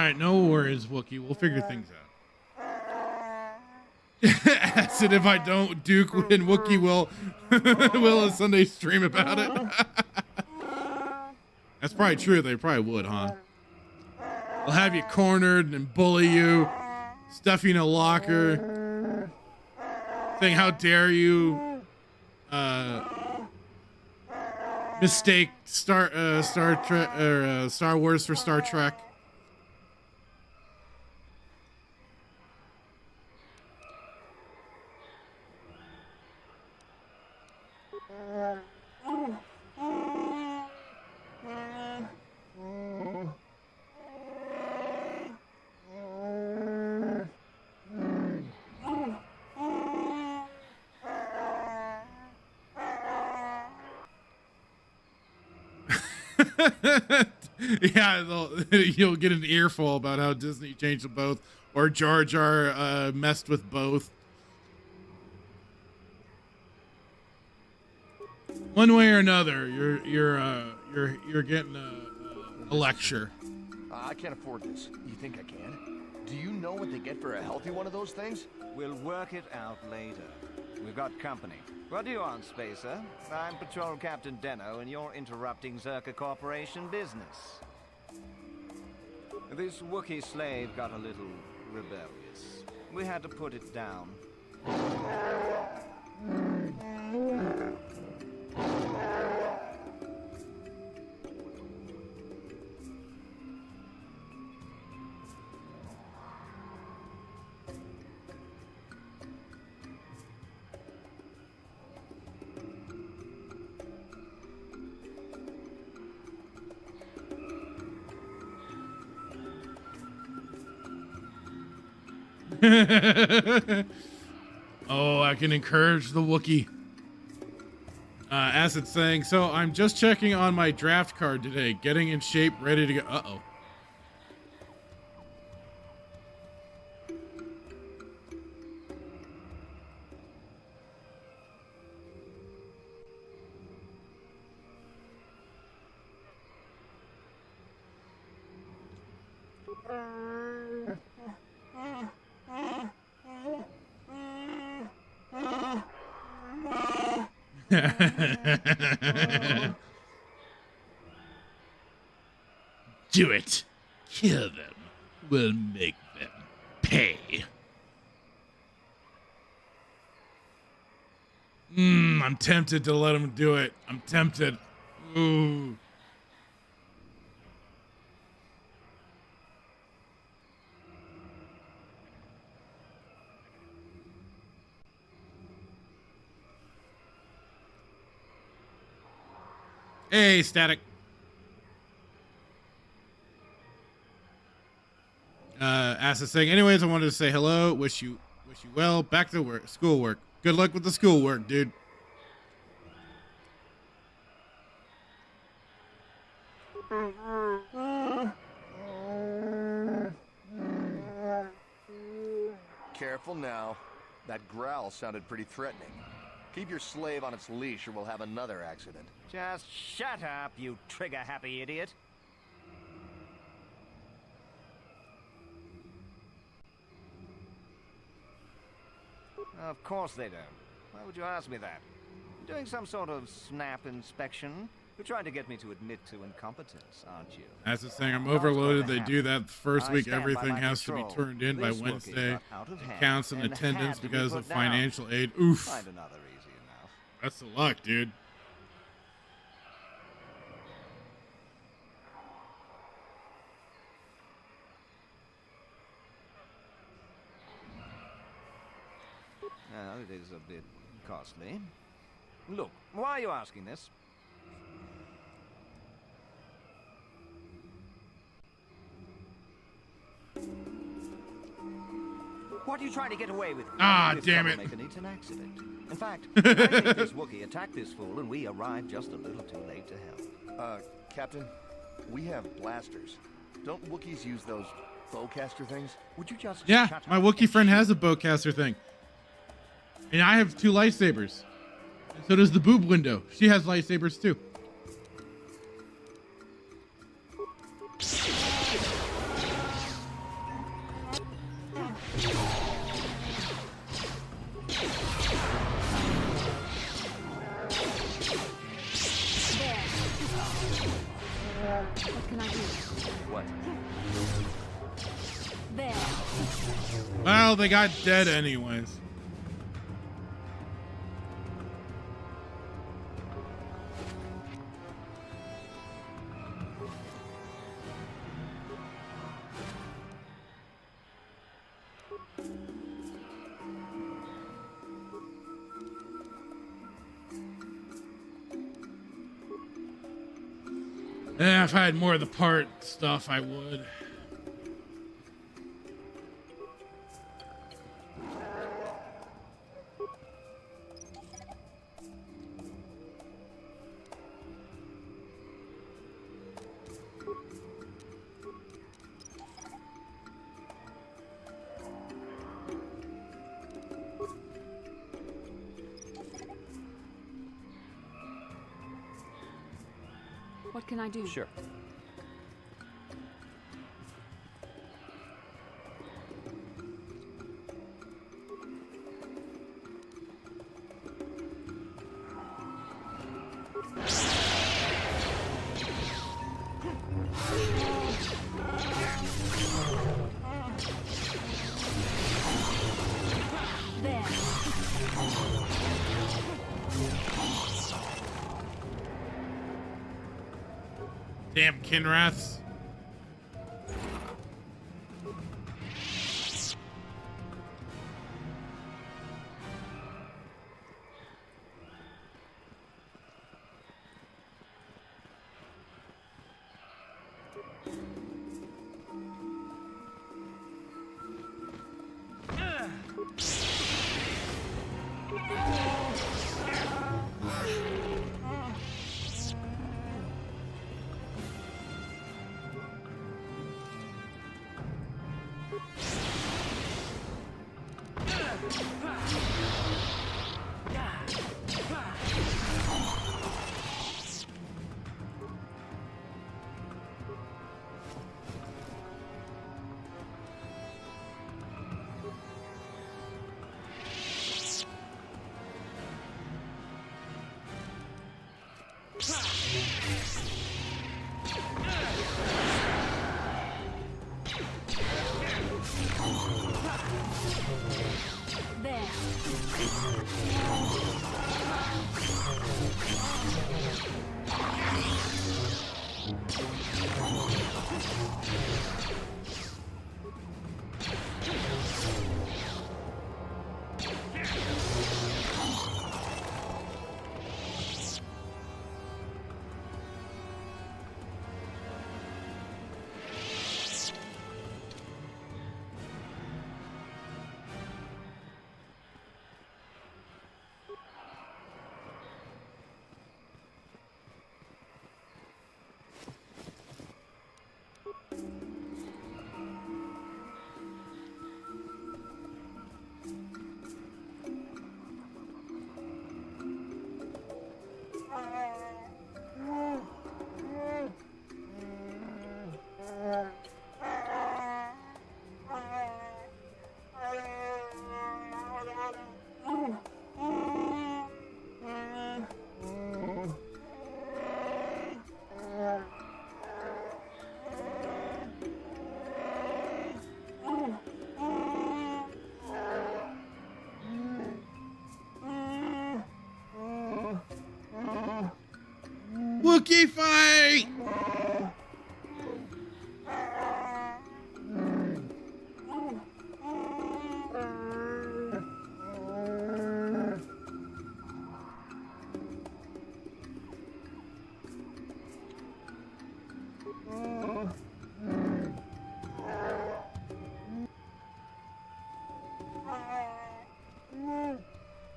right, no worries, Wookie. We'll figure things out. Acid if I don't, Duke and Wookie will will a Sunday stream about it. That's probably true. They probably would, huh? They'll have you cornered and bully you, stuff you in a locker, saying how dare you mistake Star Trek or Star Wars for Star Trek. Yeah, you'll get an earful about how Disney changed them both, or Jar Jar messed with both. One way or another, you're getting a lecture. I can't afford this. You think I can? Do you know what they get for a healthy one of those things? We'll work it out later. We've got company. What do you want, Spacer? I'm Patrol Captain Deno, and you're interrupting Zerka Corporation business. This Wookiee slave got a little rebellious. We had to put it down. Oh, I can encourage the Wookiee. Acid saying, so I'm just checking on my draft card today, getting in shape, ready to go. Uh-oh. Do it. Kill them. We'll make them pay. I'm tempted to let him do it. I'm tempted. Ooh. Hey, Static. Acid saying, anyways, I wanted to say hello. Wish you well. Back to work, schoolwork. Good luck with the schoolwork, dude. Careful now. That growl sounded pretty threatening. Keep your slave on its leash or we'll have another accident. Just shut up, you trigger-happy idiot. Of course they don't. Why would you ask me that? You're doing some sort of snap inspection? You're trying to get me to admit to incompetence, aren't you? As it's saying, I'm overloaded. They do that the first week. Everything has to be turned in by Wednesday. Accounts and attendance because of financial aid. Oof. Find another easy enough. That's the luck, dude. Well, it is a bit costly. Look, why are you asking this? What are you trying to get away with? Ah, damn it. It's an accident. In fact, I think this Wookiee attacked this fool and we arrived just a little too late to help. Captain, we have blasters. Don't Wookiees use those bowcaster things? Would you just Yeah, shut my up? Wookiee friend has a bowcaster thing. And I have 2 lightsabers. And so does the boob window. She has lightsabers too. Well, they got dead anyways. Yeah, if I had more of the part stuff, I would. What can I do? Sure. Damn Kinraths. Wookiee fight!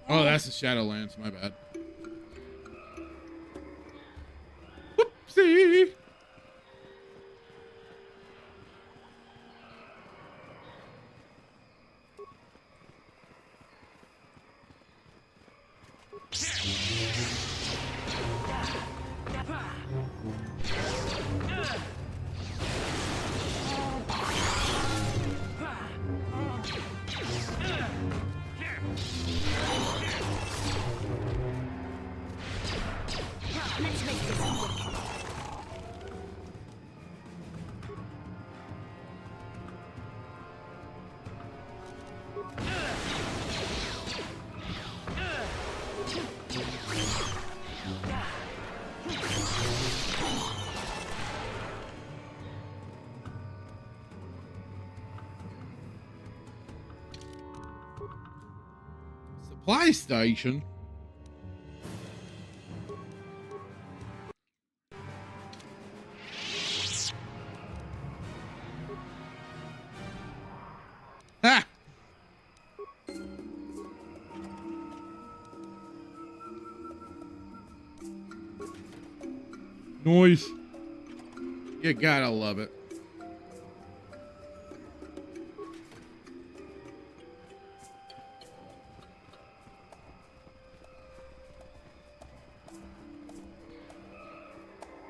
Oh, that's the Shadowlands, my bad. Whoopsie! supply station. Ha! Noise. You gotta love it.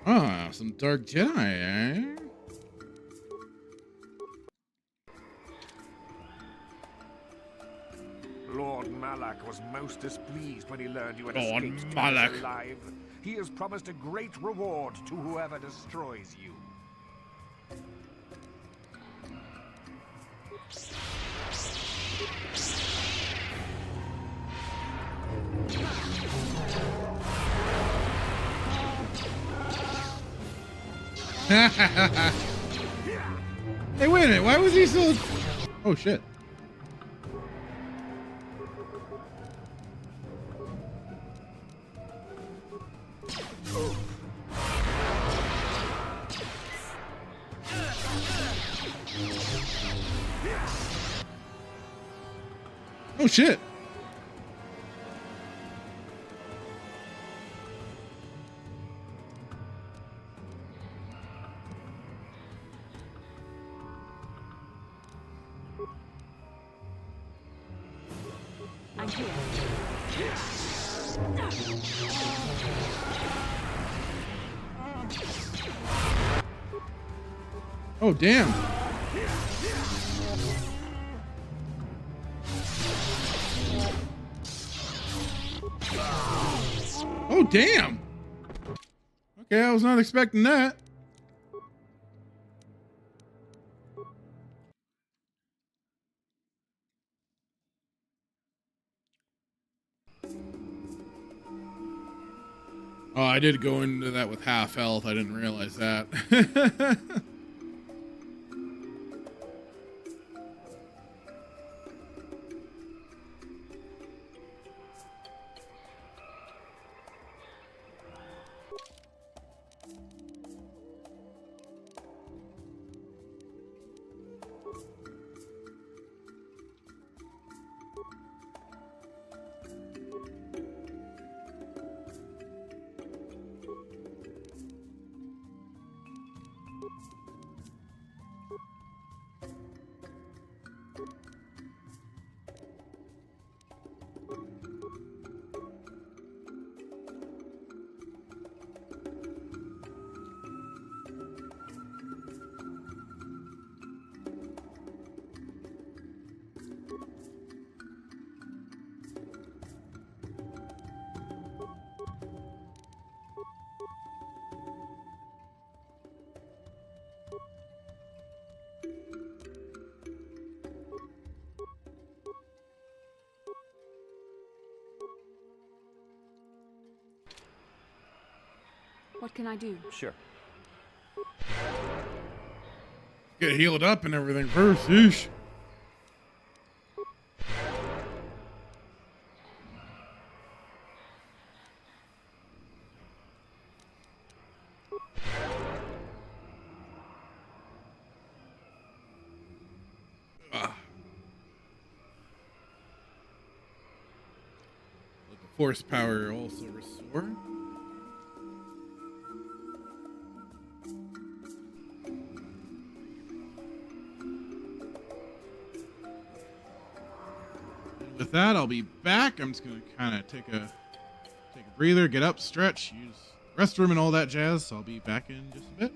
Ah, some dark Jedi, eh? Lord Malak was most displeased when he learned you had Lord escaped Malak. alive. He has promised a great reward to whoever destroys you. Hey, wait a minute. Why was he so... Oh, shit. Oh, shit. I'm here. Oh, damn. Oh, damn. Okay, I was not expecting that. Oh, I did go into that with half health. I didn't realize that. What can I do? Sure. Get healed up and everything first. Yeesh. Let the force power also restore. With that, I'll be back. I'm just gonna kind of take a breather, get up, stretch, use the restroom and all that jazz. So I'll be back in just a bit.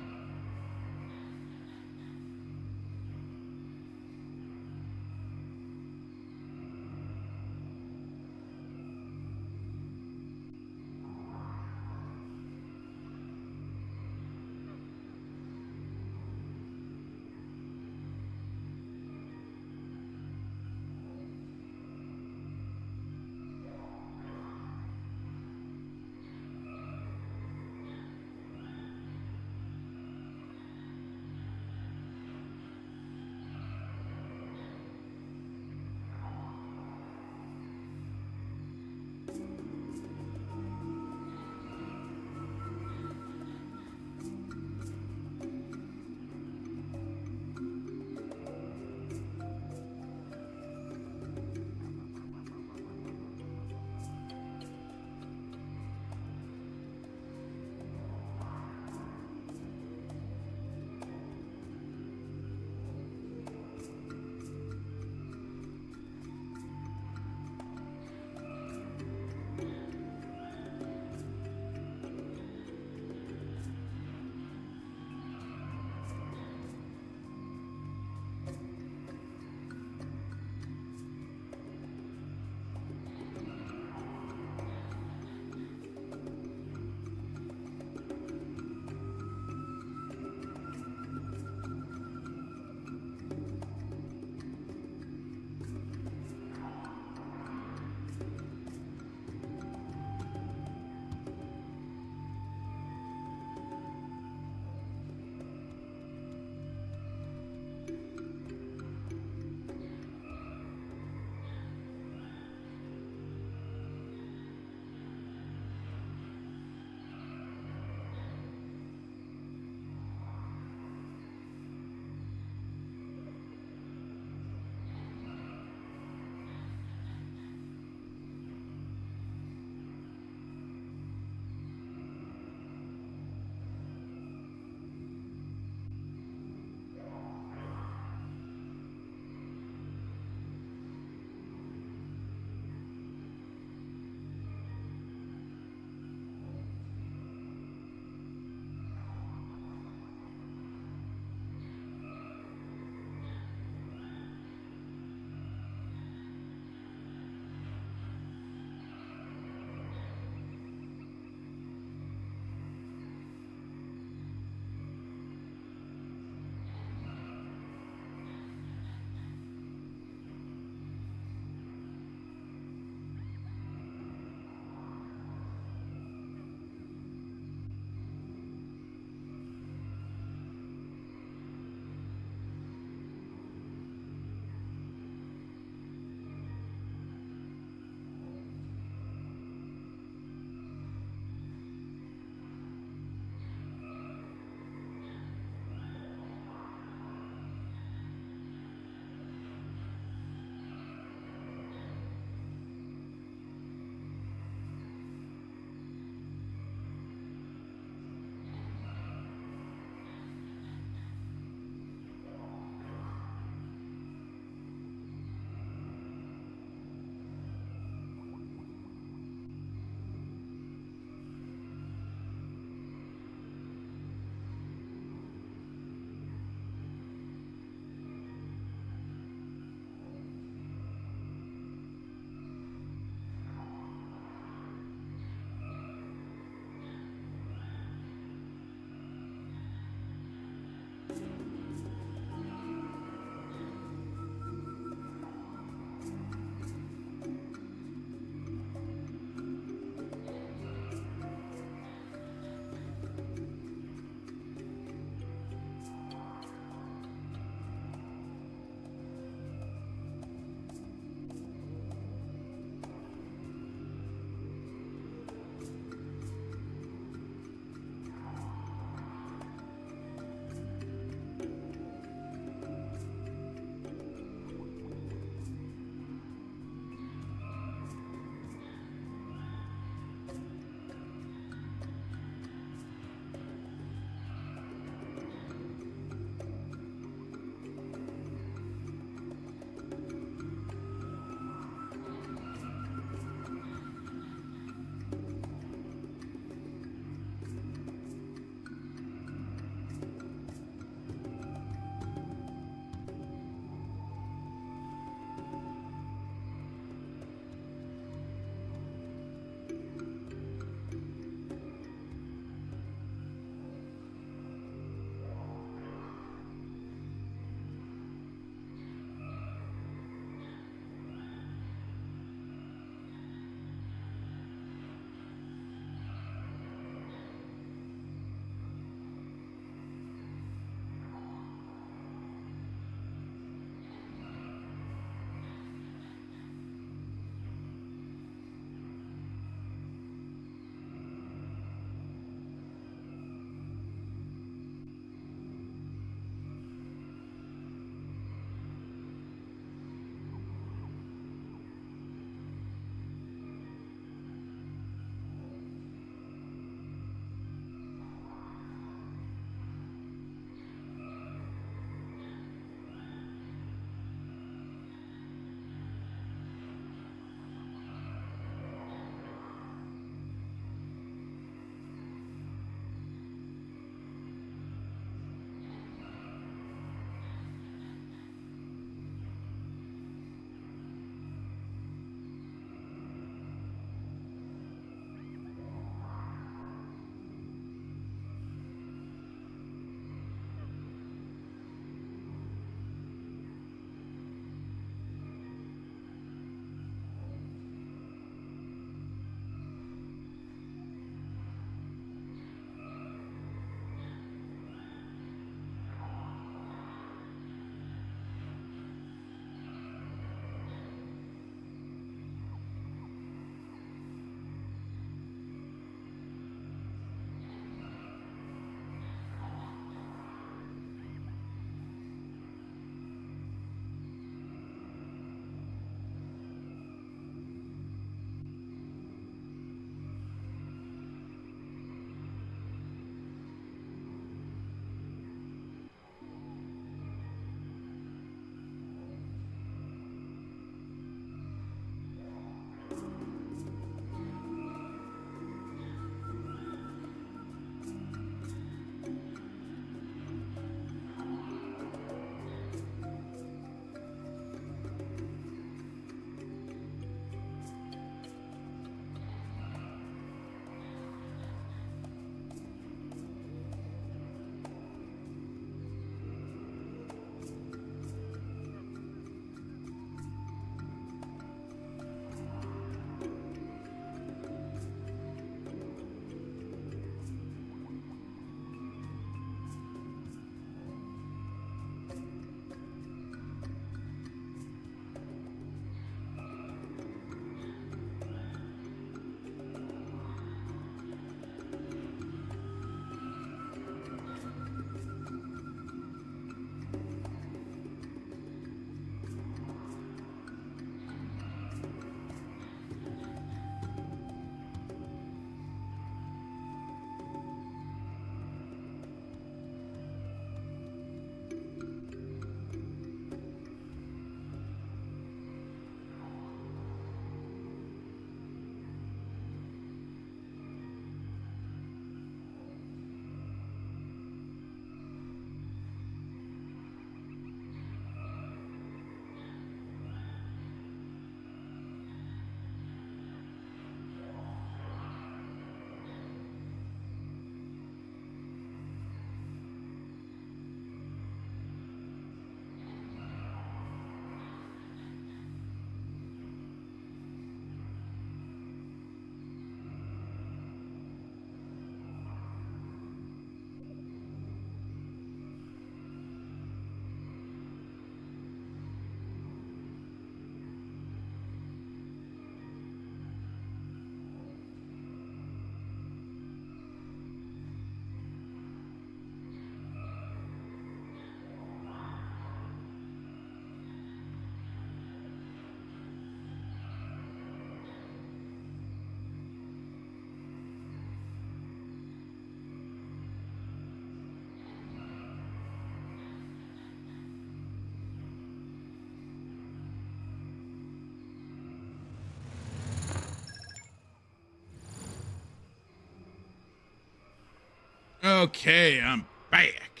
Okay, I'm back.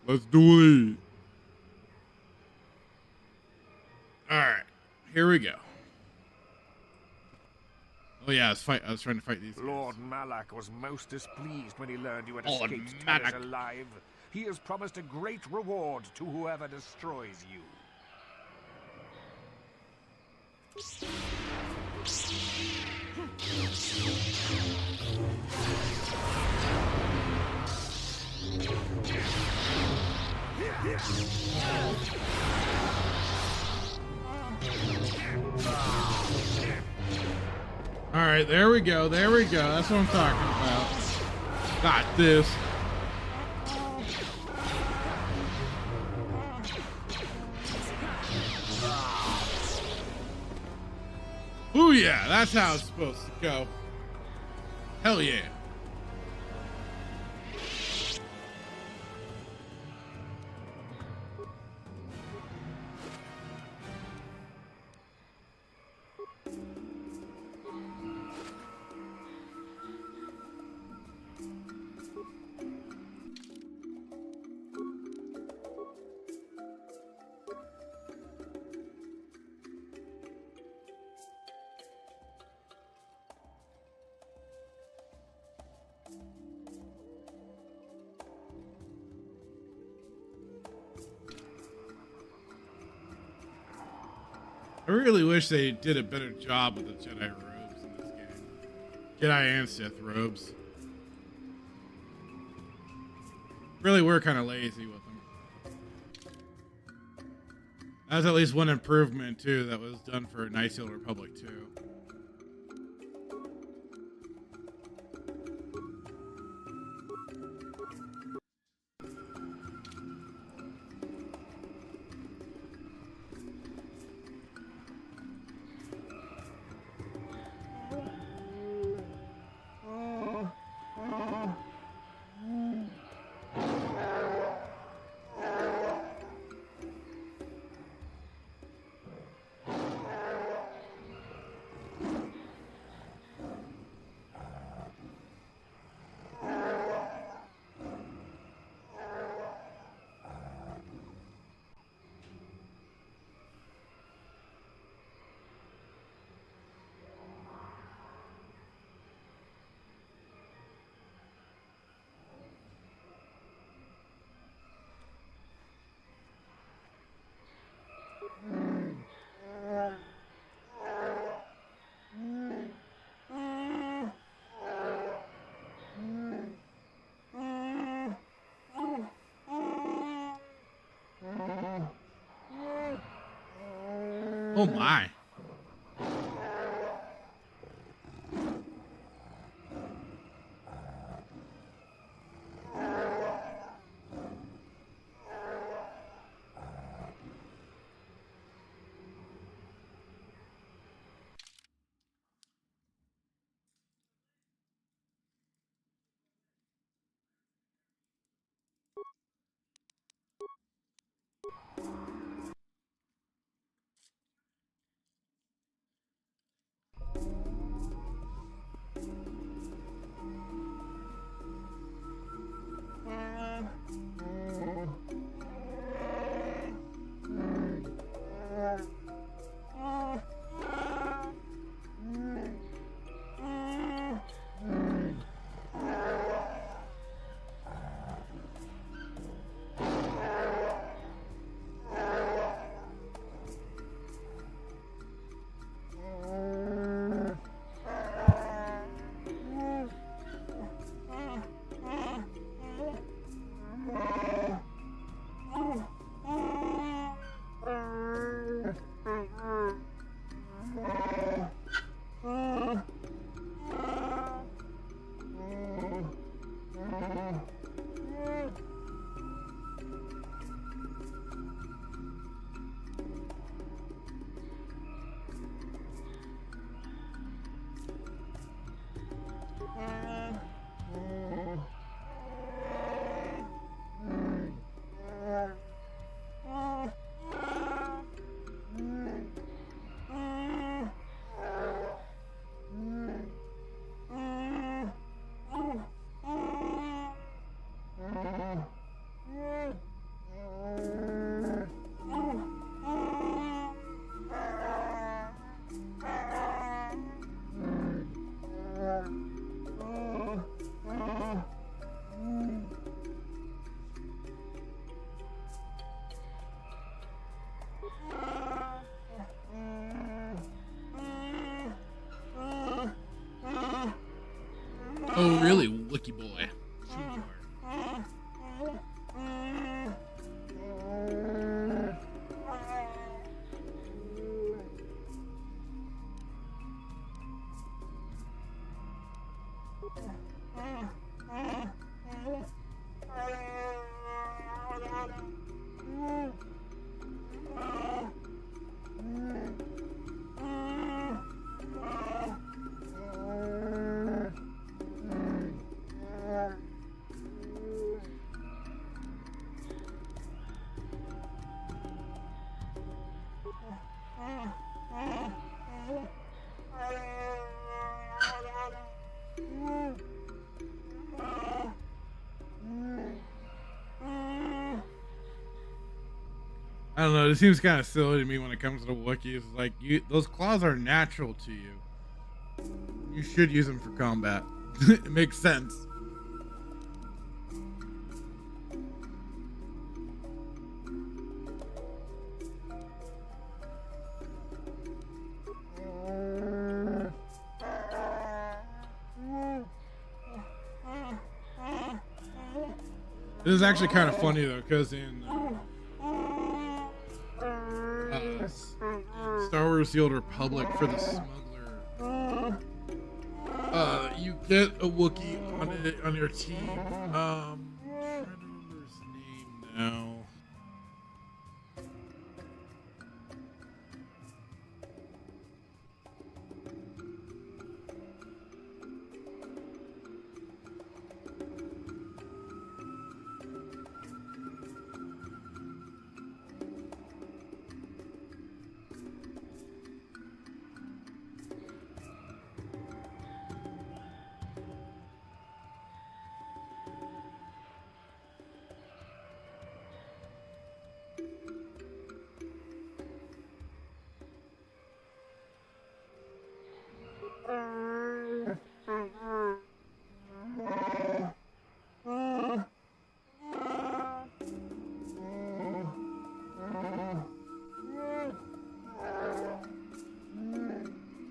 Let's do it. All right, here we go. Oh yeah, I was trying to fight these guys. Lord Malak was most displeased when he learned you had Lord escaped Malak. Taris alive. He has promised a great reward to whoever destroys you. All right, there we go. There we go. That's what I'm talking about. Got this. Ooh yeah, that's how it's supposed to go. Hell yeah. I really wish they did a better job with the Jedi robes in this game. Jedi and Sith robes. Really were kind of lazy with them. That's at least one improvement too that was done for Knights of the Republic too. Oh my. Oh, really, Wookie boy. I don't know. It seems kind of silly to me when it comes to the Wookiees. Like, those claws are natural to you. You should use them for combat. It makes sense. This is actually kind of funny though, because in Star Wars: The Old Republic, for the smuggler, you get a Wookiee on your team. I'm trying to remember his name now.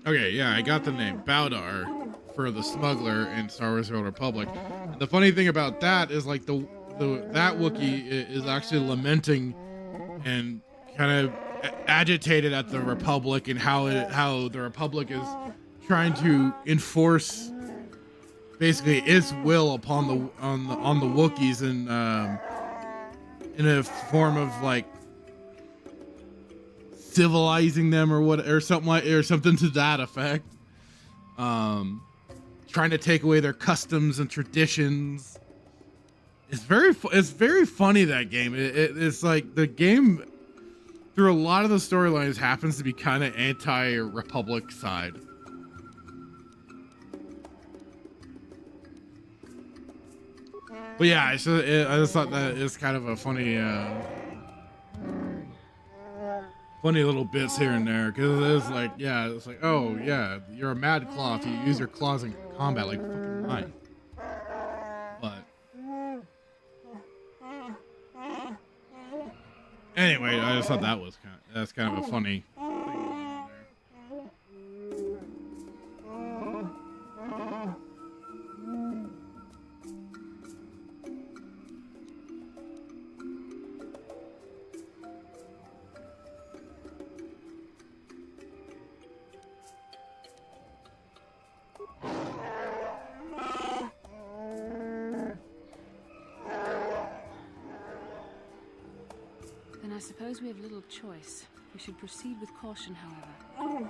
Okay, yeah, I got the name. Bowdar for the smuggler in Star Wars: The Old Republic. And the funny thing about that is, like, that Wookiee is actually lamenting and kind of agitated at the Republic and how the Republic is trying to enforce basically its will upon the Wookiees in a form of, like, civilizing them or something to that effect. Trying to take away their customs and traditions. It's very funny, that game. It's like the game through a lot of the storylines happens to be kind of anti-Republic side. But yeah, I just thought that is kind of a funny little bits here and there, because it is like, yeah, it's like, oh yeah, you're a mad claw if you use your claws in combat, like fucking mine. But anyway, I just thought that's kind of a funny thing. Then I suppose we have little choice. We should proceed with caution, however.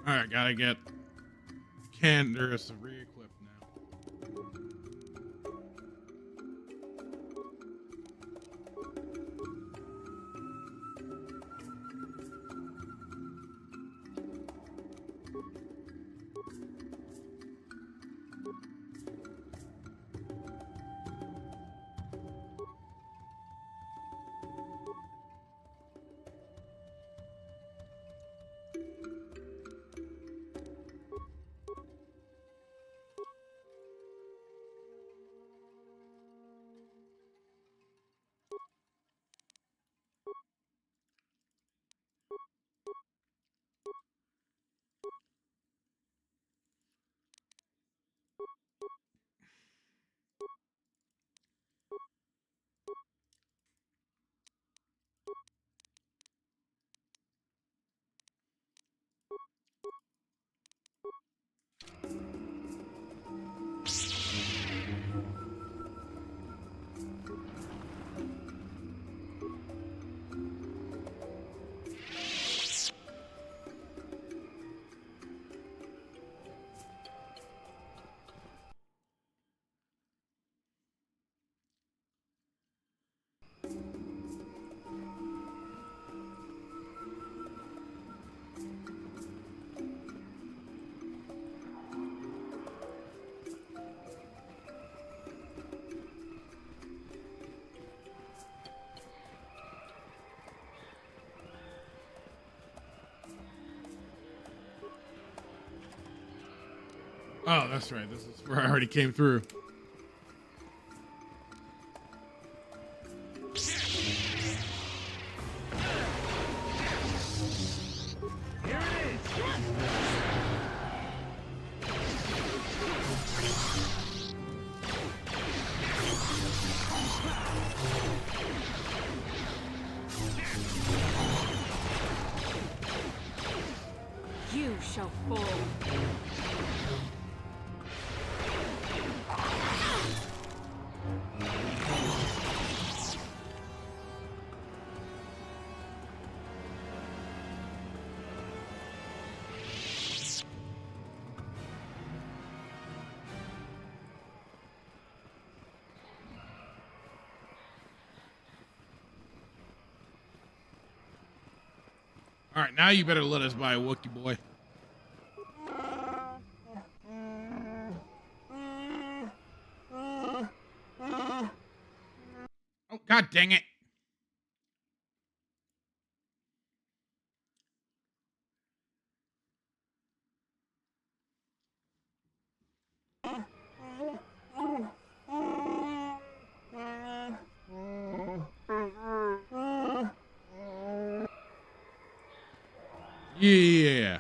Alright, gotta get canderous re-equipped now. Oh, that's right. This is where I already came through. You shall fall. All right, now you better let us buy a Wookiee boy. Oh, God dang it. Yeah.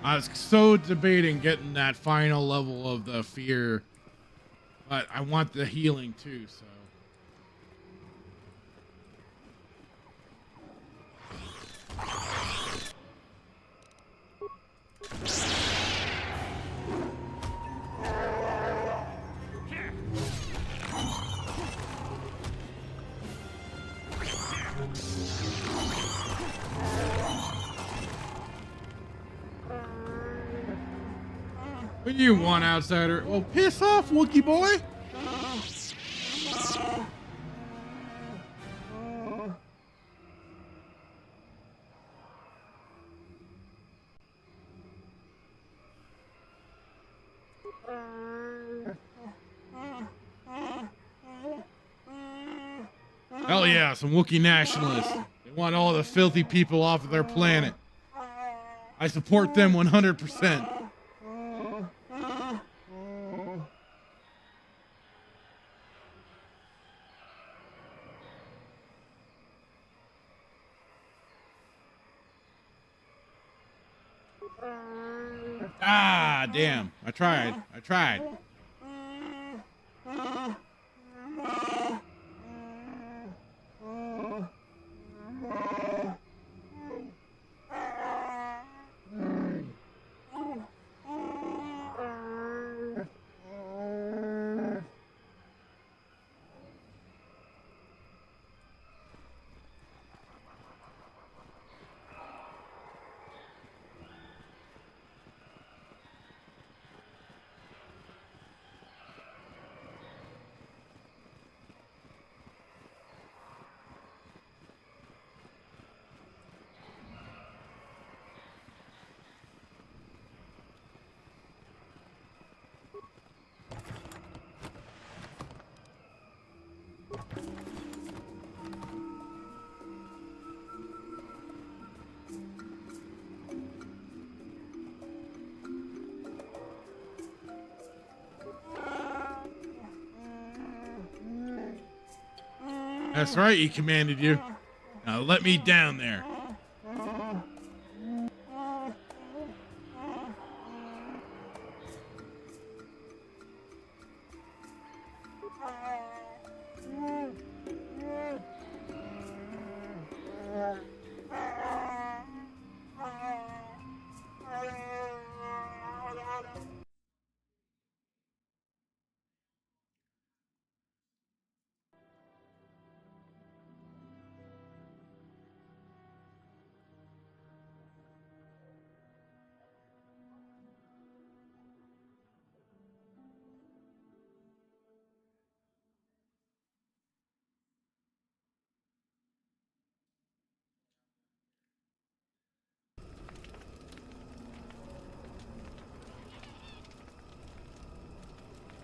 I was so debating getting that final level of the fear But I want the healing too, so. What do you want, outsider? Well, piss off, Wookiee boy. Hell yeah, some Wookiee nationalists. They want all the filthy people off of their planet. I support them 100%. Ah, damn. I tried. That's right, he commanded you. Now let me down there.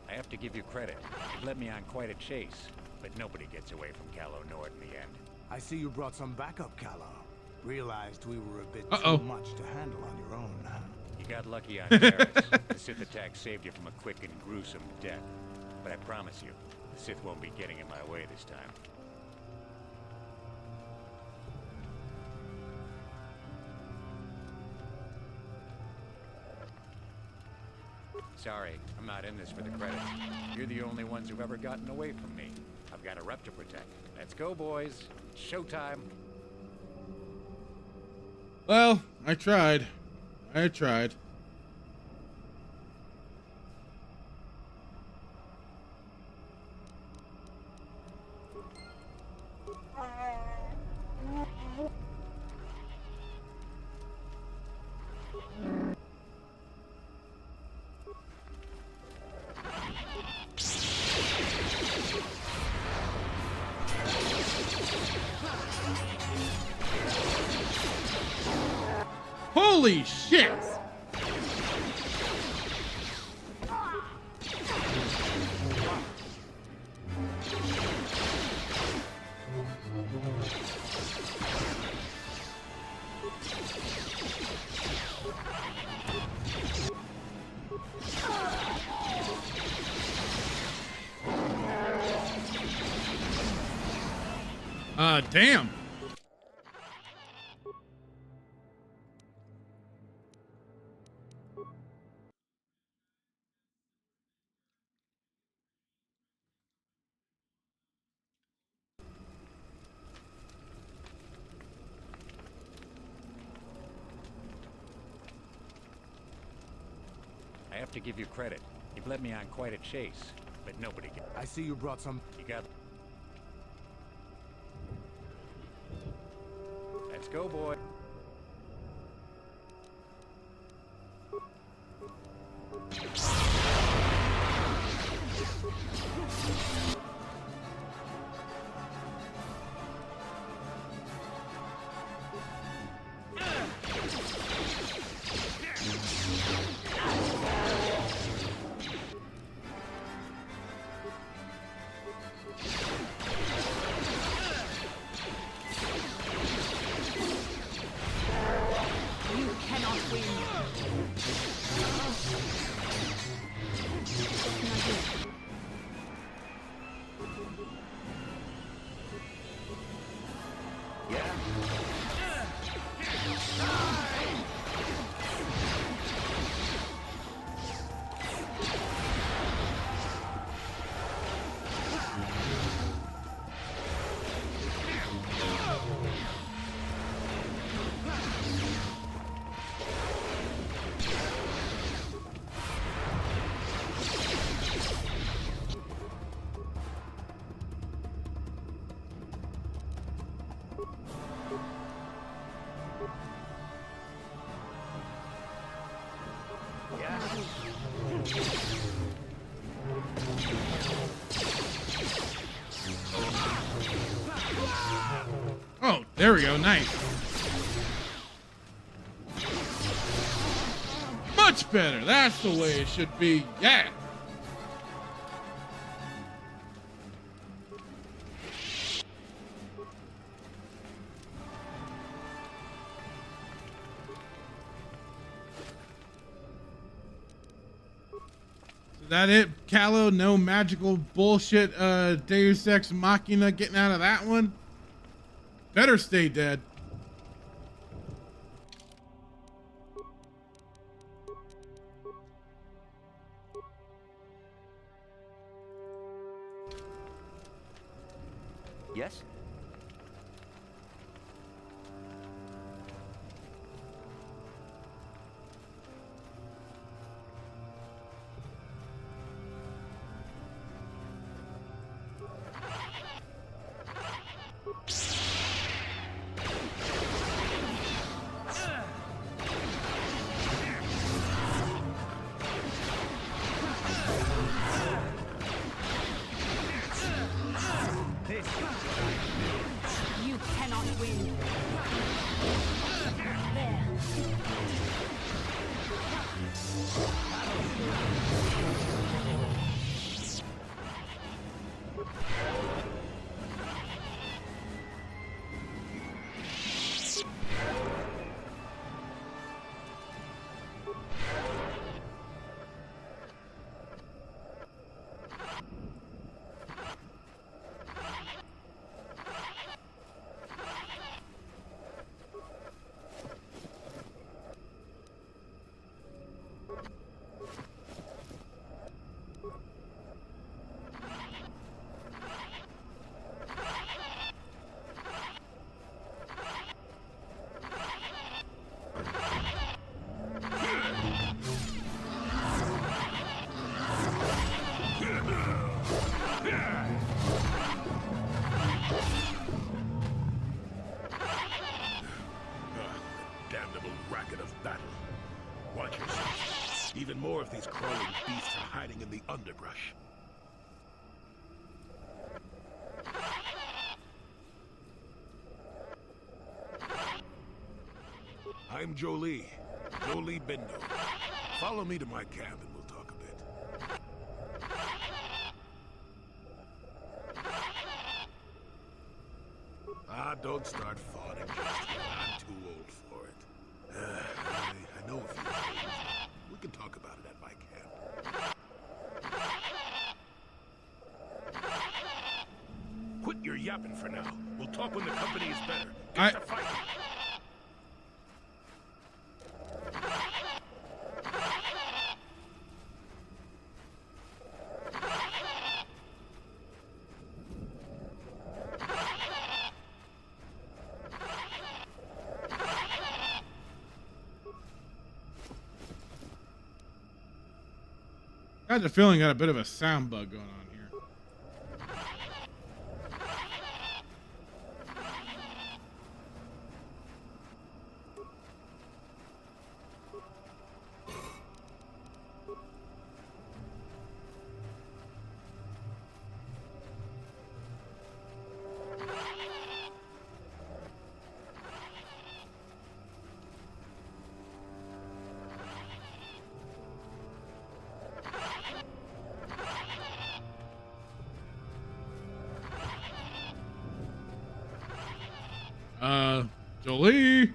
I have to give you credit. It led me on quite a chase, but nobody gets away from Callow Nord in the end. I see you brought some backup, Callow. Realized we were a bit Uh-oh. too much to handle on your own, huh? You got lucky on Paris. The Sith attack saved you from a quick and gruesome death. But I promise you, the Sith won't be getting in my way this time. Sorry, I'm not in this for the credits. You're the only ones who've ever gotten away from me. I've got a rep to protect. Let's go, boys. Showtime. Well, I tried. Holy shit! Damn. have to give you credit. You've led me on quite a chase, but nobody can. I see you brought some. You got. Let's go, boy. Oh, there we go. Nice. Much better. That's the way it should be. Yeah. Is that it, Callow? No magical bullshit Deus Ex Machina getting out of that one? Better stay dead. Yes? You cannot win. There. Damnable racket of battle. Watch yourself. Even more of these crawling beasts are hiding in the underbrush. I'm Jolee. Jolee Bindo. Follow me to my camp and we'll talk a bit. Don't start fawning just yet. I'm too old for it. I know a few things. We can talk about it at my camp. Quit your yapping for now. We'll talk when the company is better. Get to fighting. Got the feeling got a bit of a sound bug going on here. Jolee.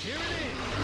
Here it is!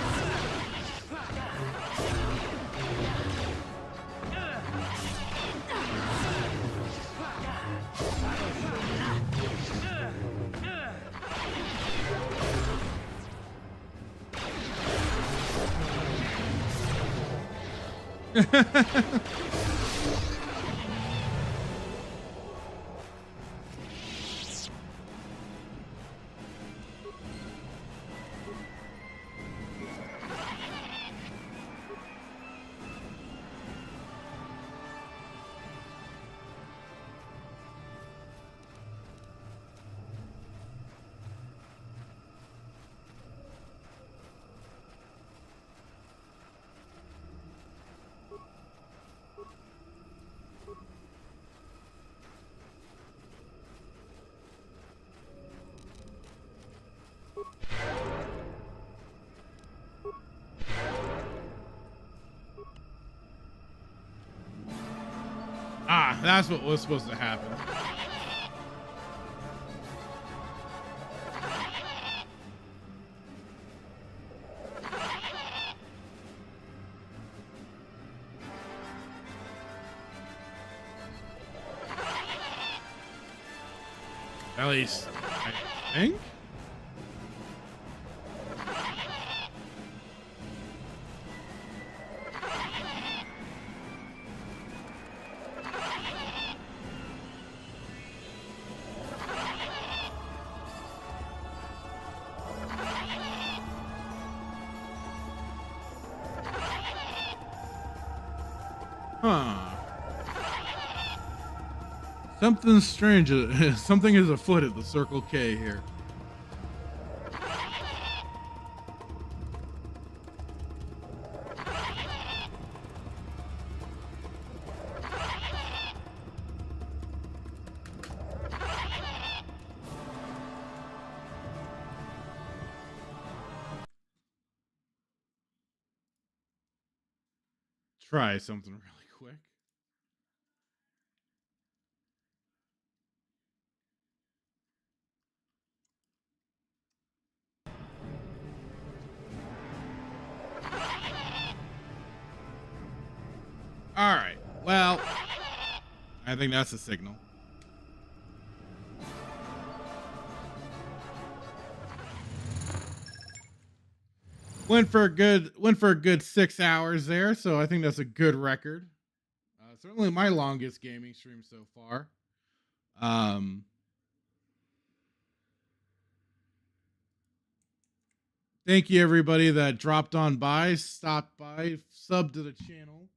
Ah, that's what was supposed to happen. At least, I think. Huh. Something strange. Something is afoot at the Circle K here. Try something really quick. All right. Well, I think that's a signal. Went for a good 6 hours there, so I think that's a good record. Certainly my longest gaming stream so far. Thank you everybody that dropped on by, stopped by, subbed to the channel,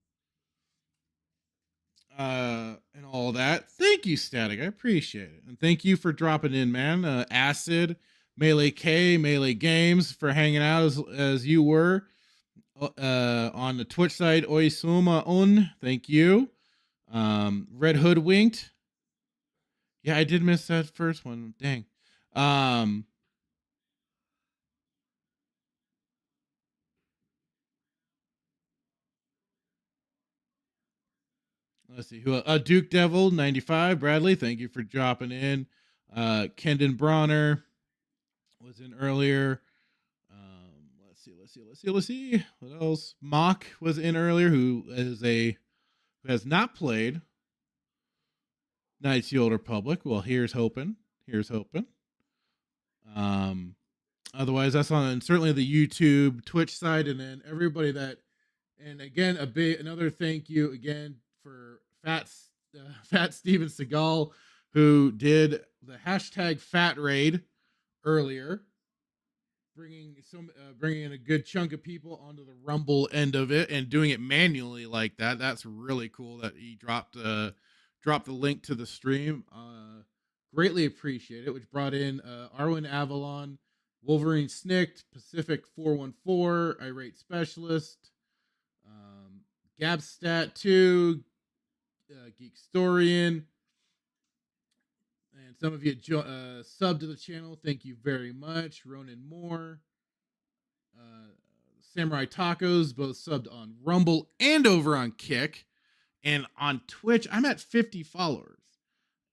and all that. Thank you, Static. I appreciate it, and thank you for dropping in, man. Acid, Melee K, Melee Games for hanging out as you were on the Twitch side. Oisuma Un, thank you. Red Hoodwinked. Yeah, I did miss that first one. Dang. Let's see who. Duke Devil 95. Bradley, thank you for dropping in. Kendon Bronner was in earlier. Let's see. What else? Mock was in earlier, who has not played Knights of the Old Republic. Well, here's hoping. Otherwise, that's on certainly the YouTube, Twitch side, and then everybody that And again, another thank you again for Fat Steven Seagal, who did the hashtag Fat Raid earlier, bringing in a good chunk of people onto the Rumble end of it and doing it manually like that. That's really cool that he dropped the link to the stream. Greatly appreciate it. Which brought in Arwen Avalon, Wolverine Snicked, Pacific 414, Irate Specialist, Gabstat 2, Geekstorian, and some of you subbed to the channel. Thank you very much. Ronan Moore, Samurai Tacos, both subbed on Rumble and over on Kick. And on Twitch, I'm at 50 followers.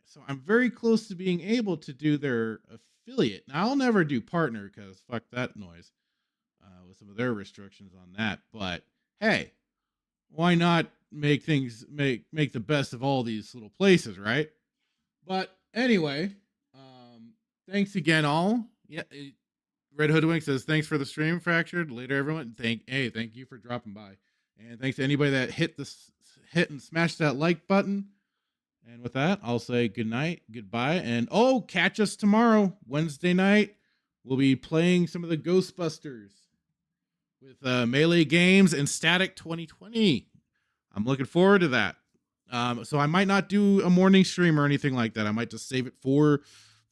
So I'm very close to being able to do their affiliate. Now, I'll never do partner because fuck that noise with some of their restrictions on that. But hey, why not make the best of all these little places, right? But anyway, thanks again, all. Yeah, Red Hoodwink says thanks for the stream, Fractured. Later, everyone. Thank you for dropping by, and thanks to anybody that hit and smash that like button. And with that, I'll say good night, goodbye, and catch us tomorrow, Wednesday night. We'll be playing some of the Ghostbusters with Melee Games and Static 2020. I'm looking forward to that. So I might not do a morning stream or anything like that. I might just save it for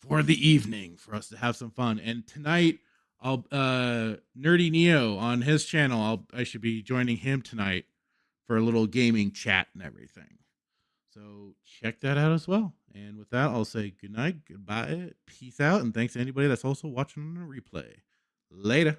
the evening for us to have some fun. And tonight, I'll Nerdy Neo on his channel. I should be joining him tonight for a little gaming chat and everything. So check that out as well. And with that, I'll say good night, goodbye, peace out, and thanks to anybody that's also watching on the replay. Later.